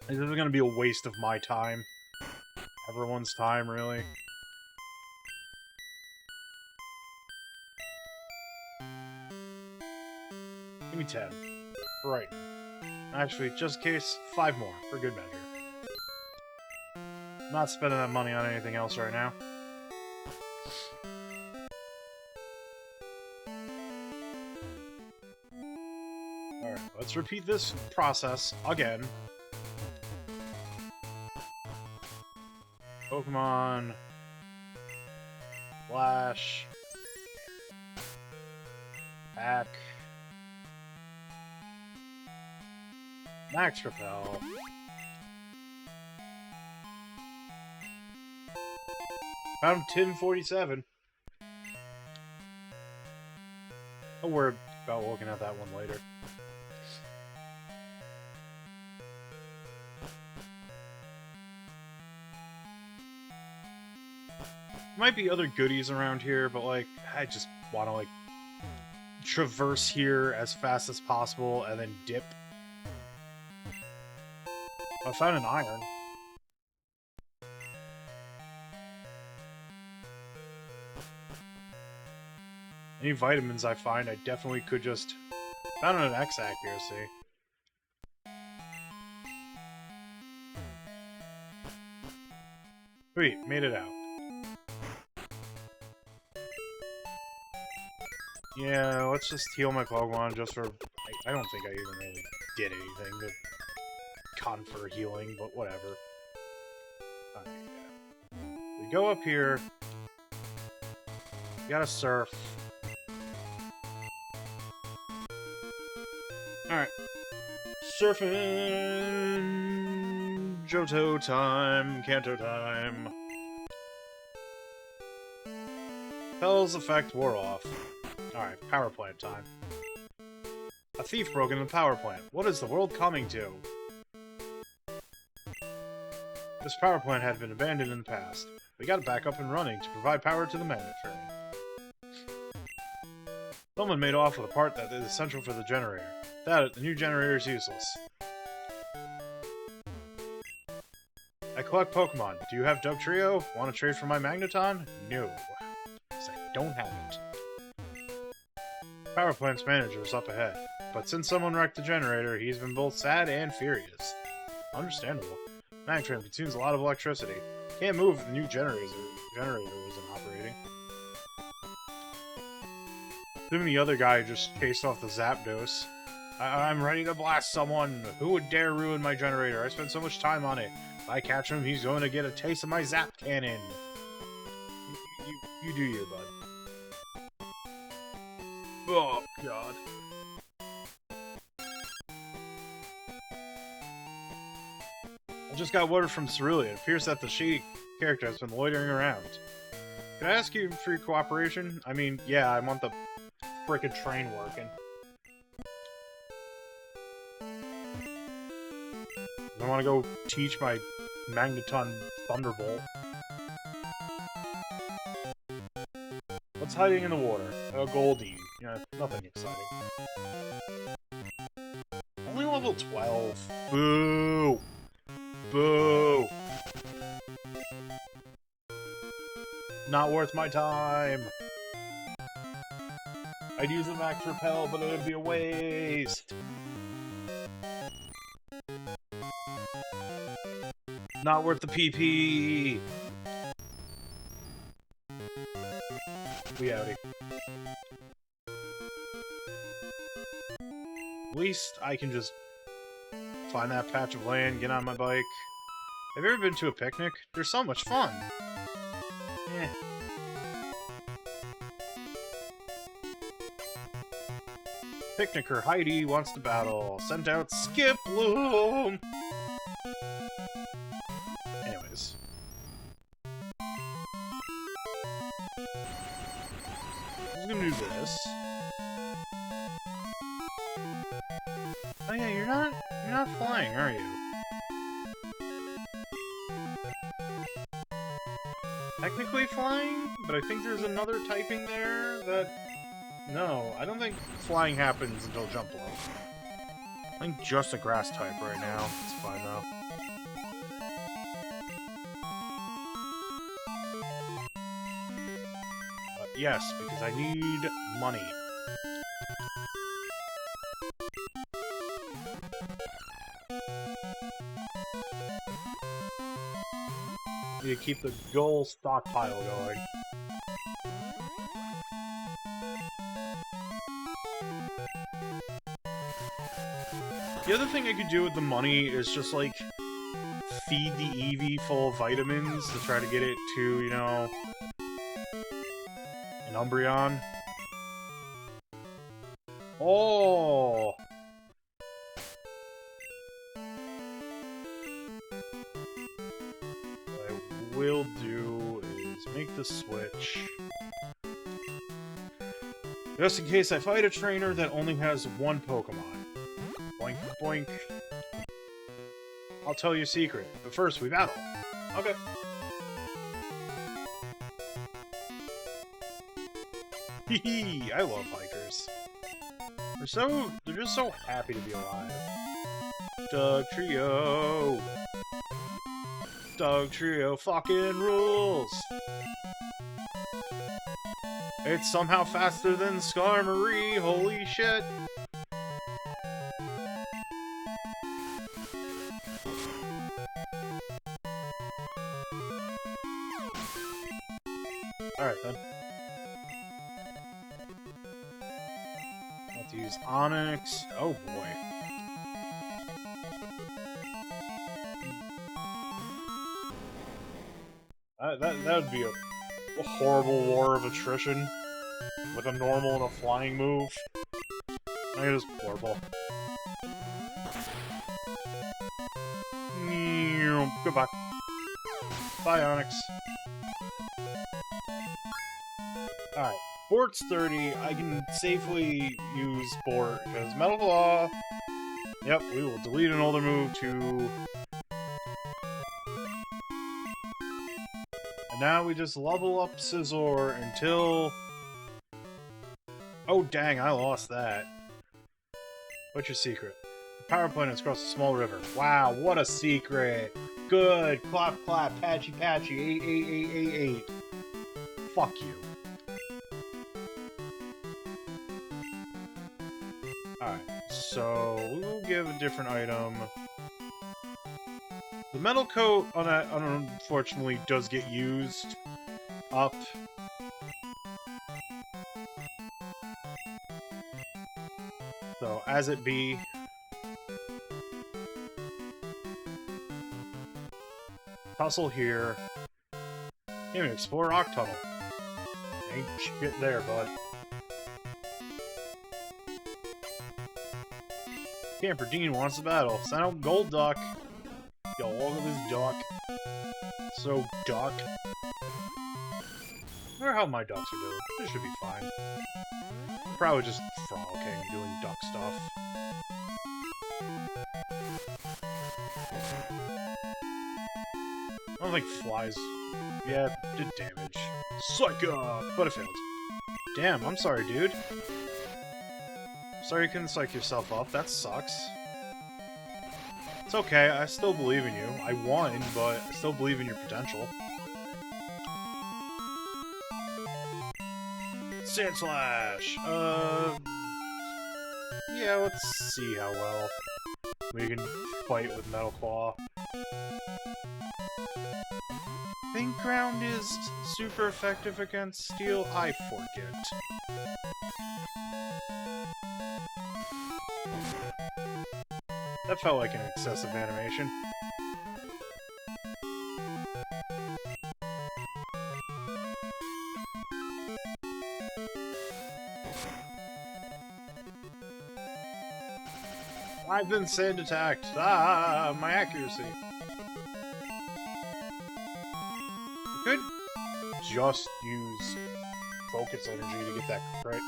This is gonna be a waste of my time. Everyone's time, really. Give me 10. Right. Actually, just in case, 5 more, for good measure. Not spending that money on anything else right now. Alright, let's repeat this process again. Pokemon. Flash. Pack. Max Repel. Found Tim 47. I'll worry about looking at that one later. Might be other goodies around here, but like, I just want to like traverse here as fast as possible and then dip. I found an iron. Any vitamins I find, I definitely could just... Found an X accuracy. Sweet, made it out. Yeah, let's just heal my Pokemon just for... I don't think I even really did anything to confer healing, but whatever. We go up here. We gotta surf. Alright. Surfing! Johto time, Kanto time. Spell's effect wore off. Alright, power plant time. A thief broke into the power plant. What is the world coming to? This power plant had been abandoned in the past. We got it back up and running to provide power to the magnet train. Someone made off with a part that is essential for the generator. The new generator is useless. I collect Pokemon. Do you have Dugtrio? Want to trade for my Magneton? No. Because I don't have it. Power plant's manager is up ahead. But since someone wrecked the generator, he's been both sad and furious. Understandable. Magnetrain consumes a lot of electricity. Can't move if the new generator isn't operating. Assuming the other guy just chased off the Zapdos. I'm ready to blast someone! Who would dare ruin my generator? I spent so much time on it. If I catch him, he's going to get a taste of my Zap Cannon! You do you, bud. Oh, God. I just got word from Cerulean. It appears that the shady character has been loitering around. Can I ask you for your cooperation? I mean, yeah, I want the frickin' train working. I want to go teach my Magneton Thunderbolt. What's hiding in the water? A Goldie. Yeah, nothing exciting. Only level 12. Boo! Boo! Not worth my time! I'd use a Max Repel, but it would be a waste! Not worth the PP! We outie. At least I can just find that patch of land, get on my bike. Have you ever been to a picnic? They're so much fun! Eh. Picnicker Heidi wants to battle. Sent out Skiploom! Anyways. I'm gonna do this. Oh yeah, you're not flying, are you? Technically flying, but I think there's another typing there that... No, I don't think flying happens until jump low. I think just a grass type right now. It's fine though. But yes, because I need money. Need to keep the gold stockpile going. The other thing I could do with the money is just, like, feed the Eevee full of vitamins to try to get it to, you know, an Umbreon. Oh! What I will do is make the switch. Just in case I fight a trainer that only has one Pokemon. Boink, boink. I'll tell you a secret, but first we battle. Okay. Hee I love hikers. They're just so happy to be alive. Dugtrio! Dugtrio fucking rules! It's somehow faster than Skarmory, holy shit! Alright then. Let's use Onyx. Oh boy. That would be a horrible war of attrition. With a normal and a flying move. That is horrible. Goodbye. Bye, Onyx. Alright. Bort's 30. I can safely use Bort, because Metal Claw... Yep, we will delete an older move to... And now we just level up Scizor until... Oh dang, I lost that. What's your secret? The power plant is across a small river. Wow, what a secret! Good! Clap clap, patchy patchy, 88888. Fuck you. Alright, so we'll give a different item. The metal coat on that, unfortunately, does get used up. So, as it be... Tussle here. Can't even explore Rock Tunnel. Ain't shit there, bud. Camper Dean wants to battle. Send out Golduck. Yo, look at this duck. So duck. I wonder how my ducks are doing. They should be fine. They're probably just frolicking, doing duck stuff. I don't think flies... Yeah, did damage. Psych up! But it failed. Damn, I'm sorry, dude. Sorry you couldn't psych yourself up. That sucks. It's okay, I still believe in you. I won, but I still believe in your potential. Sandslash! Yeah, let's see how well we can fight with Metal Claw. I think Ground is super effective against Steel. I forget. That felt like an excessive animation. I've been sand attacked. Ah, my accuracy. I could just use Focus Energy to get that crit.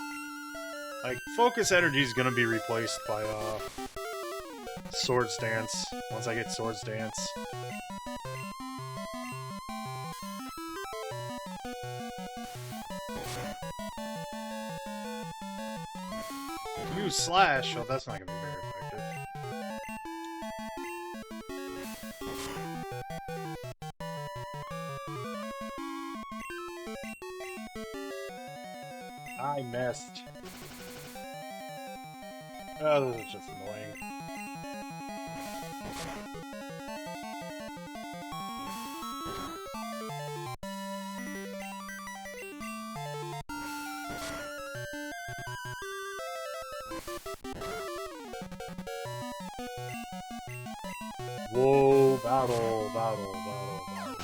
Like, Focus Energy is gonna be replaced by, Swords Dance, once I get Swords Dance. Use Slash! Oh, that's not gonna be very effective. I missed. Oh, this is just annoying. Whoa, battle, battle, battle, battle.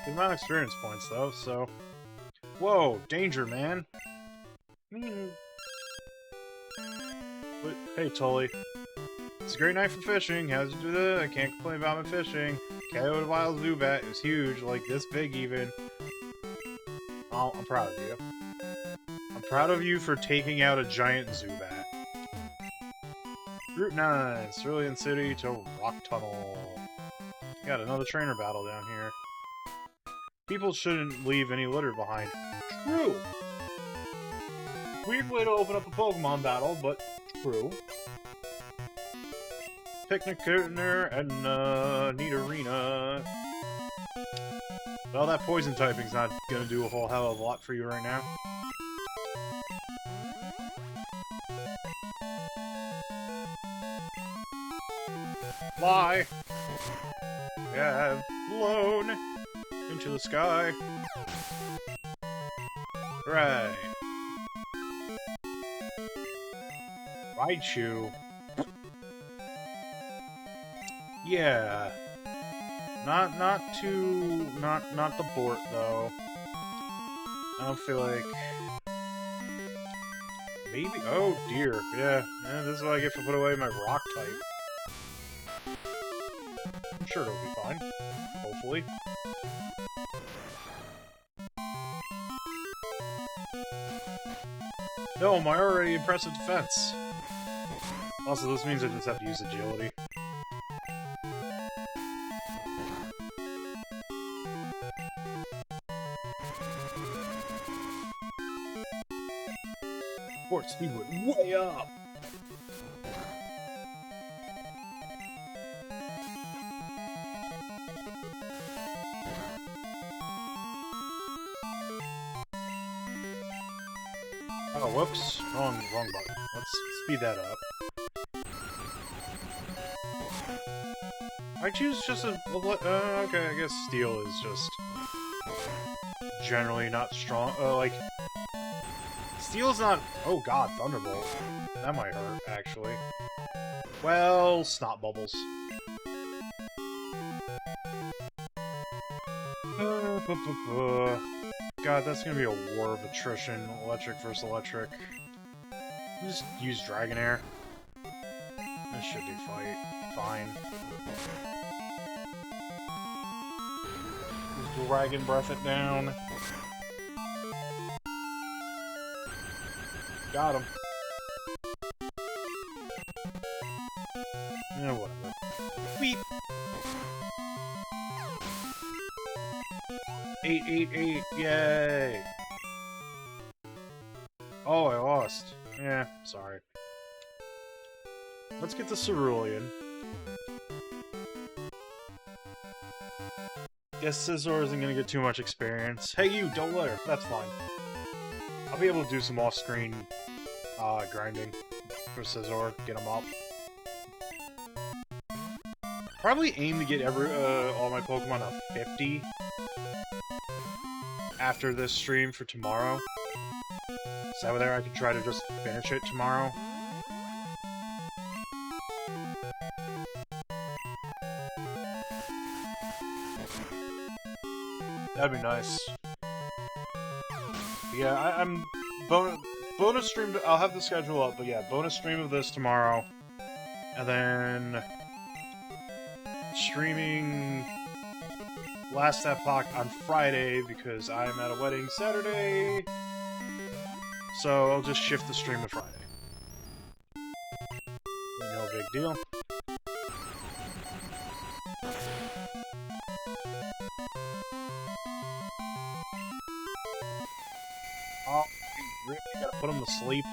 Good amount of experience points, though, so... Whoa, danger, man. But, hey, Tully. It's a great night for fishing. How'd you do that? I can't complain about my fishing. KO'd a wild Zubat. It was huge, like this big even. Oh, I'm proud of you. I'm proud of you for taking out a giant Zubat. Route 9, Cerulean City to Rock Tunnel. Got another trainer battle down here. People shouldn't leave any litter behind. True! Weird way to open up a Pokemon battle, but true. Picnic Dinner and neat arena. Well, that poison typing's not gonna do a whole hell of a lot for you right now. Fly! Yeah, I've flown into the sky. Right. Raichu. Yeah. Not the Bort though. I don't feel like maybe. Oh dear. Yeah. This is what I get for putting away my rock type. I'm sure it'll be fine. Hopefully. No, my already impressive defense. Also, this means I just have to use agility. Fort speed went way up! Oh, whoops. Wrong button. Let's speed that up. I choose just a... okay, I guess Steel is just... generally not strong. Like... Steel's not... Oh god, Thunderbolt. That might hurt, actually. Well, Snot Bubbles. God, that's gonna be a war of attrition. Electric versus electric. Just use Dragonair. That should be fine. Just Dragon Breath it down. Got him. Yeah, whatever. Beep! 888, yay! Oh, I lost. Yeah, sorry. Let's get the Cerulean. Guess Scizor isn't gonna get too much experience. Hey you, don't let her. That's fine. I'll be able to do some off-screen grinding for Scizor, get him up. Probably aim to get all my Pokemon to 50 after this stream for tomorrow. So that way there I can try to just finish it tomorrow. That'd be nice. Yeah, I'm bonus stream. I'll have the schedule up, but yeah, bonus stream of this tomorrow, and then streaming Last Epoch on Friday because I'm at a wedding Saturday. So I'll just shift the stream to Friday. No big deal. Oh, you really gotta put him to sleep.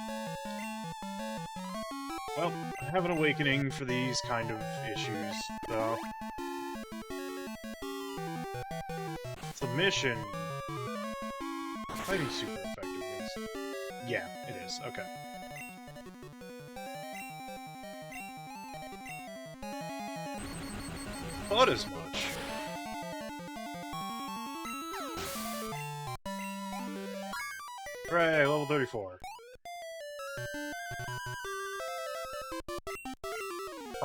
Well, I have an awakening for these kind of issues, though. Submission. Fighting super effective against. Yeah, it is. Okay. Thought as much. Hooray, level 34.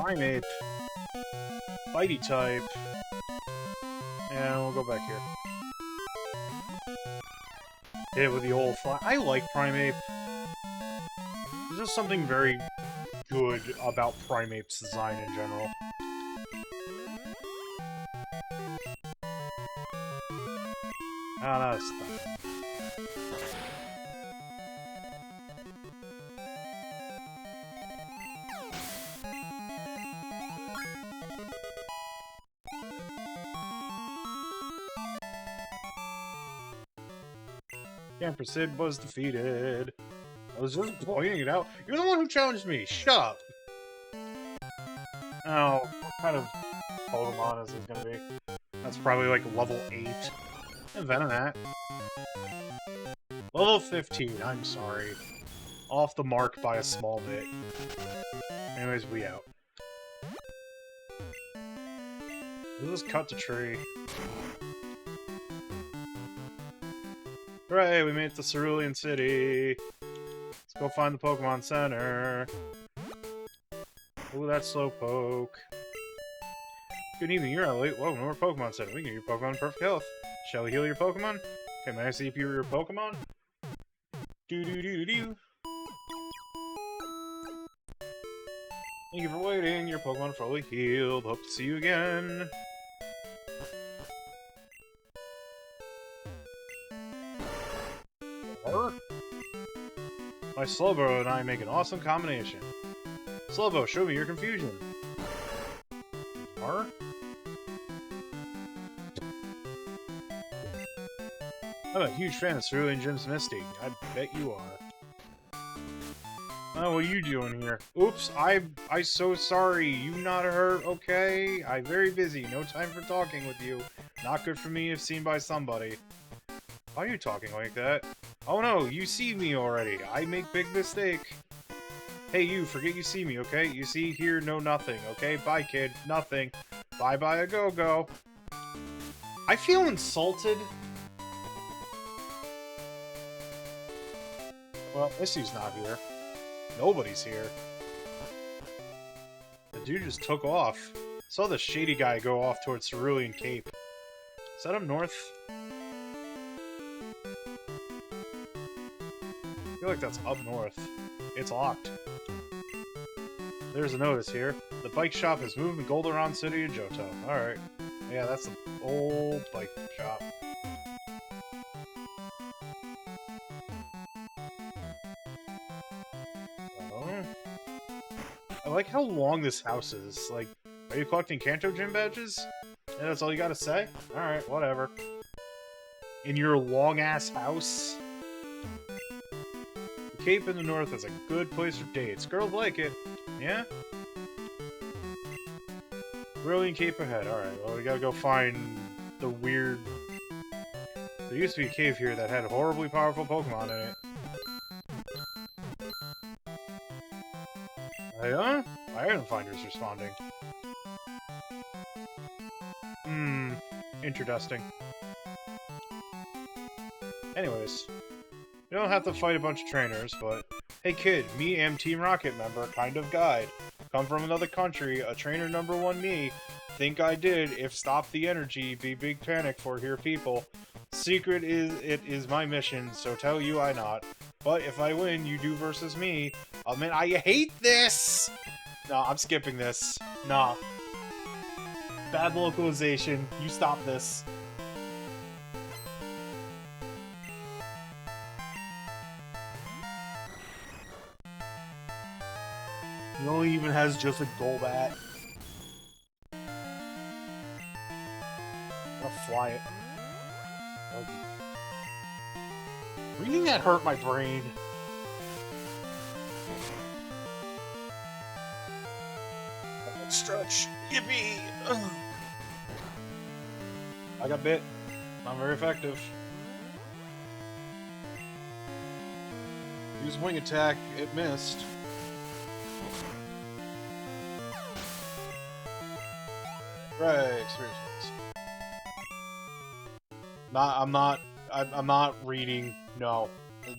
Primeape. Fighty type. And we'll go back here. Hit it with the old fly. I like Primeape. There's just something very good about Primeape's design in general. Ah, that's fine. Camper Sid was defeated. I was just pointing it out. You're the one who challenged me. Shut up. Oh, what kind of Pokemon is this gonna be? That's probably like level 8. And Venonat. Level 15, I'm sorry. Off the mark by a small bit. Anyways, we out. Let's just cut the tree. Hooray, we made it to Cerulean City. Let's go find the Pokemon Center. Ooh, that's Slowpoke. Good evening, you're Elliot. Welcome to our Pokemon Center. We can get your Pokemon in perfect health. Shall we heal your Pokemon? Okay, may I see if you're your Pokemon? Do-do-do-do-do. Thank you for waiting. Your Pokemon are fully healed. Hope to see you again. My Slowbro and I make an awesome combination. Slowbro, show me your confusion. Huh? I'm a huge fan of Cerulean Gym's Misty. I bet you are. Oh, what are you doing here? Oops, I'm so sorry. You not hurt, okay? I'm very busy. No time for talking with you. Not good for me if seen by somebody. Why are you talking like that? Oh no, you see me already. I make big mistake. Hey you, forget you see me, okay? You see, hear, know nothing, okay? Bye kid, nothing. Bye-bye a go-go. I feel insulted. Well, Missy's not here. Nobody's here. The dude just took off. Saw the shady guy go off towards Cerulean Cape. Is that up north? I feel like that's up north. It's locked. There's a notice here. The bike shop has moved to Goldenrod City to Johto. Alright. Yeah, that's the old bike shop. I like how long this house is. Like, are you collecting Kanto Gym badges? Yeah, that's all you gotta say? Alright, whatever. In your long-ass house? The Cape in the north is a good place for dates. Girls like it. Yeah? Brilliant Cape ahead. Alright, well, we gotta go find the weird... There used to be a cave here that had horribly powerful Pokemon in it. Yeah? Iron Finder's responding. Interesting. Anyways, you don't have to fight a bunch of trainers, but... Hey kid, me am Team Rocket member, kind of guide. Come from another country, a trainer number 1 me. Think I did, if stop the energy, be big panic for here people. Secret is, it is my mission, so tell you I not. But if I win, you do versus me. Oh man, I hate this! Nah, I'm skipping this. Nah. Bad localization. You stop this. He only even has just a Golbat. I'll fly it. Reading that hurt my brain. Stretch. Yippee! Ugh. I got bit. Not very effective. Use wing attack. It missed. Right, experience points. I'm not reading. No.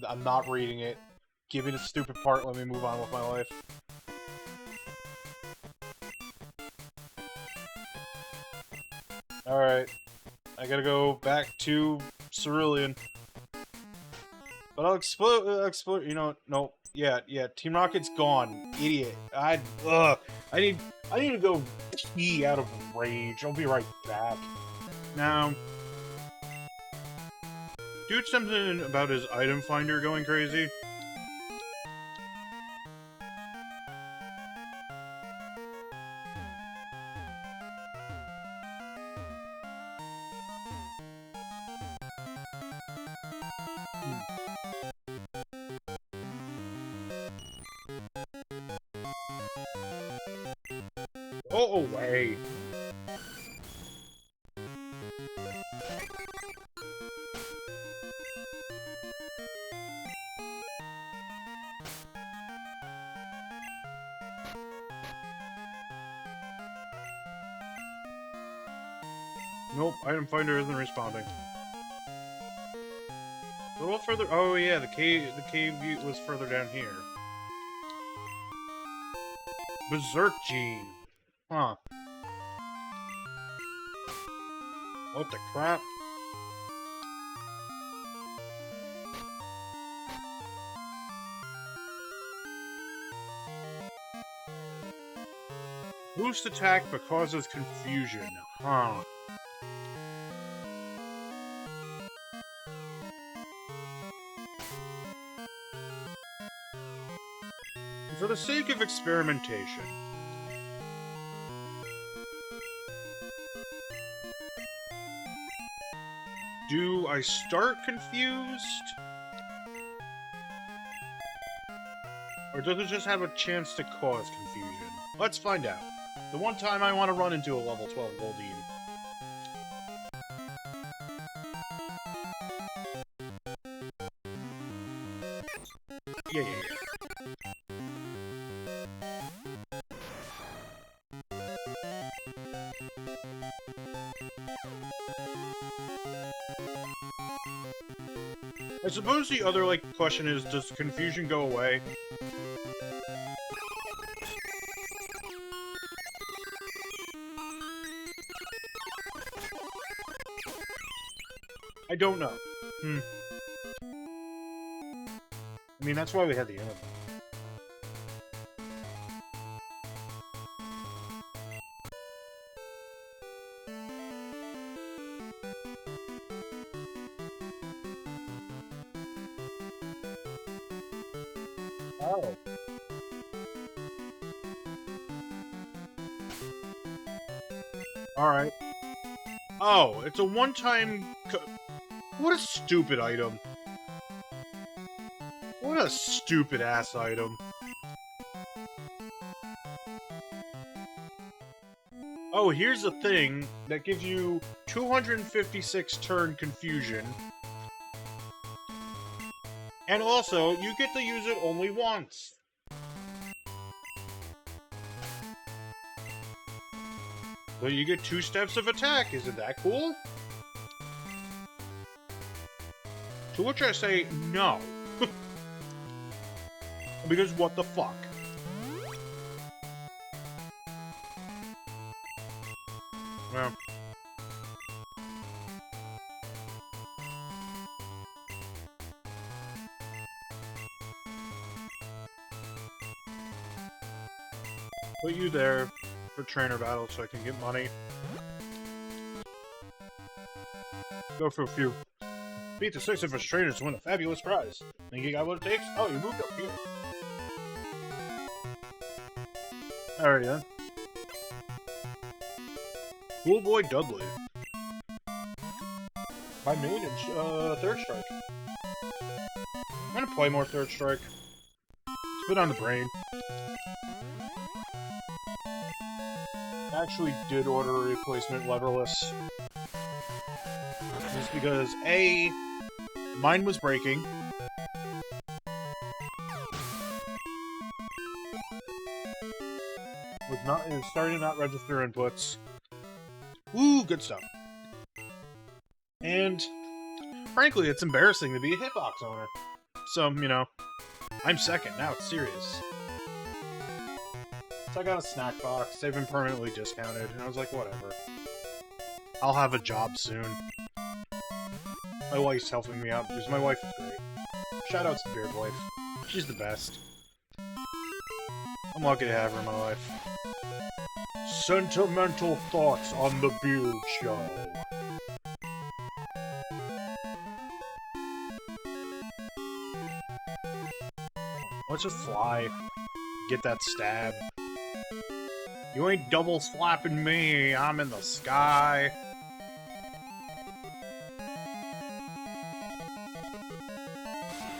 I'm not reading it. Give me the stupid part, let me move on with my life. Alright. I gotta go back to Cerulean. But I'll explore, you know, no, yeah, Team Rocket's gone. Idiot. I need to go pee out of rage. I'll be right back. Now, dude, something about his item finder going crazy. Go away. Nope, item finder isn't responding. A little further. Oh yeah, the cave view was further down here. Berserk Gene. Huh. What the crap? Boost attack but causes confusion. Huh. For the sake of experimentation, do I start confused? Or does it just have a chance to cause confusion? Let's find out. The one time I want to run into a level 12 Goldeen. Yeah. I suppose the other, question is, does confusion go away? I don't know. I mean, that's why we had the internet. Oh. Alright. Oh, it's a one-time... What a stupid item. What a stupid-ass item. Oh, here's the thing that gives you 256 turn confusion. And also, you get to use it only once. So you get 2 steps of attack. Isn't that cool? To which I say, no. Because what the fuck? Well. Put you there for trainer battle so I can get money. Go for a few. Beat the 6 of us trainers to win a fabulous prize. Think you got what it takes? Oh, you moved up here. Alrighty then. Cool Boy Dudley. My main is Third Strike. I'm gonna play more Third Strike. Spit on the brain. I actually did order a replacement leverless. Just because, A, mine was breaking. It was starting to not register inputs. Ooh, good stuff. And, frankly, it's embarrassing to be a Hitbox owner. So, you know, I'm second. Now it's serious. So I got a snack box. They've been permanently discounted. And I was like, whatever. I'll have a job soon. My wife's helping me out because my wife is great. Shoutouts to Beard Wife. She's the best. I'm lucky to have her in my life. Sentimental thoughts on the Beard Show. Let's just fly. Get that stab. You ain't double slapping me. I'm in the sky.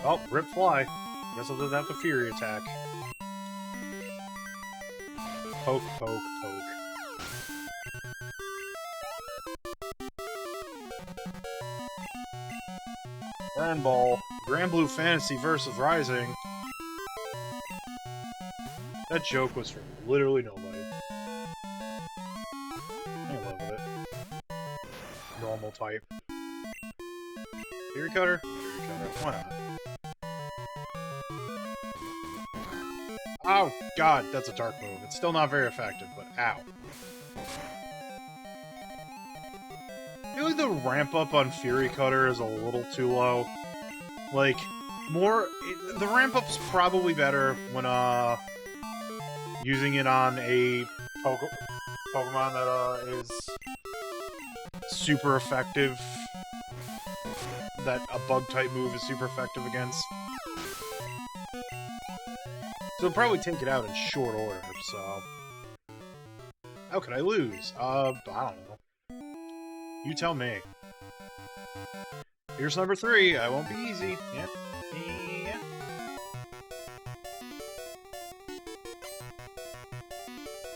Oh, rip fly. Guess I'll just have to Fury attack. Poke, poke, poke. Grand Ball. Grand Blue Fantasy versus Rising. That joke was for literally nobody. I'm in love with it. Normal type. Fury Cutter? Fury Cutter. Why not? Oh, God, that's a dark move. It's still not very effective, but ow. I feel like the ramp up on Fury Cutter is a little too low. Like, the ramp up's probably better when, using it on a Pokemon that, is super effective. That a bug-type move is super effective against. So I'll probably take it out in short order, so... How could I lose? I don't know. You tell me. Here's number 3. I won't be easy. Yeah. Yeah.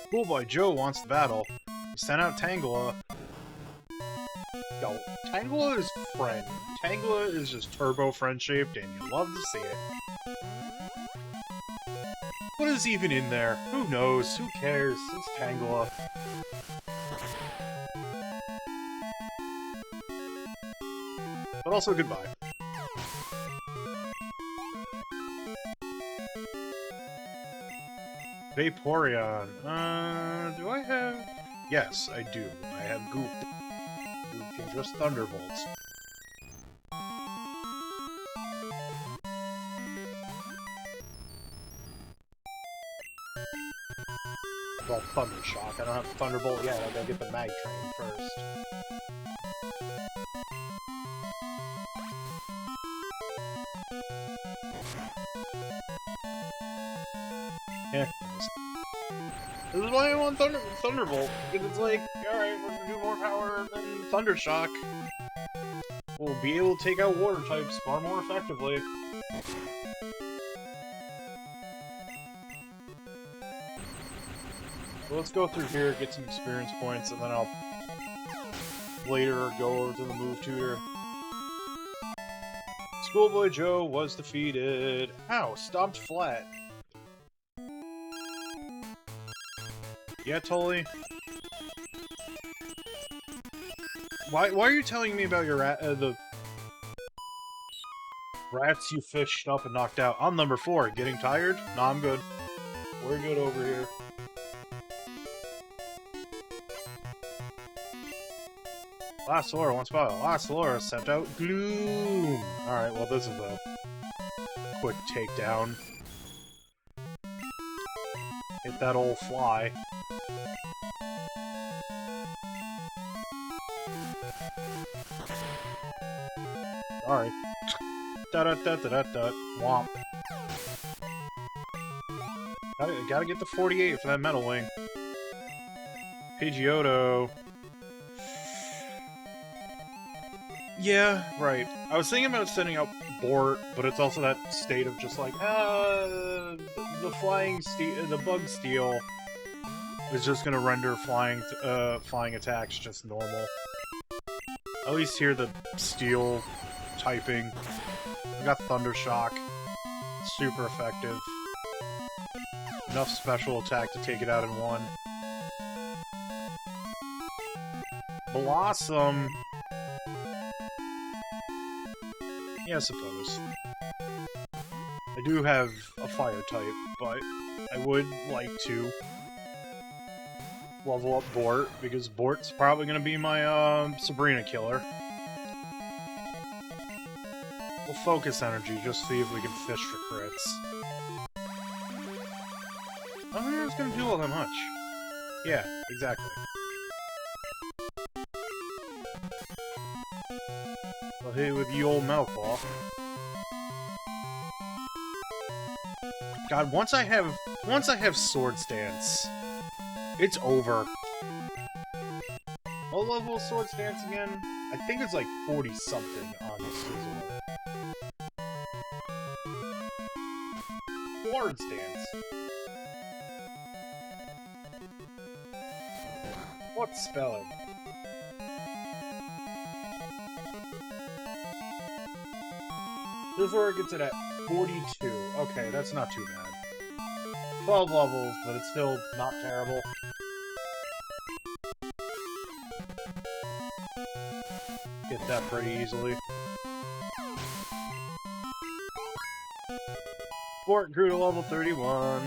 Schoolboy Joe wants the battle. Send out Tangela. Yo, Tangela is friend. Tangela is just turbo friend-shaped, and you love to see it. What is even in there? Who knows? Who cares? It's Tangela. But also, goodbye. Vaporeon. Do I have... Yes, I do. I have Goop. Who can just Thunderbolts. Well, Thundershock. I don't have Thunderbolt yet. I gotta get the Mag Train first. Yeah. This is why I want Thunderbolt, because it's like, alright, we're gonna do more power than Thundershock. We'll be able to take out water types far more effectively. So let's go through here, get some experience points, and then I'll later go over to the move tutor. Schoolboy Joe was defeated. Ow, stomped flat. Yeah, totally. Why are you telling me about your the rats you fished up and knocked out? I'm number 4. Getting tired? Nah, I'm good. We're good over here. Last Laura wants battle. Last Laura sent out Gloom. Alright, well this is a quick takedown. Hit that old fly. Sorry. Da-da-da-da-da-da. Womp. Gotta get the 48 for that Metal Wing. Pidgeotto. Yeah, right. I was thinking about sending out Bort, but it's also that state of just like, the bug steel is just gonna render flying attacks just normal. At least here the steel typing. I got Thundershock. Super effective. Enough special attack to take it out in one. Blossom. Yeah, I suppose. I do have a fire type, but I would like to level up Bort, because Bort's probably gonna be my, Sabrina killer. We'll focus energy, just see if we can fish for crits. I don't think it's gonna do all that much. Yeah, exactly. I'll hit it with the old Malclaw. God, once I have Sword Stance, it's over. What level is Sword Stance again? I think it's like 40-something on the Scizor. Sword Stance. What spelling? Scizor gets it at 42. Okay, that's not too bad. 12 levels, but it's still not terrible. Get that pretty easily. Bort grew to level 31.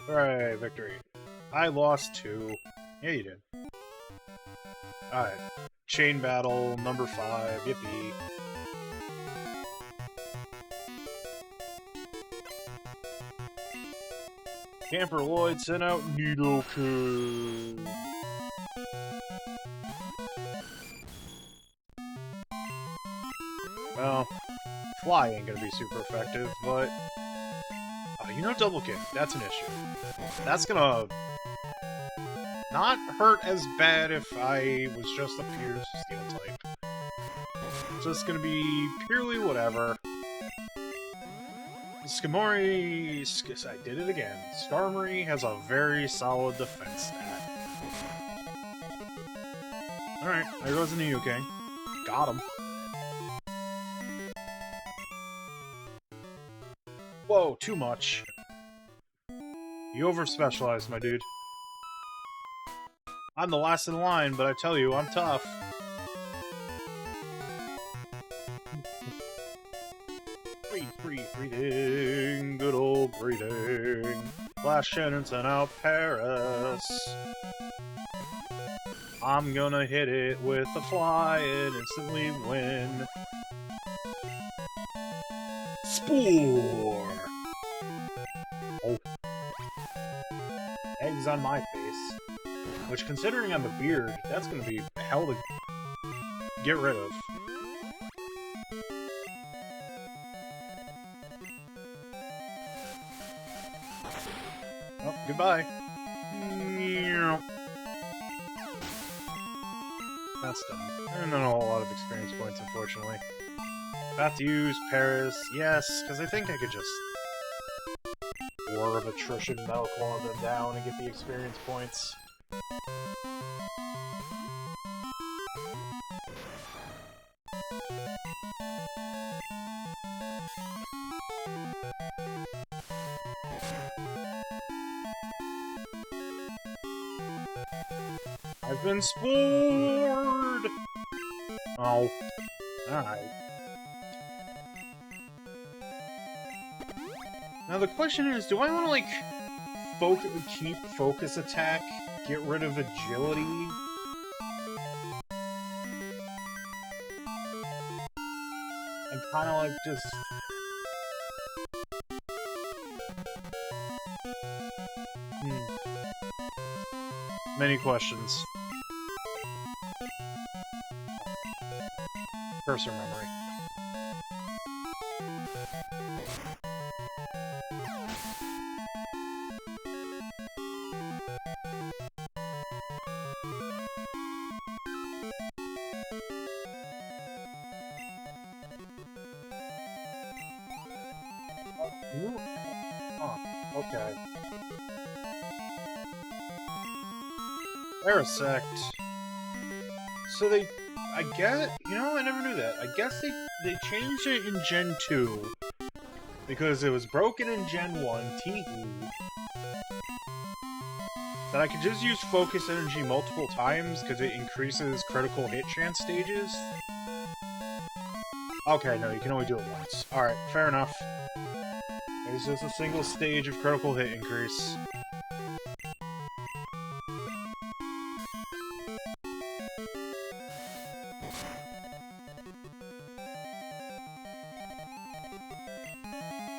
Hooray, victory. I lost 2. Yeah, you did. Alright. Chain battle, number 5. Yippee. Camper Lloyd sent out Nidoking. Well, Fly ain't gonna be super effective, but... Oh, you know Double Kick, that's an issue. That's gonna... not hurt as bad if I was just a pure Steel type. So it's gonna be purely whatever. Skarmory... I did it again. Skarmory has a very solid defense stat. Alright, there goes the Nidoking. Got him. Whoa, too much. You over-specialized, my dude. I'm the last in line, but I tell you, I'm tough. Breeding, good old breeding. Flash Shannon sent out Paris. I'm gonna hit it with a Fly and instantly win. Spore! Oh. Eggs on my face. Which, considering I'm a beard, that's gonna be hell to get rid of. Oh, goodbye. That's done. And not a whole lot of experience points, unfortunately. About to use Paris, yes, because I think I could just War of Attrition Malclaw them down and get the experience points. I've been spored! Oh. Alright. Now the question is, do I want to, like, keep focus attack, get rid of agility? And kind of, like, just... Many questions. Cursor memory. Oh, okay. Parasect. So they... I guess... You know, I never knew that. I guess they changed it in Gen 2. Because it was broken in Gen 1, T-Hoo. That I could just use Focus Energy multiple times, because it increases critical hit chance stages. Okay, no, you can only do it once. Alright, fair enough. It's just a single stage of critical hit increase.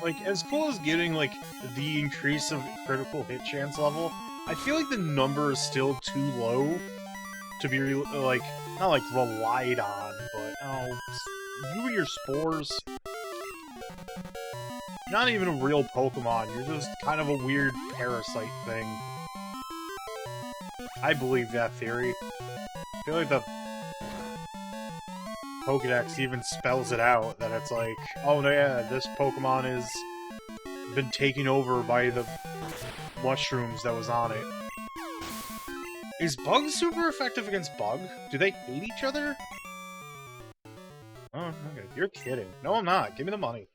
like, as cool as getting, like, the increase of critical hit chance level, I feel like the number is still too low to be, like, not, like, relied on, but, oh, you and your spores. Not even a real Pokemon, you're just kind of a weird parasite thing. I believe that theory. I feel like the Pokedex even spells it out, that it's like, oh yeah, this Pokemon has been taken over by the mushrooms that was on it. Is Bug super effective against Bug? Do they hate each other? Oh, okay. You're kidding. No, I'm not. Give me the money.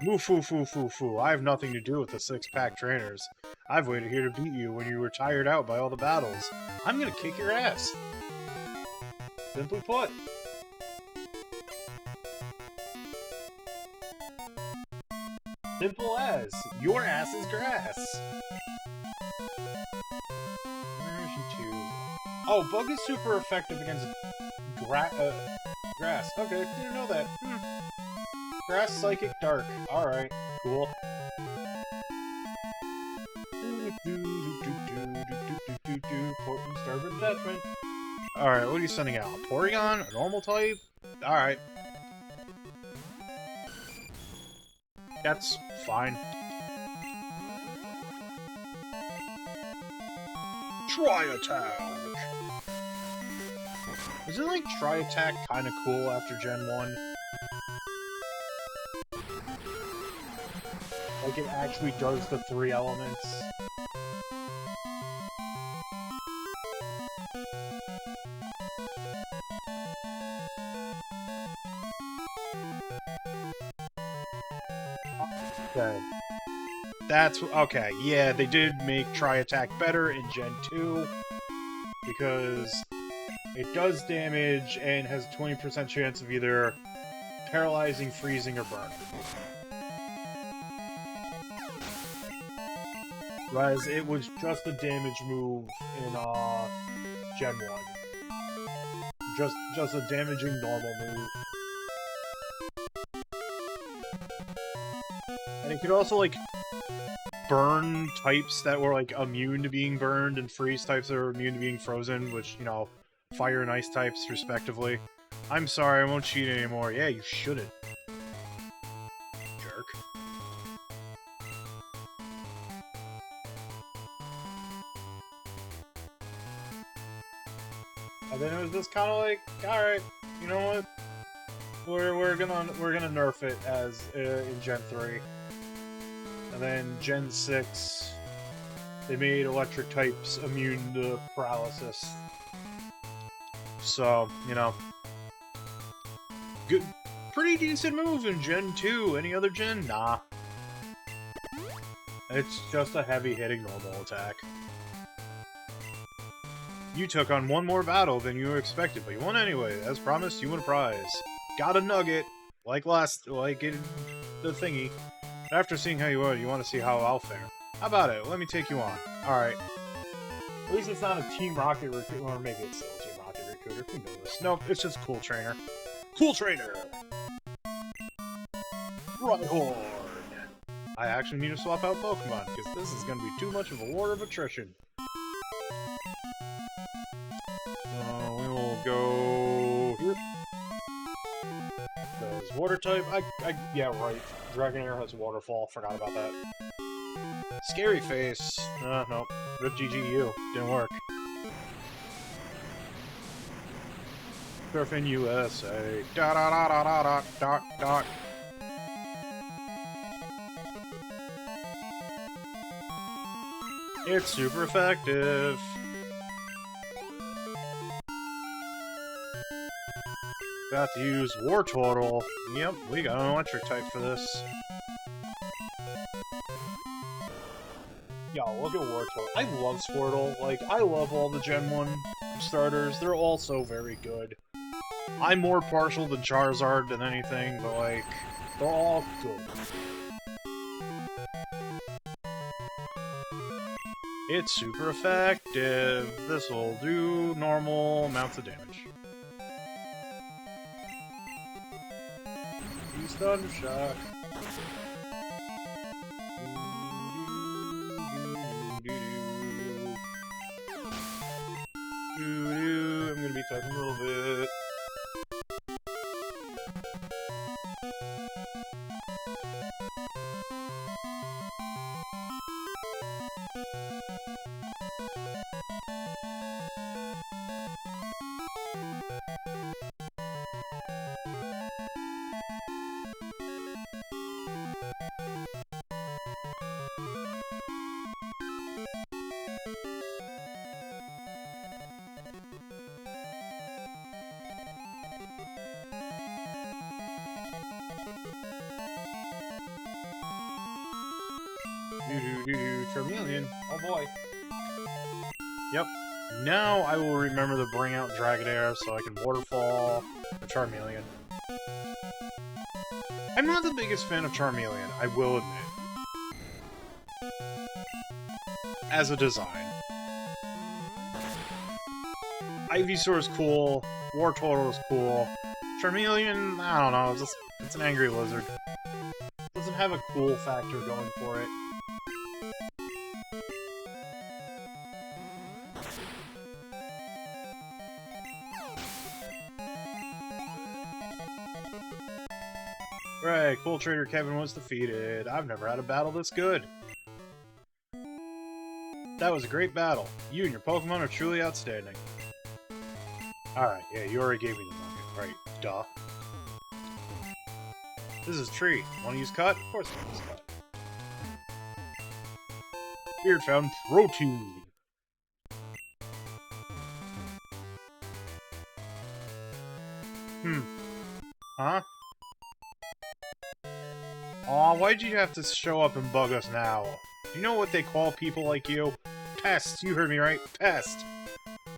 Moo foo foo foo foo. I have nothing to do with the six-pack trainers. I've waited here to beat you when you were tired out by all the battles. I'm gonna kick your ass. Simply put. Simple as. Your ass is grass. Version 2. Oh, Bug is super effective against grass. Okay, didn't know that. Grass Psychic Dark. Alright, cool. Portland Starboard Attachment. Alright, what are you sending out? Porygon? A normal type? Alright. That's fine. Tri-Attack! Isn't, like, Tri-Attack kinda cool after Gen 1? Like, it actually does the 3 elements. Okay. That's... okay, yeah, they did make Tri-Attack better in Gen 2, because it does damage and has a 20% chance of either paralyzing, freezing, or burning. Whereas it was just a damage move in Gen 1. Just a damaging normal move. And it could also, like, burn types that were, like, immune to being burned, and freeze types that were immune to being frozen, which, you know, fire and ice types, respectively. I'm sorry, I won't cheat anymore. Yeah, you shouldn't. Jerk. And then it was just kind of like, all right, you know what? We're gonna nerf it as in Gen 3, and then Gen 6, they made electric types immune to paralysis. So, you know, good, pretty decent move in Gen 2. Any other gen? Nah. It's just a heavy-hitting normal attack. You took on one more battle than you expected, but you won anyway. As promised, you win a prize. Got a nugget, like in the thingy. But after seeing how you are, you want to see how I'll fare. How about it? Let me take you on. Alright. At least it's not a Team Rocket recruiter, or maybe it's still a Team Rocket recruiter. Who knows? Nope, it's just Cool Trainer. Cool Trainer! Rhyhorn! I actually need to swap out Pokemon, because this is going to be too much of a war of attrition. We will go here. There's water type. Yeah, right. Dragonair has waterfall. Forgot about that. Scary Face. Nope. Rip GGU. Didn't work. Surfing USA. Da da da da da da da da. It's super effective. Got to use Wartortle. Yep, we got an electric type for this. Yo, look at Wartortle. I love Squirtle. Like, I love all the Gen 1 starters. They're all so very good. I'm more partial to Charizard than anything, but, like, they're all good. It's super effective. This will do normal amounts of damage. Missy's Thundershock. I'm gonna be talking a little bit. Charmeleon. Oh boy. Yep. Now I will remember to bring out Dragonair so I can Waterfall the Charmeleon. I'm not the biggest fan of Charmeleon, I will admit. As a design. Ivysaur is cool, Wartortle is cool. Charmeleon, I don't know, it's an angry lizard. Doesn't have a cool factor going for it. Right, Cool Trader Kevin was defeated. I've never had a battle this good. That was a great battle. You and your Pokemon are truly outstanding. Alright, yeah, you already gave me the nugget. Right, duh. This is Tree. Wanna use Cut? Of course I want to use Cut. Beard found Protein. Huh? Aw, why'd you have to show up and bug us now? Do you know what they call people like you? Pests, you heard me right, pest!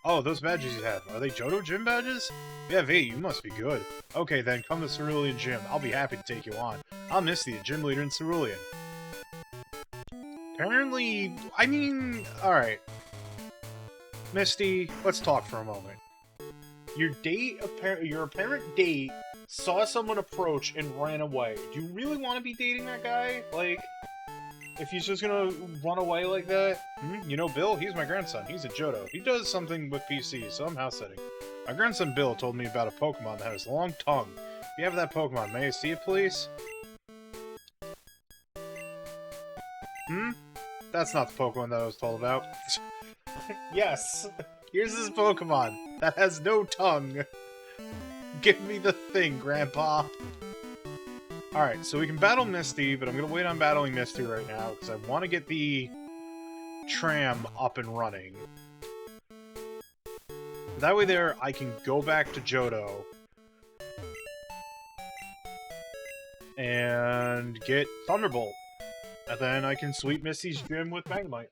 Oh, those badges you have, are they Johto Gym badges? You have 8, you must be good. Okay then, come to Cerulean Gym, I'll be happy to take you on. I'm Misty, the gym leader in Cerulean. Apparently, I mean, alright. Misty, let's talk for a moment. Your apparent date saw someone approach and ran away. Do you really want to be dating that guy? Like, if he's just gonna run away like that? You know Bill? He's my grandson. He's a Johto. He does something with PC, so I'm house sitting. My grandson Bill told me about a Pokemon that has a long tongue. If you have that Pokemon, may I see it, please? That's not the Pokemon that I was told about. Yes! Here's this Pokemon that has no tongue. Give me the thing, Grandpa. Alright, so we can battle Misty, but I'm going to wait on battling Misty right now, because I want to get the tram up and running. That way there, I can go back to Johto and get Thunderbolt. And then I can sweep Misty's gym with Magnemite.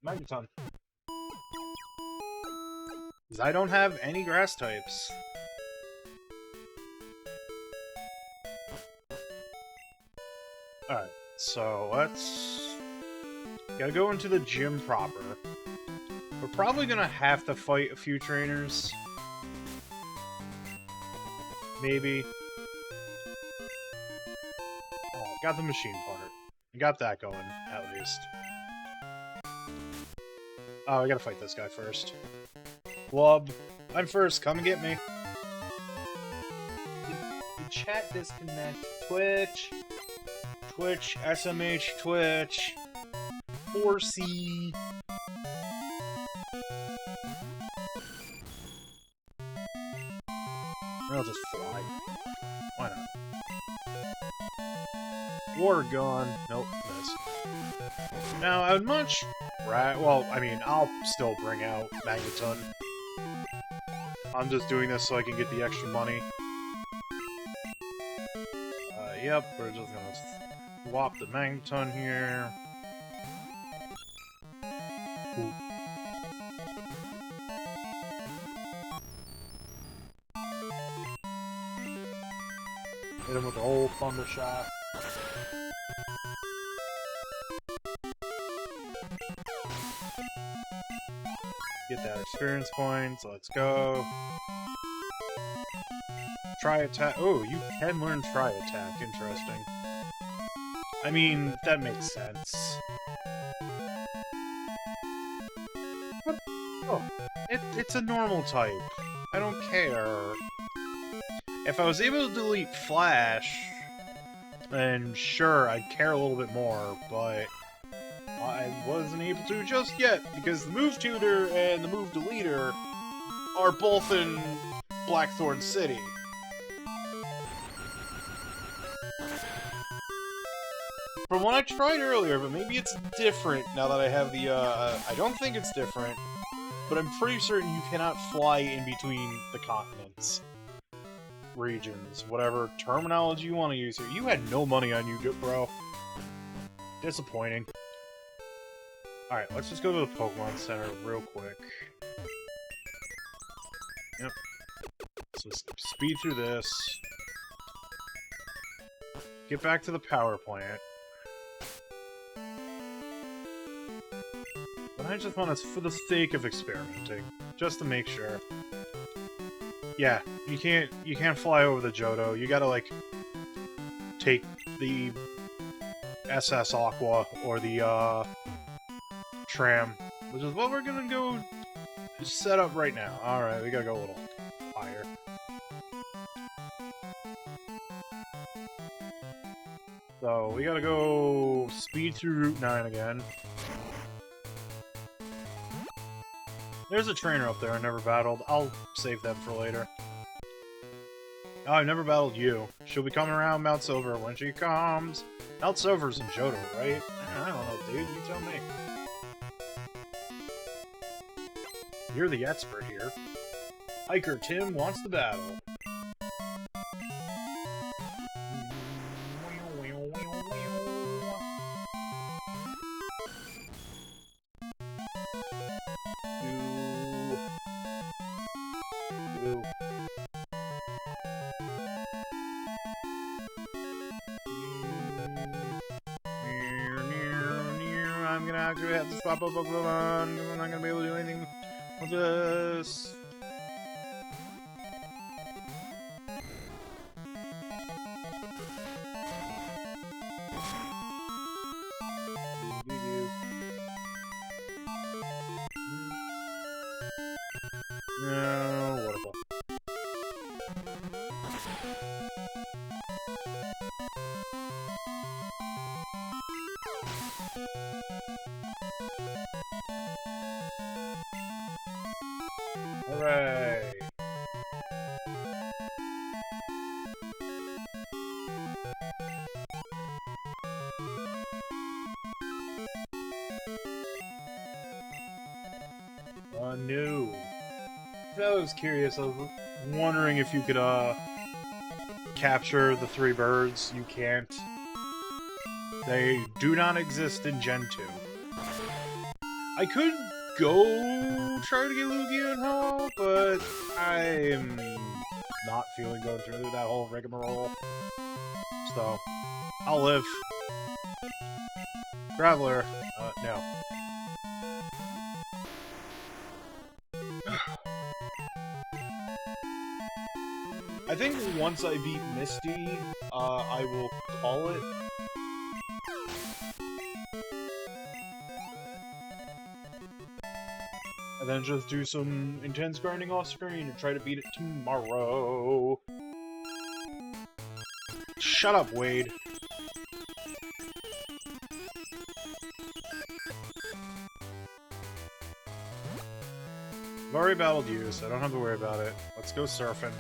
Magneton. Because I don't have any grass types. Alright, so let's... Gotta go into the gym proper. We're probably gonna have to fight a few trainers. Maybe. Oh, got the machine part. I got that going, at least. Oh, I gotta fight this guy first. Glub, I'm first, come and get me. The chat disconnect. Twitch. Twitch, SMH, Twitch. 4C. I'll just fly. Why not? Water gun. Nope, miss. Now, I would much... Right, well, I mean, I'll still bring out Magneton. I'm just doing this so I can get the extra money. Yep, we're just gonna swap the Magneton here. Ooh. Hit him with the old Thunder Shot. Get that experience points, let's go. Try attack. Oh, you can learn try attack. Interesting. I mean, that makes sense. But, oh, it's a normal type. I don't care. If I was able to delete Flash, then sure, I'd care a little bit more, but I wasn't able to just yet, because the Move Tutor and the Move Deleter are both in Blackthorn City. From what I tried earlier, but maybe it's different now that I have the, I don't think it's different, but I'm pretty certain you cannot fly in between the continents. Regions, whatever terminology you want to use here. You had no money on you, bro. Disappointing. Alright, let's just go to the Pokemon Center real quick. Yep. So speed through this. Get back to the power plant. But I just want to, for the sake of experimenting, just to make sure. Yeah, you can't fly over the Johto. You gotta, like, take the SS Aqua or the, Tram, which is what we're gonna go set up right now. Alright, we gotta go a little higher. So, we gotta go speed through Route 9 again. There's a trainer up there I never battled. I'll save them for later. Oh, I've never battled you. She'll be coming around Mount Silver when she comes. Mount Silver's in Johto, right? I don't know, dude. You tell me. You're the expert here. Hiker Tim wants the battle. I'm gonna actually have to swap up Pokemon. I'm not gonna be able to do anything with this. No, whatever. Hooray! No. I was curious. I was wondering if you could, capture the 3 birds. You can't. They do not exist in Gen 2. I could go try to get Lugia and Ho, but I'm not feeling going through that whole rigmarole. So, I'll live. Graveler, no. I think once I beat Misty, I will call it. And then just do some intense grinding off screen and try to beat it tomorrow. Shut up, Wade. I've already battled you, so I don't have to worry about it. Let's go surfing.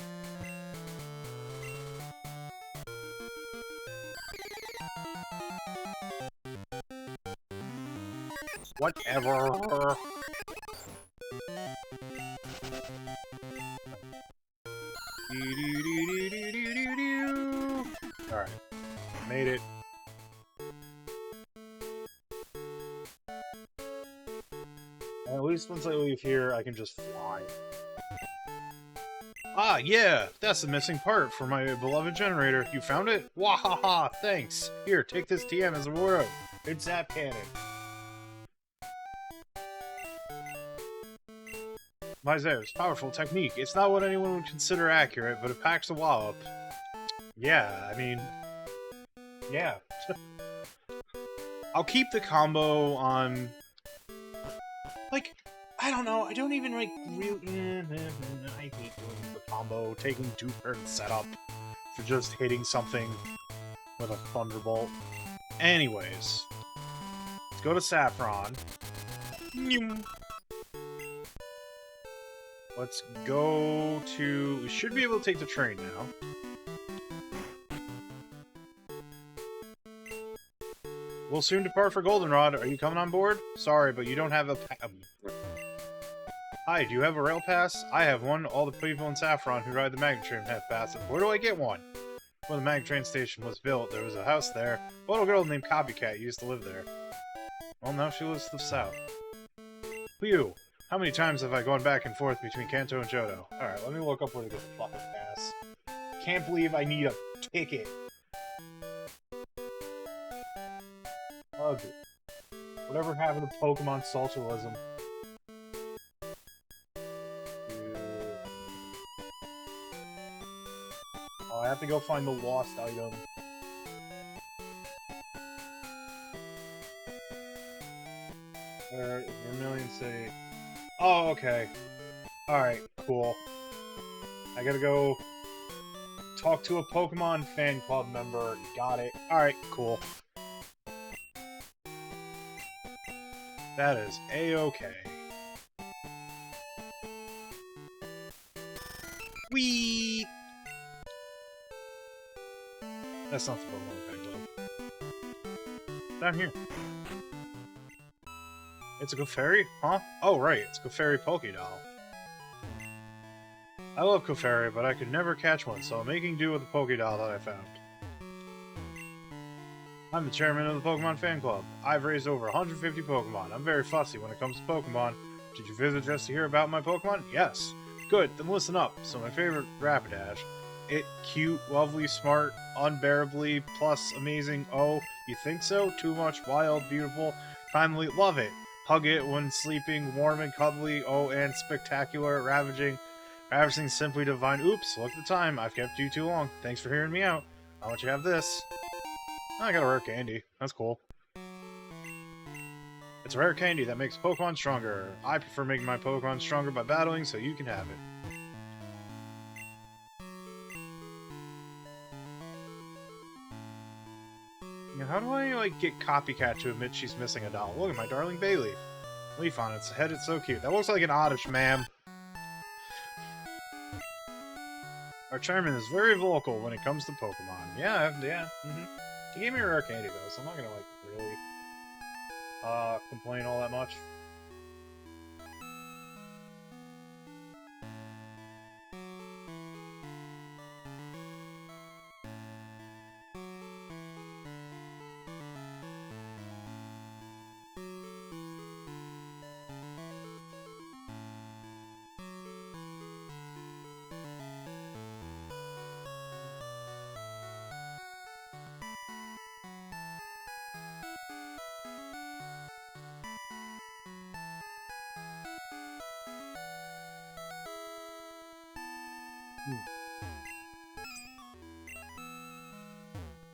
Whatever. Alright. Made it. And at least once I leave here, I can just fly. Ah, yeah! That's the missing part for my beloved generator. You found it? Wahaha! Thanks! Here, take this TM as a reward. It's Zap Cannon. Mizeo's powerful technique. It's not what anyone would consider accurate, but it packs a wallop. Yeah, I mean... Yeah. I'll keep the combo on... Like, I don't know, I don't even, like, really... I hate doing the combo, taking 2 turns setup for just hitting something with a Thunderbolt. Anyways, let's go to Saffron. Let's go to... We should be able to take the train now. We'll soon depart for Goldenrod. Are you coming on board? Sorry, but you don't have a... Hi, do you have a rail pass? I have one. All the people in Saffron who ride the Magnet Train have passes. Where do I get one? When the Magnet Train station was built, there was a house there. A little girl named Copycat used to live there. Well, now she lives to the south. Phew! How many times have I gone back and forth between Kanto and Johto? Alright, let me look up where to get the fucking pass. Can't believe I need a ticket. Ugh. Whatever happened to Pokemon socialism? Oh, I have to go find the lost item. Vermilion City. Oh, okay. Alright, cool. I gotta go talk to a Pokemon fan club member. Got it. Alright, cool. That is A-okay. Whee! That's not the Pokemon fan club. Down here. It's a Clefairy? Huh? Oh, right, it's Clefairy Pokédoll. I love Clefairy, but I could never catch one, so I'm making do with the Pokédoll that I found. I'm the chairman of the Pokemon Fan Club. I've raised over 150 Pokemon. I'm very fussy when it comes to Pokemon. Did you visit just to hear about my Pokemon? Yes. Good, then listen up. So my favorite, Rapidash. It, cute, lovely, smart, unbearably, plus amazing. Oh, you think so? Too much, wild, beautiful, timely, love it. Hug it when sleeping, warm and cuddly, oh, and spectacular, ravaging, simply divine. Oops, look at the time. I've kept you too long. Thanks for hearing me out. I'll let you have this. Oh, I got a rare candy. That's cool. It's a rare candy that makes Pokemon stronger. I prefer making my Pokemon stronger by battling, so you can have it. Now, how do I, like, get Copycat to admit she's missing a doll? Look at my darling Bayleaf. Leaf on its head, it's so cute. That looks like an Oddish, ma'am. Our chairman is very vocal when it comes to Pokemon. Yeah. He gave me a rare candy, though, so I'm not gonna, like, really, complain all that much.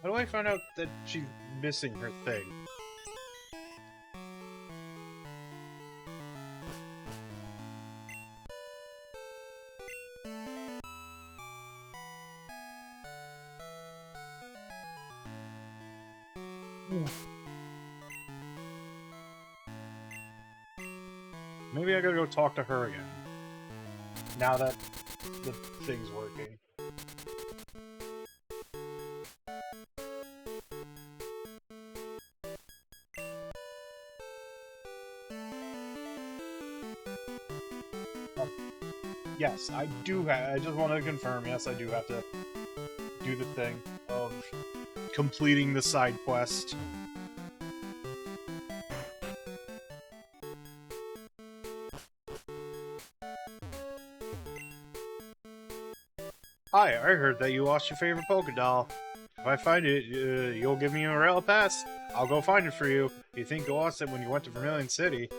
How do I find out that she's missing her thing? Maybe I gotta go talk to her again. Now that the thing's working. Yes, I do have. I just wanted to confirm. Yes, I do have to do the thing of completing the side quest. Hi, I heard that you lost your favorite Pokédoll. If I find it, you'll give me a rail pass? I'll go find it for you. You think you lost it when you went to Vermilion City?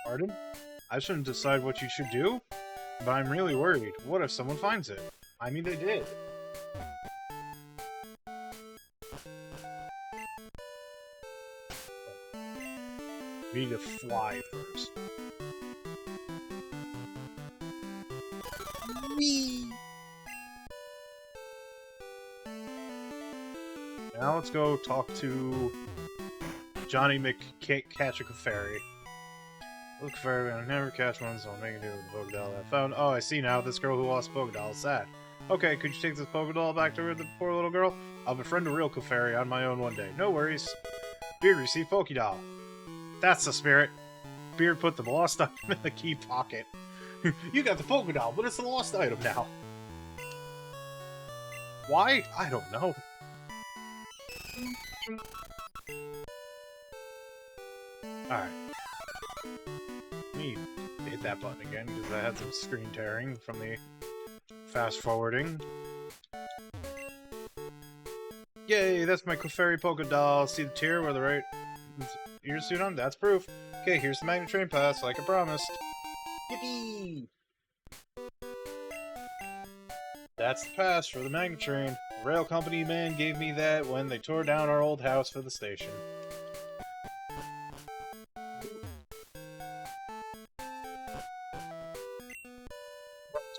Pardon? I shouldn't decide what you should do, but I'm really worried. What if someone finds it? I mean, they did. We need to fly first. Whee! Now let's go talk to Johnny McCatchicafairy. Look, Fairy, I never catch one, so I'm making do with the Pokédoll I found. Oh, I see now. This girl who lost Pokédoll is sad. Okay, could you take this Pokédoll back to her, the poor little girl? I'll befriend a real Clefairy on my own one day. No worries. Beard received Pokédoll. That's the spirit. Beard put the lost item in the key pocket. You got the Pokédoll, but it's the lost item now. Why? I don't know. Alright. Let me hit that button again, because I had some screen tearing from the fast forwarding. Yay, that's my Clefairy Pokédoll. See the tear where the right ear suit on? That's proof. Okay, here's the Magnet Train Pass, like I promised. Yippee! That's the pass for the Magnet Train. The rail company man gave me that when they tore down our old house for the station.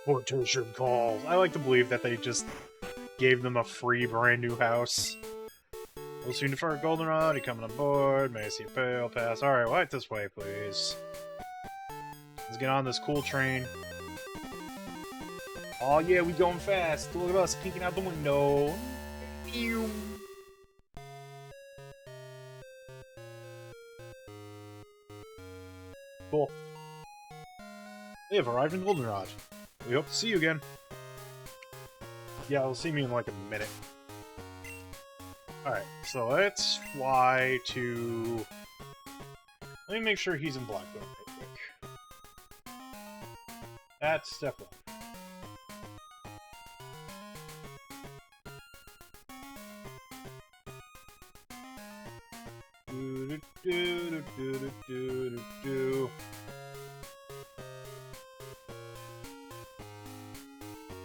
Transportation calls. I like to believe that they just gave them a free brand new house. We'll soon defer Goldenrod. You coming on board? May I see a pale pass? Alright, right this way, please. Let's get on this cool train. Oh yeah, we going fast. Look at us peeking out the window. Ew. Cool. They have arrived in Goldenrod. We hope to see you again. Yeah, they'll see me in like a minute. Alright, so let's fly to... Let me make sure he's in Blackbird real quick. That's step one.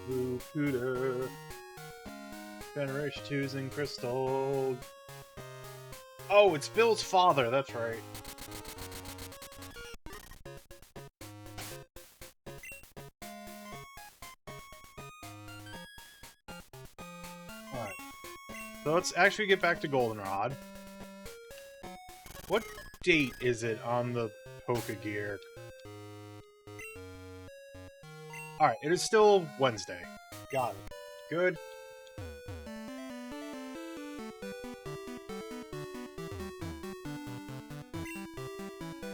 Blue Cooter. Generation 2's in Crystal. Oh, it's Bill's father, that's right. Alright. So let's actually get back to Goldenrod. What date is it on the Pokegear? Alright, it is still Wednesday. Got it. Good.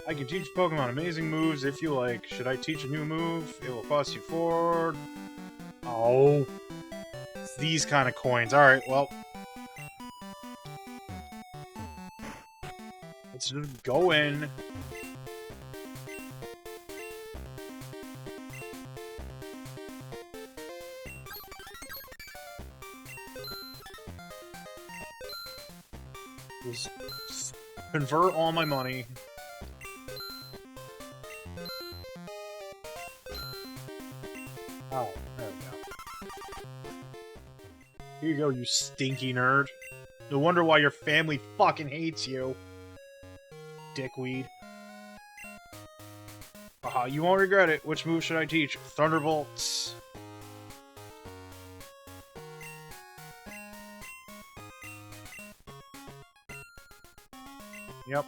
I can teach Pokemon amazing moves if you like. Should I teach a new move? It will cost you 4... Oh. It's these kind of coins. Alright, well. Let's just go in. Just convert all my money. Oh, there we go. Here you go, you stinky nerd. No wonder why your family fucking hates you. Dickweed. Haha, you won't regret it. Which move should I teach? Thunderbolts. Yep.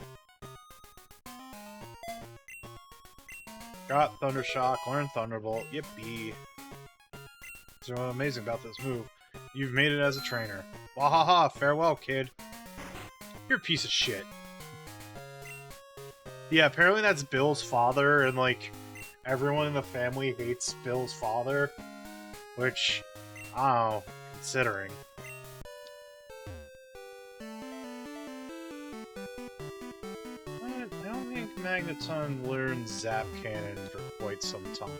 Got Thundershock, learn Thunderbolt. Yippee. So what's amazing about this move? You've made it as a trainer. Wahaha, farewell, kid. You're a piece of shit. Yeah, apparently that's Bill's father, and like, everyone in the family hates Bill's father. Which, I don't know, considering. I don't think Magneton learned Zap Cannon for quite some time.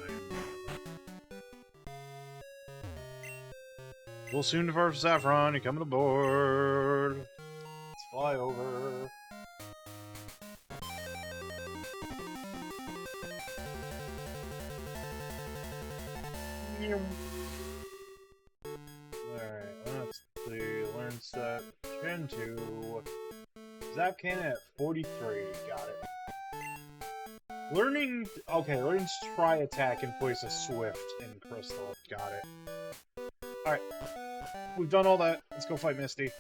We'll soon depart for Saffron. You coming aboard? Let's fly over. Alright, let's see. Learn set. Gen 2. Zap Cannon at 43. Got it. Learning. Okay, learning Try Attack in place of Swift in Crystal. Got it. Alright. We've done all that. Let's go fight Misty.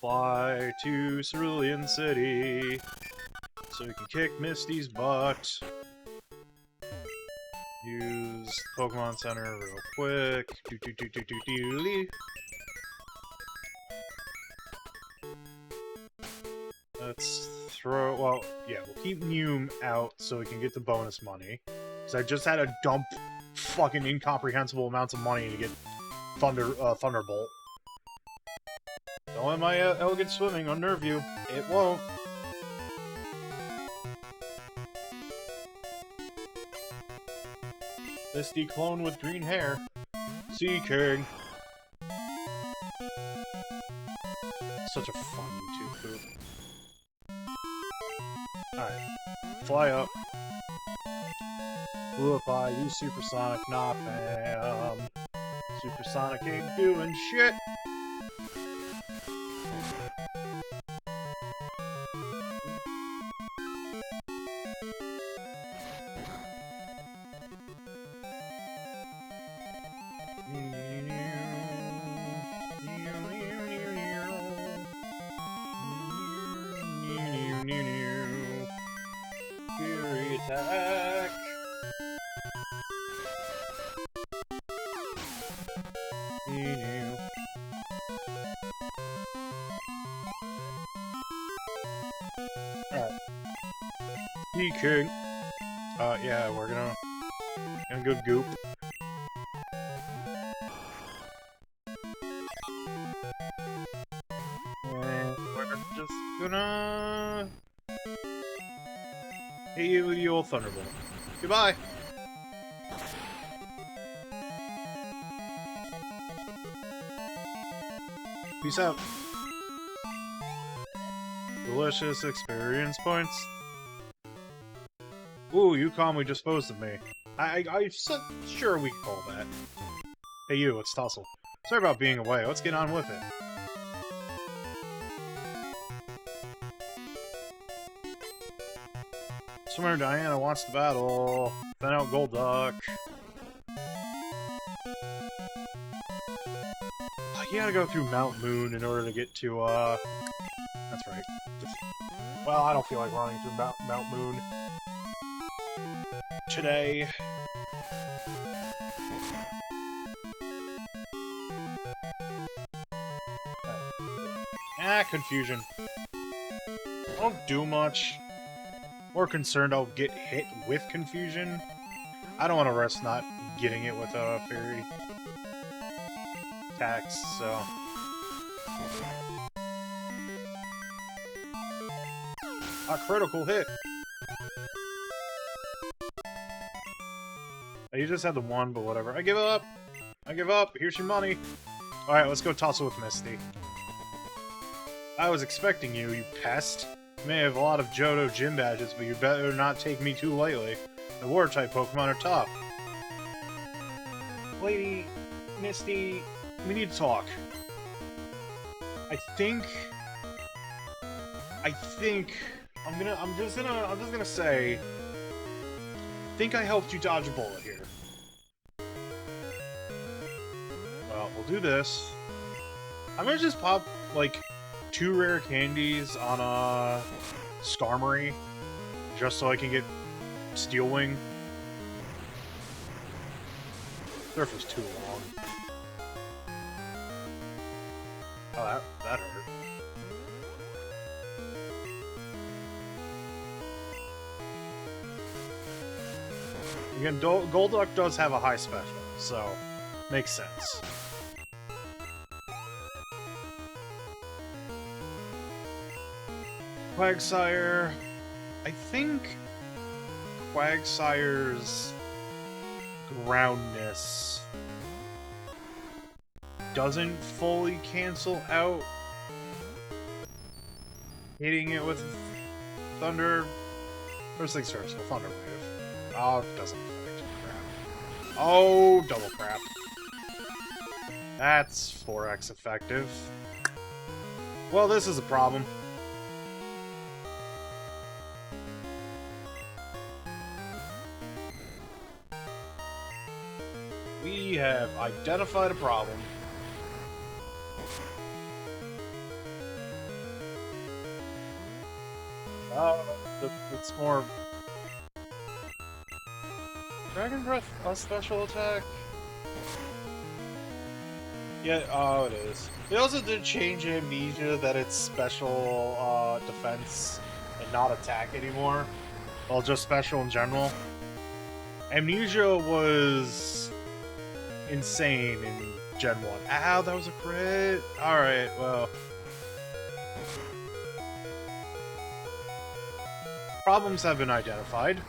Fly to Cerulean City so we can kick Misty's butt. Use Pokemon Center real quick. Let's throw. Well, yeah, we'll keep Mew out so we can get the bonus money. Because I just had to dump fucking incomprehensible amounts of money to get Thunderbolt. Don't let my elegant swimming unnerve you. It won't. Misty clone with green hair. Sea King. Such a fun YouTube poop. Alright. Fly up. Fluify, use Supersonic, nah fam. Supersonic ain't doing shit. Fury attack. Alright. Sea King. Yeah, we're gonna go goop. And we're just gonna hit you with the old Thunderbolt. Goodbye! Peace out. Delicious experience points. Ooh, you calmly disposed of me. I'm sure we can call that. Hey you, it's Tussle. Sorry about being away, let's get on with it. Swimmer Diana wants to battle. Then out Golduck. You gotta go through Mount Moon in order to get to, That's right. Well, I don't feel like running through Mount Moon today. Confusion. Won't do much. More concerned I'll get hit with Confusion. I don't want to risk not getting it with a Fairy attacks, so... A critical hit! You just had the one, but whatever. I give up! I give up! Here's your money! Alright, let's go tussle with Misty. I was expecting you, you pest. You may have a lot of Johto gym badges, but you better not take me too lightly. The water-type Pokemon are tough. Lady, Misty, we need to talk. I think I'm just gonna say I think I helped you dodge a bullet here. Well, we'll do this. I'm gonna just pop like 2 rare candies on a Skarmory just so I can get Steel Wing. Surf was too long. Oh, that hurt. Again, Golduck does have a high special, so makes sense. Quagsire. I think Quagsire's groundness doesn't fully cancel out hitting it with Thunder. First things first, we'll Thunder Wave. Oh, it doesn't affect. Crap. Oh, double crap. That's 4x effective. Well, this is a problem. We have identified a problem. It's more... Dragon Breath plus special attack? Yeah, oh, it is. They also did change Amnesia that it's special defense and not attack anymore. Well, just special in general. Amnesia was insane in Gen 1. Ow, that was a crit! Alright, well... Problems have been identified.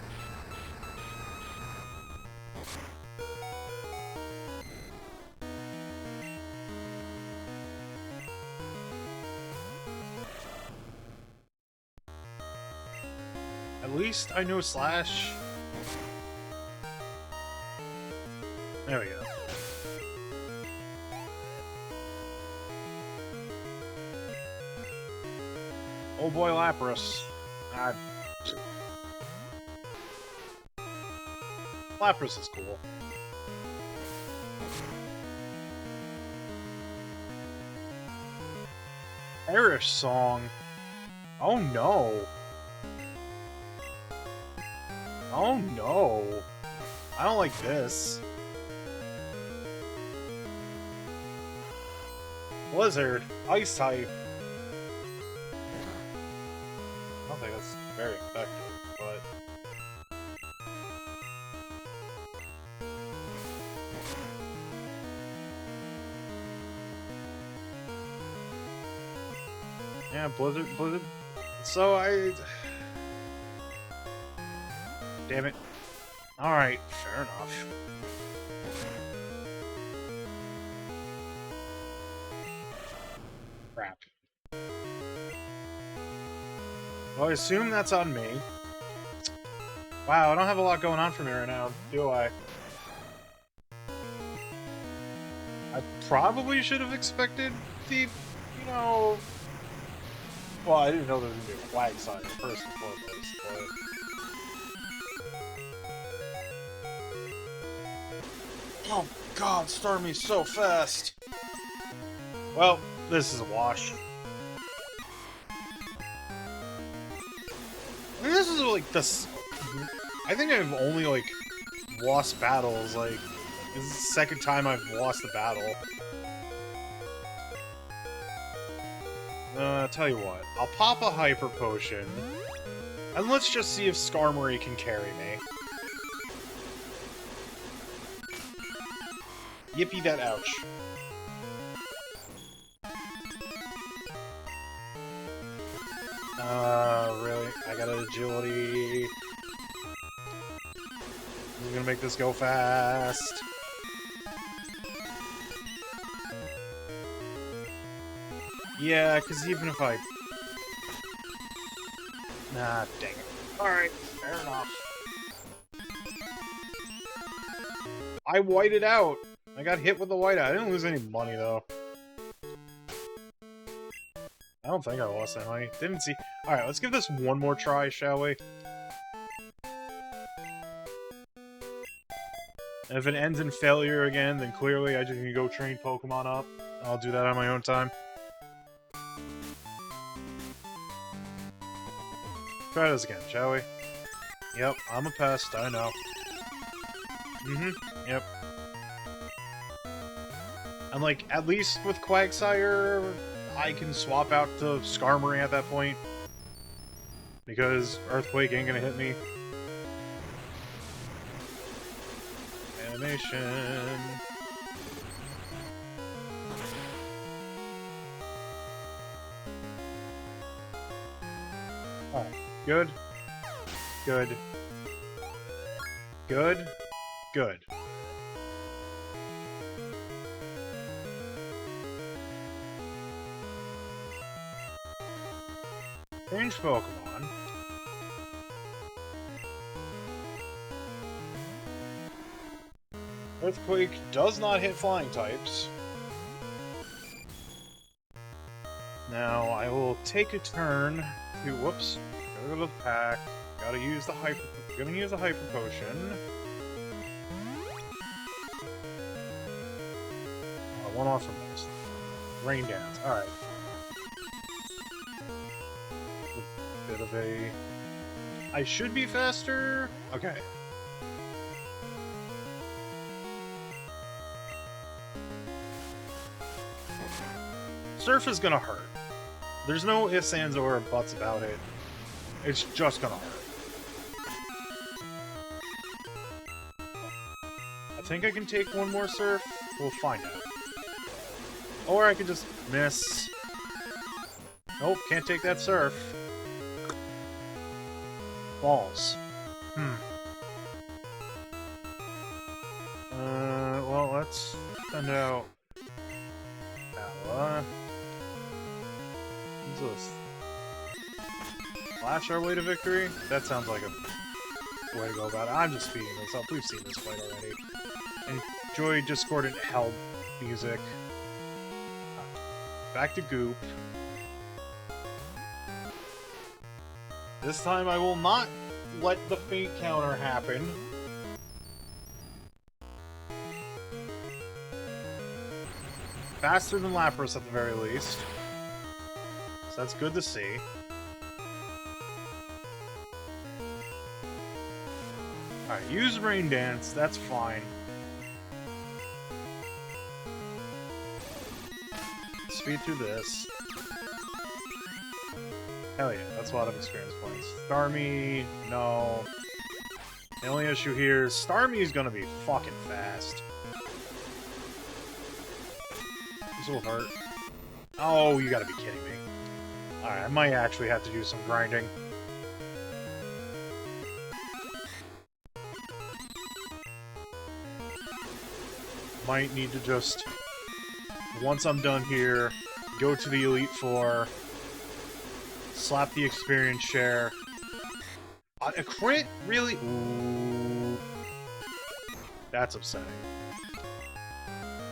At least I know Slash. There we go. Oh boy, Lapras. Lapras is cool. Irish song. Oh no. Oh no. I don't like this. Blizzard. Ice type. I don't think that's very effective, but... Yeah, Blizzard. So Damn it. Alright, fair enough. Crap. Well, I assume that's on me. Wow, I don't have a lot going on for me right now, do I? I probably should have expected the, you know... Well, I didn't know there was going to be a flag sign first and foremost, but... Oh god, Starmie's so fast! Well, this is a wash. I mean, this is like this. I think I've only like lost battles. Like this is the second time I've lost a battle. I'll tell you what. I'll pop a hyper potion, and let's just see if Skarmory can carry me. Yippee that ouch. Really? I got an agility. I'm gonna make this go fast. Yeah, because even if I... Nah, dang it. Alright, fair enough. I whited out. I got hit with the whiteout. I didn't lose any money, though. I don't think I lost that money. Didn't see... Alright, let's give this one more try, shall we? And if it ends in failure again, then clearly I just need to go train Pokemon up. I'll do that on my own time. Try this again, shall we? Yep, I'm a pest, I know. Yep. And like, at least with Quagsire, I can swap out to Skarmory at that point. Because Earthquake ain't gonna hit me. Animation. Alright. Good. Good. Good. Good. Change Pokemon. Earthquake does not hit flying types. Now, I will take a turn to... Whoops. Go to the pack. Gotta use the hyper... Gonna use a hyper potion. Oh, one off from this. Rain Dance. Alright. A bit of a... I should be faster? Okay. Surf is gonna hurt. There's no ifs, ands, or buts about it. It's just gonna hurt. I think I can take one more surf. We'll find out. Or I could just miss. Nope, can't take that surf. Balls. Well, let's send out Alola. What's this? Flash our way to victory? That sounds like a way to go about it. I'm just speeding this up. We've seen this fight already. Enjoy discordant hell music. Back to Goop. This time I will not let the faint counter happen. Faster than Lapras at the very least. So that's good to see. Alright, use Rain Dance, that's fine. Speed through this. Hell yeah, that's a lot of experience points. Starmie, no. The only issue here is Starmie is gonna be fucking fast. This will hurt. Oh, you gotta be kidding me. Alright, I might actually have to do some grinding. Might need to just, once I'm done here, go to the Elite Four, slap the experience share. A crit? Really? Ooh. That's upsetting.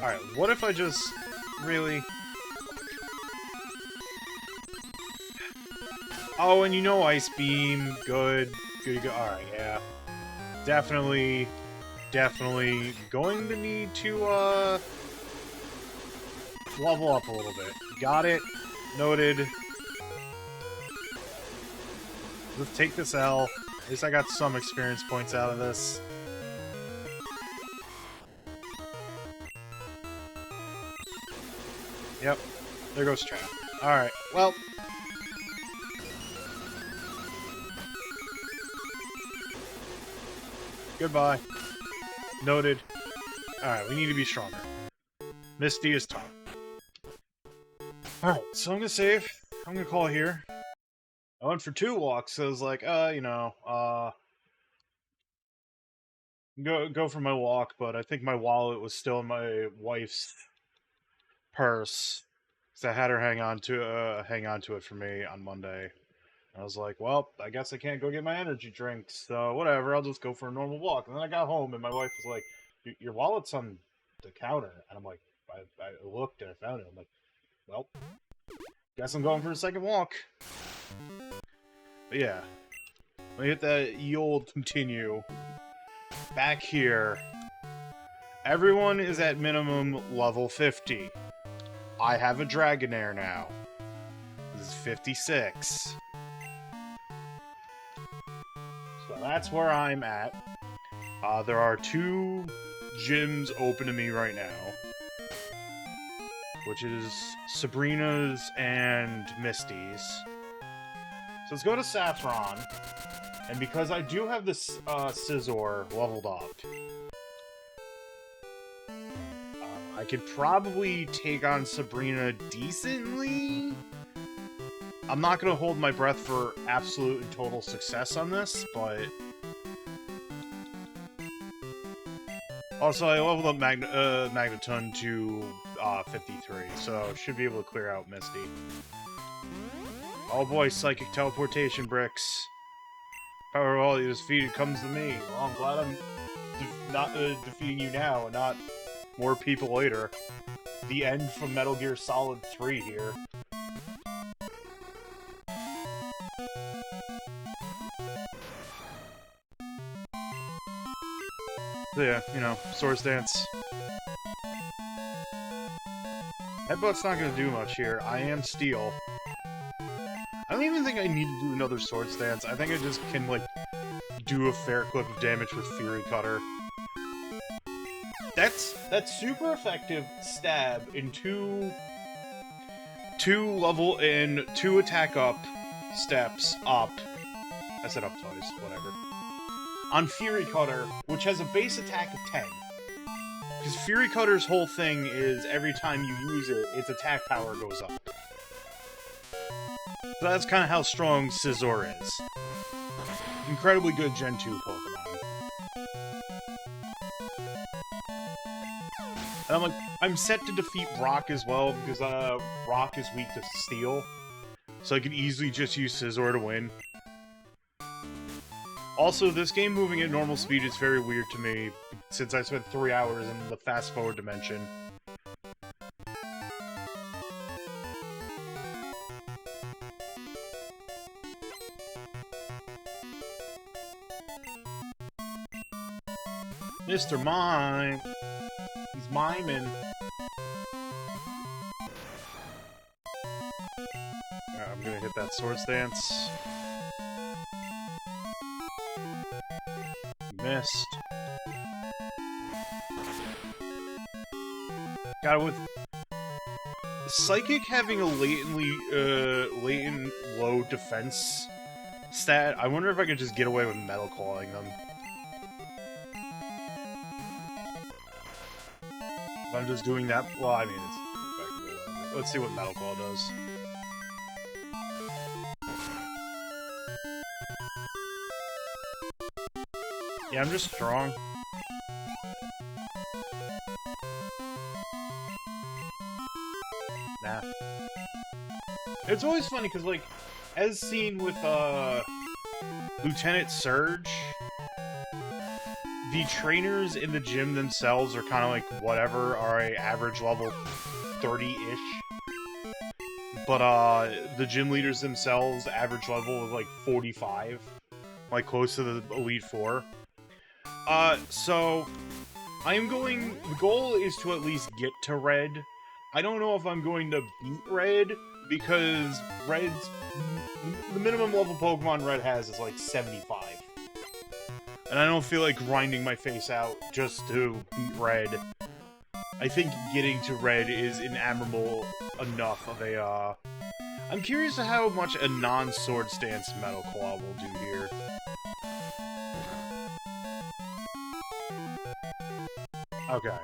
Alright, what if I just... Really? Oh, and you know Ice Beam. Good. Good to go. Alright, yeah. Definitely going to need to, level up a little bit. Got it. Noted. Let's take this L. At least I got some experience points out of this. Yep. There goes Trap. Alright, well. Goodbye. Noted. Alright, we need to be stronger. Misty is tough. Alright, so I'm gonna save. I'm gonna call it here. I went for 2 walks, so I was like, you know, go for my walk, but I think my wallet was still in my wife's purse, because I had her hang on to it for me on Monday. And I was like, well, I guess I can't go get my energy drinks, so whatever, I'll just go for a normal walk. And then I got home, and my wife was like, your wallet's on the counter. And I'm like, I looked and I found it. I'm like, well, guess I'm going for a second walk. But yeah, let me hit that ye old continue. Back here, everyone is at minimum level 50. I have a Dragonair now. This is 56. So that's where I'm at. There are 2 gyms open to me right now, which is Sabrina's and Misty's. So let's go to Saffron, and because I do have this Scizor leveled up, I could probably take on Sabrina decently. I'm not going to hold my breath for absolute and total success on this, but... Also, I leveled up Magneton to 53, so should be able to clear out Misty. Oh boy, Psychic Teleportation bricks. Power of all you defeated comes to me. Well, I'm glad I'm defeating you now, and not more people later. The end from Metal Gear Solid 3 here. So yeah, you know, Swords Dance. Headbutt's not gonna do much here. I am Steel. I don't even think I need to do another Swords Dance. I think I just can, like, do a fair clip of damage with Fury Cutter. That's super effective stab in two attack up steps up. I said up twice, whatever. On Fury Cutter, which has a base attack of 10. Because Fury Cutter's whole thing is every time you use it, its attack power goes up. So that's kind of how strong Scizor is. Incredibly good Gen 2 Pokemon. And I'm set to defeat Rock as well, because Rock is weak to Steel. So I could easily just use Scizor to win. Also, this game moving at normal speed is very weird to me, since I spent 3 hours in the fast-forward dimension. Mr. Mime! He's miming. I'm gonna hit that Swords Dance. Missed. God, with Psychic having a latent low defense stat, I wonder if I could just get away with Metal Clawing them. If I'm just doing that, well, I mean, it's... Let's see what Metal Claw does. Yeah, I'm just strong. Nah. It's always funny, because, like, as seen with, Lieutenant Surge, the trainers in the gym themselves are kind of like, whatever, are a average level 30-ish. But, the gym leaders themselves, average level is, like, 45. Like, close to the Elite Four. So, the goal is to at least get to Red. I don't know if I'm going to beat Red, because the minimum level Pokemon Red has is like 75. And I don't feel like grinding my face out just to beat Red. I think getting to Red is an admirable enough of a, I'm curious to how much a non-Sword Stance Metal Claw will do here. Okay.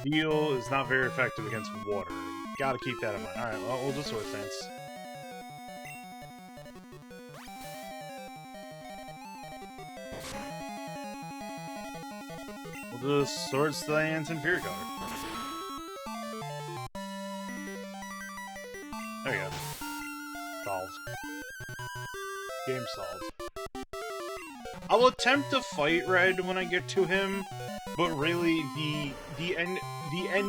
Heal is not very effective against water. Gotta keep that in mind. Alright, well, we'll just Sword Stance. We'll just Sword Stance and Fury Cutter. There you go. Solved. Game solved. I'll attempt to fight Red when I get to him, but really the end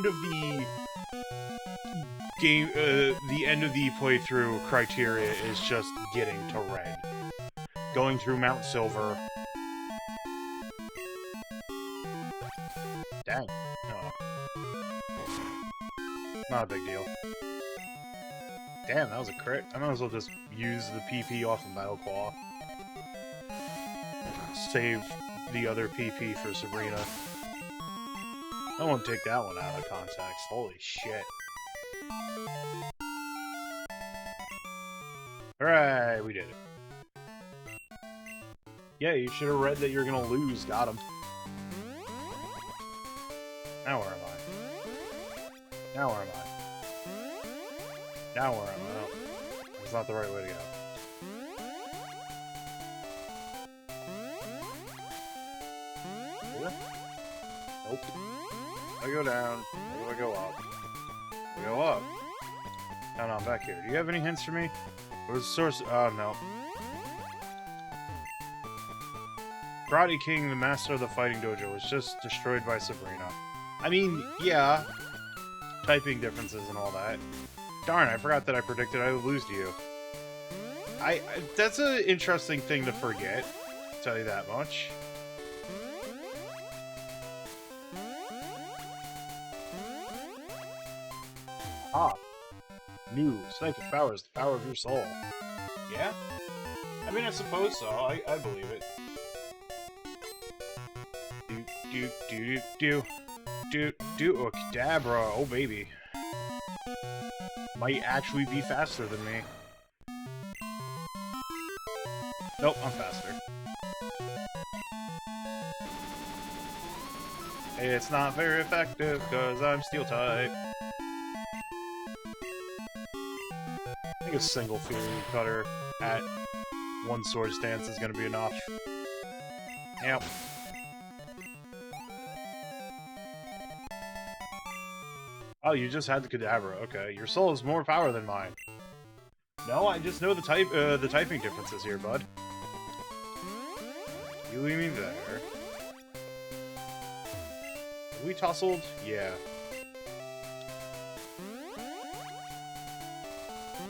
of the game, the end of the playthrough criteria is just getting to Red, going through Mount Silver. Dang, oh, not a big deal. Damn, that was a crit. I might as well just use the PP off of Metal Claw. Save the other PP for Sabrina. I won't take that one out of context. Holy shit. Alright, we did it. Yeah, you should have read that you're gonna lose. Got him. Now where am I? Now where am I? Now where am I? No. That's not the right way to go. Nope. I go down. Where do I go up? I go up. No, no, I'm back here. Do you have any hints for me? Where's the source? Oh, no. Karate King, the master of the fighting dojo, was just destroyed by Sabrina. I mean, yeah, typing differences and all that. Darn, I forgot that I predicted I would lose to you. That's an interesting thing to forget, I'll tell you that much. Ah, new psychic power is the power of your soul. Yeah? I mean, I suppose so. I believe it. Oh, Kadabra. Oh, baby. Might actually be faster than me. Nope, I'm faster. It's not very effective, because I'm Steel-type. I think a single Fury Cutter at one sword stance is going to be enough. Yep. Oh, you just had the Kadabra. Okay, your soul has more power than mine. No, I just know the typing differences here, bud. You leave me there. Are we tussled? Yeah.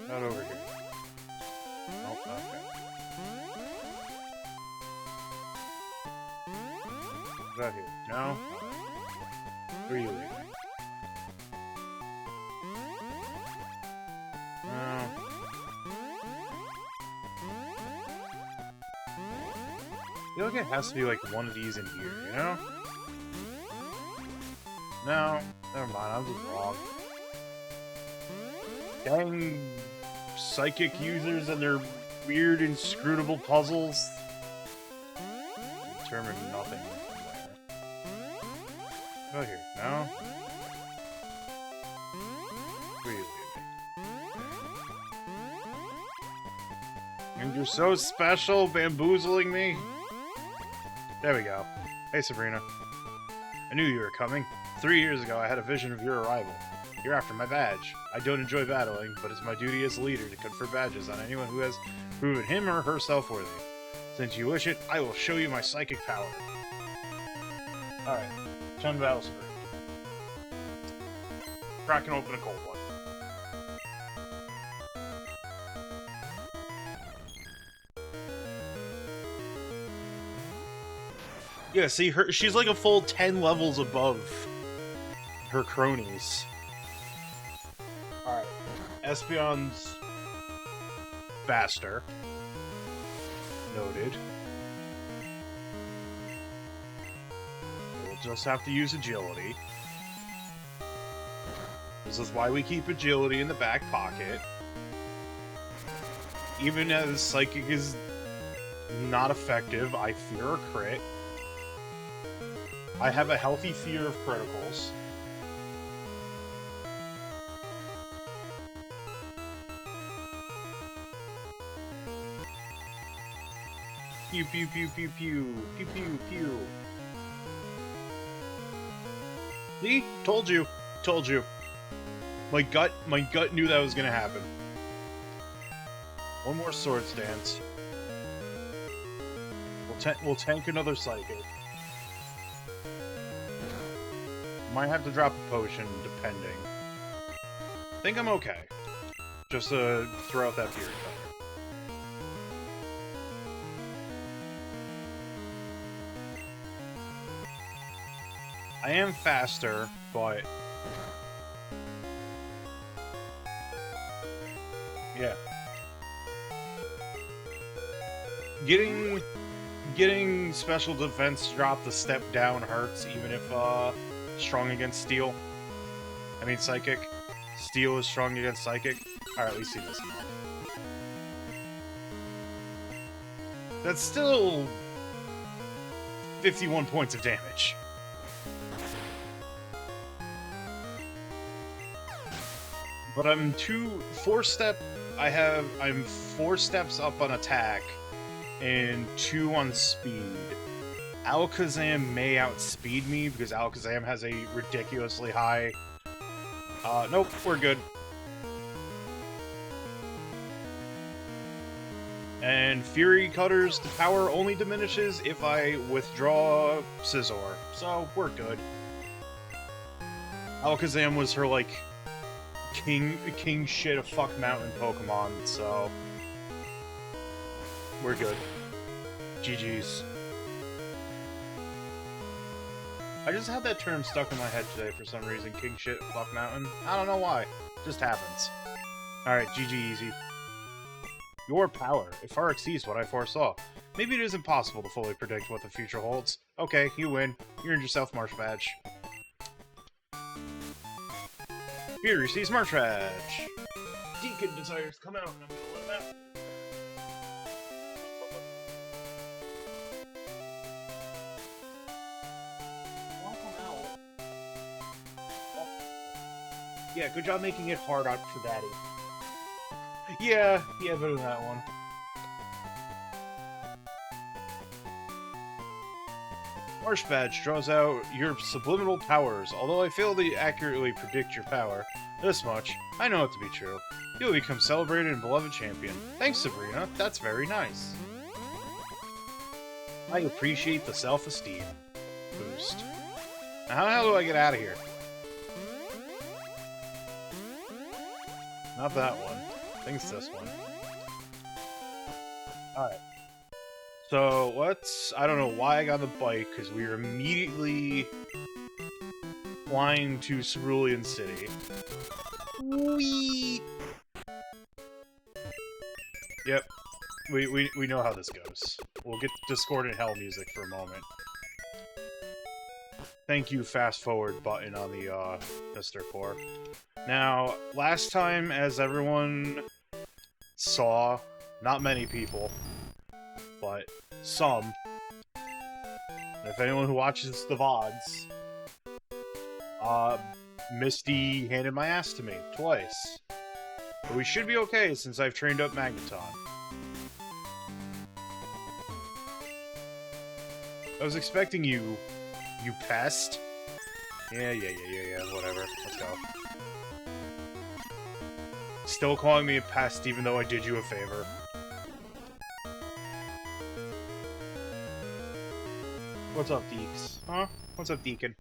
Not over here. Nope, okay. What about here? No? Where are you leaving? I feel like it has to be like one of these in here, you know? No, never mind, I'm just wrong. Dang psychic users and their weird inscrutable puzzles. Determine nothing from there. Go here, no? Where are you leaving? And you're so special, bamboozling me. There we go. Hey, Sabrina. I knew you were coming. 3 years ago, I had a vision of your arrival. You're after my badge. I don't enjoy battling, but it's my duty as leader to confer badges on anyone who has proven him or herself worthy. Since you wish it, I will show you my psychic power. Alright. Time to battle Sabrina. Cracking open a cold one. Yeah, see, she's like a full 10 levels above her cronies. Alright. Espeon's faster. Noted. We'll just have to use agility. This is why we keep agility in the back pocket. Even as psychic is not effective, I fear a crit. I have a healthy fear of criticals. Pew pew pew pew pew pew pew pew. See? Told you. Told you. My gut knew that was gonna happen. One more sword stance. We'll tank another psychic. Might have to drop a potion, depending. I think I'm okay. Just to throw out that beard cutter. I am faster, but... yeah. Getting special defense drop the step down hurts, even if, strong against steel. I mean psychic. Steel is strong against psychic. Alright, let's see this. That's still 51 points of damage. But I'm 4 steps up on attack and 2 on speed. Alakazam may outspeed me because Alakazam has a ridiculously high... nope, we're good. And Fury Cutter's power only diminishes if I withdraw Scizor, so we're good. Alakazam was her, like, king shit of fuck mountain Pokemon, so we're good. GG's. I just had that term stuck in my head today for some reason. King shit of fuck mountain. I don't know why. Just happens. Alright, GG easy. Your power. It far exceeds what I foresaw. Maybe it isn't possible to fully predict what the future holds. Okay, you win. You earned yourself Marsh Badge. Here, receives Marsh Badge. Deacon desires to come out, and I'm gonna let him out. Yeah, good job making it hard out for Daddy. Yeah, better than that one. Marsh Badge draws out your subliminal powers. Although I fail to accurately predict your power, this much, I know it to be true. You'll become celebrated and beloved champion. Thanks, Sabrina. That's very nice. I appreciate the self-esteem boost. Now, how the hell do I get out of here? Not that one. I think it's this one. Alright. So, I don't know why I got the bike, because we were immediately flying to Cerulean City. Whee! Yep. We know how this goes. We'll get Discordant Hell music for a moment. Thank you, fast forward button on the, Mr. Core. Now, last time, as everyone saw, not many people, but some, if anyone who watches the VODs, Misty handed my ass to me, twice. But we should be okay, since I've trained up Magneton. I was expecting you, you pest. Yeah, whatever. Let's go. Still calling me a pest, even though I did you a favor. What's up, Deeks? Huh? What's up, Deacon?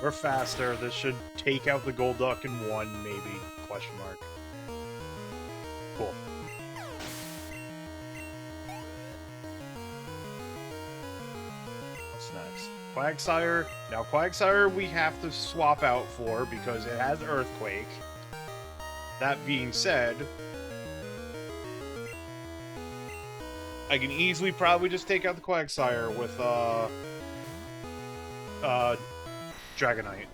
We're faster. This should take out the Golduck in one, maybe. Question mark. Cool. What's next? Quagsire. Now, Quagsire we have to swap out for because it has Earthquake. That being said, I can easily probably just take out the Quagsire with, Dragonite.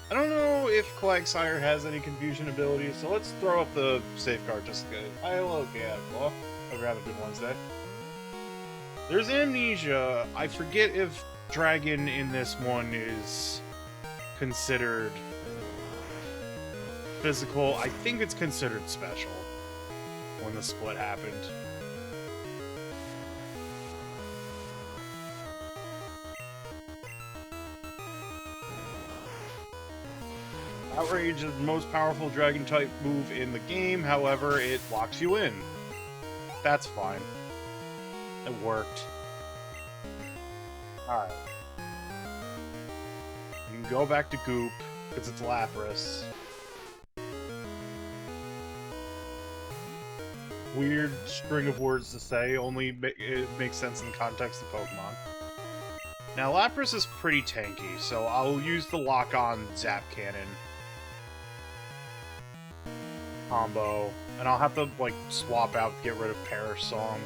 I don't know if Quagsire has any confusion abilities, so let's throw up the safeguard just good. Hello, Gabriel. Hope you're having a good Wednesday. There's Amnesia. I forget if Dragon in this one is considered physical. I think it's considered special when the split happened. Outrage is the most powerful Dragon-type move in the game, however, it locks you in. That's fine. It worked. Alright. You can go back to Goop, because it's Lapras. Weird string of words to say, only it makes sense in the context of Pokemon. Now, Lapras is pretty tanky, so I'll use the lock-on Zap Cannon combo, and I'll have to, like, swap out to get rid of Perish Song.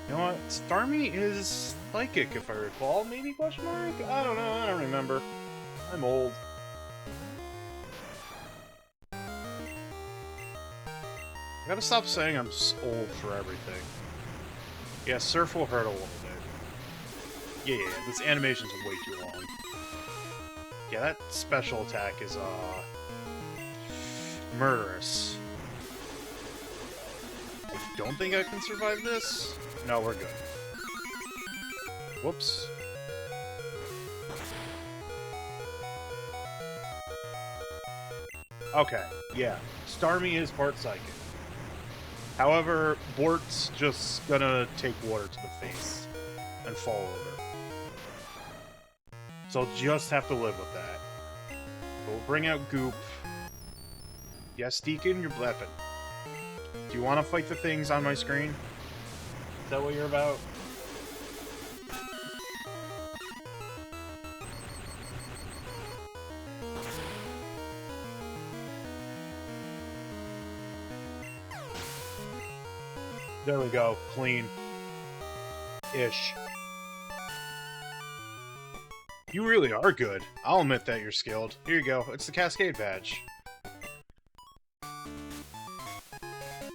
You know what? Starmie is psychic, if I recall. Maybe question mark? I don't know. I don't remember. I'm old. I gotta stop saying I'm old for everything. Yeah, Surf will hurt a little bit. Yeah, this animation's way too long. Yeah, that special attack is, murderous. I don't think I can survive this. No, we're good. Whoops. Okay, yeah. Starmie is part psychic. However, Bort's just gonna take water to the face and fall over. So I'll just have to live with that. We'll bring out Goop. Yes, Deacon, you're blepping. Do you want to fight the things on my screen? Is that what you're about? There we go. Clean. Ish. You really are good. I'll admit that you're skilled. Here you go. It's the Cascade Badge.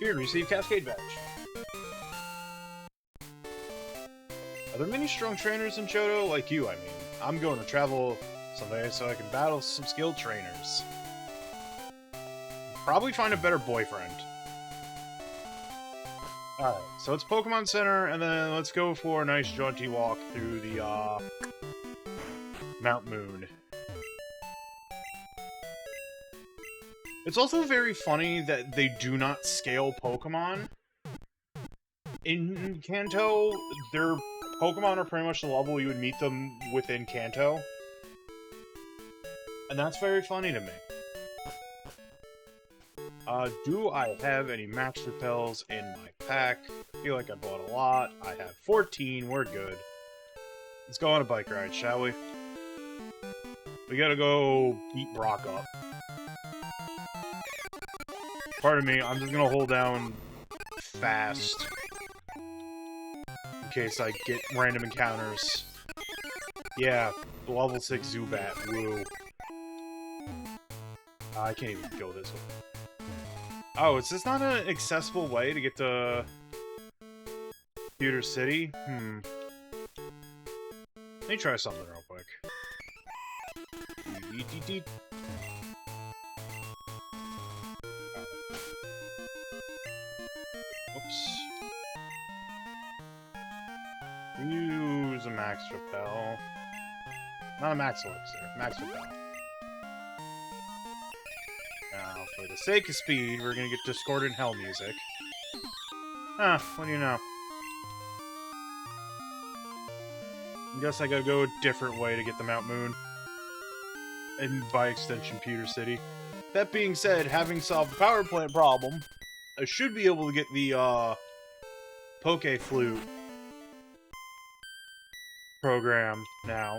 Here, receive Cascade Badge. Are there many strong trainers in Johto? Like you, I mean. I'm going to travel someday so I can battle some skilled trainers. Probably find a better boyfriend. Alright, so it's Pokemon Center, and then let's go for a nice jaunty walk through the, Mount Moon. It's also very funny that they do not scale Pokemon. In Kanto, their Pokemon are pretty much the level you would meet them within Kanto. And that's very funny to me. Do I have any max repels in my pack? I feel like I bought a lot. I have 14, we're good. Let's go on a bike ride, shall we? We gotta go beat Brock up. Pardon me, I'm just gonna hold down fast. In case I get random encounters. Yeah, level 6 Zubat, woo. I can't even go this way. Oh, is this not an accessible way to get to Pewter City? Let me try something real quick. Oops. Use a max repel. Not a max elixir, max repel. Now, for the sake of speed, we're gonna get Discordant Hell music. What do you know? I guess I gotta go a different way to get the Mount Moon. And by extension, Pewter City. That being said, having solved the power plant problem, I should be able to get the, Poke Flute program now.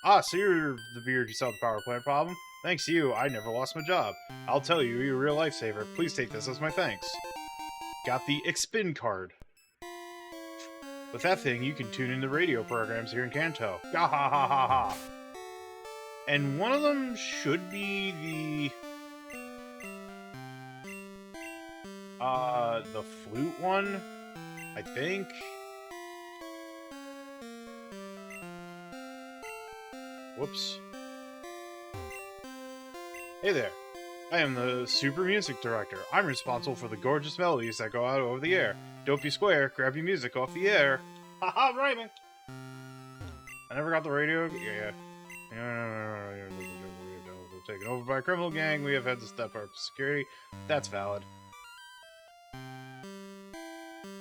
Ah, so you're the beard who solved the power plant problem? Thanks to you, I never lost my job. I'll tell you, you're a real lifesaver. Please take this as my thanks. Got the Expin card. With that thing, you can tune in the radio programs here in Kanto. Ga ha ha ha ha! And one of them should be the flute one, I think. Whoops. Hey there. I am the Super Music Director. I'm responsible for the gorgeous melodies that go out over the air. Don't be square, grab your music off the air. Haha, Raymond! I never got the radio. Yeah. Taken over by a criminal gang. We have had to step up security. That's valid.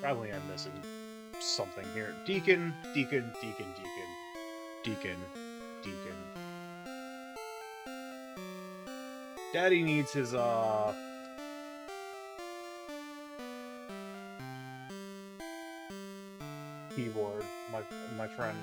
Probably I'm missing something here. Deacon. Daddy needs his, keyboard, my friend.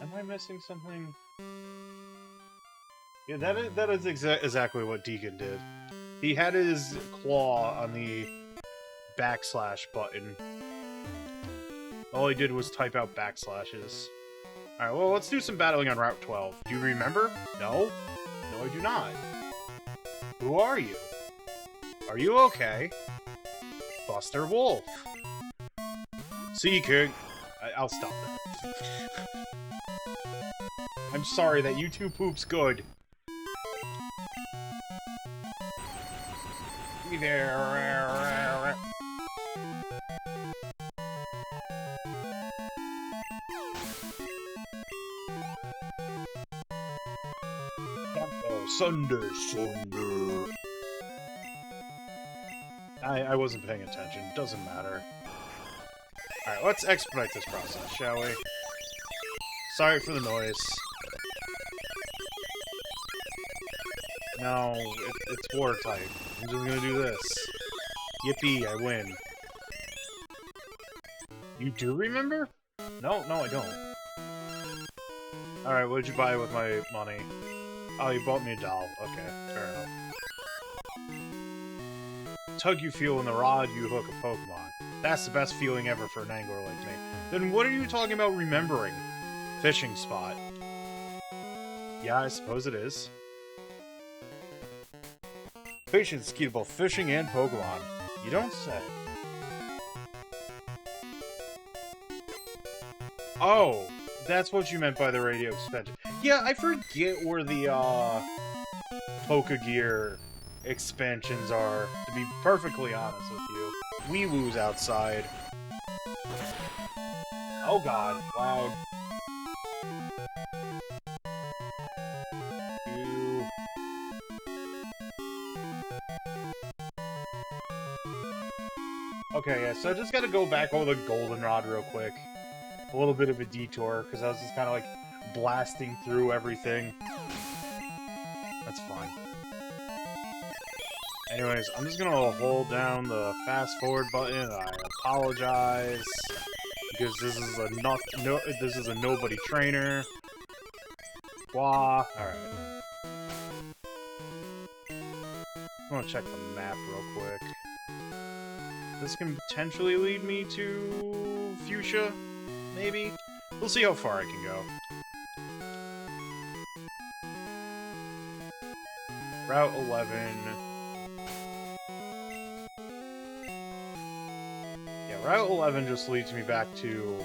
Am I missing something? Yeah, that is exactly what Deacon did. He had his claw on the backslash button. All he did was type out backslashes. Alright, well, let's do some battling on Route 12. Do you remember? No? No, I do not. Who are you? Are you okay? Buster Wolf. See, King. I'll stop that. I'm sorry that you two poop's good. Be there. Sunder. I wasn't paying attention. Doesn't matter. Alright, let's expedite this process, shall we? Sorry for the noise. No, it's war type. I'm just gonna do this. Yippee, I win. You do remember? No, I don't. Alright, what did you buy with my money? Oh, you bought me a doll. Okay, fair enough. Tug you feel in the rod, you hook a Pokemon. That's the best feeling ever for an angler like me. Then what are you talking about remembering? Fishing spot. Yeah, I suppose it is. Patience key to both fishing and Pokemon. You don't say. Oh, that's what you meant by the radio expansion. Yeah, I forget where the, Pokegear expansions are, to be perfectly honest with you. Wee-woo's outside. Oh god, loud. You... Okay, yeah, so I just gotta go back over the Goldenrod real quick. A little bit of a detour, because I was just kind of like blasting through everything. That's fine. Anyways, I'm just gonna hold down the fast forward button. I apologize because this is a nobody trainer. Wah. All right. I'm gonna check the map real quick. This can potentially lead me to Fuchsia, maybe. We'll see how far I can go. Route 11. Yeah, Route 11 just leads me back to...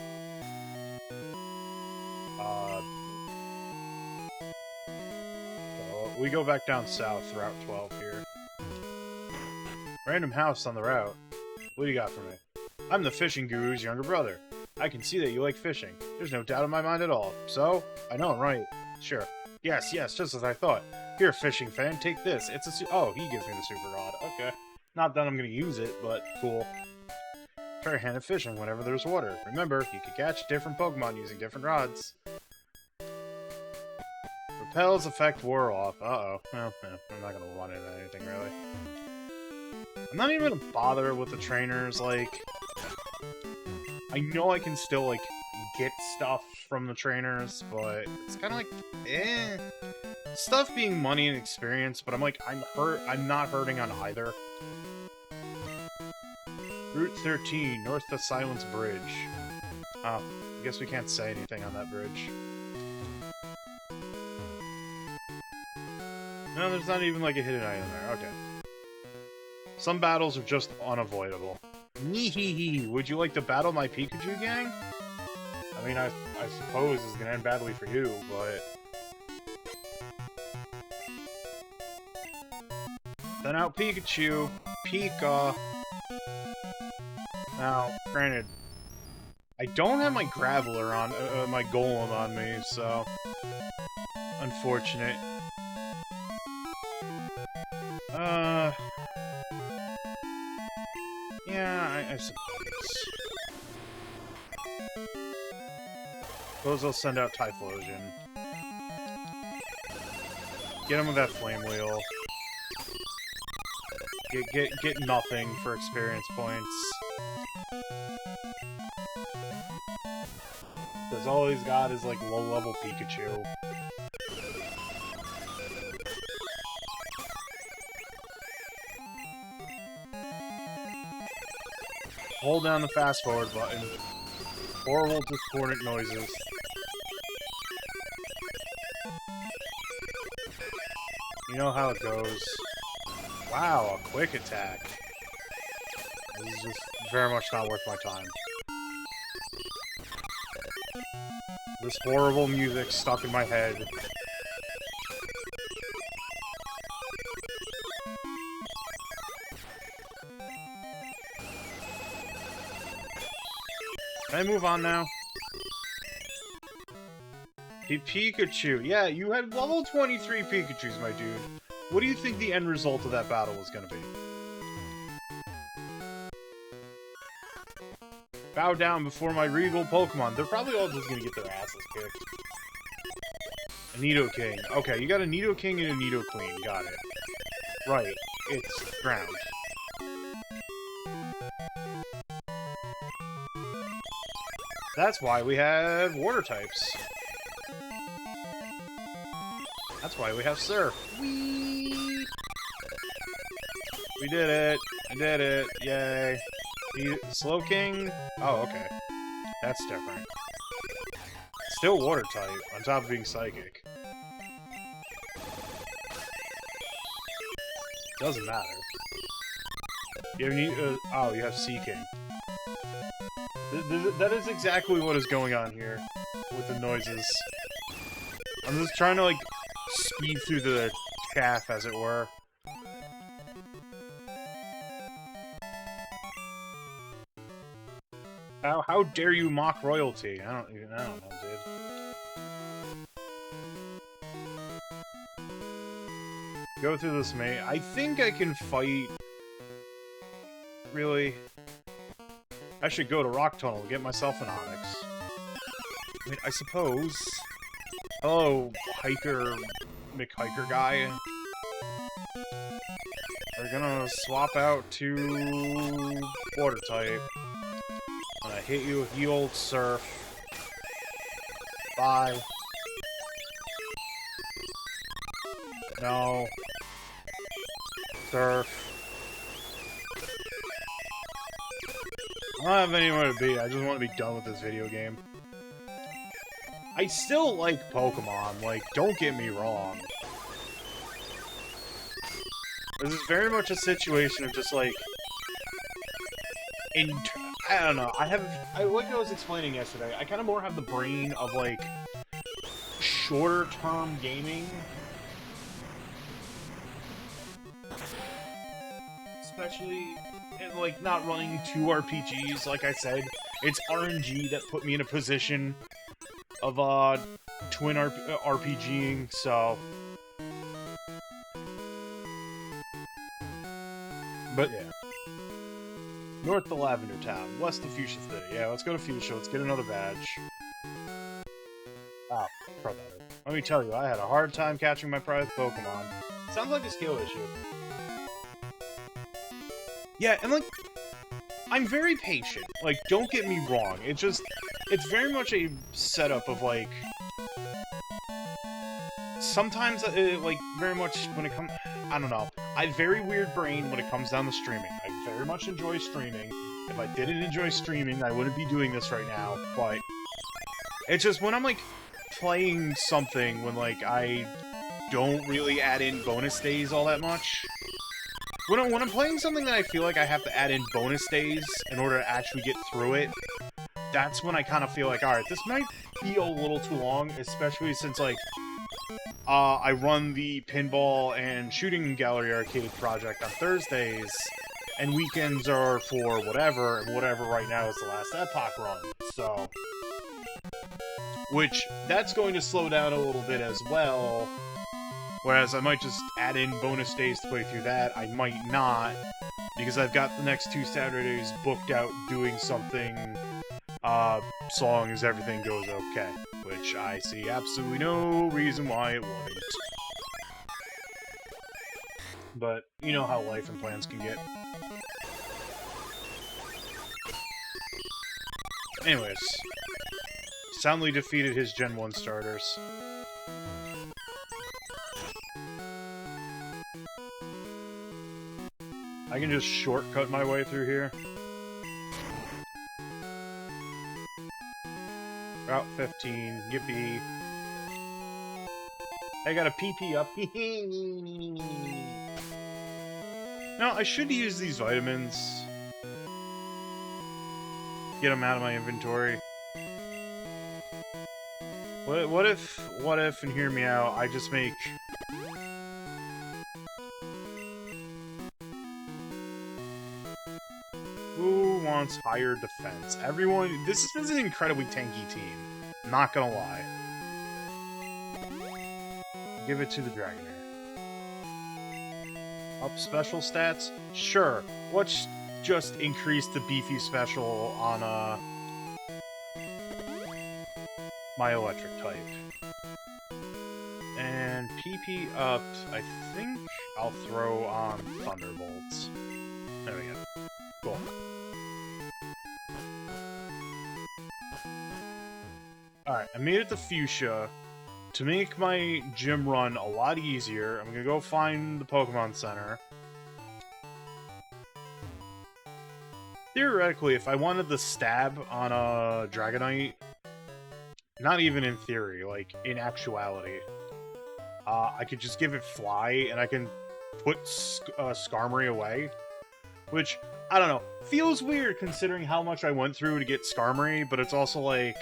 we go back down south, Route 12 here. Random house on the route. What do you got for me? I'm the fishing guru's younger brother. I can see that you like fishing. There's no doubt in my mind at all. So? I know I'm right. Sure. Yes, just as I thought. Here, fishing fan, take this. It's a oh, he gives me the super rod. Okay. Not that I'm gonna use it, but cool. Try your hand at fishing whenever there's water. Remember, you can catch different Pokemon using different rods. Repel's effect wore off. Uh-oh. Well, I'm not gonna run into anything, really. I'm not even gonna bother with the trainers, like... I know I can still, like, get stuff from the trainers, but it's kind of like, eh. Stuff being money and experience, but I'm like, I'm not hurting on either. Route 13, north of Silence Bridge. Oh, I guess we can't say anything on that bridge. No, there's not even like a hidden item there. Okay. Some battles are just unavoidable. Neehee, would you like to battle my Pikachu gang? I mean, I suppose it's gonna end badly for you, but... Send out Pikachu. Pika. Now, granted, I don't have my Graveler on, my Golem on me, so... Unfortunate. Yeah, I suppose. Suppose I'll send out Typhlosion. Get him with that Flame Wheel. Get nothing for experience points. Because all he's got is like low-level Pikachu. hold down the fast forward button. Horrible discordant noises. You know how it goes. Wow, a quick attack. This is just very much not worth my time. This horrible music stuck in my head. Can I move on now? Pikachu. Yeah, you had level 23 Pikachus, my dude. What do you think the end result of that battle was gonna be? Bow down before my regal Pokemon. They're probably all just gonna get their asses kicked. A Nidoking. Okay, you got a Nidoking and a Nidoqueen. Got it. Right. It's ground. That's why we have water types. That's why we have Surf. Whee! We did it. I did it. Yay. Slowking? Oh, okay. That's different. Still water type, on top of being psychic. Doesn't matter. You have oh, you have Seaking. That is exactly what is going on here with the noises. I'm just trying to, like, speed through the chaff, as it were. How dare you mock royalty? I don't know, dude. Go through this, mate. I think I can fight. Really? I should go to Rock Tunnel to get myself an Onix. I mean, I suppose. Hello, hiker, McHiker guy. We're gonna swap out to water type. I'm gonna hit you with the old Surf. Bye. No. Surf. I don't have anywhere to be. I just want to be done with this video game. I still like Pokemon. Like, don't get me wrong. This is very much a situation of just, like... I don't know. Like I was explaining yesterday, I kind of more have the brain of, like, shorter-term gaming. Especially... and, like, not running 2 RPGs, like I said. It's RNG that put me in a position of, twin RPGing, so... But, yeah. North of Lavender Town, west of Fuchsia City. Yeah, let's go to Fuchsia, let's get another badge. Wow, pro better. Let me tell you, I had a hard time catching my prized Pokemon. Sounds like a skill issue. Yeah, and, like, I'm very patient. Like, don't get me wrong. It's very much a setup of, like... Sometimes, like, very much when it comes... I don't know. I have very weird brain when it comes down to streaming. I very much enjoy streaming. If I didn't enjoy streaming, I wouldn't be doing this right now, but... It's just when I'm, like, playing something when, like, I don't really add in bonus days all that much... When I'm playing something that I feel like I have to add in bonus days in order to actually get through it, that's when I kind of feel like, alright, this might feel a little too long, especially since, like, I run the Pinball and Shooting Gallery Arcade project on Thursdays, and weekends are for whatever, and whatever right now is the Last Epoch run, so... Which, that's going to slow down a little bit as well. Whereas I might just add in bonus days to play through that. I might not, because I've got the next 2 Saturdays booked out doing something, so long as everything goes okay. Which I see absolutely no reason why it wouldn't. But, you know how life and plans can get. Anyways. Soundly defeated his Gen 1 starters. I can just shortcut my way through here. Route 15. Yippee. I got a PP up. No, I should use these vitamins. Get them out of my inventory. What if, and hear me out, I just make... Who wants higher defense? Everyone... This is an incredibly tanky team. Not gonna lie. Give it to the Dragonair. Up special stats? Sure. Let's just increase the beefy special on, my electric type. And PP up, I think I'll throw on Thunderbolts. There we go. Cool. Alright, I made it to Fuchsia. To make my gym run a lot easier, I'm gonna go find the Pokemon Center. Theoretically, if I wanted the stab on a Dragonite, not even in theory, like, in actuality, I could just give it Fly, and I can put Skarmory away. Which, I don't know, feels weird considering how much I went through to get Skarmory, but it's also like...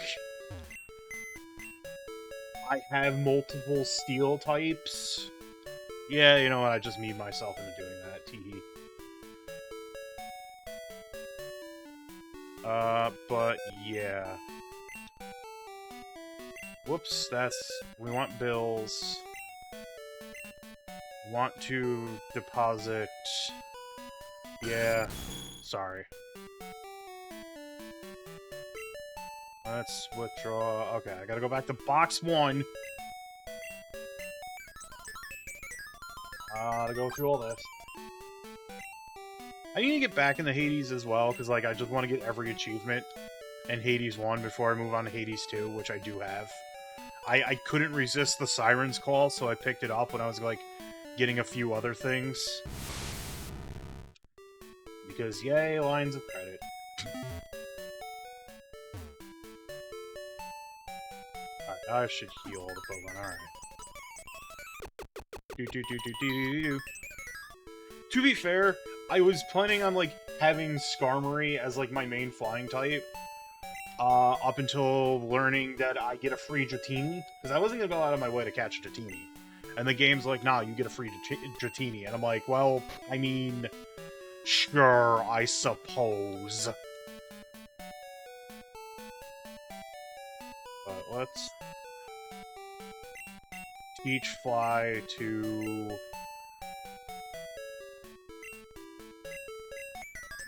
I have multiple steel types. Yeah, you know what, I just memed myself into doing that, teehee. But yeah. Whoops, we want bills. Want to deposit... Yeah, sorry. Let's withdraw. Okay, I gotta go back to box 1. To go through all this. I need to get back into Hades as well, because, like, I just want to get every achievement in Hades 1 before I move on to Hades 2, which I do have. I couldn't resist the Siren's Call, so I picked it up when I was, like, getting a few other things. Because, yay, lines of credit. Alright, I should heal all the Pokemon, alright. To be fair, I was planning on, like, having Skarmory as, like, my main flying type. Up until learning that I get a free Dratini. Because I wasn't gonna go out of my way to catch a Dratini. And the game's like, nah, you get a free Dratini. And I'm like, well, I mean... Sure, I suppose. But let's... teach Fly to...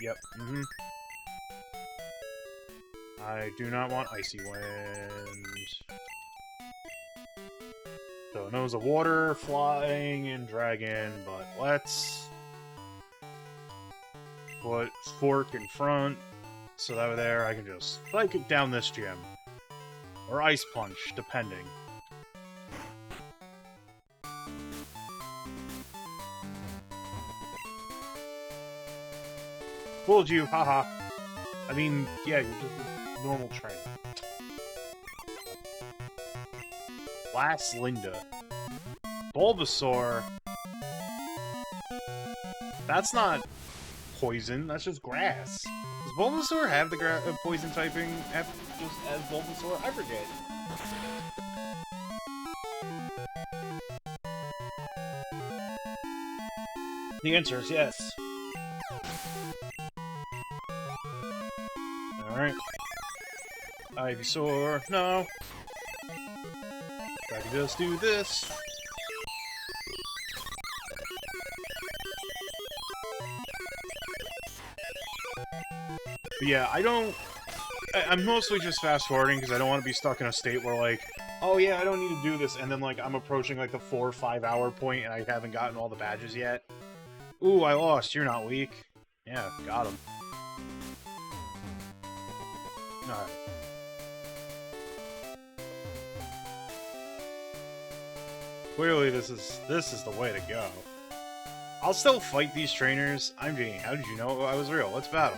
Yep, I do not want Icy Wind. So it knows a water, flying, and dragon, but let's put Fork in front, so that way there I can just Psychic down this gym. Or Ice Punch, depending. Fooled you, haha. I mean, yeah, you're just a normal trainer. Last Linda. Bulbasaur. That's not poison, that's just grass. Does Bulbasaur have the poison typing just as Bulbasaur? I forget. The answer is yes. Alright. Ivysaur, no. I can just do this. But yeah, I'm mostly just fast-forwarding because I don't want to be stuck in a state where, like, oh yeah, I don't need to do this, and then, like, I'm approaching, like, the 4 or 5 hour point and I haven't gotten all the badges yet. Ooh, I lost. You're not weak. Yeah, got him. Alright. Clearly, this is the way to go. I'll still fight these trainers. I'm Genie. How did you know I was real? Let's battle.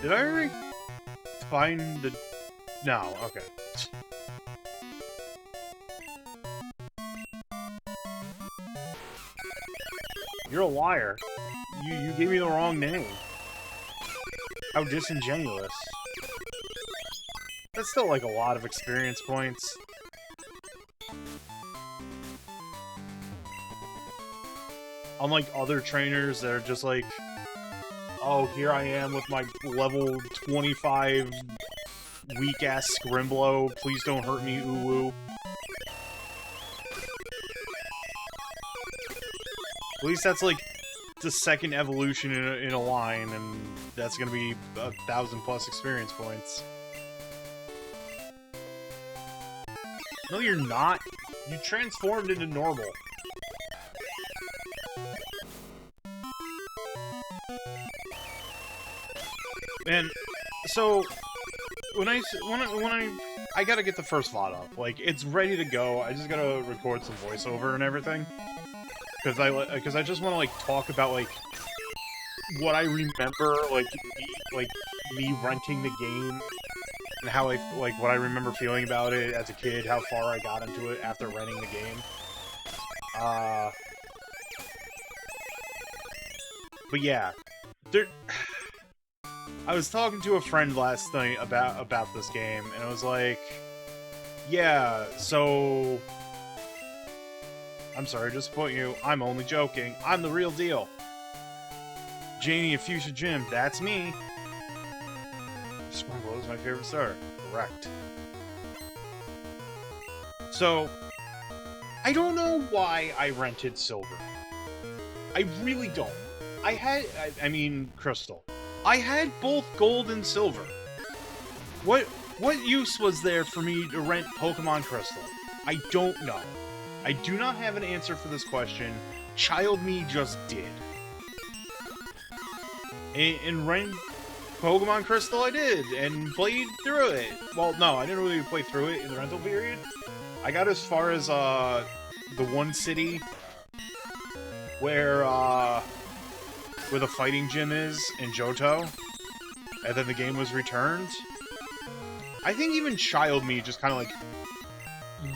Did I already find the No, okay. You're a liar. You gave me the wrong name. How disingenuous. That's still like a lot of experience points. Unlike other trainers that are just like, oh, here I am with my level 25 weak-ass Scrimblow, please don't hurt me, Uwu. At least that's like the second evolution in a line, and that's gonna be 1,000+ experience points. No, you're not. You transformed into normal. And so when I gotta get the first VOD up, like it's ready to go. I just gotta record some voiceover and everything. Because I just want to like talk about like what I remember, like me renting the game and how like what I remember feeling about it as a kid, how far I got into it after renting the game. But yeah, I was talking to a friend last night about this game, and I was like, yeah, so. I'm sorry to disappoint you. I'm only joking. I'm the real deal. Janie of Fuchsia Gym, that's me. Scrimblow is my favorite star. Correct. So, I don't know why I rented Silver. I really don't. I mean, Crystal. I had both Gold and Silver. What use was there for me to rent Pokemon Crystal? I don't know. I do not have an answer for this question. Child me just did. And rent Pokemon Crystal I did, and played through it. Well, no, I didn't really play through it in the rental period. I got as far as, the one city where the fighting gym is in Johto, and then the game was returned. I think even Child me just kind of, like,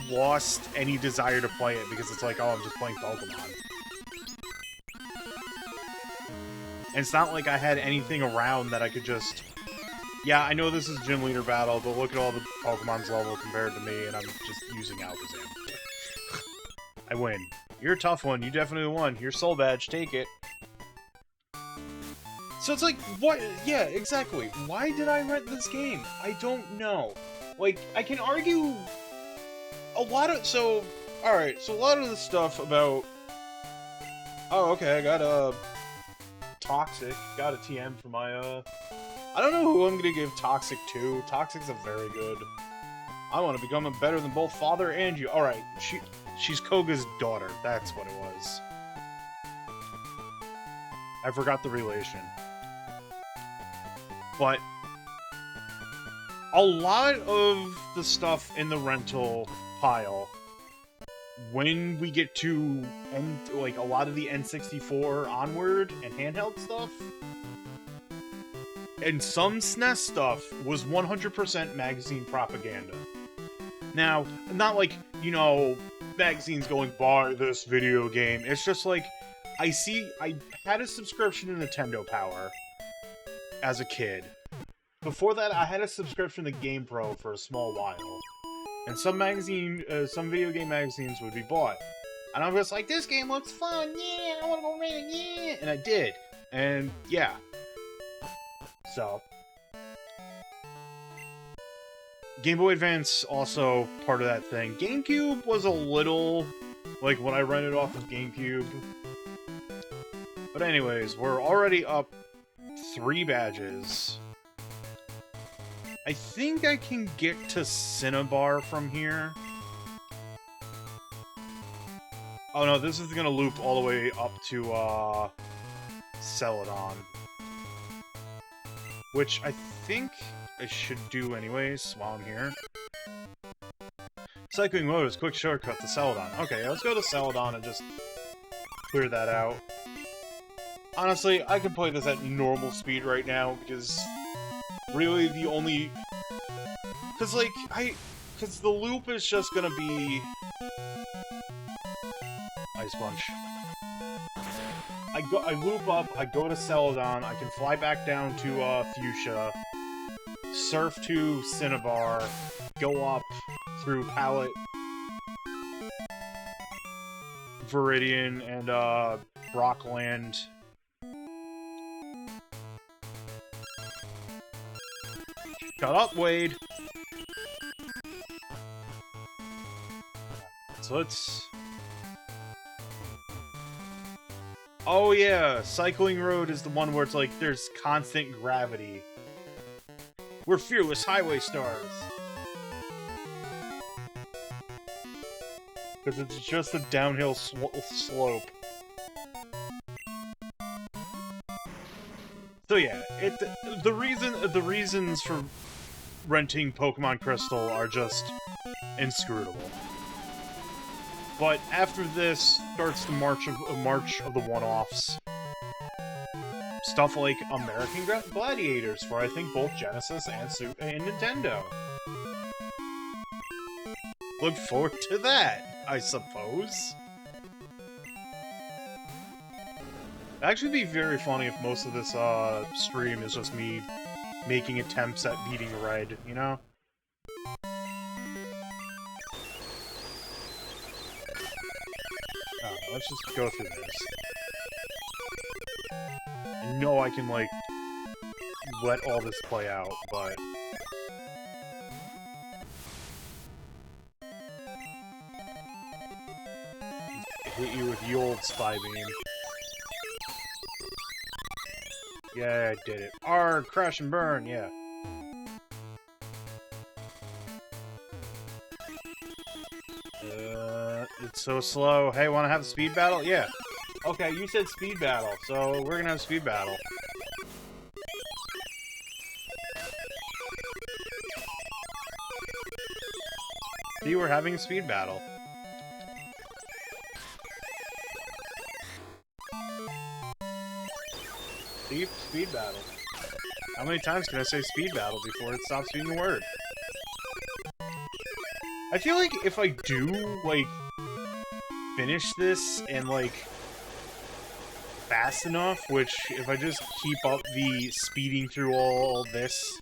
lost any desire to play it because it's like, oh, I'm just playing Pokemon. And it's not like I had anything around that I could just... Yeah, I know this is Gym Leader Battle, but look at all the Pokemon's level compared to me, and I'm just using Alakazam. I win. You're a tough one. You definitely won. Your Soul Badge, take it. So it's like, what? Yeah, exactly. Why did I rent this game? I don't know. Like, I can argue... a lot of, so, alright, so a lot of the stuff about, oh, okay, I got a Toxic, got a TM for my, I don't know who I'm gonna give Toxic to. Toxic's a very good, I want to become better than both father and you. Alright, she's Koga's daughter, that's what it was. I forgot the relation. But, a lot of the stuff in the rental pile, when we get to like a lot of the N64 onward and handheld stuff, and some SNES stuff was 100% magazine propaganda. Now, not like, you know, magazines going, buy this video game. It's just like, I had a subscription to Nintendo Power as a kid. Before that, I had a subscription to GamePro for a small while. And some video game magazines would be bought. And I was like, this game looks fun, yeah, I wanna go rent it, yeah! And I did. And, yeah. So. Game Boy Advance, also part of that thing. GameCube was a little, like, when I rented off of GameCube. But anyways, we're already up 3 badges. I think I can get to Cinnabar from here. Oh no, this is gonna loop all the way up to, Celadon. Which I think I should do anyways while I'm here. Cycling Motors, quick shortcut to Celadon. Okay, let's go to Celadon and just clear that out. Honestly, I can play this at normal speed right now, because really the only... Cause like cause the loop is just gonna be Ice Punch. I loop up, I go to Celadon, I can fly back down to Fuchsia, surf to Cinnabar, go up through Palette, Viridian, and Brockland. Shut up, Wade! So let's... Oh yeah, Cycling Road is the one where it's like, there's constant gravity. We're fearless highway stars! Because it's just a downhill slope. So yeah, the reasons for renting Pokemon Crystal are just inscrutable. But after this starts the march of the one-offs. Stuff like American Gladiators for I think both Genesis and Nintendo. Look forward to that, I suppose. It'd actually be very funny if most of this stream is just me making attempts at beating Red, you know? Let's just go through this. I know I can, like, let all this play out, but... hit you with the old Spy Beam. Yeah, I did it. Arrgh, crash and burn, yeah. It's so slow. Hey, wanna have a speed battle? Yeah. Okay, you said speed battle, so we're gonna have a speed battle. See, we're having a speed battle. See? Speed battle. How many times can I say speed battle before it stops being a word? I feel like if I do, like, finish this and, like, fast enough, which, if I just keep up the speeding through all this,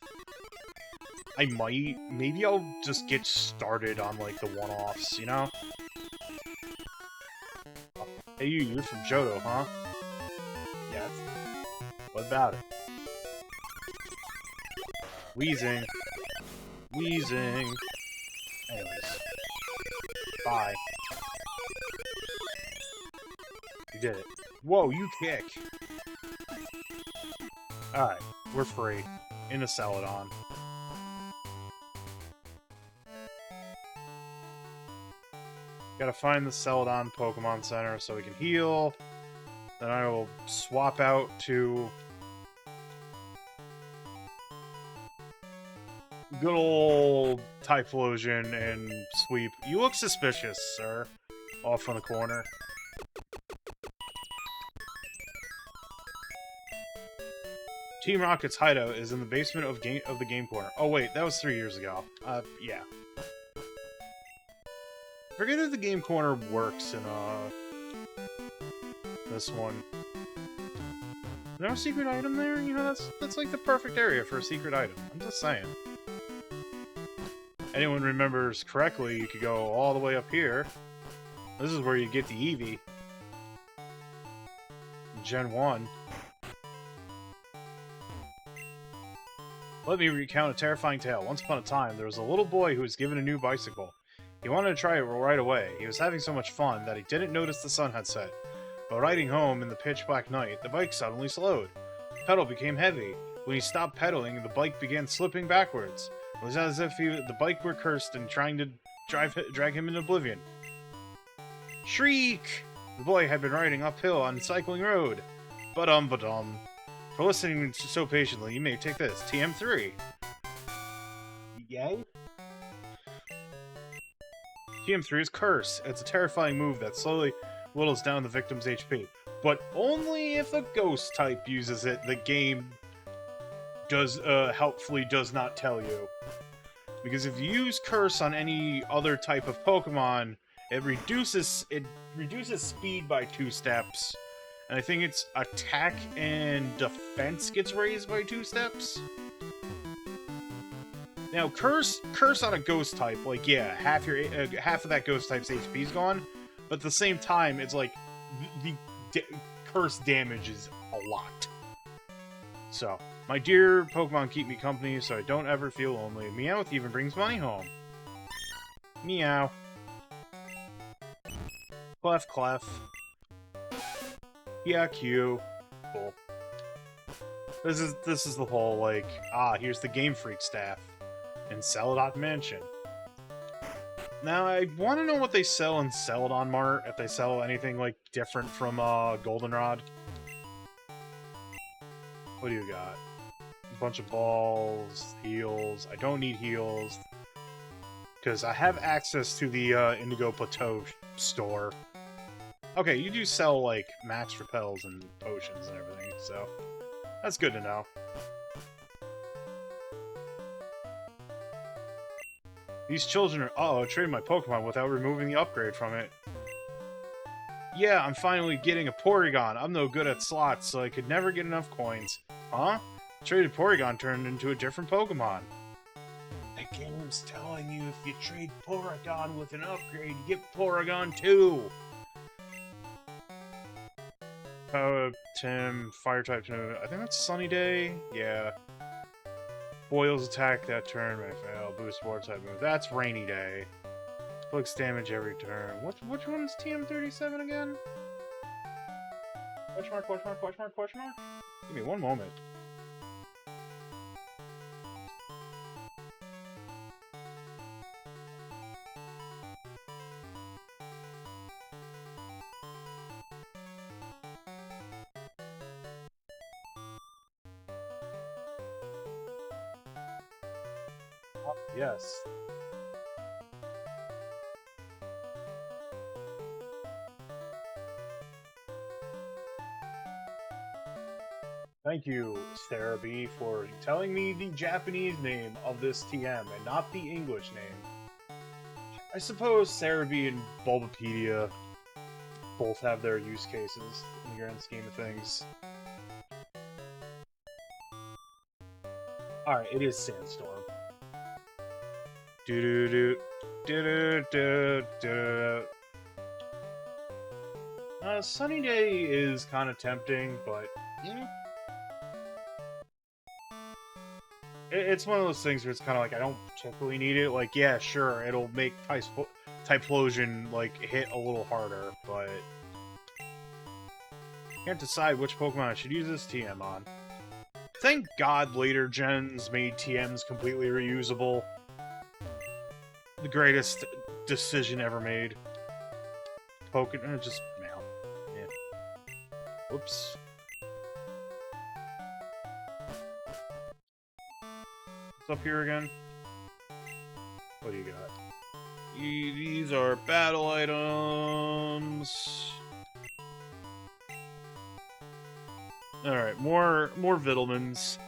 I might. Maybe I'll just get started on, like, the one-offs, you know? Hey, you're from Johto, huh? Yes. What about it? Wheezing. Wheezing. Anyways. Bye. You did it. Whoa, you kick! Alright, we're free. In a Celadon. Gotta find the Celadon Pokemon Center so we can heal. Then I will swap out to... good old Typhlosion and Sweep. You look suspicious, sir. Off on the corner. Team Rocket's hideout is in the basement of the game corner. Oh wait, that was 3 years ago. Yeah. I forget if the game corner works in this one. Is there a secret item there? You know, that's like the perfect area for a secret item. I'm just saying. Anyone remembers correctly, you could go all the way up here. This is where you get the Eevee. Gen 1. Let me recount a terrifying tale. Once upon a time, there was a little boy who was given a new bicycle. He wanted to try it right away. He was having so much fun that he didn't notice the sun had set. While riding home in the pitch-black night, the bike suddenly slowed. The pedal became heavy. When he stopped pedaling, the bike began slipping backwards. It was as if the bike were cursed and trying to drag him into oblivion. Shriek! The boy had been riding uphill on Cycling Road. Ba-dum-ba-dum. For listening so patiently, you may take this. TM3. Yay? TM3 is Curse. It's a terrifying move that slowly whittles down the victim's HP. But only if a ghost type uses it, the game does helpfully does not tell you. Because if you use Curse on any other type of Pokemon, it reduces speed by 2 steps. And I think its attack and defense gets raised by 2 steps. Now, Curse on a Ghost type, like, yeah, half of that Ghost type's HP is gone. But at the same time, it's like, the Curse damage is a lot. So, my dear Pokemon keep me company so I don't ever feel lonely. Meowth even brings money home. Meow. Clef, clef. Yeah, Q. Cool. This is the whole, like, here's the Game Freak staff in Celadon Mansion. Now, I want to know what they sell in Celadon Mart, if they sell anything, like, different from, Goldenrod. What do you got? A bunch of balls, heals. I don't need heals. Because I have access to the, Indigo Plateau store. Okay, you do sell, like, max repels and potions and everything, so... That's good to know. These children are... Uh-oh, trading my Pokemon without removing the upgrade from it. Yeah, I'm finally getting a Porygon. I'm no good at slots, so I could never get enough coins. Huh? Traded Porygon turned into a different Pokemon. The game's telling you if you trade Porygon with an upgrade, you get Porygon 2. Tim, Fire type. I think that's Sunny Day. Yeah. Boils attack that turn may fail. Boost Water type move. That's Rainy Day. Inflicts damage every turn. Which one's TM37 again? Question mark, question mark, question mark, question mark? Give me one moment. Yes. Thank you, Sarah B, for telling me the Japanese name of this TM and not the English name. I suppose Sarah B and Bulbapedia both have their use cases in the grand scheme of things. Alright, it is Sandstorm. Do-do-do. Do-do-do-do. Sunny Day is kind of tempting, but yeah. It's one of those things where it's kind of like, I don't particularly need it. Like, yeah, sure, it'll make Typhlosion, like, hit a little harder, but... Can't decide which Pokemon I should use this TM on. Thank God later gens made TMs completely reusable. The greatest decision ever made. Just mail. Yeah. Whoops. What's up here again? What do you got? These are battle items. Alright, more vitamins.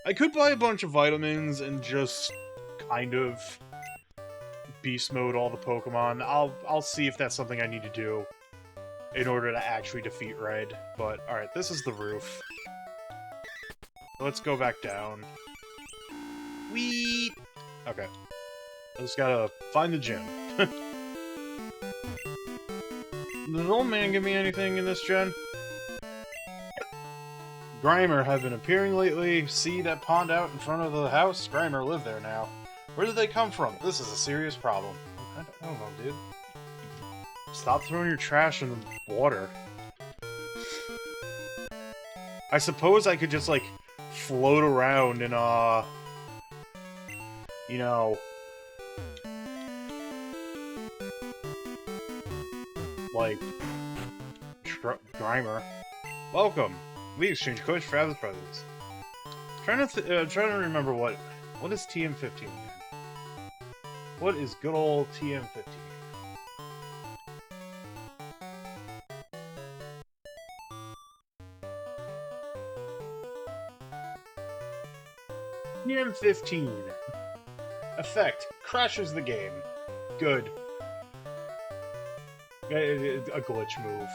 I could buy a bunch of vitamins and just kind of beast mode all the Pokemon. I'll see if that's something I need to do in order to actually defeat Red. But alright, this is the roof. Let's go back down. Whee! Okay. I just gotta find the gym. Does old man give me anything in this gen? Grimer have been appearing lately. See that pond out in front of the house? Grimer live there now. Where did they come from? This is a serious problem. I don't know, dude. Stop throwing your trash in the water. I suppose I could just, like, float around and, you know... like... Grimer. Welcome! We exchange coins for other presents. Trying to remember what is TM15 again? What is good old TM15? TM15. effect crashes the game. Good. A glitch move.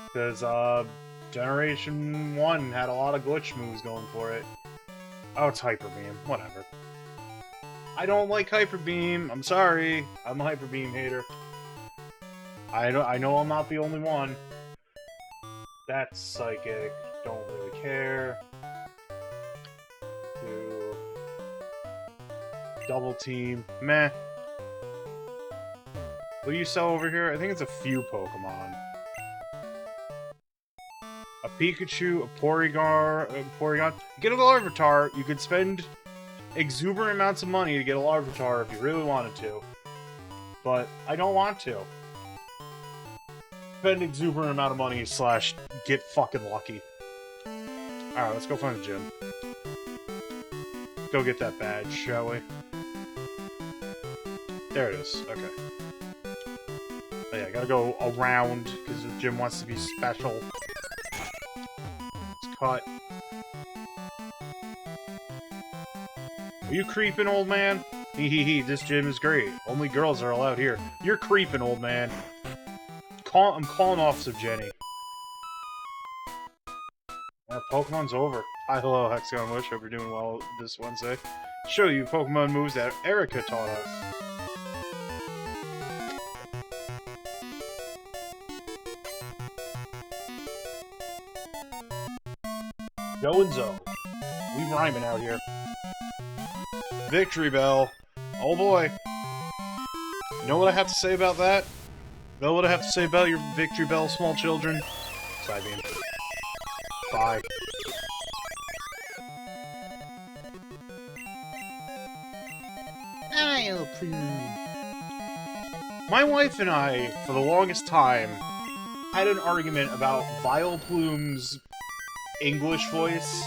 Because, Generation 1 had a lot of glitch moves going for it. Oh, it's Hyper Beam. Whatever. I don't like Hyper Beam. I'm sorry. I'm a Hyper Beam hater. I know I'm not the only one. That's Psychic. Don't really care. Double Team. Meh. What do you sell over here? I think it's a few Pokemon. A Pikachu, a Porygon. Get a Larvitar. You could spend exuberant amounts of money to get a Larvitar if you really wanted to. But I don't want to. Spend exuberant amount of money / get fucking lucky. Alright, let's go find the gym. Go get that badge, shall we? There it is. Okay. Oh yeah, I gotta go around because the gym wants to be special. Let's cut. Are you creeping, old man? Hee, this gym is great. Only girls are allowed here. You're creeping, old man. I'm calling Officer Jenny. Pokemon's over. Hi, hello, Hexagon Wish. Hope you're doing well this Wednesday. Show you Pokemon moves that Erica taught us. Going Zone. We rhyming out here. Victory Bell. Oh boy. You know what I have to say about that? Know what I have to say about your Victory Bell, small children? Psybeam. Bye. My wife and I, for the longest time, had an argument about Vileplume's English voice,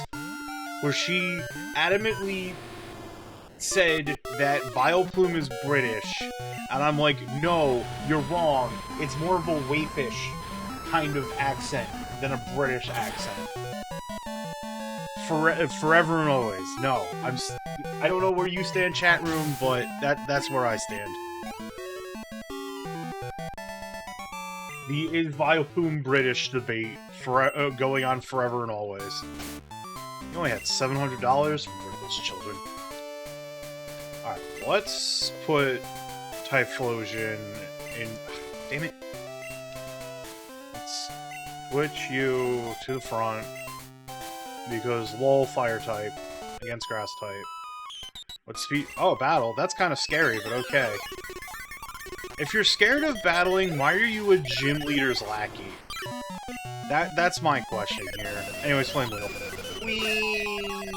where she adamantly said that Vileplume is British, and I'm like, no, you're wrong. It's more of a waifish kind of accent than a British accent. Forever and always. No, I don't know where you stand, chat room, but that's where I stand. The is Vileplume British debate going on forever and always. You only had $700 for those children. Alright, let's put Typhlosion in... Damn it. Let's switch you to the front. Because LOL Fire type against Grass type. What's speed? Oh, battle. That's kind of scary, but okay. If you're scared of battling, why are you a gym leader's lackey? That's my question here. Anyways, Flame Wheel. Whee!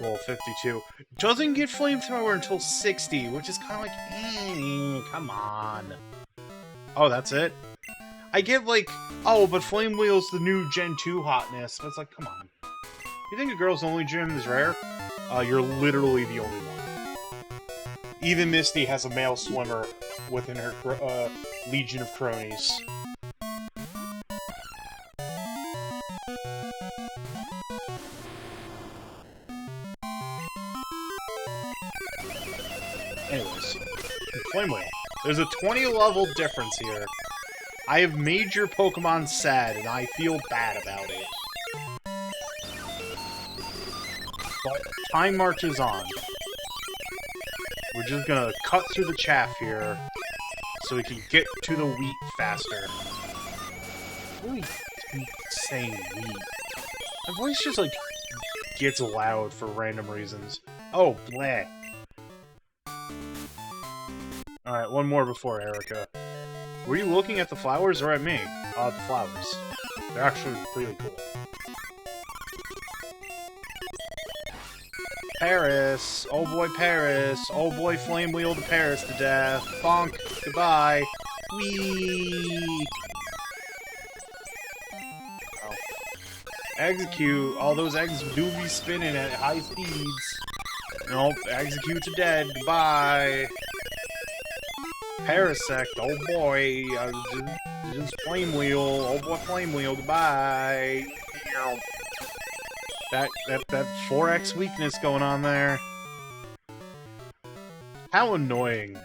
Well, 52. Doesn't get Flamethrower until 60, which is kind of like, come on. Oh, that's it? I get like, oh, but Flame Wheel's the new Gen 2 hotness, but it's like, come on. You think a girl's only gym is rare? You're literally the only one. Even Misty has a male swimmer within her legion of cronies. Anyways, Flame Wheel. There's a 20 level difference here. I have made your Pokemon sad, and I feel bad about it. But time marches on. We're just gonna cut through the chaff here, so we can get to the wheat faster. Really saying wheat. My voice just, like, gets loud for random reasons. Oh, bleh. Alright, one more before Erica. Were you looking at the flowers or at me? The flowers. They're actually really cool. Paris! Oh boy, Paris! Oh boy, Flame Wheel to Paris to death! Bonk! Goodbye! Whee! Oh. Execute! All those eggs do be spinning at high speeds! Nope, Execute's dead! Goodbye! Parasect, oh boy, just Flame Wheel, oh boy, Flame Wheel, goodbye. That 4x weakness going on there. How annoying.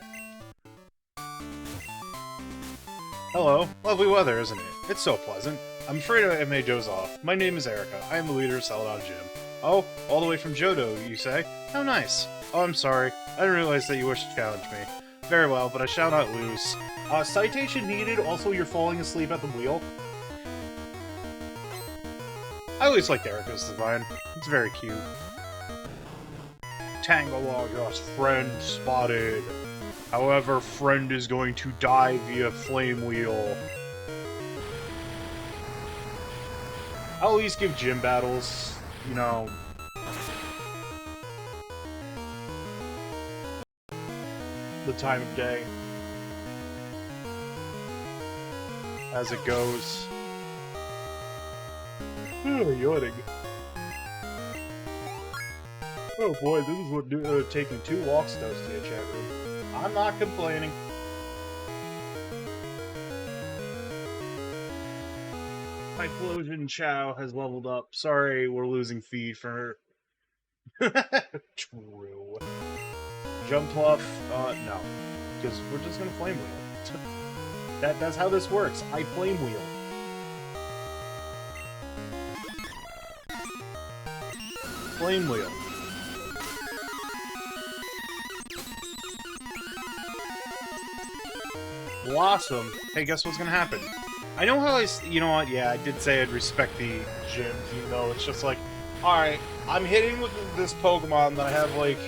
Hello. Lovely weather, isn't it? It's so pleasant. I'm afraid I may doze off. My name is Erica. I am the leader of Celadon Gym. Oh, all the way from Johto, you say? How nice. Oh, I'm sorry. I didn't realize that you wished to challenge me. Very well, but I shall not lose. Citation needed, also you're falling asleep at the wheel. I always liked Erica's design. It's very cute. Tangalogus, friend spotted. However, friend is going to die via Flame Wheel. I'll at least give gym battles, you know, the time of day. As it goes. Oh, yawning. Oh boy, this is what taking 2 walks does to your chat room. I'm not complaining. Typhlosion Chow has leveled up. Sorry, we're losing feed for... True. Jumpluff, no. Because we're just gonna Flame Wheel. That's how this works. I Flame Wheel. Flame Wheel. Blossom. Hey, guess what's gonna happen? I know how you know what, yeah, I did say I'd respect the gyms, even though it's just like, alright, I'm hitting with this Pokemon that I have, like,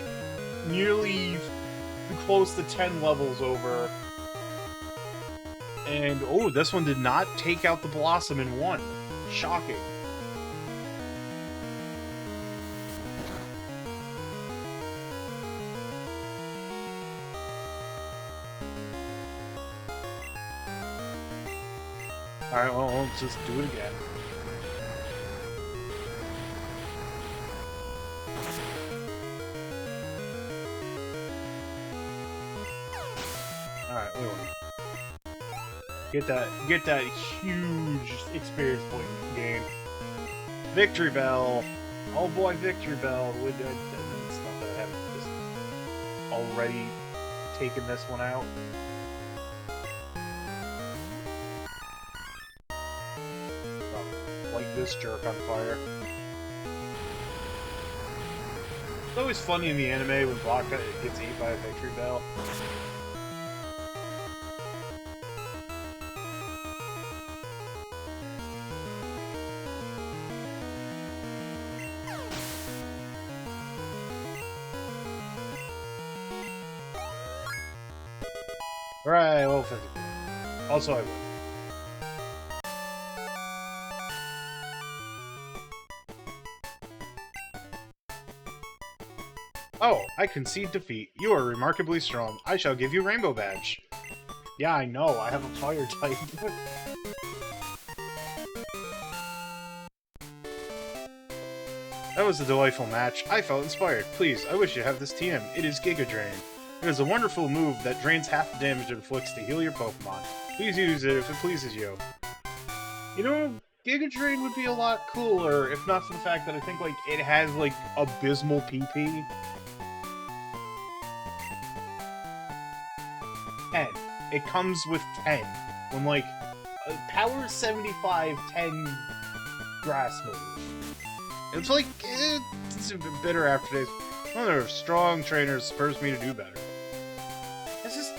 nearly close to 10 levels over. And, oh, this one did not take out the Blossom in one. Shocking. Alright, well, let's just do it again. Alright, we win. Get that huge experience point game. Victory Bell! Oh boy, Victory Bell! It's not that I haven't just already taken this one out. This jerk on fire. It's always funny in the anime when Baka gets eaten by a Victory Bell. Right, well, 50. Also, I win. Oh, I concede defeat. You are remarkably strong. I shall give you Rainbow Badge. Yeah, I know. I have a fire type. That was a delightful match. I felt inspired. Please, I wish you have this TM. It is Giga Drain. It is a wonderful move that drains half the damage it inflicts to heal your Pokemon. Please use it if it pleases you. You know, Giga Drain would be a lot cooler if not for the fact that I think, like, it has, like, abysmal PP. 10. It comes with 10. When, like, power 75, 10 grass move. It's like, it's a bit bitter after days. One of their strong trainers spurs me to do better. It's just,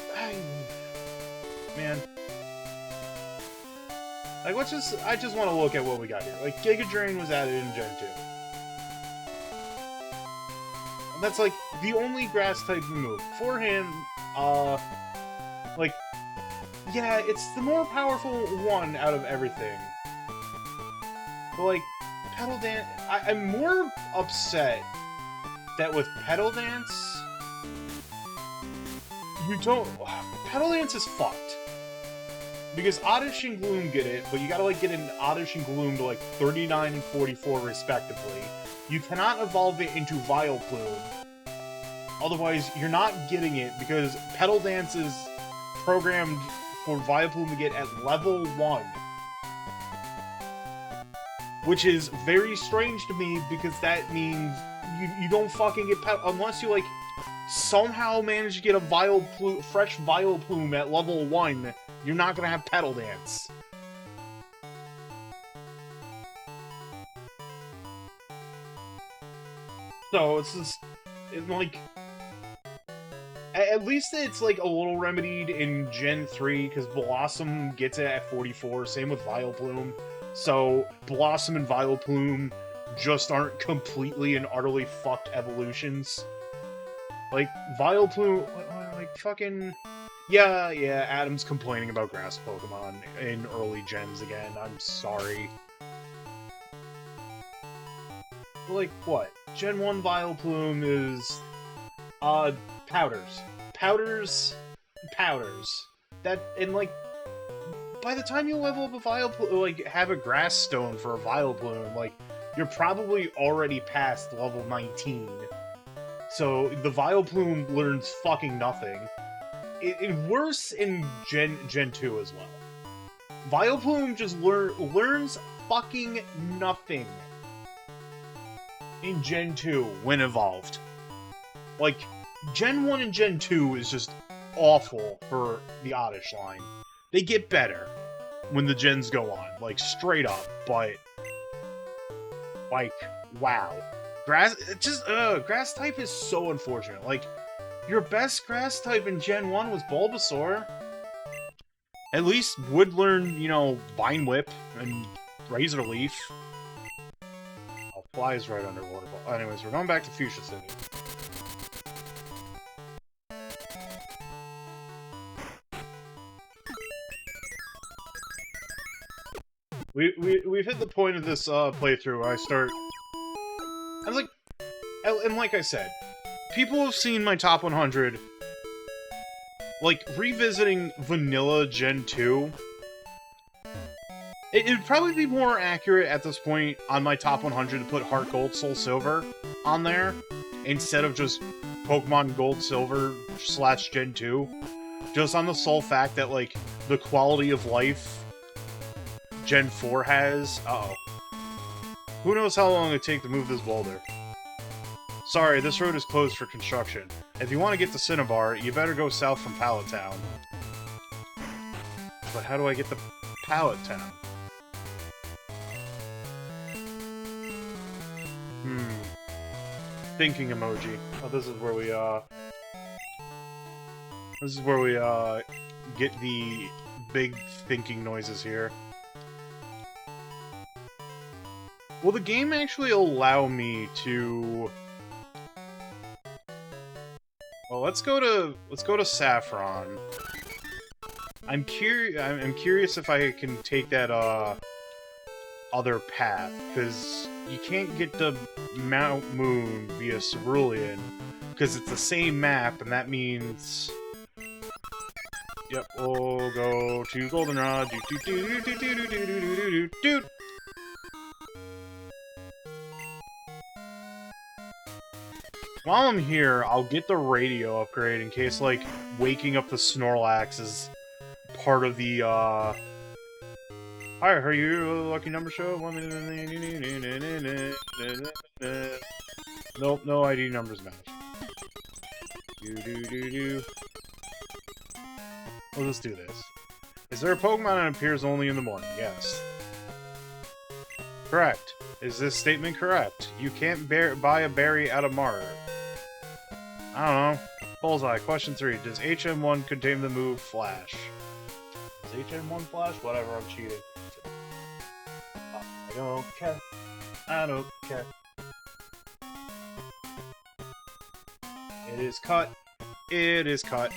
man. Like, I just want to look at what we got here. Like, Giga Drain was added in Gen 2. And that's, like, the only grass type move. For him, like, yeah, it's the more powerful one out of everything. But, like, Petal Dance... I'm more upset that with Petal Dance... You don't... Petal Dance is fucked. Because Oddish and Gloom get it, but you gotta, like, get an Oddish and Gloom to, like, 39 and 44, respectively. You cannot evolve it into Vileplume. Otherwise, you're not getting it, because Petal Dance is programmed for Vileplume to get at level 1. which is very strange to me because that means you don't fucking get unless you like somehow manage to get a fresh Vileplume at level 1. You're not gonna have Petal Dance. So it's just like. At least it's, like, a little remedied in Gen 3, because Blossom gets it at 44, same with Vileplume. So, Blossom and Vileplume just aren't completely and utterly fucked evolutions. Like, Vileplume, like, fucking... Yeah, Adam's complaining about grass Pokemon in early gens again, I'm sorry. Like, what? Gen 1 Vileplume is... Powders. That, and like, by the time you level up a Vileplume, like, have a Grass Stone for a Vileplume, like, you're probably already past level 19. So, the Vileplume learns fucking nothing. It's worse in Gen 2 as well. Vileplume just learns fucking nothing in Gen 2 when evolved. Like, Gen 1 and Gen 2 is just awful for the Oddish line. They get better when the gens go on, like, straight up, but... Like, wow. Grass type is so unfortunate. Like, your best grass type in Gen 1 was Bulbasaur. At least would learn, you know, Vine Whip and Razor Leaf. Oh, flies right under Waterfall. Anyways, we're going back to Fuchsia City. We've hit the point of this playthrough where I was like, and like I said, people have seen my top 100. Like, revisiting Vanilla Gen 2, it'd probably be more accurate at this point on my top 100 to put Heart Gold, Soul Silver on there, instead of just Pokemon Gold, Silver / Gen 2. Just on the sole fact that, like, the quality of life Gen 4 has... Uh-oh. Who knows how long it'd take to move this boulder? Sorry, this road is closed for construction. If you want to get to Cinnabar, you better go south from Pallet Town. But how do I get to Pallet Town? Thinking emoji. Oh, this is where we, get the big thinking noises here. Will the game actually allow me to... Well, let's go to Saffron. I'm curious if I can take that other path, because you can't get to Mount Moon via Cerulean, because it's the same map, and that means... Yep, we'll go to Goldenrod. While I'm here, I'll get the radio upgrade in case, like, waking up the Snorlax is part of the, Hi, are you Lucky Number Show? Nope, no ID numbers match. We'll just do this. Is there a Pokemon that appears only in the morning? Yes. Correct. Is this statement correct? You can't buy a berry out of Mart. I don't know. Bullseye. Question 3. Does HM1 contain the move Flash? Is HM1 Flash? Whatever, I'm cheating. I don't care. I don't care. It is cut. It is cut.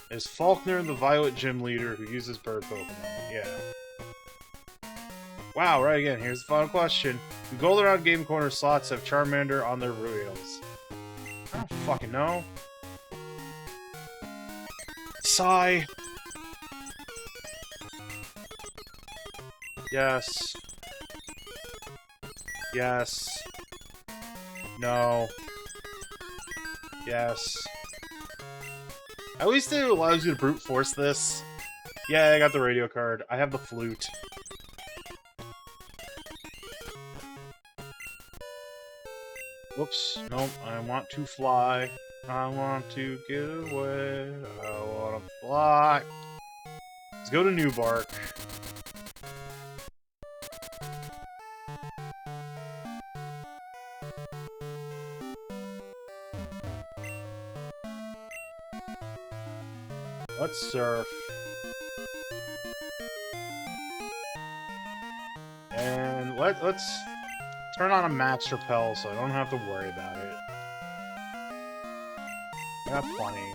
Is Faulkner the Violet Gym Leader who uses bird Pokemon? Yeah. Wow, right again. Here's the final question. Do Goldenrod Game Corner slots have Charmander on their wheels? I don't fucking know. Sigh. Yes. Yes. No. Yes. At least it allows you to brute force this. Yeah, I got the radio card. I have the flute. Whoops. Nope. I want to fly. I want to get away. I want to fly. Let's go to New Bark. Let's surf. And let's turn on a max repel so I don't have to worry about it. I got plenty.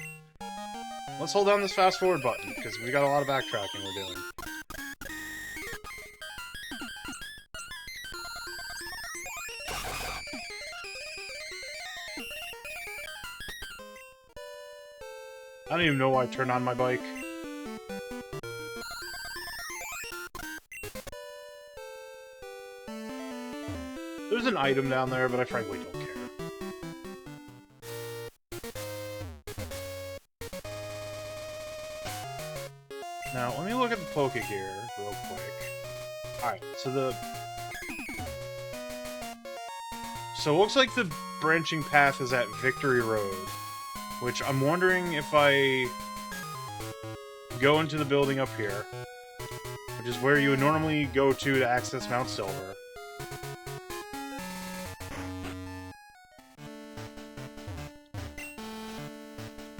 Let's hold down this fast forward button, because we got a lot of backtracking we're doing. I don't even know why I turned on my bike. There's an item down there, but I frankly don't care. Now, let me look at the Pokegear real quick. Alright, so it looks like the branching path is at Victory Road, which I'm wondering if I go into the building up here, which is where you would normally go to access Mount Silver.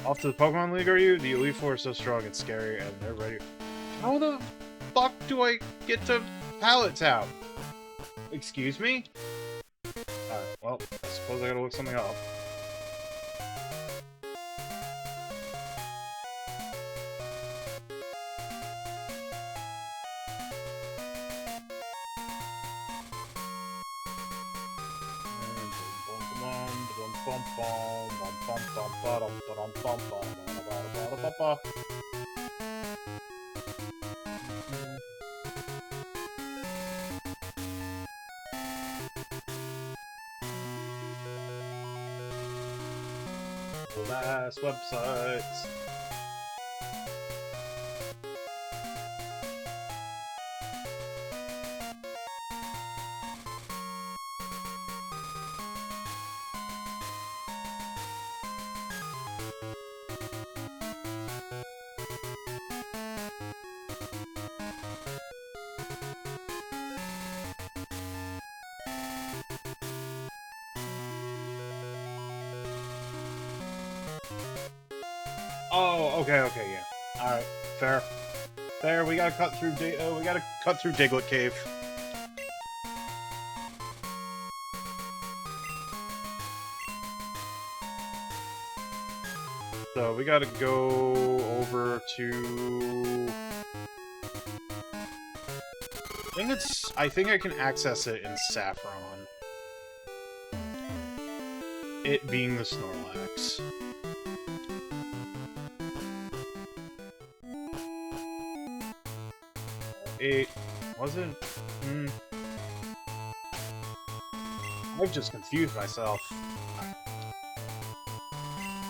Off to the Pokemon League, are you? The Elite Four is so strong and scary, and they're ready. How the fuck do I get to Pallet Town? Excuse me? Alright, well, I suppose I gotta look something up. The last websites. Oh, okay, yeah. Alright, fair. Fair, we gotta cut through Diglett Cave. So we gotta go over to... I think I can access it in Saffron. It being the Snorlax. Was it? I've just confused myself.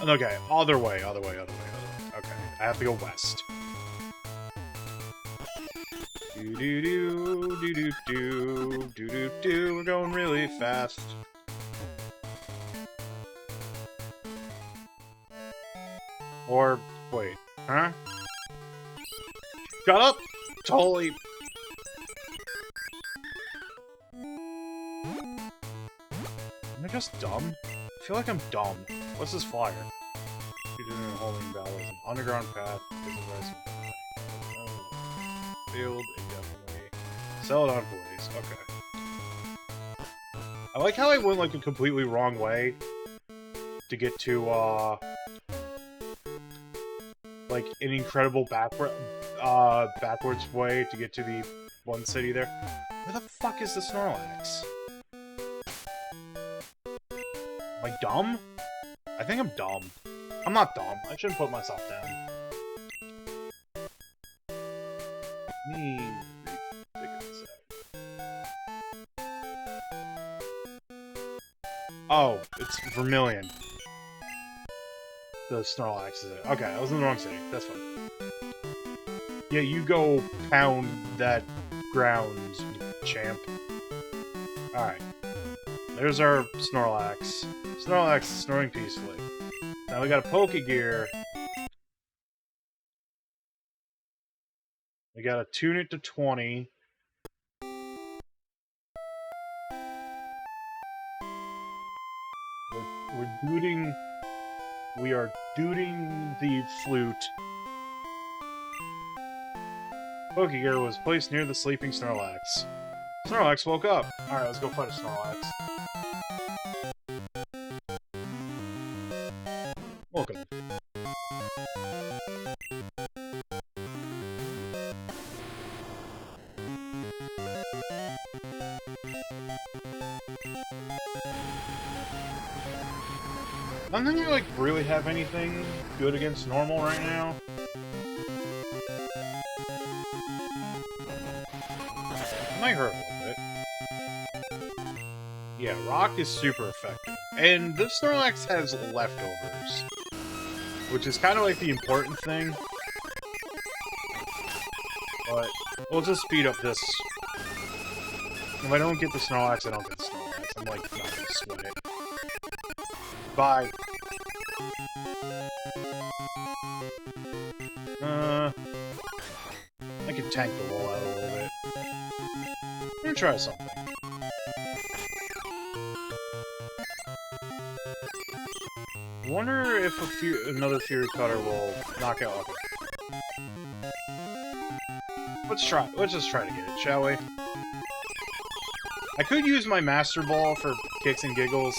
Okay, other way. Okay, I have to go west. We're going really fast. Or, wait, huh? Shut up! Totally. Am I just dumb? I feel like I'm dumb. What's this flyer? You're doing holding battles. An underground path. Field indefinitely. Celadon Blaze. Okay. I like how I went like a completely wrong way to get to like an incredible backwards way to get to the one city there. Where the fuck is the Snorlax? Am I dumb? I think I'm dumb. I'm not dumb. I shouldn't put myself down. Oh, it's Vermilion. The Snorlax is it. Okay, I was in the wrong city. That's fine. Yeah, you go pound that ground, champ. Alright. There's our Snorlax. Snorlax is snoring peacefully. Now we got a Pokegear. We gotta tune it to 20. We are dooting the flute. Pokegear was placed near the sleeping Snorlax. Snorlax woke up. Alright, let's go fight a Snorlax. Welcome. I don't think you, like, really have anything good against normal right now. It might hurt a little bit. Yeah, Rock is super effective. And this Snorlax has leftovers, which is kind of like the important thing. But we'll just speed up this. If I don't get the Snorlax, I don't get the Snorlax. I'm, like, not gonna sweat it. Bye. I can tank the roll out a little bit. I'm gonna try something. Wonder if another Fury Cutter will knock out Other. Let's try. Let's just try to get it, shall we? I could use my Master Ball for kicks and giggles.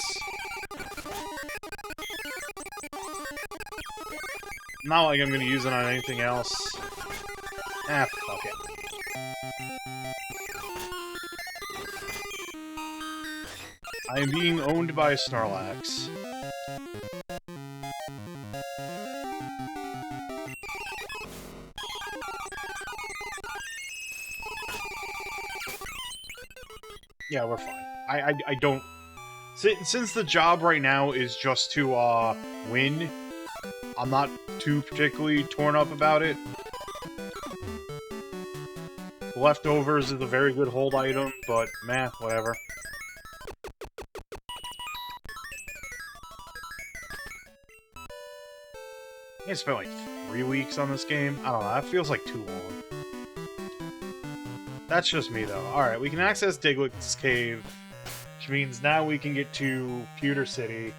Not like I'm gonna use it on anything else. Ah, fuck it. I am being owned by a Snorlax. Yeah, we're fine. I don't... Since the job right now is just to, win, I'm not too particularly torn up about it. Leftovers is a very good hold item, but meh, whatever. I spent like 3 weeks on this game. I don't know, that feels like too long. That's just me, though. Alright, we can access Diglett's Cave, which means now we can get to Pewter City.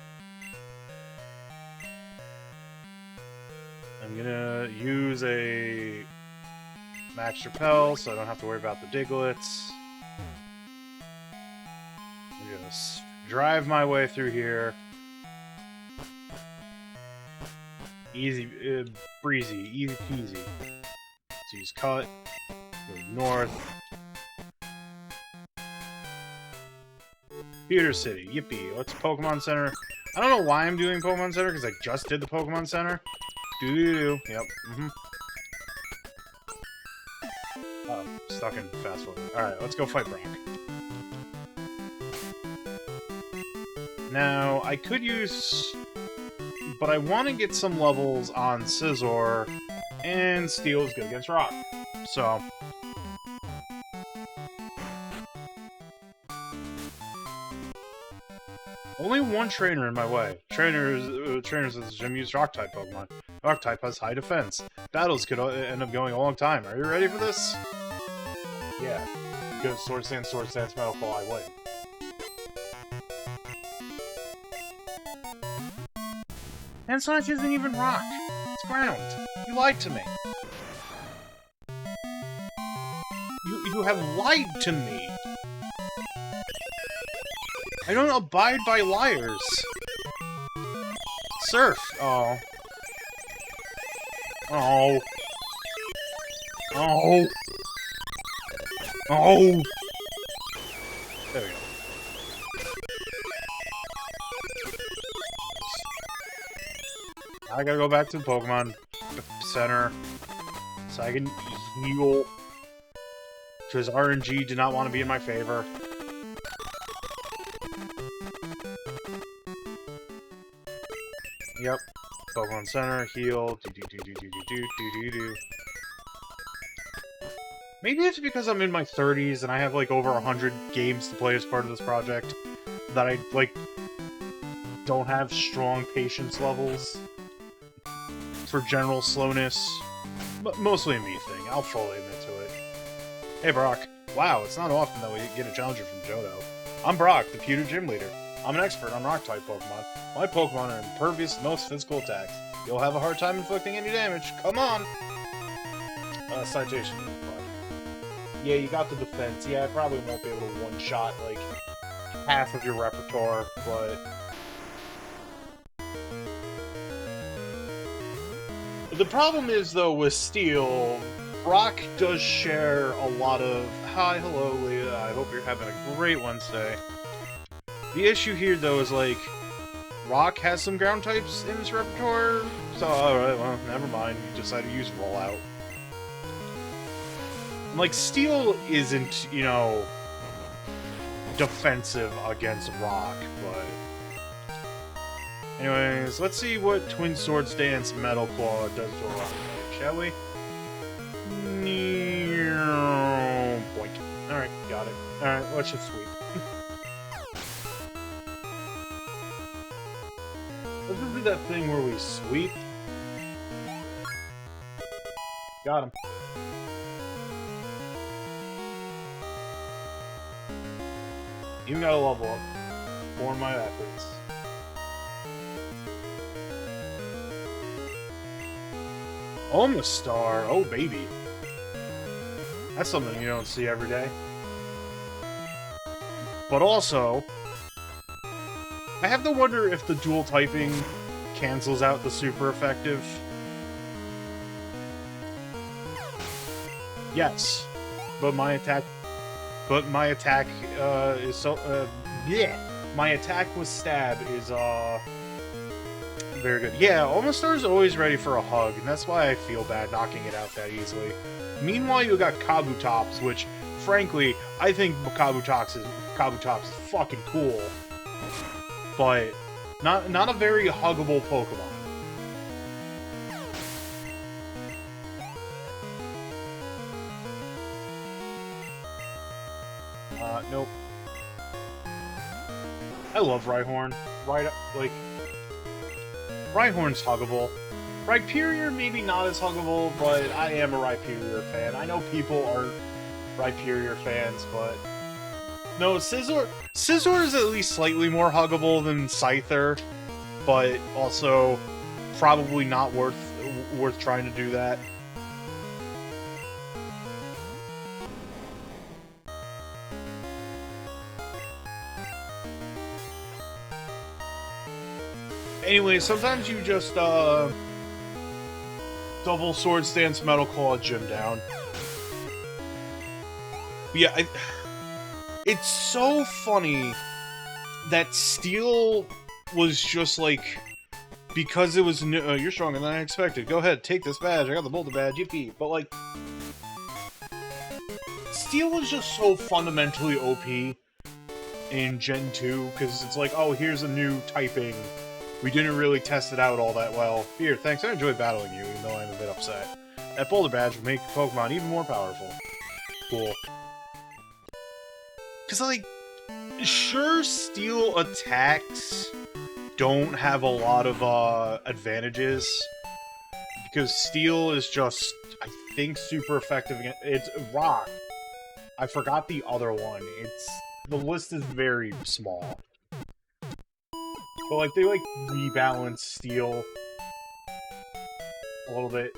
I'm gonna use a Max Repel, so I don't have to worry about the Digletts. Just drive my way through here. Easy, breezy, easy peasy. Let's use Cut. Go north. Pewter City, yippee. Let's Pokemon Center. I don't know why I'm doing Pokemon Center, because I just did the Pokemon Center. Doo-doo-doo. Yep. Oh, stuck in fast forward. Alright, let's go fight Brock. Now, I could use... But I want to get some levels on Scizor, and Steel is good against Rock. So... Only one trainer in my way. Trainers in the gym use Rock-type Pokemon. Rock-type has high defense. Battles could end up going a long time. Are you ready for this? Yeah. Because Sword Stance, Metal Claw, I win. And Sonic isn't even Rock. It's ground. You lied to me. You have lied to me. I don't abide by liars. Surf. Oh. Oh. Oh. Oh. There we go. I gotta go back to the Pokemon Center so I can heal. Because RNG did not want to be in my favor. Yep. Pokemon Center, heal, do. Maybe it's because I'm in my 30s and I have like over 100 games to play as part of this project that I like don't have strong patience levels for general slowness. But mostly a me thing. I'll fully admit to it. Hey Brock. Wow, it's not often that we get a challenger from Johto. I'm Brock, the Pewter Gym Leader. I'm an expert on Rock-type Pokemon. My Pokemon are impervious to most physical attacks. You'll have a hard time inflicting any damage. Come on! Citation. Yeah, you got the defense. Yeah, I probably won't be able to one-shot, like, half of your repertoire, but... The problem is, though, with Steel, Brock does share a lot of... Hi, hello, Leah. I hope you're having a great Wednesday. The issue here, though, is, like, Rock has some ground types in his repertoire, so, alright, well, never mind. You decided to use Rollout. Like, Steel isn't, you know, defensive against Rock, but... Anyways, let's see what Twin Swords Dance Metal Claw does to a Rock type, shall we? Boink. Alright, got it. Alright, let's just sweep. Let's just do that thing where we sweep. Got him. Even got a level up for my efforts. Omastar, oh baby. That's something you don't see every day. But also, I have to wonder if the dual typing cancels out the super effective. Yes, but my attack is so yeah. My attack with stab is very good. Yeah, Omastar is always ready for a hug, and that's why I feel bad knocking it out that easily. Meanwhile, you got Kabutops, which, frankly, I think Kabutops is fucking cool, but not a very huggable Pokemon. Nope. I love Rhyhorn. Rhyhorn's huggable. Rhyperior maybe not as huggable, but I am a Rhyperior fan. I know people aren't Rhyperior fans, but... No, Scizor is at least slightly more huggable than Scyther, but also probably not worth trying to do that. Anyway, sometimes you just, double Swords Dance Metal Claw Gym down. But yeah, it's so funny that Steel was just, like, because it was new, you're stronger than I expected. Go ahead, take this badge. I got the Boulder badge, yippee. But, like, Steel was just so fundamentally OP in Gen 2, because it's like, oh, here's a new typing. We didn't really test it out all that well. Here, thanks, I enjoyed battling you, even though I'm a bit upset. That Boulder Badge will make Pokemon even more powerful. Cool. Because, like, sure, Steel attacks don't have a lot of, advantages. Because Steel is just, I think, super effective against... It's Rock. I forgot the other one. The list is very small. But, like, they, like, rebalance Steel a little bit.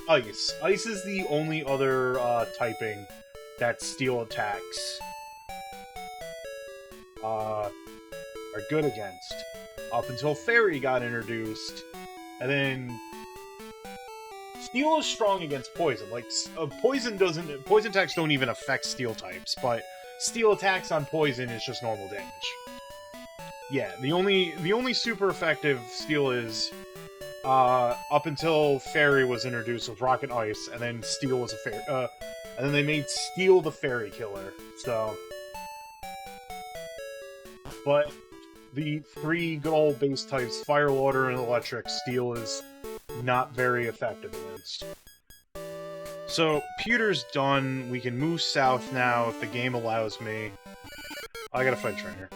Ice. Ice is the only other, typing that Steel attacks are good against. Up until Fairy got introduced. And then... Steel is strong against Poison. Like, Poison attacks don't even affect Steel types, but Steel attacks on Poison is just normal damage. Yeah, the only super effective Steel is up until Fairy was introduced with Rock and Ice, and then Steel was a Fairy. And then they made Steel the Fairy Killer. So, but the three good old base types, Fire, Water, and Electric, Steel is not very effective against. So, Pewter's done. We can move south now if the game allows me. I gotta fight Trainer.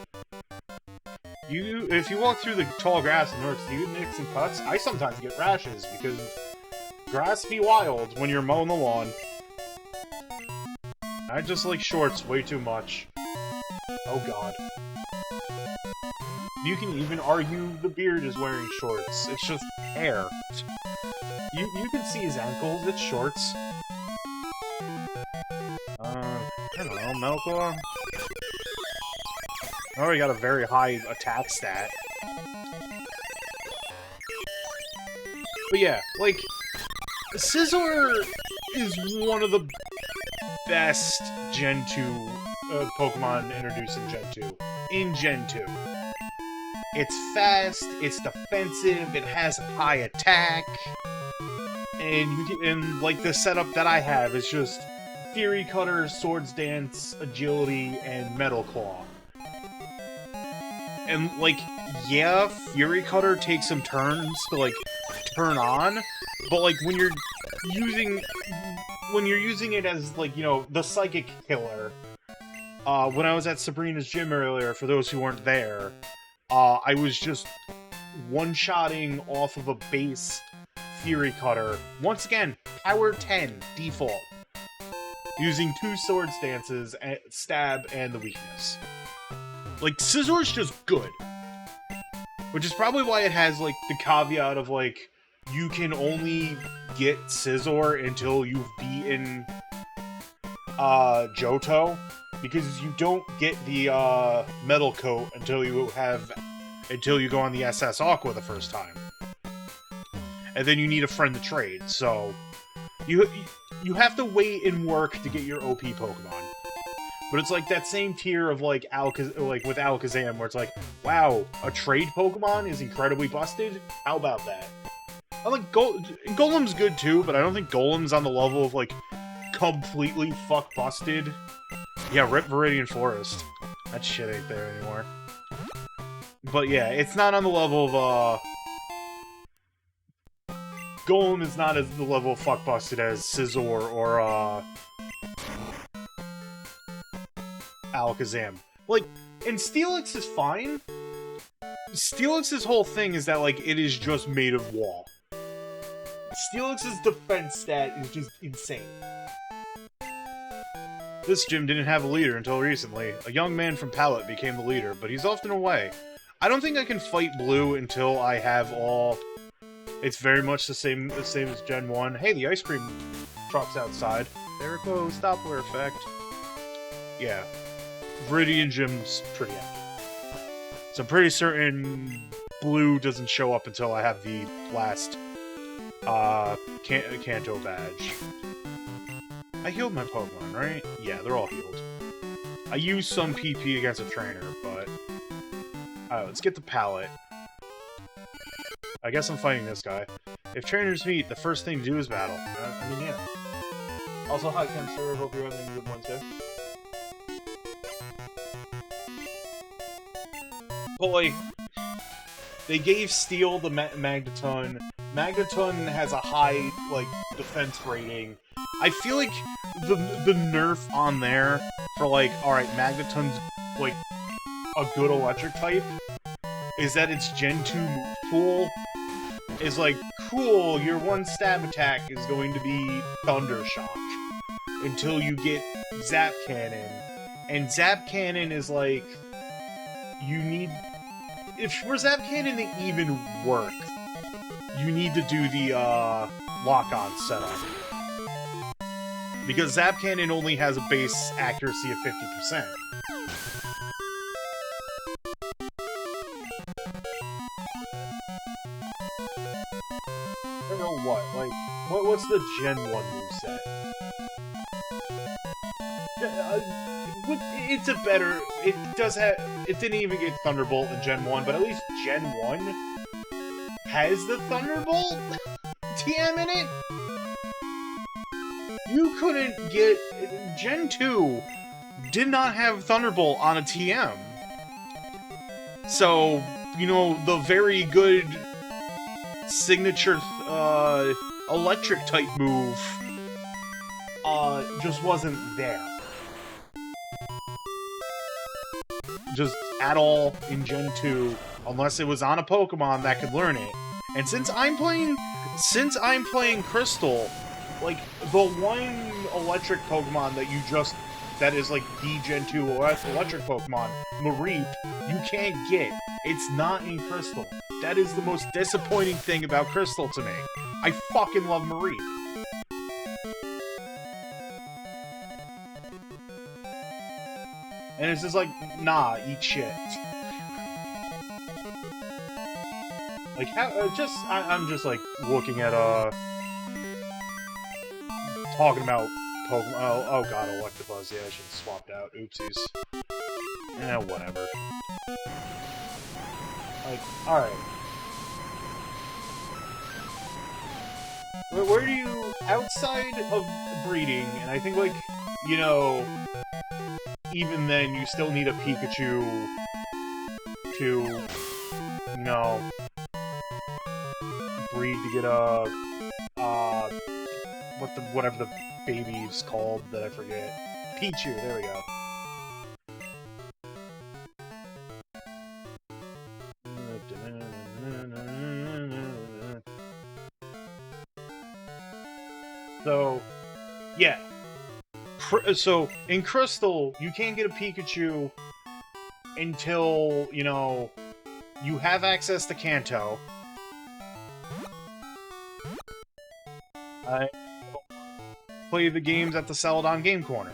If you walk through the tall grass in North, do you get nicks and cuts? I sometimes get rashes because grass be wild when you're mowing the lawn. I just like shorts way too much. Oh god. You can even argue the beard is wearing shorts. It's just hair. You can see his ankles, it's shorts. I don't know, Melkor? I already got a very high attack stat. But yeah, like, Scizor is one of the best Gen 2 Pokemon introduced in Gen 2. In Gen 2. It's fast, it's defensive, it has high attack, and like the setup that I have is just Fury Cutter, Swords Dance, Agility, and Metal Claw. And like, yeah, Fury Cutter takes some turns to like turn on, but like when you're using it as like, you know, the psychic killer, when I was at Sabrina's gym earlier, for those who weren't there, I was just one-shotting off of a base Fury Cutter. Once again, power 10 default. Using 2 Swords Dances, Stab, and the Weakness. Like, Scizor's just good. Which is probably why it has, like, the caveat of, like, you can only get Scizor until you've beaten Johto. Because you don't get the Metal Coat until you go on the SS Aqua the first time. And then you need a friend to trade, so you have to wait and work to get your OP Pokemon. But it's like that same tier of like with Alakazam, where it's like, wow, a trade Pokemon is incredibly busted? How about that? I like Golem's good too, but I don't think Golem's on the level of like completely fuck busted. Yeah, rip Viridian Forest. That shit ain't there anymore. But yeah, it's not on the level of, Golem is not as the level of fuck busted as Scizor or, Alakazam. Like, and Steelix is fine. Steelix's whole thing is that, like, it is just made of wall. Steelix's defense stat is just insane. This gym didn't have a leader until recently. A young man from Pallet became the leader, but he's often away. I don't think I can fight Blue until I have all... It's very much the same as Gen 1. Hey, the ice cream truck's outside. There it goes, Doppler effect. Yeah. Viridian Gym's pretty empty. So I'm pretty certain Blue doesn't show up until I have the last Kanto badge. I healed my Pokemon, right? Yeah, they're all healed. I used some PP against a trainer, but... Alright, let's get the Pallet. I guess I'm fighting this guy. If trainers meet, the first thing to do is battle. I mean, yeah. Also, hi, Ken Sir. Hope you're having a good Wednesday. Boy, they gave Steel the Magneton. Magneton has a high, like, defense rating. I feel like the nerf on there for, like, alright, Magneton's, like, a good electric type is that its Gen 2 move pool is like, cool, your one stab attack is going to be Thunder Shock until you get Zap Cannon. And Zap Cannon is like, you need... for Zap Cannon to even work, you need to do the lock-on setup. Because Zap Cannon only has a base accuracy of 50%. I don't know what, like, what's the Gen 1 moveset? It's a better, it does have, it didn't even get Thunderbolt in Gen 1, but at least Gen 1 has the Thunderbolt TM in it? You couldn't get... Gen 2 did not have Thunderbolt on a TM. So, you know, the very good signature electric type move just wasn't there. Just at all in Gen 2, unless it was on a Pokemon that could learn it. And since I'm playing Crystal, like, the one electric Pokemon that is like the Gen 2 electric Pokemon, Mareep, you can't get. It's not in Crystal. That is the most disappointing thing about Crystal to me. I fucking love Mareep. And it's just like, nah, eat shit. Like, I'm just like looking at, talking about Pokemon. Oh god, Electabuzz. Yeah, I should have swapped out. Oopsies. Whatever. Like, alright. Where do you, outside of breeding, and I think, like, you know, even then, you still need a Pikachu to, you know, breed to get a, whatever the baby's called that I forget. Pichu, there we go. So, yeah. So, in Crystal, you can't get a Pikachu until, you know, you have access to Kanto. Play the games at the Celadon Game Corner.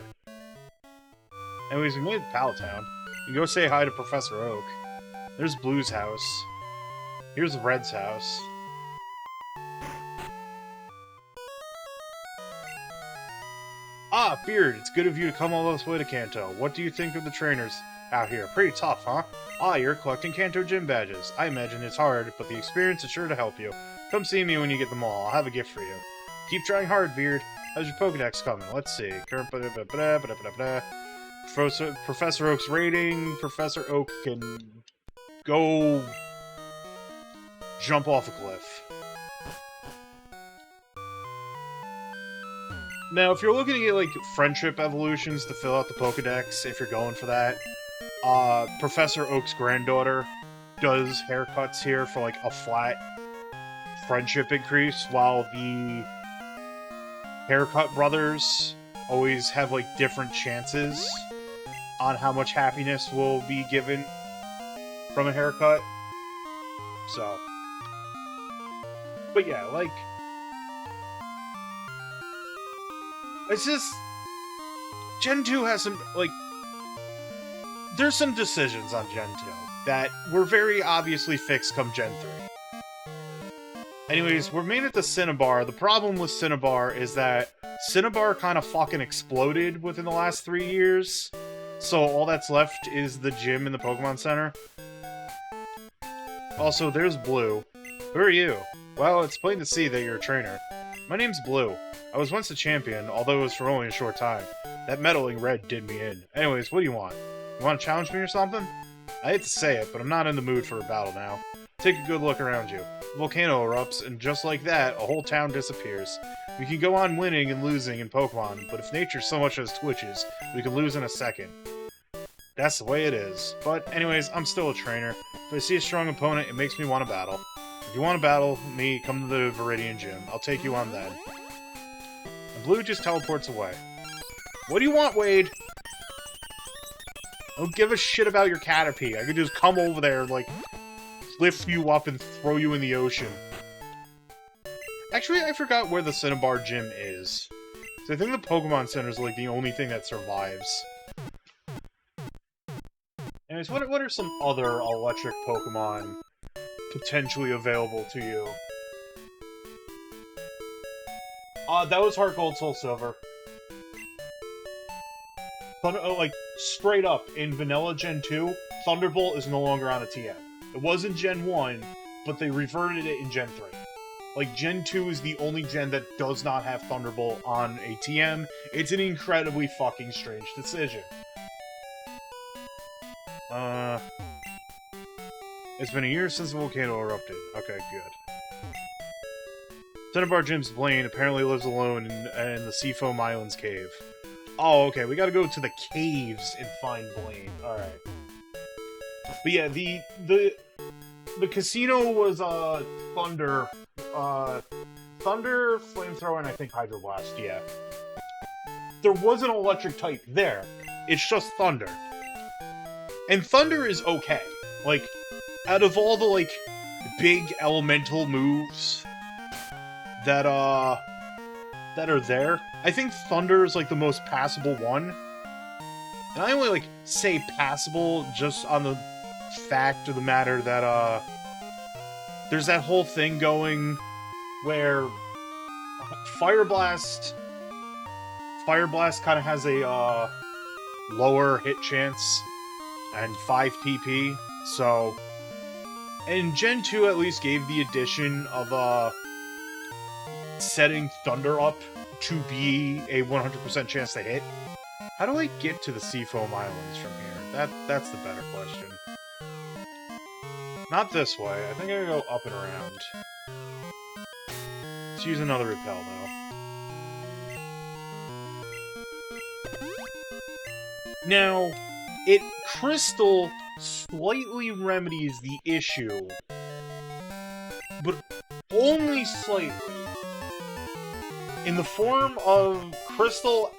Anyways, we made it to Pallet Town. You go say hi to Professor Oak. There's Blue's house. Here's Red's house. Ah, Beard, it's good of you to come all this way to Kanto. What do you think of the trainers out here? Pretty tough, huh? Ah, you're collecting Kanto gym badges. I imagine it's hard, but the experience is sure to help you. Come see me when you get them all. I'll have a gift for you. Keep trying hard, Beard. How's your Pokedex coming? Let's see. Professor Oak's rating. Professor Oak can go jump off a cliff. Now, if you're looking at, like, friendship evolutions to fill out the Pokedex, if you're going for that, Professor Oak's granddaughter does haircuts here for, like, a flat friendship increase, while the Haircut brothers always have, like, different chances on how much happiness will be given from a haircut. So. But yeah, like, it's just, Gen 2 has some, like, there's some decisions on Gen 2 that were very obviously fixed come Gen 3. Anyways, we're made it to Cinnabar. The problem with Cinnabar is that Cinnabar kind of fucking exploded within the last 3 years, so all that's left is the gym in the Pokemon Center. Also, there's Blue. Who are you? Well, it's plain to see that you're a trainer. My name's Blue. I was once a champion, although it was for only a short time. That meddling Red did me in. Anyways, what do you want? You want to challenge me or something? I hate to say it, but I'm not in the mood for a battle now. Take a good look around you. The volcano erupts, and just like that, a whole town disappears. We can go on winning and losing in Pokemon, but if nature so much as twitches, we can lose in a second. That's the way it is. But anyways, I'm still a trainer. If I see a strong opponent, it makes me want to battle. If you want to battle me, come to the Viridian Gym. I'll take you on then. And Blue just teleports away. What do you want, Wade? I don't give a shit about your Caterpie. I could just come over there and, like, lift you up and throw you in the ocean. Actually, I forgot where the Cinnabar Gym is. So I think the Pokemon Center is, like, the only thing that survives. Anyways, what are some other electric Pokemon potentially available to you? That was Heart Gold, Soul Silver. Like, straight up, in Vanilla Gen 2, Thunderbolt is no longer on a TM. It was in Gen 1, but they reverted it in Gen 3. Like, Gen 2 is the only gen that does not have Thunderbolt on a TM. It's an incredibly fucking strange decision. It's been a year since the volcano erupted. Okay, good. Cinnabar Jim's Blaine apparently lives alone in the Seafoam Islands cave. Oh, okay, we gotta go to the caves and find Blaine. Alright. But yeah, the casino was, Thunder, Thunder, Flamethrower, and I think Hydroblast, yeah. There was an electric type there. It's just Thunder. And Thunder is okay. Like, out of all the, like, big elemental moves that are there, I think Thunder is, like, the most passable one. And I only, like, say passable just on the fact of the matter that, there's that whole thing going where Fire Blast kind of has a, lower hit chance and 5 PP, so... And Gen 2 at least gave the addition of, setting Thunder up to be a 100% chance to hit. How do I get to the Seafoam Islands from here? That's the better question. Not this way. I think I'm gonna go up and around. Let's use another repel, though. Now, Crystal slightly remedies the issue, but only slightly. In the form of Crystal,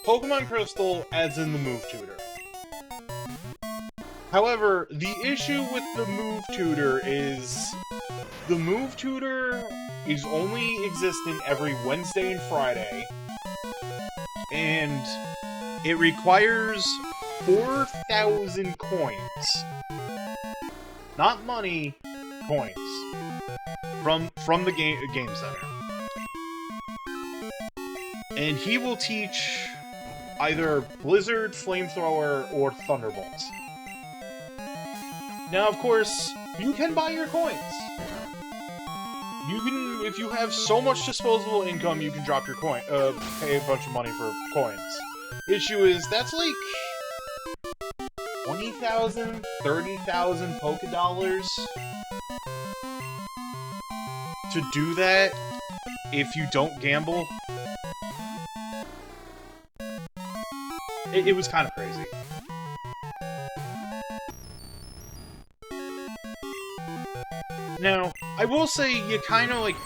Pokemon Crystal adds in the Move Tutor. However, the issue with the Move Tutor is the Move Tutor is only existent every Wednesday and Friday, and it requires 4,000 coins. Not money, coins. From the game center. And he will teach either Blizzard, Flamethrower, or Thunderbolt. Now, of course, you can buy your coins. You can, if you have so much disposable income, you can drop your coin, pay a bunch of money for coins. Issue is, that's like 20,000, 30,000 Pokédollars to do that if you don't gamble. It was kind of crazy. Now, I will say you kind of, like,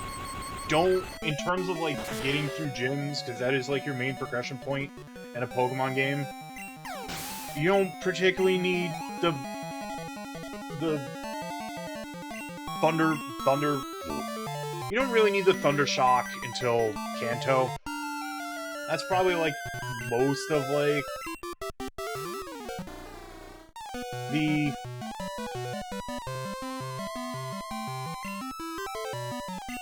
don't, in terms of, like, getting through gyms, because that is, like, your main progression point in a Pokemon game, you don't particularly need the Thunder, you don't really need the Thunder Shock until Kanto. That's probably, like, most of, like, the...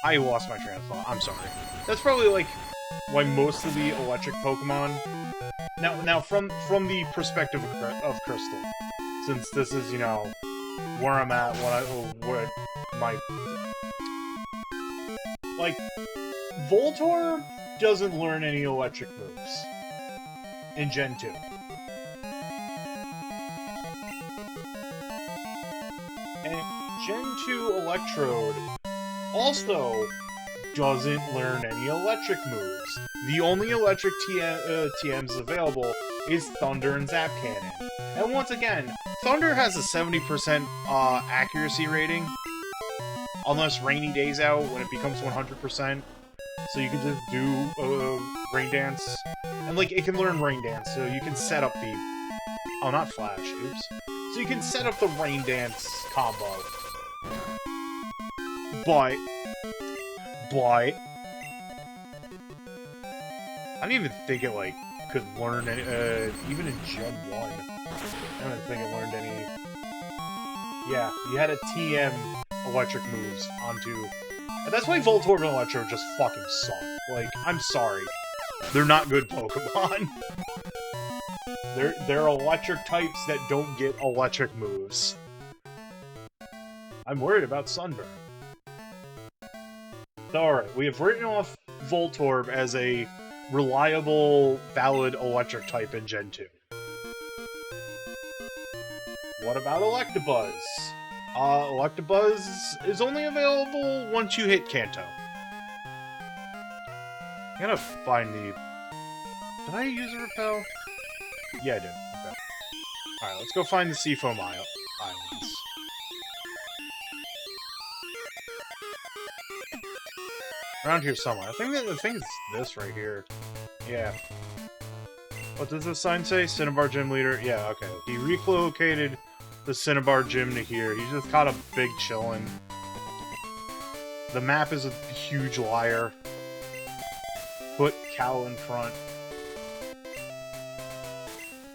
I lost my train of thought. I'm sorry. That's probably, like, why most of the electric Pokemon... Now from the perspective of Crystal, since this is, you know, where I'm at, what my... Like, Voltorb doesn't learn any electric moves in Gen 2. And Gen 2 Electrode also doesn't learn any electric moves. The only electric TMs available is Thunder and Zap Cannon. And once again, Thunder has a 70% accuracy rating, unless Rainy Day's out, when it becomes 100%. So you can just do Rain Dance. And, like, it can learn Rain Dance, so you can set up the... Oh, not Flash, oops. So you can set up the Rain Dance combo. But... I don't even think it, like, could learn any... even in Gen 1. I don't even think it learned any... Yeah, you had a TM electric moves onto... And that's why Voltorb and Electro just fucking suck. Like, I'm sorry. They're not good Pokemon. They're electric types that don't get electric moves. I'm worried about Sunburn. Alright, we have written off Voltorb as a reliable, valid electric type in Gen 2. What about Electabuzz? Electabuzz is only available once you hit Kanto. I gotta find the... Did I use a repel? Yeah, I did. Okay. Alright, let's go find the Seafoam Islands. Around here somewhere. I think it's this right here. Yeah. What does this sign say? Cinnabar Gym Leader? Yeah, okay. He relocated the Cinnabar Gym to here. He's just kind of big chillin'. The map is a huge liar. Put Cal in front.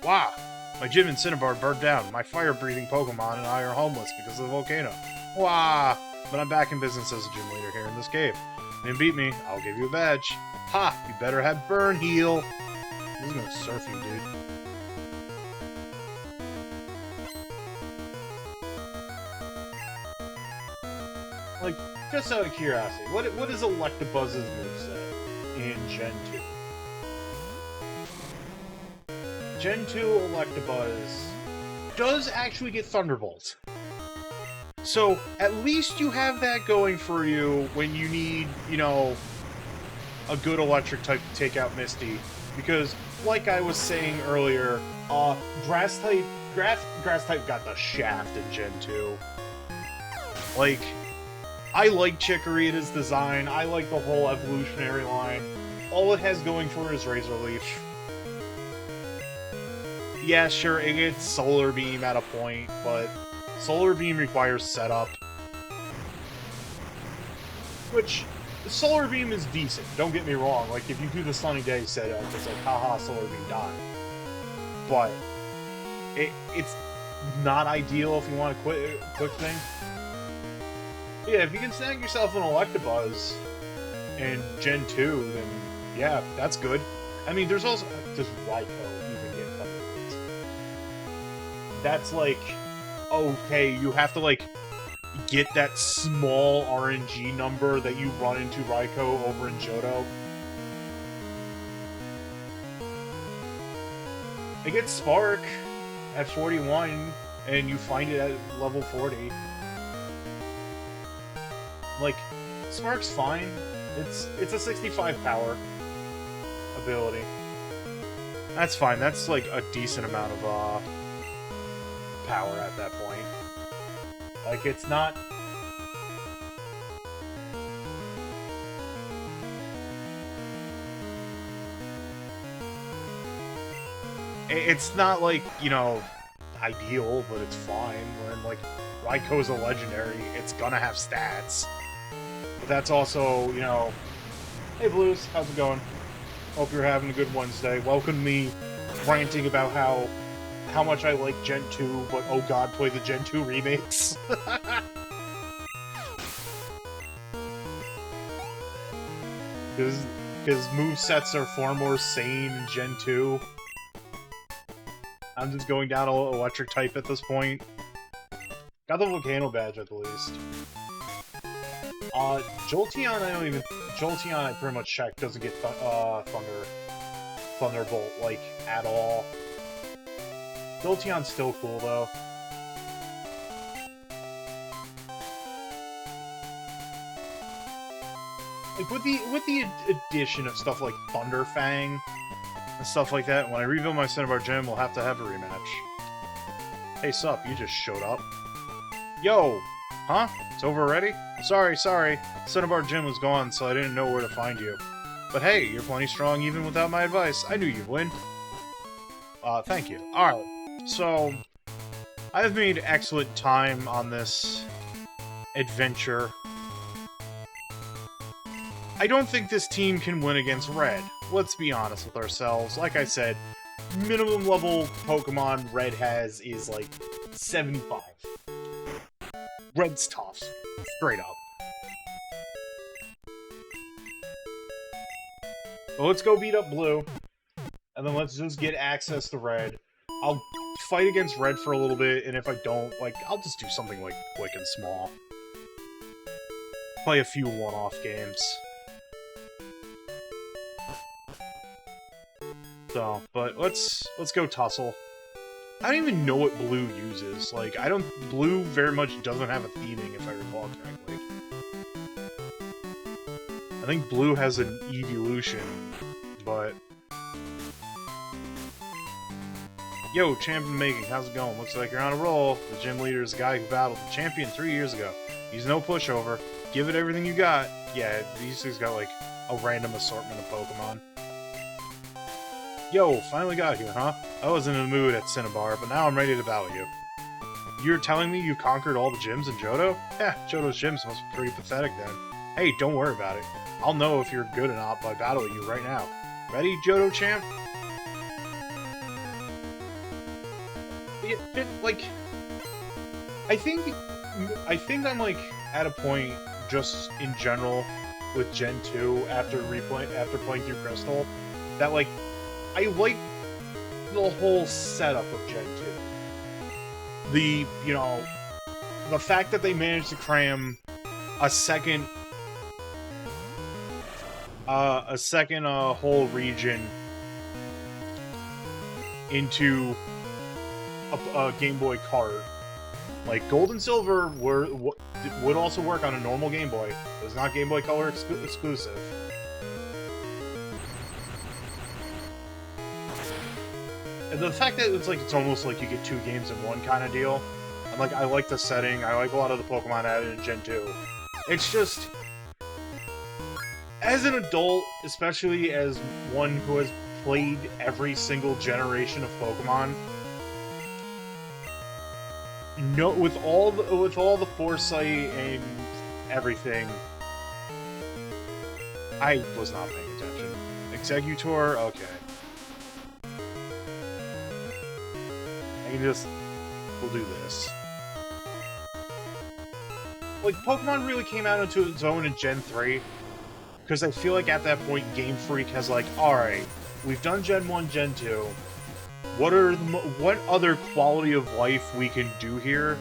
Wow! My gym in Cinnabar burned down. My fire-breathing Pokemon and I are homeless because of the volcano. Wow! But I'm back in business as a gym leader here in this cave. Didn't beat me, I'll give you a badge. Ha! You better have Burn Heal! This is gonna surf you, dude. Like, just out of curiosity, what is Electabuzz's moveset in Gen 2? Gen 2 Electabuzz does actually get Thunderbolt. So, at least you have that going for you when you need, you know, a good electric type to take out Misty. Because, like I was saying earlier, Grass type got the shaft in Gen 2. Like, I like Chikorita's design, I like the whole evolutionary line. All it has going for it is Razor Leaf. Yeah, sure, it gets Solar Beam at a point, but Solar Beam requires setup. Which, Solar Beam is decent, don't get me wrong. Like, if you do the Sunny Day setup, it's like, haha, Solar Beam died. But, it's not ideal if you want a quick thing. Yeah, if you can snag yourself an Electabuzz in Gen 2, then yeah, that's good. I mean, there's also... Does Raikou even get Thunderbolts? That's like... Okay, you have to, like, get that small RNG number that you run into Raikou over in Johto. It gets Spark at 41, and you find it at level 40. Like, Spark's fine. It's a 65 power ability. That's fine. That's like a decent amount of power at that point. Like, it's not... It's not like, you know, ideal, but it's fine. When, like, Raikou's a legendary, it's gonna have stats. But that's also, you know... Hey, Blues, how's it going? Hope you're having a good Wednesday. Welcome to me ranting about how much I like Gen 2, but oh god, play the Gen 2 remakes. Because movesets are far more sane in Gen 2. I'm just going down electric type at this point. Got the Volcano badge at the least. Jolteon, Jolteon, I pretty much checked, doesn't get Thunderbolt, like, at all. Jolteon's still cool, though. Like, with the addition of stuff like Thunderfang and stuff like that, when I rebuild my Cinnabar Gym, we'll have to have a rematch. Hey, sup, you just showed up. Yo! Huh? It's over already? Sorry. Cinnabar Gym was gone, so I didn't know where to find you. But hey, you're plenty strong even without my advice. I knew you'd win. Thank you. Alright, so... I've made excellent time on this adventure. I don't think this team can win against Red. Let's be honest with ourselves. Like I said, minimum level Pokemon Red has is like 75. Red's tough. Straight up. But let's go beat up Blue. And then let's just get access to Red. I'll fight against Red for a little bit, and if I don't, like, I'll just do something like quick and small. Play a few one-off games. So, but let's go Tussle. I don't even know what Blue uses. Like, Blue very much doesn't have a theming, if I recall correctly. I think Blue has an evolution, but... Yo, champion making, how's it going? Looks like you're on a roll. The gym leader is a guy who battled the champion 3 years ago. He's no pushover. Give it everything you got. Yeah, these things got like a random assortment of Pokemon. Yo, finally got here, huh? I was in the mood at Cinnabar, but now I'm ready to battle you. You're telling me you conquered all the gyms in Johto? Yeah, Johto's gyms must be pretty pathetic then. Hey, don't worry about it. I'll know if you're good or not by battling you right now. Ready, Johto champ? Like, I think I'm like at a point just in general with Gen 2 after playing through Crystal that like I like the whole setup of Gen 2. The fact that they managed to cram a second whole region into a Game Boy cart. Like, Gold and Silver would also work on a normal Game Boy. It was not Game Boy Color exclusive. And the fact that it's almost like you get 2 games in one kind of deal. And like, I like the setting. I like a lot of the Pokemon added in Gen 2. It's just, as an adult, especially as one who has played every single generation of Pokemon, no, with all the foresight and everything, I was not paying attention. Exeggutor, okay. We'll do this. Like, Pokemon really came out into its own in Gen 3, because I feel like at that point, Game Freak has like, alright, we've done Gen 1, Gen 2, what other quality of life we can do here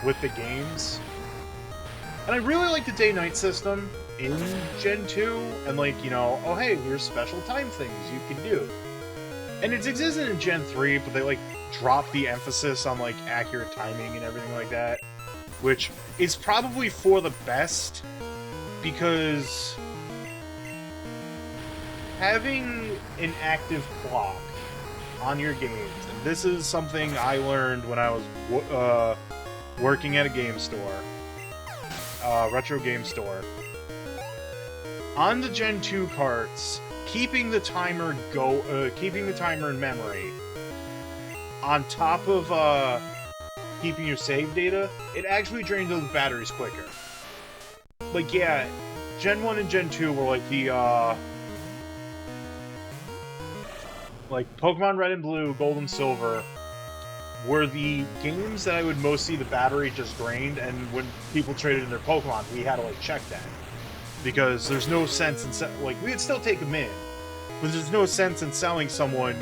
with the games? And I really like the day-night system in Gen 2, and like, oh hey, here's special time things you can do. And it's existed in Gen 3, but they like dropped the emphasis on like accurate timing and everything like that, which is probably for the best, because having an active clock on your games, and this is something I learned when I was working at a game store, retro game store. On the Gen 2 carts, keeping the timer in memory, on top of keeping your save data, it actually drains those batteries quicker. Like, yeah, Gen 1 and Gen 2 were like the like Pokemon Red and Blue, Gold and Silver were the games that I would most see the battery just drained, and when people traded in their Pokemon, we had to like check that. Because there's no sense in like, we'd still take them in, but there's no sense in selling someone,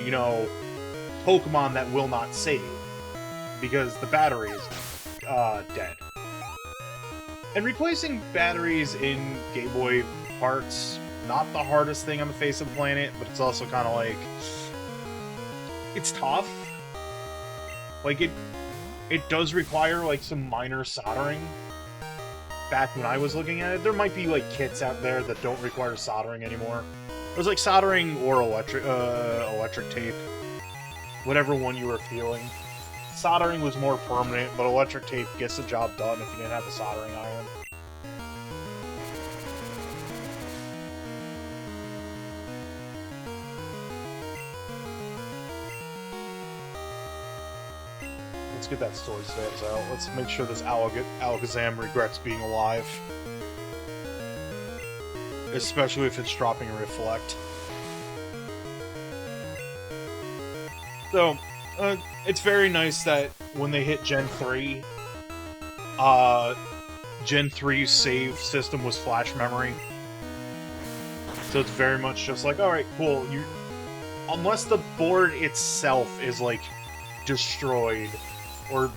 Pokemon that will not save, because the battery is dead. And replacing batteries in Game Boy parts, not the hardest thing on the face of the planet, but it's also kind of like, it's tough. Like, it does require like some minor soldering. Back when I was looking at it, there might be like kits out there that don't require soldering anymore. There's like soldering or electric tape, whatever one you were feeling. Soldering was more permanent, but electric tape gets the job done if you didn't have the soldering iron. Let's get that story stats out. Let's make sure this Alakazam regrets being alive. Especially if it's dropping a Reflect. So, it's very nice that when they hit Gen 3, Gen 3's save system was flash memory. So it's very much just like, alright, cool, unless the board itself is, like, destroyed, or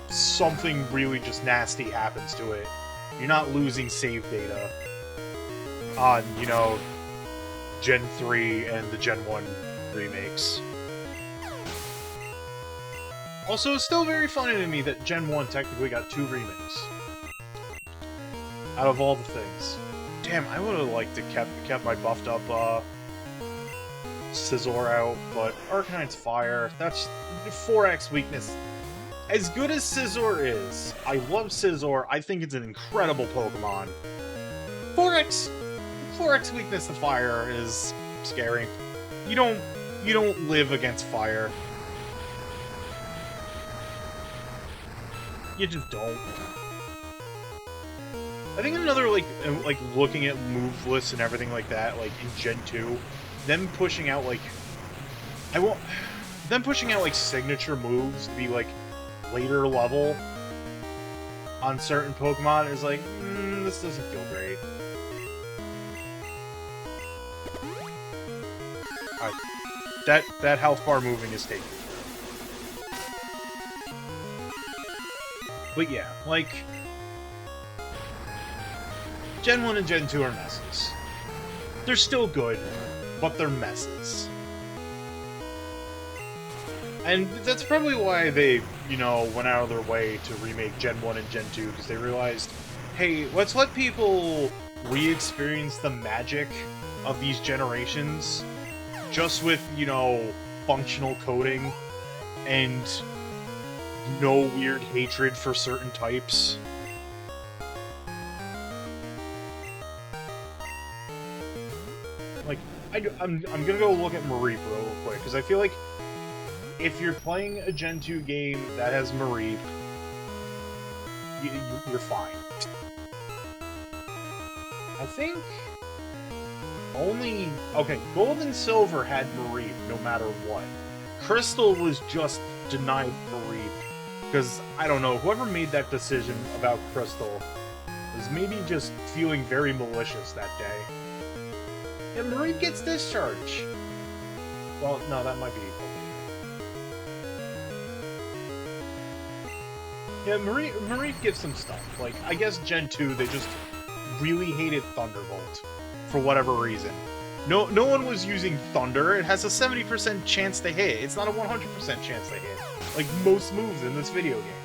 something really just nasty happens to it, you're not losing save data on, Gen 3 and the Gen 1 remakes. Also, it's still very funny to me that Gen 1 technically got 2 remakes. Out of all the things. Damn, I would have liked to kept my buffed up Scizor out, but Arcanine's Fire, that's 4x weakness. As good as Scizor is, I love Scizor, I think it's an incredible Pokemon. 4x weakness to Fire is scary. You don't live against fire. You just don't. I think another, like looking at move lists and everything like that, like in Gen 2, them pushing out, like, them pushing out, like, signature moves to be, like, later level on certain Pokemon is like, this doesn't feel great. Alright. That health bar moving is taken. But yeah, like, Gen 1 and Gen 2 are messes. They're still good, but they're messes. And that's probably why they, you know, went out of their way to remake Gen 1 and Gen 2, because they realized, hey, let's let people re-experience the magic of these generations just with, you know, functional coding and no weird hatred for certain types. Like, I'm gonna go look at Mareep real quick, because I feel like if you're playing a Gen 2 game that has Mareep, you're fine. I think only... Okay, Gold and Silver had Mareep no matter what. Crystal was just denied Mareep, because, I don't know, whoever made that decision about Crystal was maybe just feeling very malicious that day. Yeah, Mareep gets discharged. Well, no, that might be... Yeah, Mareep gives some stuff. Like, I guess Gen 2, they just really hated Thunderbolt for whatever reason. No one was using Thunder. It has a 70% chance to hit. It's not a 100% chance to hit. Like most moves in this video game.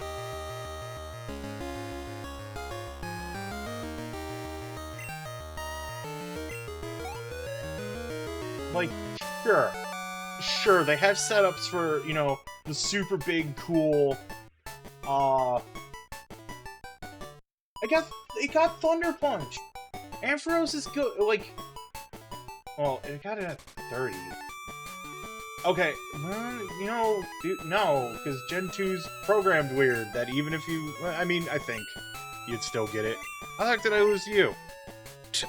Like, sure, they have setups for, you know, the super big, cool, it got Thunder Punch! Ampharos is good, like, well, it got it at 30. Okay, you know, no, because Gen 2's programmed weird, that even if you, I mean, I think you'd still get it. How the heck did I lose to you?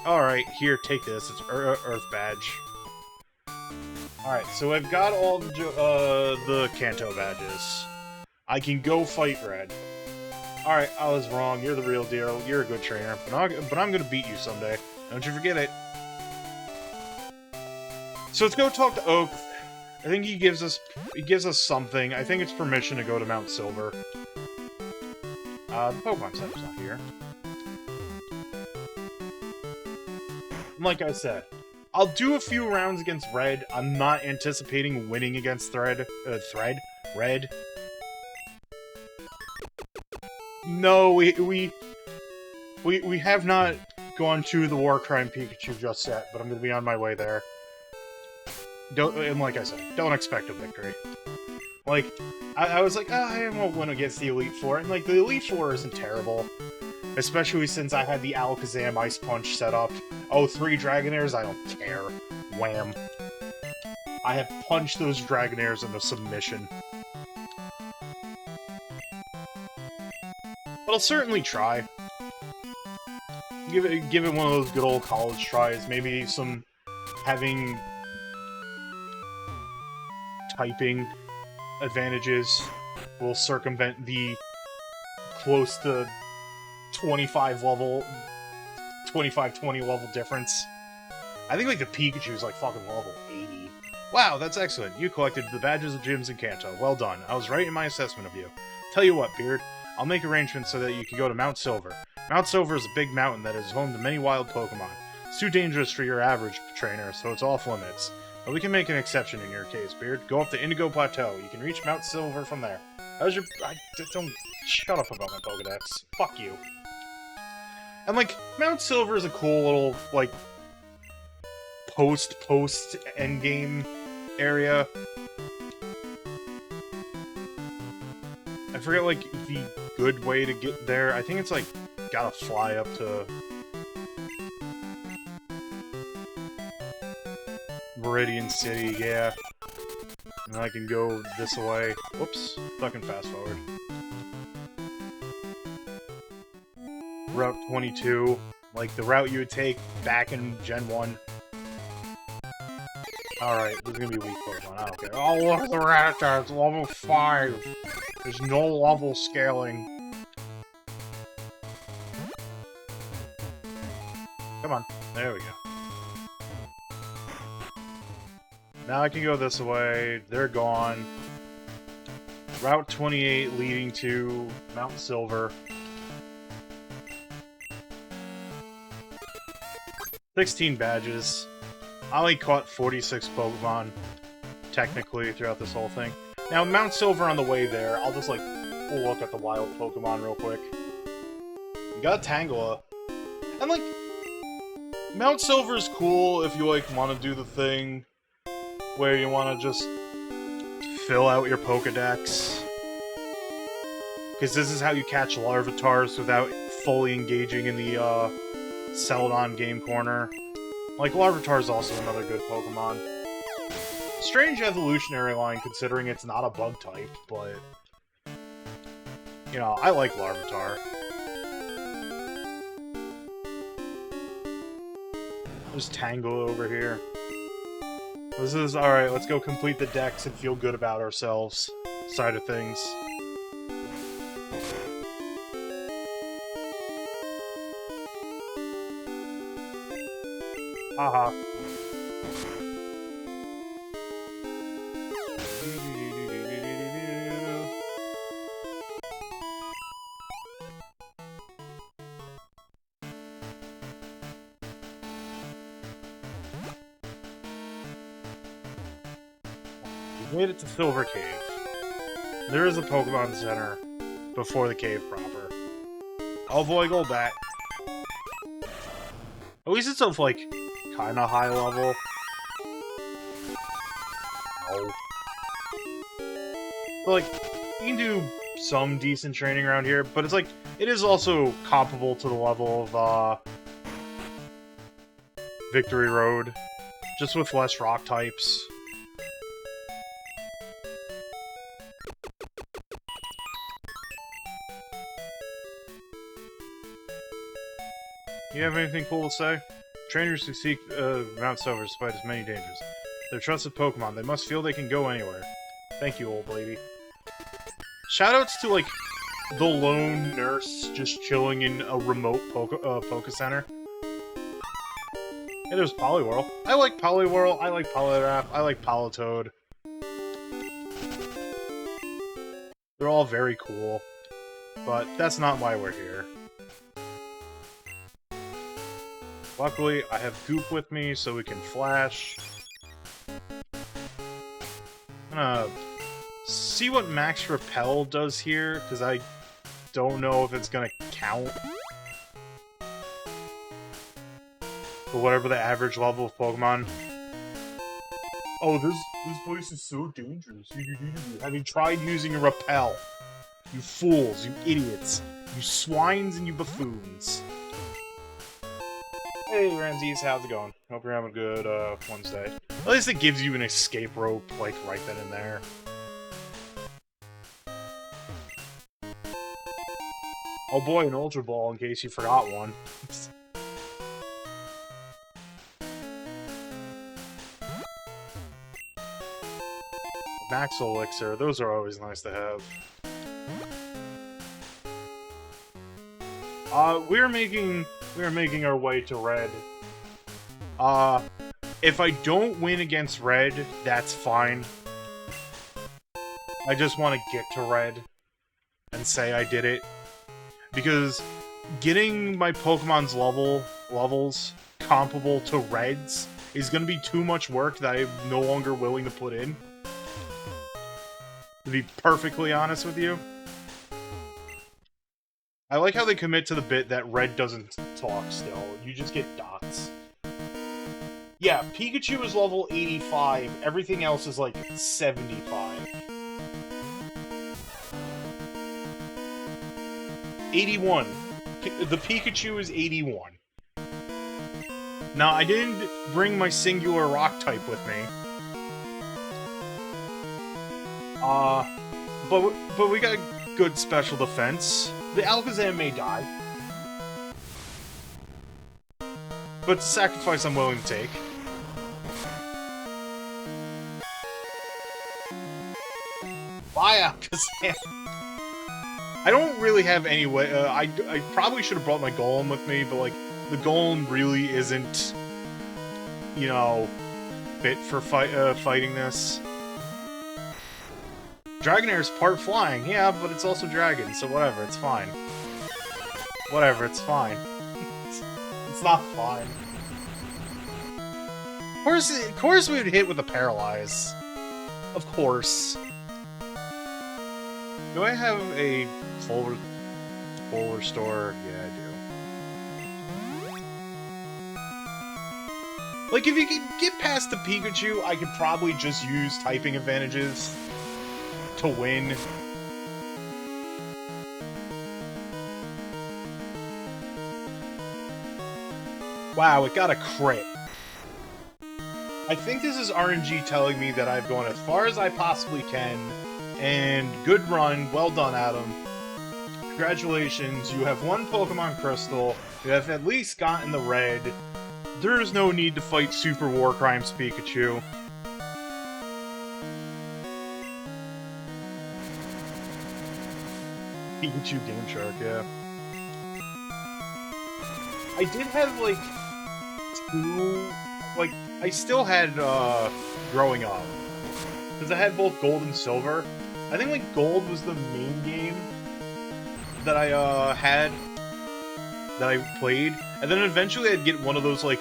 Alright, here, take this, it's Earth Badge. Alright, so I've got all the Kanto badges. I can go fight Red. Alright, I was wrong. You're the real deal. You're a good trainer. But I'm gonna beat you someday. Don't you forget it. So let's go talk to Oak. I think he gives us something. I think it's permission to go to Mount Silver. The Pokemon Center's not here. And like I said, I'll do a few rounds against Red. I'm not anticipating winning against Red. No, we have not gone to the Warcry Pikachu just yet, but I'm gonna be on my way there. And like I said, don't expect a victory. Like, I was like, oh, I won't win against the Elite Four, and like, the Elite Four isn't terrible. Especially since I had the Alakazam Ice Punch set up. Oh, 3 Dragonairs? I don't care. Wham. I have punched those Dragonairs into submission. But I'll certainly try. Give it one of those good old college tries. Maybe some having typing advantages will circumvent the close to 25-20 level difference. I think like the Pikachu is like fucking level 80. Wow, that's excellent. You collected the badges of gyms in Kanto. Well done. I was right in my assessment of you. Tell you what, Beard. I'll make arrangements so that you can go to Mount Silver. Mount Silver is a big mountain that is home to many wild Pokemon. It's too dangerous for your average trainer, so it's off limits. But we can make an exception in your case, Beard. Go up to Indigo Plateau. You can reach Mount Silver from there. How's your... don't... Shut up about my Pokedex. Fuck you. And, like, Mount Silver is a cool little, like, post-endgame area. I forget, like, the good way to get there. I think it's, like, gotta fly up to Meridian City, yeah. And I can go this way. Whoops. Fucking fast forward. Route 22. Like, the route you would take back in Gen 1. Alright, there's gonna be weak Pokemon, I don't care. Oh, look at the Rattata, it's level 5! There's no level scaling. Come on, there we go. Now I can go this way, they're gone. Route 28 leading to Mount Silver. 16 badges. I only caught 46 Pokemon, technically, throughout this whole thing. Now, Mount Silver on the way there, I'll just, like, look at the wild Pokemon real quick. You got Tangela. And, like, Mount Silver's cool if you, like, want to do the thing where you want to just fill out your Pokedex. Because this is how you catch Larvitars without fully engaging in the, Celadon Game Corner. Like, Larvitar is also another good Pokemon. Strange evolutionary line, considering it's not a bug type, but... You know, I like Larvitar. There's Tangle over here. This is, alright, let's go complete the decks and feel good about ourselves side of things. Haha. We made it to Silver Cave. There is a Pokemon Center before the cave proper. I'll avoid Golbat. At least it's of, like, kinda high level. No. But, like, you can do some decent training around here, but it's like, it is also comparable to the level of, Victory Road, just with less rock types. You have anything cool to say? Trainers who seek Mount Silver despite its many dangers. They're trusted Pokemon. They must feel they can go anywhere. Thank you, old lady. Shoutouts to, like, the lone nurse just chilling in a remote Poke Center. Hey, there's Poliwhirl. I like Poliwhirl, I like Poliwrath, I like Politoed. They're all very cool. But that's not why we're here. Luckily, I have Goop with me, so we can flash. I'm gonna see what Max Repel does here, because I don't know if it's gonna count for whatever the average level of Pokemon. Oh, this place is so dangerous. Have you tried using a Repel? You fools, you idiots, you swines and you buffoons. Hey, Ramses, how's it going? Hope you're having a good, Wednesday. At least it gives you an escape rope, like, right then and there. Oh boy, an Ultra Ball, in case you forgot one. Max Elixir, those are always nice to have. We're making our way to Red. If I don't win against Red, that's fine. I just want to get to Red and say I did it. Because getting my Pokemon's levels comparable to Red's is going to be too much work that I'm no longer willing to put in. To be perfectly honest with you. I like how they commit to the bit that Red doesn't talk still. You just get dots. Yeah, Pikachu is level 85. Everything else is like 75. 81. The Pikachu is 81. Now, I didn't bring my singular rock type with me. But we got good special defense. The Alakazam may die. But it's a sacrifice I'm willing to take. Bye, Alakazam! I don't really have any way... I probably should have brought my Golem with me, but, like, the Golem really isn't, you know, fit for fighting this. Dragonair is part flying, yeah, but it's also dragon, so whatever, it's fine. Whatever, it's fine. It's not fine. Of course we would hit with a Paralyze. Of course. Do I have a full restore? Yeah, I do. Like, if you can get past the Pikachu, I could probably just use typing advantages to win. Wow, it got a crit. I think this is RNG telling me that I've gone as far as I possibly can, and good run, well done, Adam. Congratulations, you have won Pokemon Crystal, you have at least gotten the red. There is no need to fight Super War Crimes Pikachu. Pikachu Game Shark, yeah. I did have, like, two... Like, I still had, growing up. Because I had both Gold and Silver. I think, like, Gold was the main game that I, had. That I played. And then eventually I'd get one of those, like,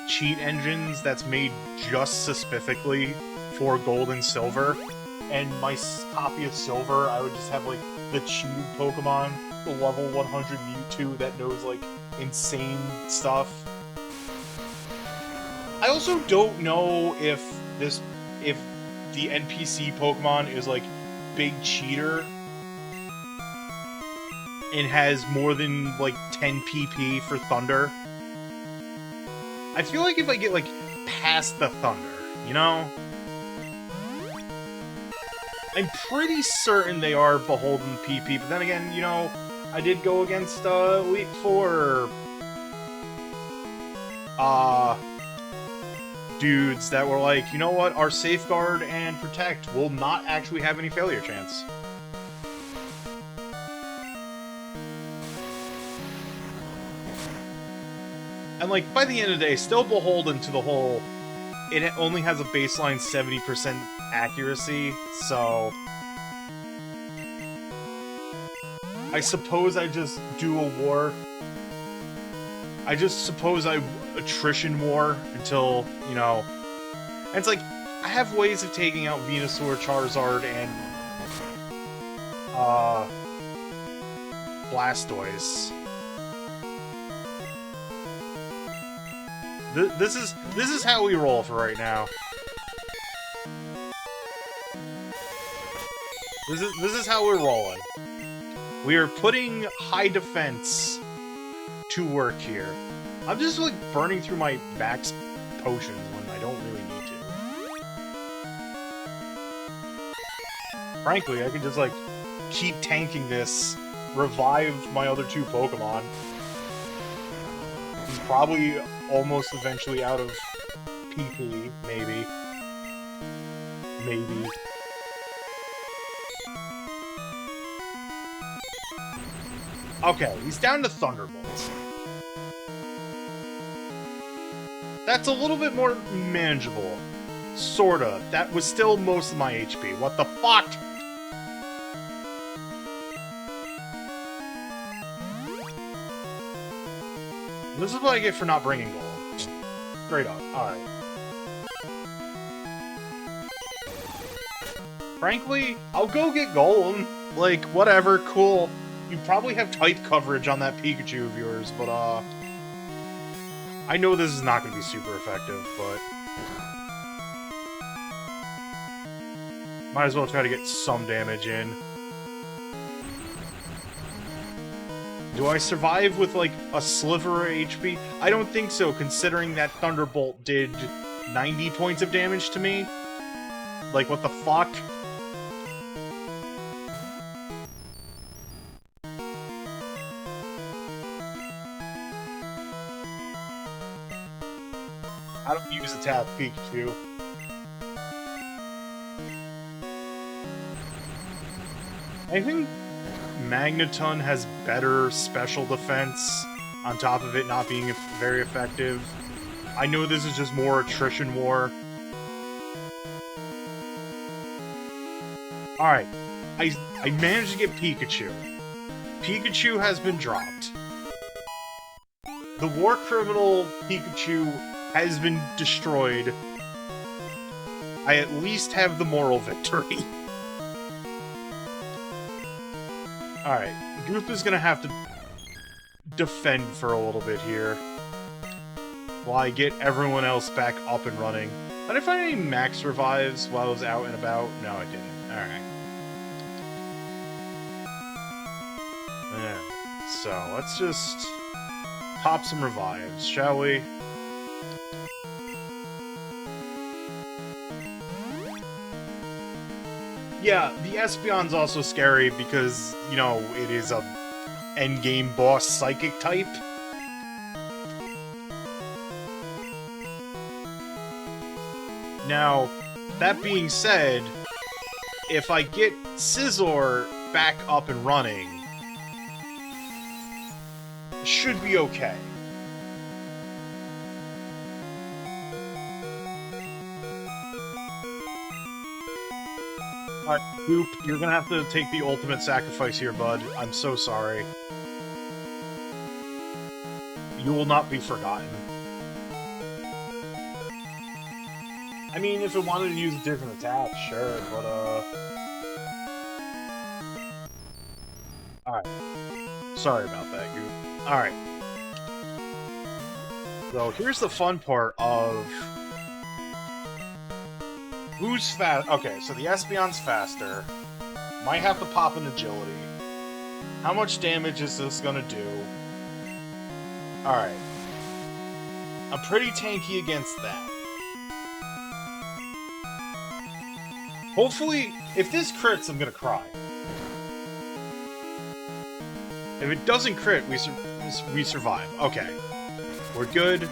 cheat engines that's made just specifically for Gold and Silver. And my copy of Silver, I would just have, like, the cheated Pokemon, the level 100 Mewtwo that knows, like, insane stuff. I also don't know if the NPC Pokemon is, like, big cheater and has more than, like, 10 PP for Thunder. I feel like if I get, like, past the Thunder, you know? I'm pretty certain they are beholden PP, but then again, you know, I did go against, Elite Four, dudes that were like, you know what, our Safeguard and Protect will not actually have any failure chance. And, like, by the end of the day, still beholden to the whole, it only has a baseline 70% accuracy, so I suppose I just do a war. I just suppose I attrition war until, you know, and it's like, I have ways of taking out Venusaur, Charizard, and Blastoise. This is how we roll for right now. This is how we're rolling. We are putting high defense to work here. I'm just, like, burning through my max potions when I don't really need to. Frankly, I could just, like, keep tanking this, revive my other two Pokemon. I'm probably almost eventually out of PP, maybe. Maybe. Okay, he's down to Thunderbolts. That's a little bit more manageable. Sorta. That was still most of my HP. What the fuck? This is what I get for not bringing Golem. Straight up. Alright. Frankly, I'll go get Golem. Like, whatever, cool. you probably have tight coverage on that Pikachu of yours, but I know this is not going to be super effective, but might as well try to get some damage in. Do I survive with, like, a sliver of HP? I don't think so, considering that Thunderbolt did 90 points of damage to me. Like, what the fuck? I don't use attack Pikachu. I think Magneton has better special defense, on top of it not being very effective. I know this is just more attrition war. Alright, I managed to get Pikachu. Pikachu has been dropped. The War Criminal Pikachu has been destroyed. I at least have the moral victory. Alright, Goof's gonna have to defend for a little bit here while I get everyone else back up and running. Did I find any max revives while I was out and about? No, I didn't. Alright. Yeah. So, let's just pop some revives, shall we? Yeah, the Espeon's also scary because, you know, it is a endgame boss psychic type. Now, that being said, if I get Scizor back up and running, it should be okay. Alright, Goop, you're gonna have to take the ultimate sacrifice here, bud. I'm so sorry. You will not be forgotten. I mean, if it wanted to use a different attack, sure, but, Alright. Sorry about that, Goop. Alright. So, here's the fun part of... Who's fast? Okay, so the Espeon's faster. Might have to pop an agility. How much damage is this gonna do? Alright. I'm pretty tanky against that. Hopefully, if this crits, I'm gonna cry. If it doesn't crit, we survive. Okay. We're good.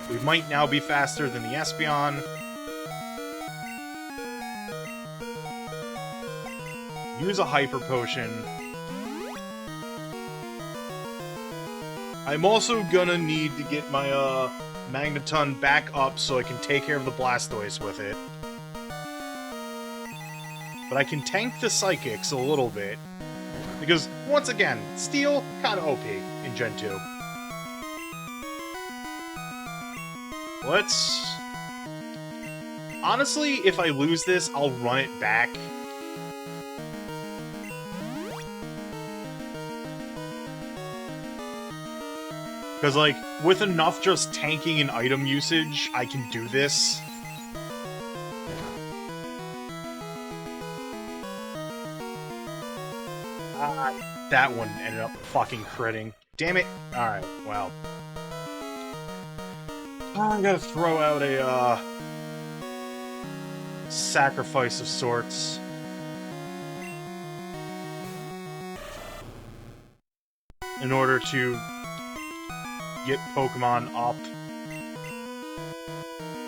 We might now be faster than the Espeon. Use a Hyper Potion. I'm also gonna need to get my, Magneton back up so I can take care of the Blastoise with it. But I can tank the Psychics a little bit. Because, once again, Steel, kinda OP in Gen 2. Let's... Honestly, if I lose this, I'll run it back. Because, like, with enough just tanking and item usage, I can do this. That one ended up fucking critting. Damn it! Alright, well. I'm gonna throw out a, sacrifice of sorts. In order to get Pokemon up.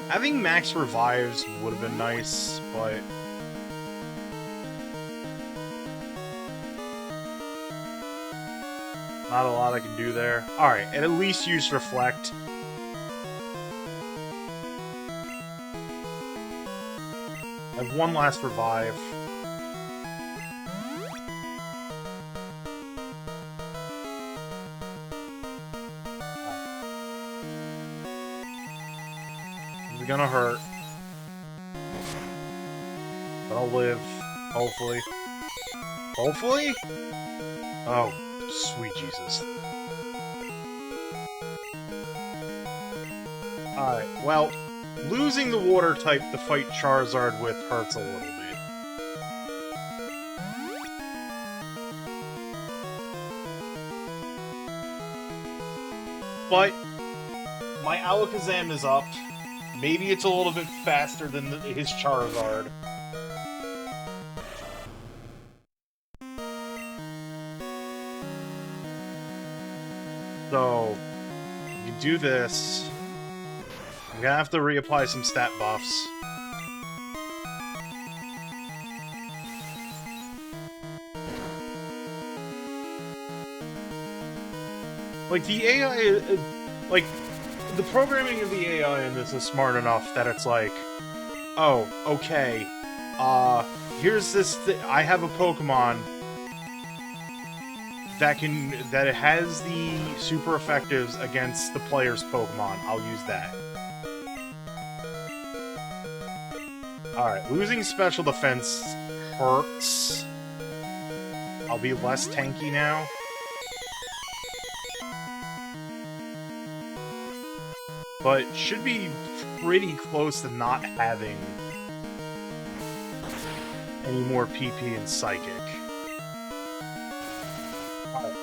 Having max revives would have been nice, but... not a lot I can do there. Alright, and at least use Reflect. I have one last revive. It's gonna hurt. But I'll live. Hopefully. Hopefully? Oh, Sweet Jesus. Alright, well, losing the water type to fight Charizard with hurts a little bit. But my Alakazam is up. Maybe it's a little bit faster than his Charizard. So, you do this. I'm gonna have to reapply some stat buffs. Like, the AI, like, the programming of the AI in this is smart enough that it's like, oh, okay, here's this I have a Pokemon that it has the super effectives against the player's Pokemon. I'll use that. Alright, losing special defense hurts. I'll be less tanky now. But should be pretty close to not having any more PP and Psychic. Alright.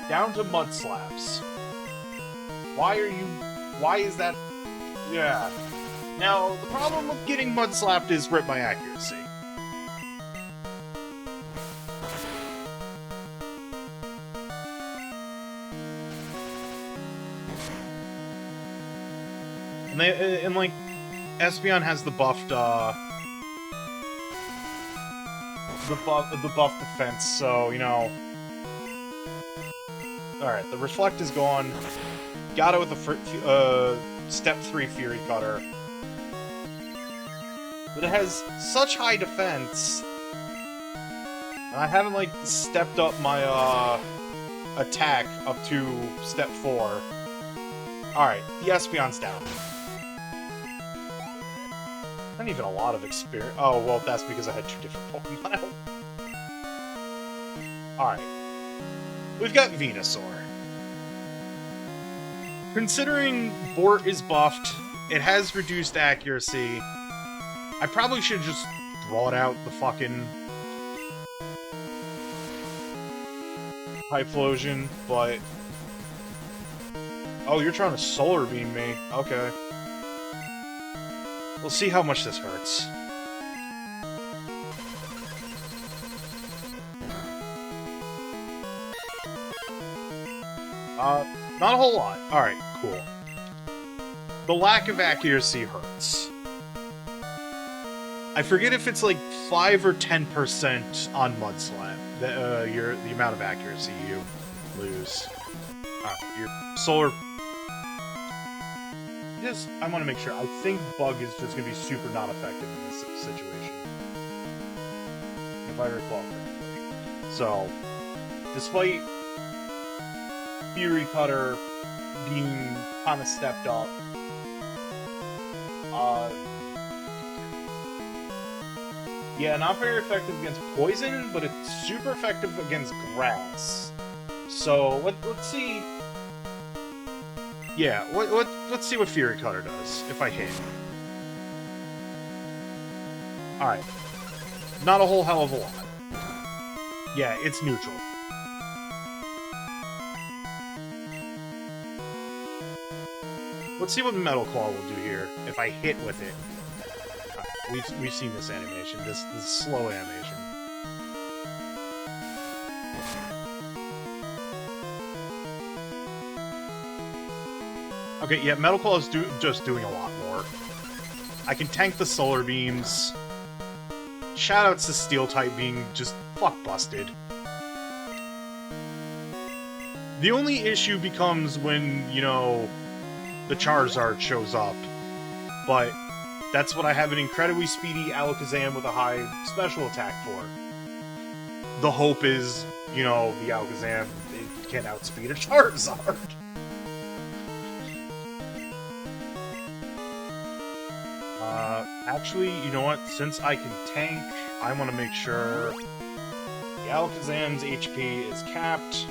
Down to Mud Slaps. Why is that? Yeah. Now, the problem with getting Mud Slapped is rip my accuracy. And like, Espeon has the buffed, the buff defense, so, you know. Alright, the Reflect is gone. Got it with a Step 3 Fury Cutter. But it has such high defense. And I haven't, like, stepped up my, attack up to Step 4. Alright, the Espeon's down. Not even a lot of experience. Oh, well, that's because I had 2 different Pokemon. Alright. We've got Venusaur. Considering Bort is buffed, it has reduced accuracy. I probably should just throw it out the fucking Typhlosion, but... Oh, you're trying to Solar Beam me. Okay. We'll see how much this hurts. Not a whole lot. Alright, cool. The lack of accuracy hurts. I forget if it's like 5 or 10% on Mudslap, the amount of accuracy you lose. Your Solar... I want to make sure. I think Bug is just going to be super not effective in this situation. If I recall correctly. So, despite Fury Cutter being kind of stepped up, yeah, not very effective against Poison, but it's super effective against Grass. So, let's see... Yeah, let's see what Fury Cutter does, if I hit. Alright. Not a whole hell of a lot. Yeah, it's neutral. Let's see what Metal Claw will do here, if I hit with it. Right, we've seen this animation, this slow animation. Okay, yeah, Metal Claw is just doing a lot more. I can tank the Solar Beams. Shoutouts to Steel-type being just fuck-busted. The only issue becomes when, you know, the Charizard shows up. But that's what I have an incredibly speedy Alakazam with a high special attack for. The hope is, you know, the Alakazam can outspeed a Charizard. Actually, you know what? Since I can tank, I want to make sure The Alakazam's HP is capped.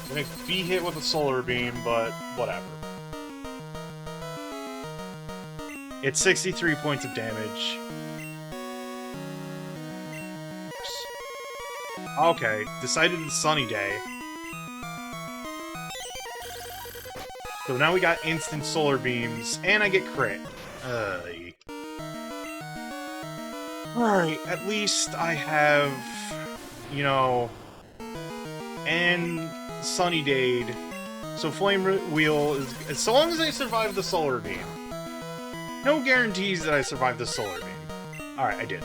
Gonna be hit with a Solar Beam, but whatever. It's 63 points of damage. Okay, decided it's Sunny Day. So now we got instant Solar Beams, and I get crit. Alright, at least I have, you know, and Sunny Day'd. So Flame Wheel is, as long as I survive the Solar Beam. No guarantees that I survive the Solar Beam. Alright, I did.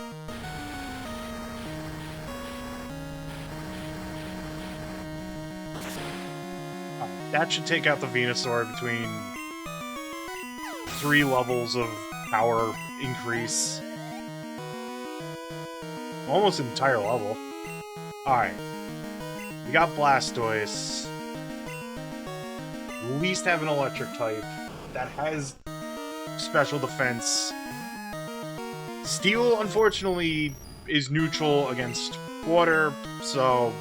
That should take out the Venusaur between 3 levels of power increase. Almost an entire level. Alright. We got Blastoise. At least have an electric type that has special defense. Steel, unfortunately, is neutral against water, so...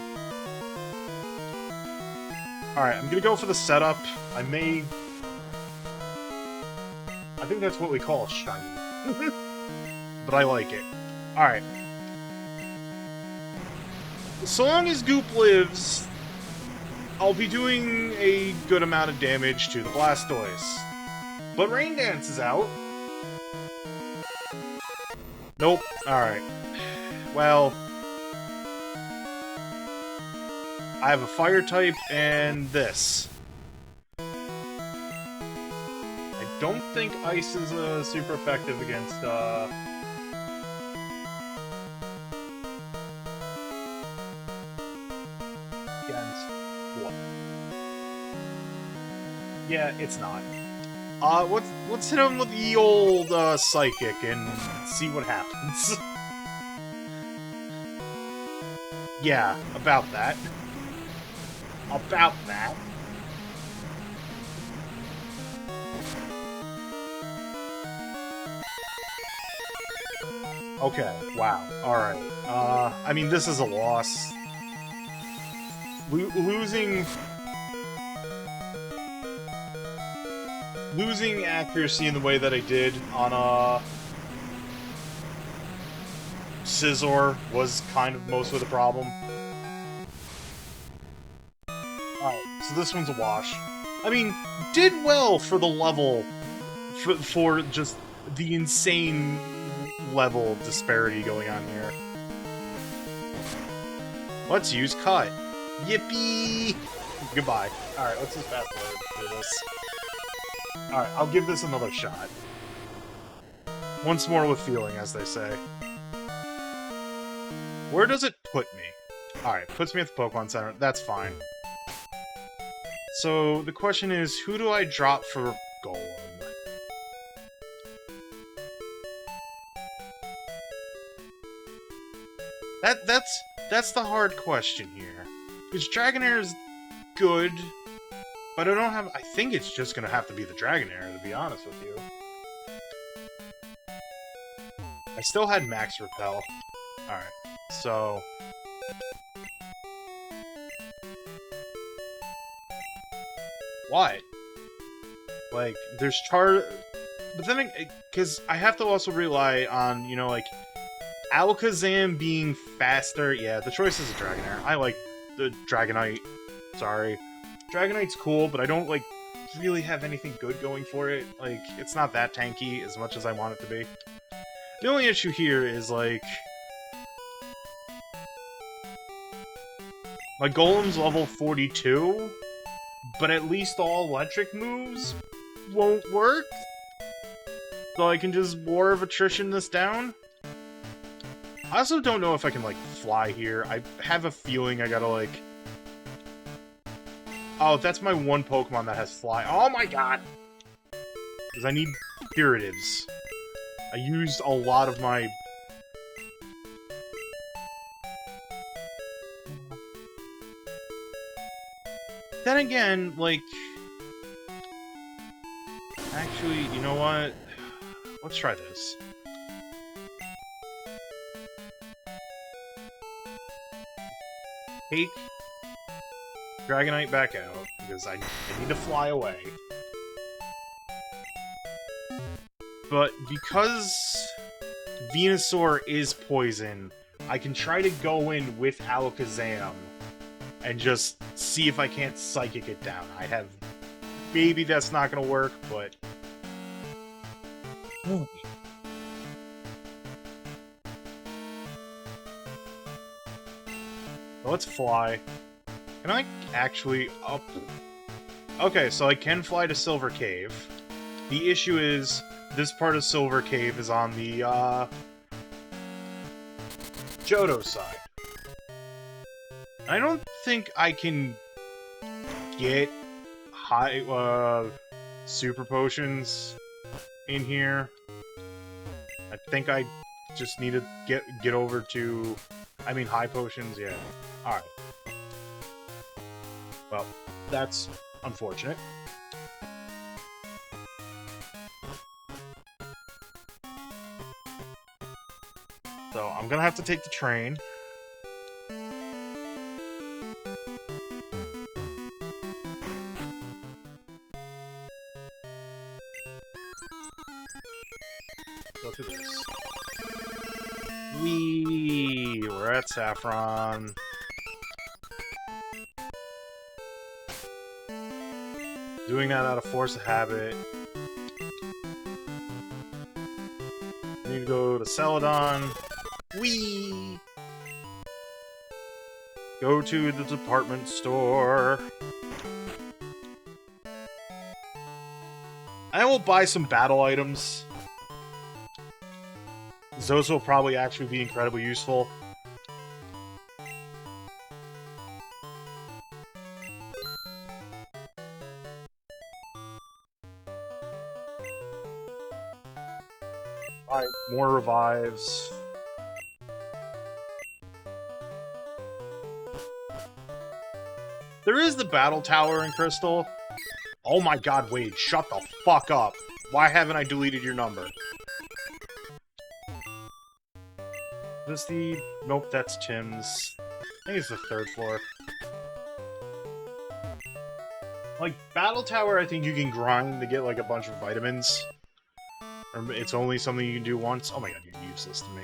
Alright, I'm gonna go for the setup. I think that's what we call a shiny. But I like it. Alright. So long as Goop lives, I'll be doing a good amount of damage to the Blastoise. But Rain Dance is out. Nope. Alright. Well... I have a fire type and this. I don't think ice is super effective against what? Yeah, it's not. Let's hit him with the old psychic and see what happens. Yeah, about that. About that. Okay, wow. Alright. I mean, this is a loss. Losing accuracy in the way that I did on, Scizor was kind of most of the problem. Alright, so this one's a wash. I mean, did well for the level, for just the insane level disparity going on here. Let's use Cut. Yippee! Goodbye. Alright, let's just fast forward through this. Alright, I'll give this another shot. Once more with feeling, as they say. Where does it put me? Alright, puts me at the Pokemon Center. That's fine. So, the question is, who do I drop for Golem? That's the hard question here. Because Dragonair is good, but I think it's just gonna have to be the Dragonair, to be honest with you. I still had Max Repel. Alright, so... What? Like, there's But then, because I have to also rely on, you know, like, Alakazam being faster. Yeah, the choice is a Dragonair. I like the Dragonite. Sorry. Dragonite's cool, but I don't, like, really have anything good going for it. Like, it's not that tanky as much as I want it to be. The only issue here is, like... my Golem's level 42, but at least all electric moves won't work. So I can just War of Attrition this down. I also don't know if I can, like, fly here. I have a feeling I gotta, like... Oh, that's my one Pokemon that has Fly. Oh my god! Because I need Curatives. I used a lot of my... Then again, like... Actually, you know what? Let's try this. take Dragonite back out, because I need to fly away. But because Venusaur is poison, I can try to go in with Alakazam and just see if I can't Psychic it down. I have... Maybe that's not gonna work, but... Let's fly. Can I actually up... Okay, so I can fly to Silver Cave. The issue is, this part of Silver Cave is on the, Johto side. I don't think I can get high, super potions in here. I think I just need to get over to... I mean, high potions, yeah. Alright. Well, that's unfortunate. So, I'm gonna have to take the train. Go through this. Whee! We're at Saffron. Doing that out of force of habit. Need to go to Celadon. Whee! Go to the department store. I will buy some battle items. Those will probably actually be incredibly useful. Alright, more revives. There is the battle tower in Crystal. Oh my god, Wade, shut the fuck up. Why haven't I deleted your number? Is this the... Nope, that's Tim's. I think it's the 3rd floor. Like, Battle Tower, I think you can grind to get, like, a bunch of vitamins. Or it's only something you can do once. Oh my god, you're useless to me.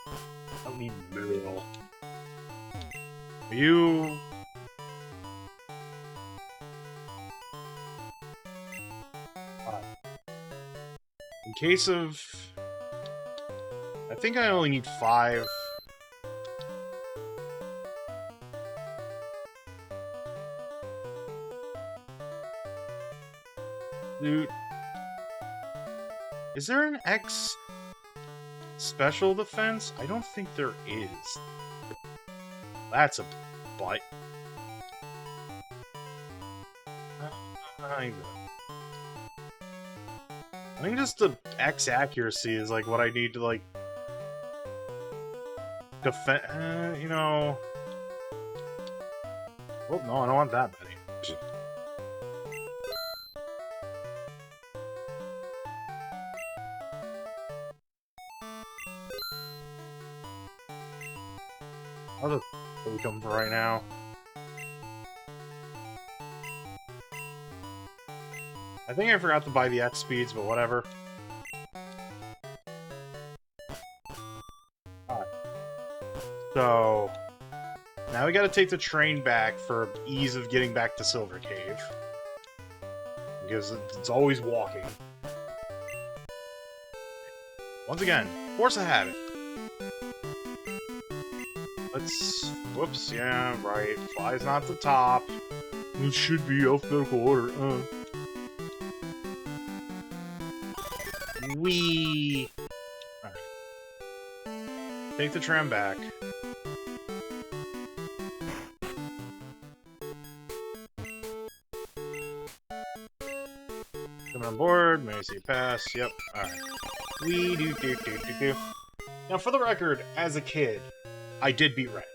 I don't need Muriel. You... In case of... I think I only need 5. Dude. Is there an X special defense? I don't think there is. That's a butt. I think just the X accuracy is like what I need to like defend. You know. Oh no, I don't want that many. I'll just take them for right now. I think I forgot to buy the X speeds, but whatever. Alright. So, now we gotta take the train back for ease of getting back to Silver Cave. Because it's always walking. Once again, force of habit. Let's... Whoops, yeah, right. Fly's not the top. It should be alphabetical order, Wee. Alright. Take the tram back. Coming on board, may I see pass, yep, alright. Wee doo doo doo doo doo. Now for the record, as a kid, I did beat Red.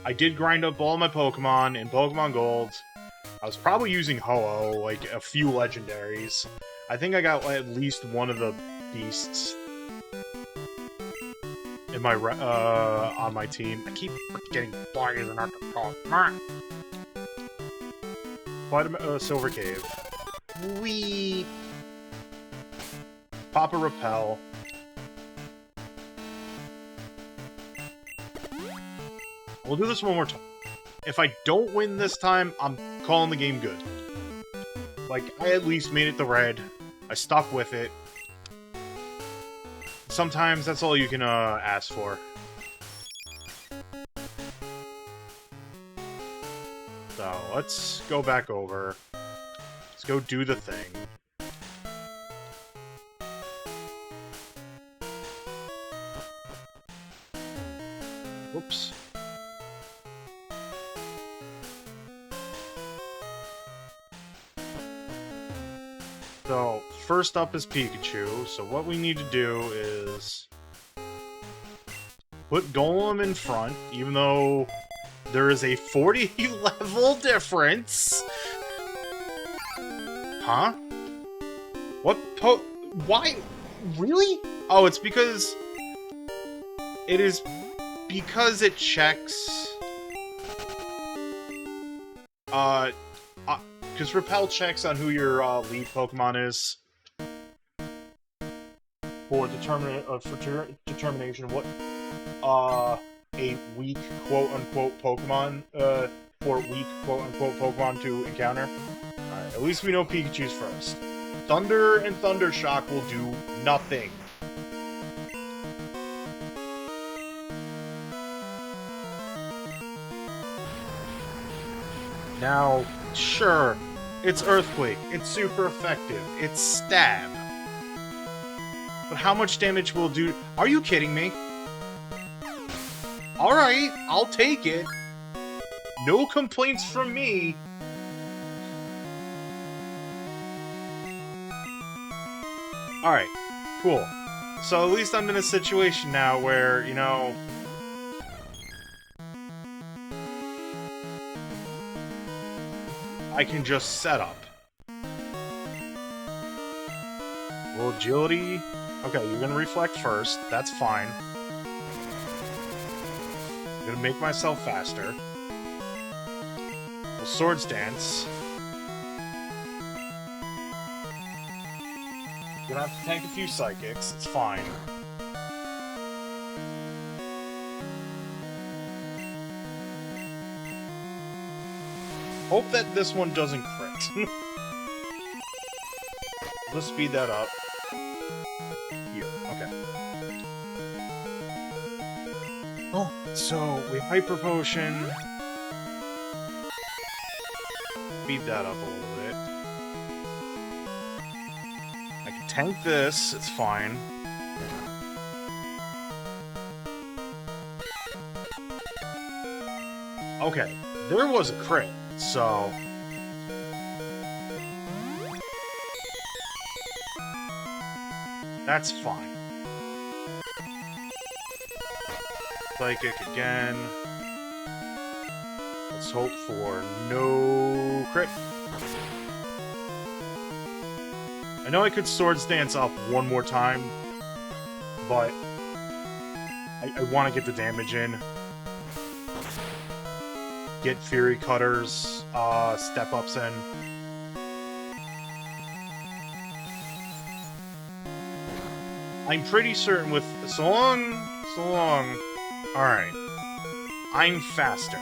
I did grind up all my Pokemon in Pokemon Gold. I was probably using Ho-Oh, like a few legendaries. I think I got at least one of the beasts. in my on my team. I keep getting poison at the top. Silver Cave. Wee. Pop a repel. We'll do this one more time. If I don't win this time, I'm calling the game good. Like, I at least made it the red. I stuck with it. Sometimes that's all you can ask for. So, let's go back over. Let's go do the thing. Whoops. So, first up is Pikachu, so what we need to do is put Golem in front, even though there is a 40 level difference. Huh? What why? Really? Oh, it's because... It is because it checks... Because Repel checks on who your lead Pokemon is for determination of what a weak quote-unquote Pokemon for weak quote-unquote Pokemon to encounter. Alright, at least we know Pikachu's first. Thunder and Thunder Shock will do nothing. Now, sure, it's Earthquake, it's super effective, it's Stab. But how much damage will it do? Are you kidding me? Alright, I'll take it. No complaints from me. Alright, cool. So at least I'm in a situation now where, you know... I can just set up. Well, agility... Okay, you're gonna reflect first. That's fine. I'm gonna make myself faster. Well, Swords Dance. Gonna have to tank a few Psychics. It's fine. Hope that this one doesn't crit. Let's speed that up. Here, okay. Oh, so we Hyper Potion. Speed that up a little bit. I can tank this, it's fine. Okay, there was a crit. So... That's fine. Psychic again. Let's hope for no crit. I know I could Swords Dance up one more time, but I want to get the damage in. Get Fury Cutters, step-ups in. I'm pretty certain with... So long... Alright. I'm faster.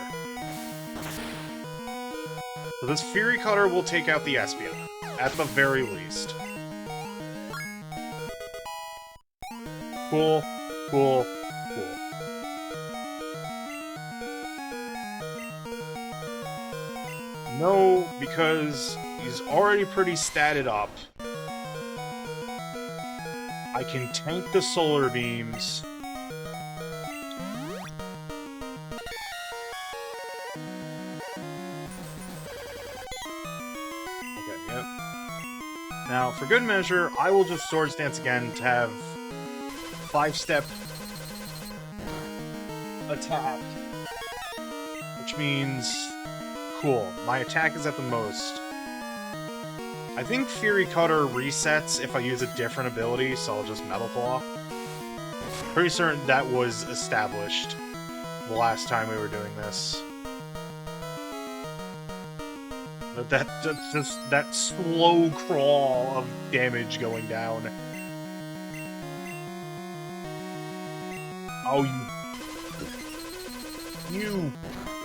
So this Fury Cutter will take out the Espeon, at the very least. Cool, cool, cool. No, because he's already pretty statted up. I can tank the Solar Beams. Okay, yep. Now, for good measure, I will just Swords Dance again to have 5-step attack. Which means... Cool. My attack is at the most. I think Fury Cutter resets if I use a different ability, so I'll just Metal Claw. Pretty certain that was established the last time we were doing this. But that's just that slow crawl of damage going down. Oh, you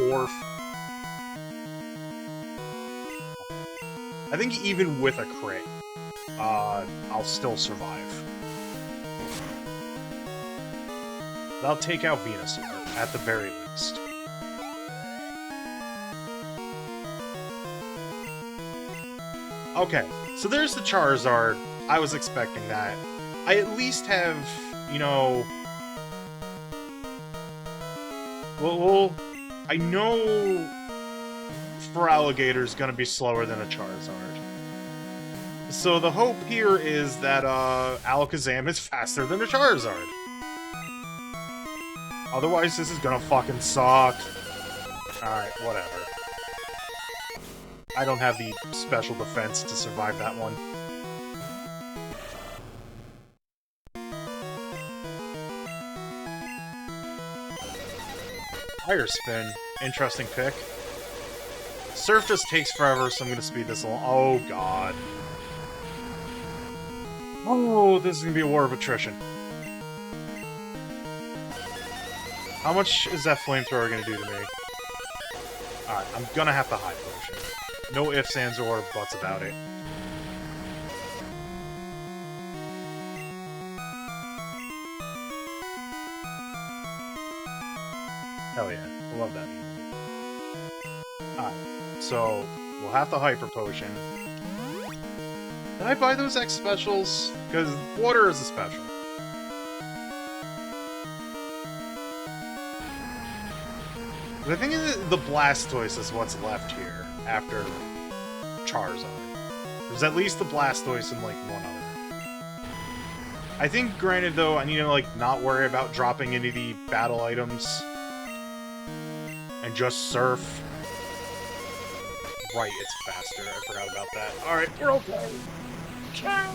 orf. I think even with a crit, I'll still survive. I'll take out Venusaur, at the very least. Okay, so there's the Charizard. I was expecting that. I at least have, you know... Well, I know Feraligator's gonna be slower than a Charizard. So the hope here is that Alakazam is faster than a Charizard. Otherwise, this is gonna fucking suck. Alright, whatever. I don't have the special defense to survive that one. Fire Spin. Interesting pick. Surf just takes forever, so I'm gonna speed this along. Oh, God. Oh, this is gonna be a war of attrition. How much is that flamethrower gonna do to me? Alright, I'm gonna have to high potion. No ifs, ands, or buts about it. Hell yeah, I love that music. Alright, so we'll have to hyper potion. Did I buy those X specials? Because water is a special. But I think the Blastoise is what's left here after Charizard. There's at least the Blastoise and like one other. I think, granted though, I need to like not worry about dropping any of the battle items and just surf. Right, it's faster. I forgot about that. Alright, we're okay. Ciao!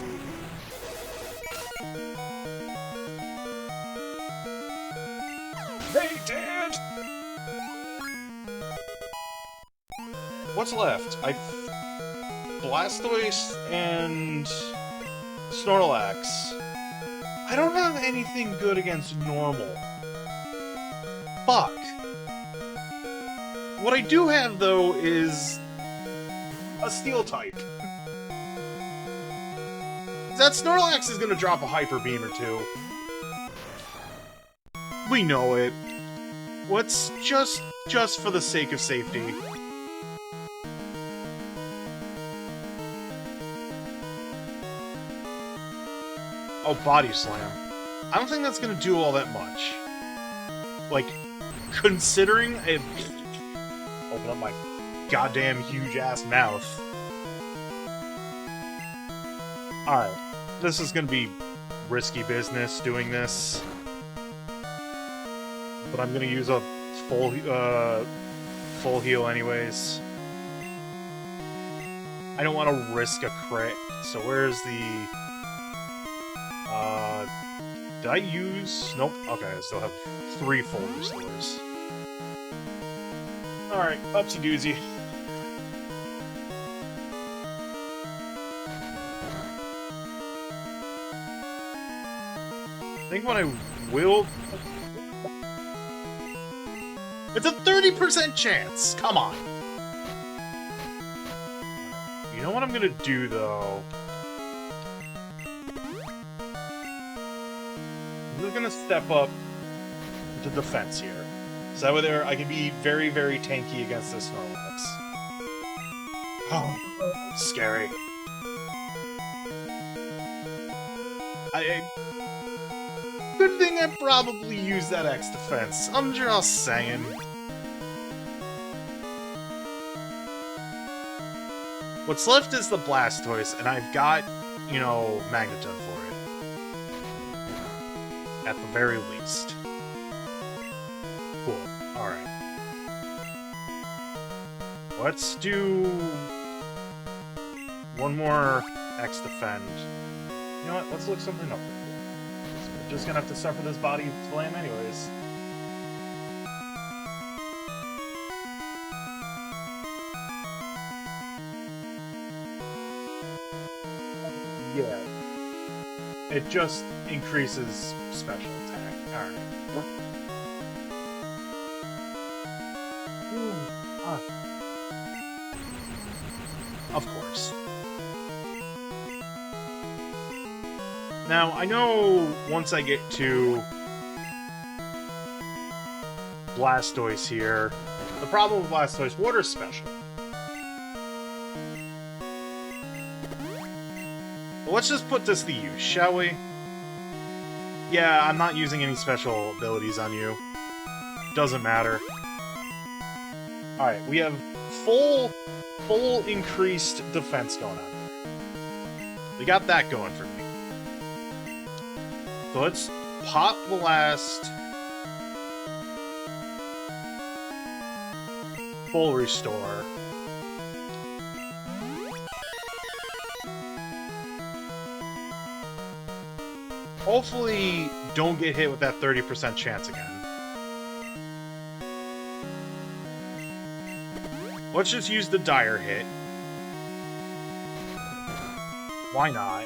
They did! What's left? Blastoise and Snorlax. I don't have anything good against normal. Fuck. What I do have, though, is a Steel type. That Snorlax is gonna drop a Hyper Beam or two. We know it. Let's just for the sake of safety. Oh, Body Slam. I don't think that's gonna do all that much. Like, considering it... Open up my goddamn huge-ass mouth. Alright. This is gonna be risky business, doing this. But I'm gonna use a full heal anyways. I don't want to risk a crit, so where's the... did I use... Nope. Okay, I still have 3 full restores. Alright, upsie doozy. I think what I will... It's a 30% chance! Come on! You know what I'm gonna do, though? I'm gonna step up to defense here. So that way there, I can be very, very tanky against this Snorlax. Oh, scary. Good thing I probably used that X defense. I'm just saying. What's left is the Blastoise, and I've got, you know, Magneton for it. At the very least. Cool. Alright. Let's do... one more X defend. You know what? Let's look something up real quick. just gonna have to suffer this body slam anyways. Yeah. It just increases special attack. Alright. Of course. Now, I know once I get to Blastoise here, the problem with Blastoise, water special. Well, let's just put this to use, shall we? Yeah, I'm not using any special abilities on you. Doesn't matter. Alright, we have full increased defense going on here. We got that going for me. So let's pop the last full restore. Hopefully don't get hit with that 30% chance again. Let's just use the dire hit. Why not?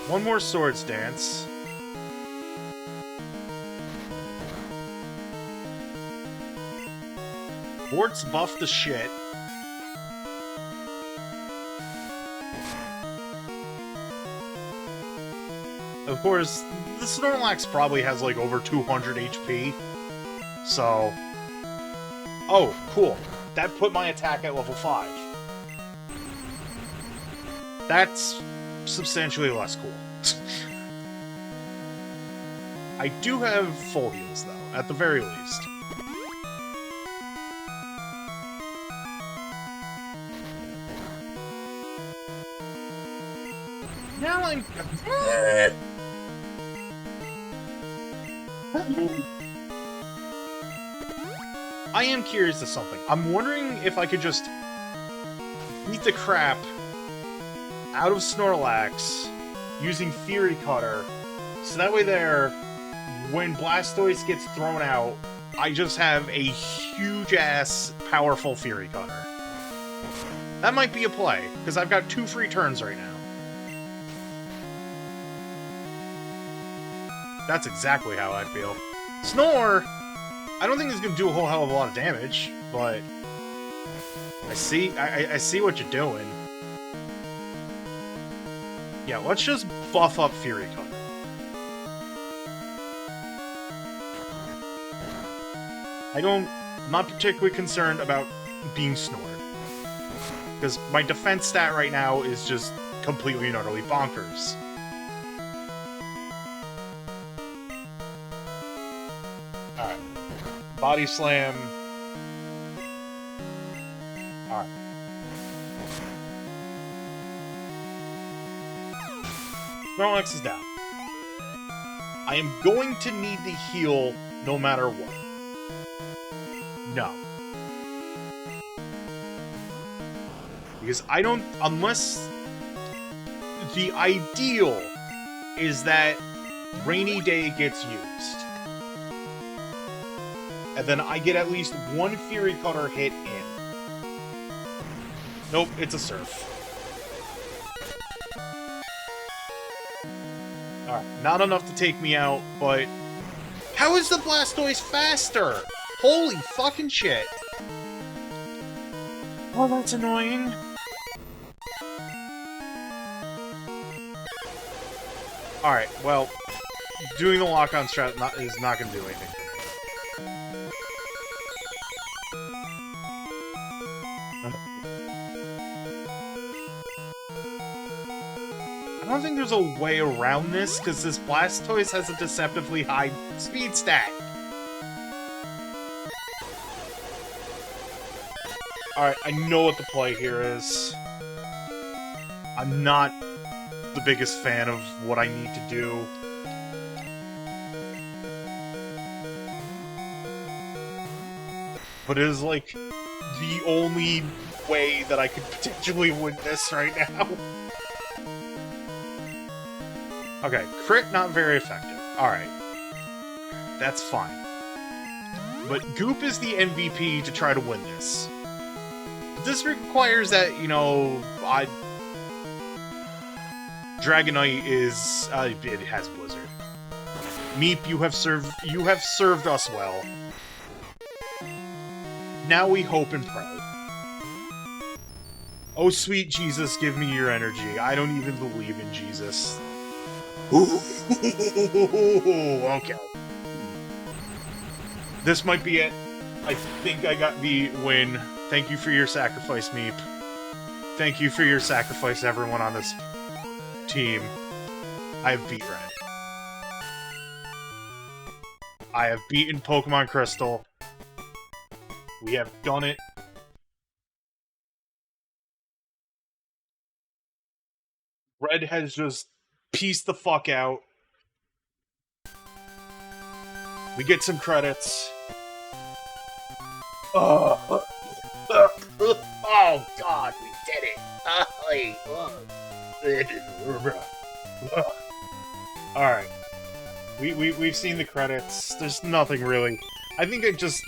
One more Swords Dance. Bort's buff the shit. Of course, the Snorlax probably has like over 200 HP. So... Oh, cool. That put my attack at level 5. That's substantially less cool. I do have full heals, though, at the very least. Now I'm... I am curious of something. I'm wondering if I could just beat the crap out of Snorlax using Fury Cutter, so that way there, when Blastoise gets thrown out, I just have a huge-ass, powerful Fury Cutter. That might be a play, because I've got 2 free turns right now. That's exactly how I feel. Snore! I don't think it's gonna do a whole hell of a lot of damage, but I see what you're doing. Yeah, let's just buff up Fury Cutter. I'm not particularly concerned about being snored. Because my defense stat right now is just completely and utterly bonkers. Alright. Body Slam. Alright. Snorlax is down. I am going to need the heal no matter what. No. Because I don't... Unless... The ideal is that Rainy Day gets used. And then I get at least 1 Fury Cutter hit in. Nope, it's a Surf. Alright, not enough to take me out, but... How is the Blastoise faster? Holy fucking shit! Oh, that's annoying. Alright, well, doing the lock-on strat is not going to do anything for me. I don't think there's a way around this, because this Blastoise has a deceptively high speed stat. Alright, I know what the play here is. I'm not the biggest fan of what I need to do. But it is, like, the only way that I could potentially win this right now. Okay, crit not very effective. Alright. That's fine. But Goop is the MVP to try to win this. This requires that, you know, Dragonite is... it has Blizzard. Meep, you have served us well. Now we hope and pray. Oh, sweet Jesus, give me your energy. I don't even believe in Jesus. Okay. This might be it. I think I got the win. Thank you for your sacrifice, Meep. Thank you for your sacrifice, everyone on this team. I have beat Red. I have beaten Pokemon Crystal. We have done it. Red has just pieced the fuck out. We get some credits. Oh God, we did it! Alright. We've seen the credits. There's nothing really. I think it just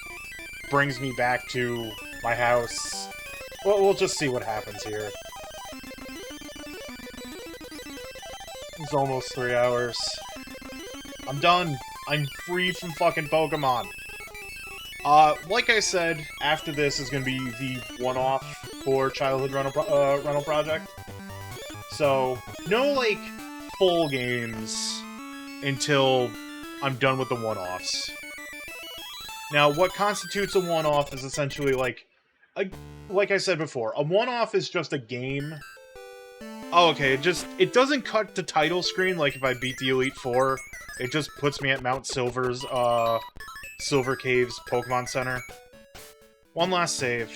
brings me back to my house. Well, we'll just see what happens here. It's almost 3 hours. I'm done. I'm free from fucking Pokemon. Like I said, after this is gonna be the one-off for Childhood Rental Project. So, no, like, full games until I'm done with the one-offs. Now, what constitutes a one-off is essentially, like I said before, a one-off is just a game. Oh, okay, it doesn't cut the title screen like if I beat the Elite Four. It just puts me at Mount Silver's, Silver Caves Pokemon Center. One last save.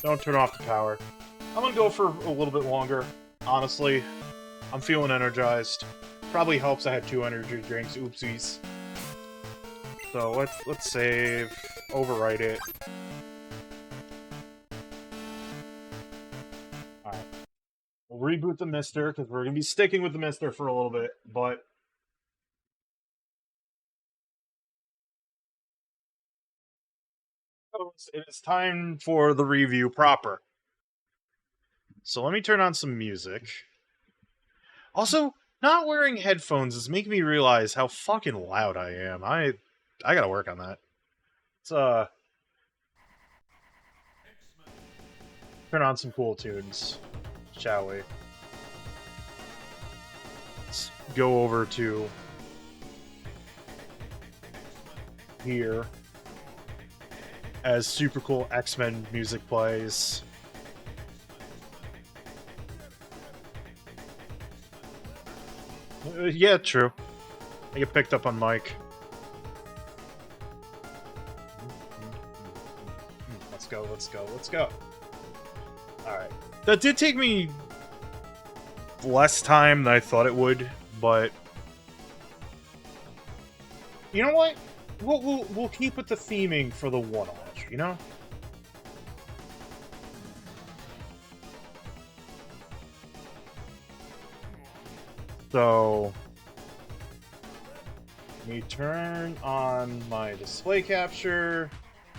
Don't turn off the power. I'm gonna go for a little bit longer, honestly. I'm feeling energized. Probably helps I had 2 energy drinks, oopsies. So let's save, overwrite it. Alright. We'll reboot the Mister, because we're gonna be sticking with the Mister for a little bit, but it is time for the review proper. So let me turn on some music. Also, not wearing headphones is making me realize how fucking loud I am. I gotta work on that. Let's, turn on some cool tunes, shall we? Let's go over to here as super cool X-Men music plays. Yeah, true. I get picked up on mic. Let's go, let's go, let's go. Alright. That did take me less time than I thought it would, but you know what? We'll keep with the theming for the one-off, you know? So, let me turn on my display capture.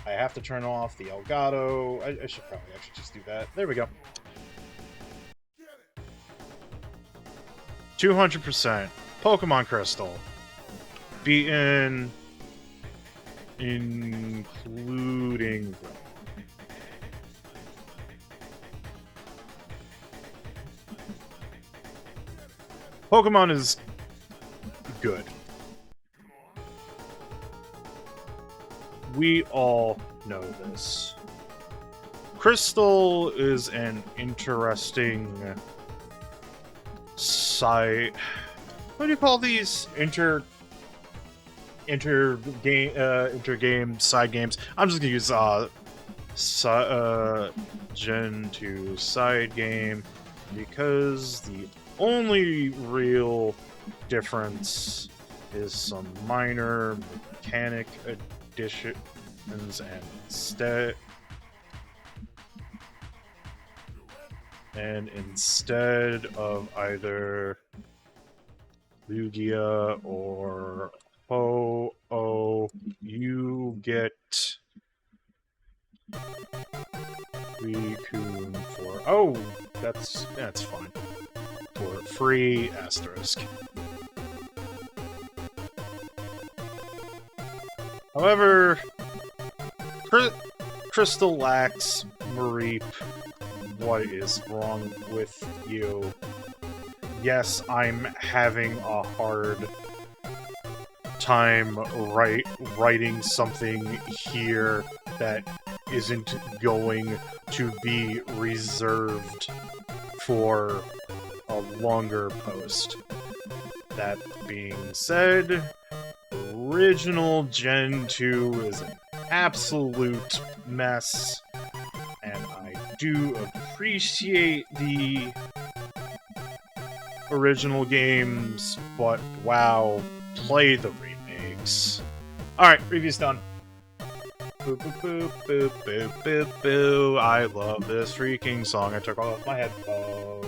I have to turn off the Elgato. I should probably actually just do that. There we go. 200%. Pokemon Crystal. Beaten. Including... Pokemon is good. We all know this. Crystal is an interesting side. What do you call these? Intergame side games. I'm just gonna use Gen 2 side game because the only real difference is some minor mechanic additions and And instead of either Lugia or Ho-Oh, you get Suicune for... Oh! That's fine. For free asterisk. However, Crystal lacks Mareep. What is wrong with you? Yes, I'm having a hard time writing something here that isn't going to be reserved for a longer post. That being said, original Gen 2 is an absolute mess, and I do appreciate the original games, but wow, play the remakes. Alright, review's done. Boo, boo, boo, boo, boo, boo, boo. I love this freaking song. I took off my headphones.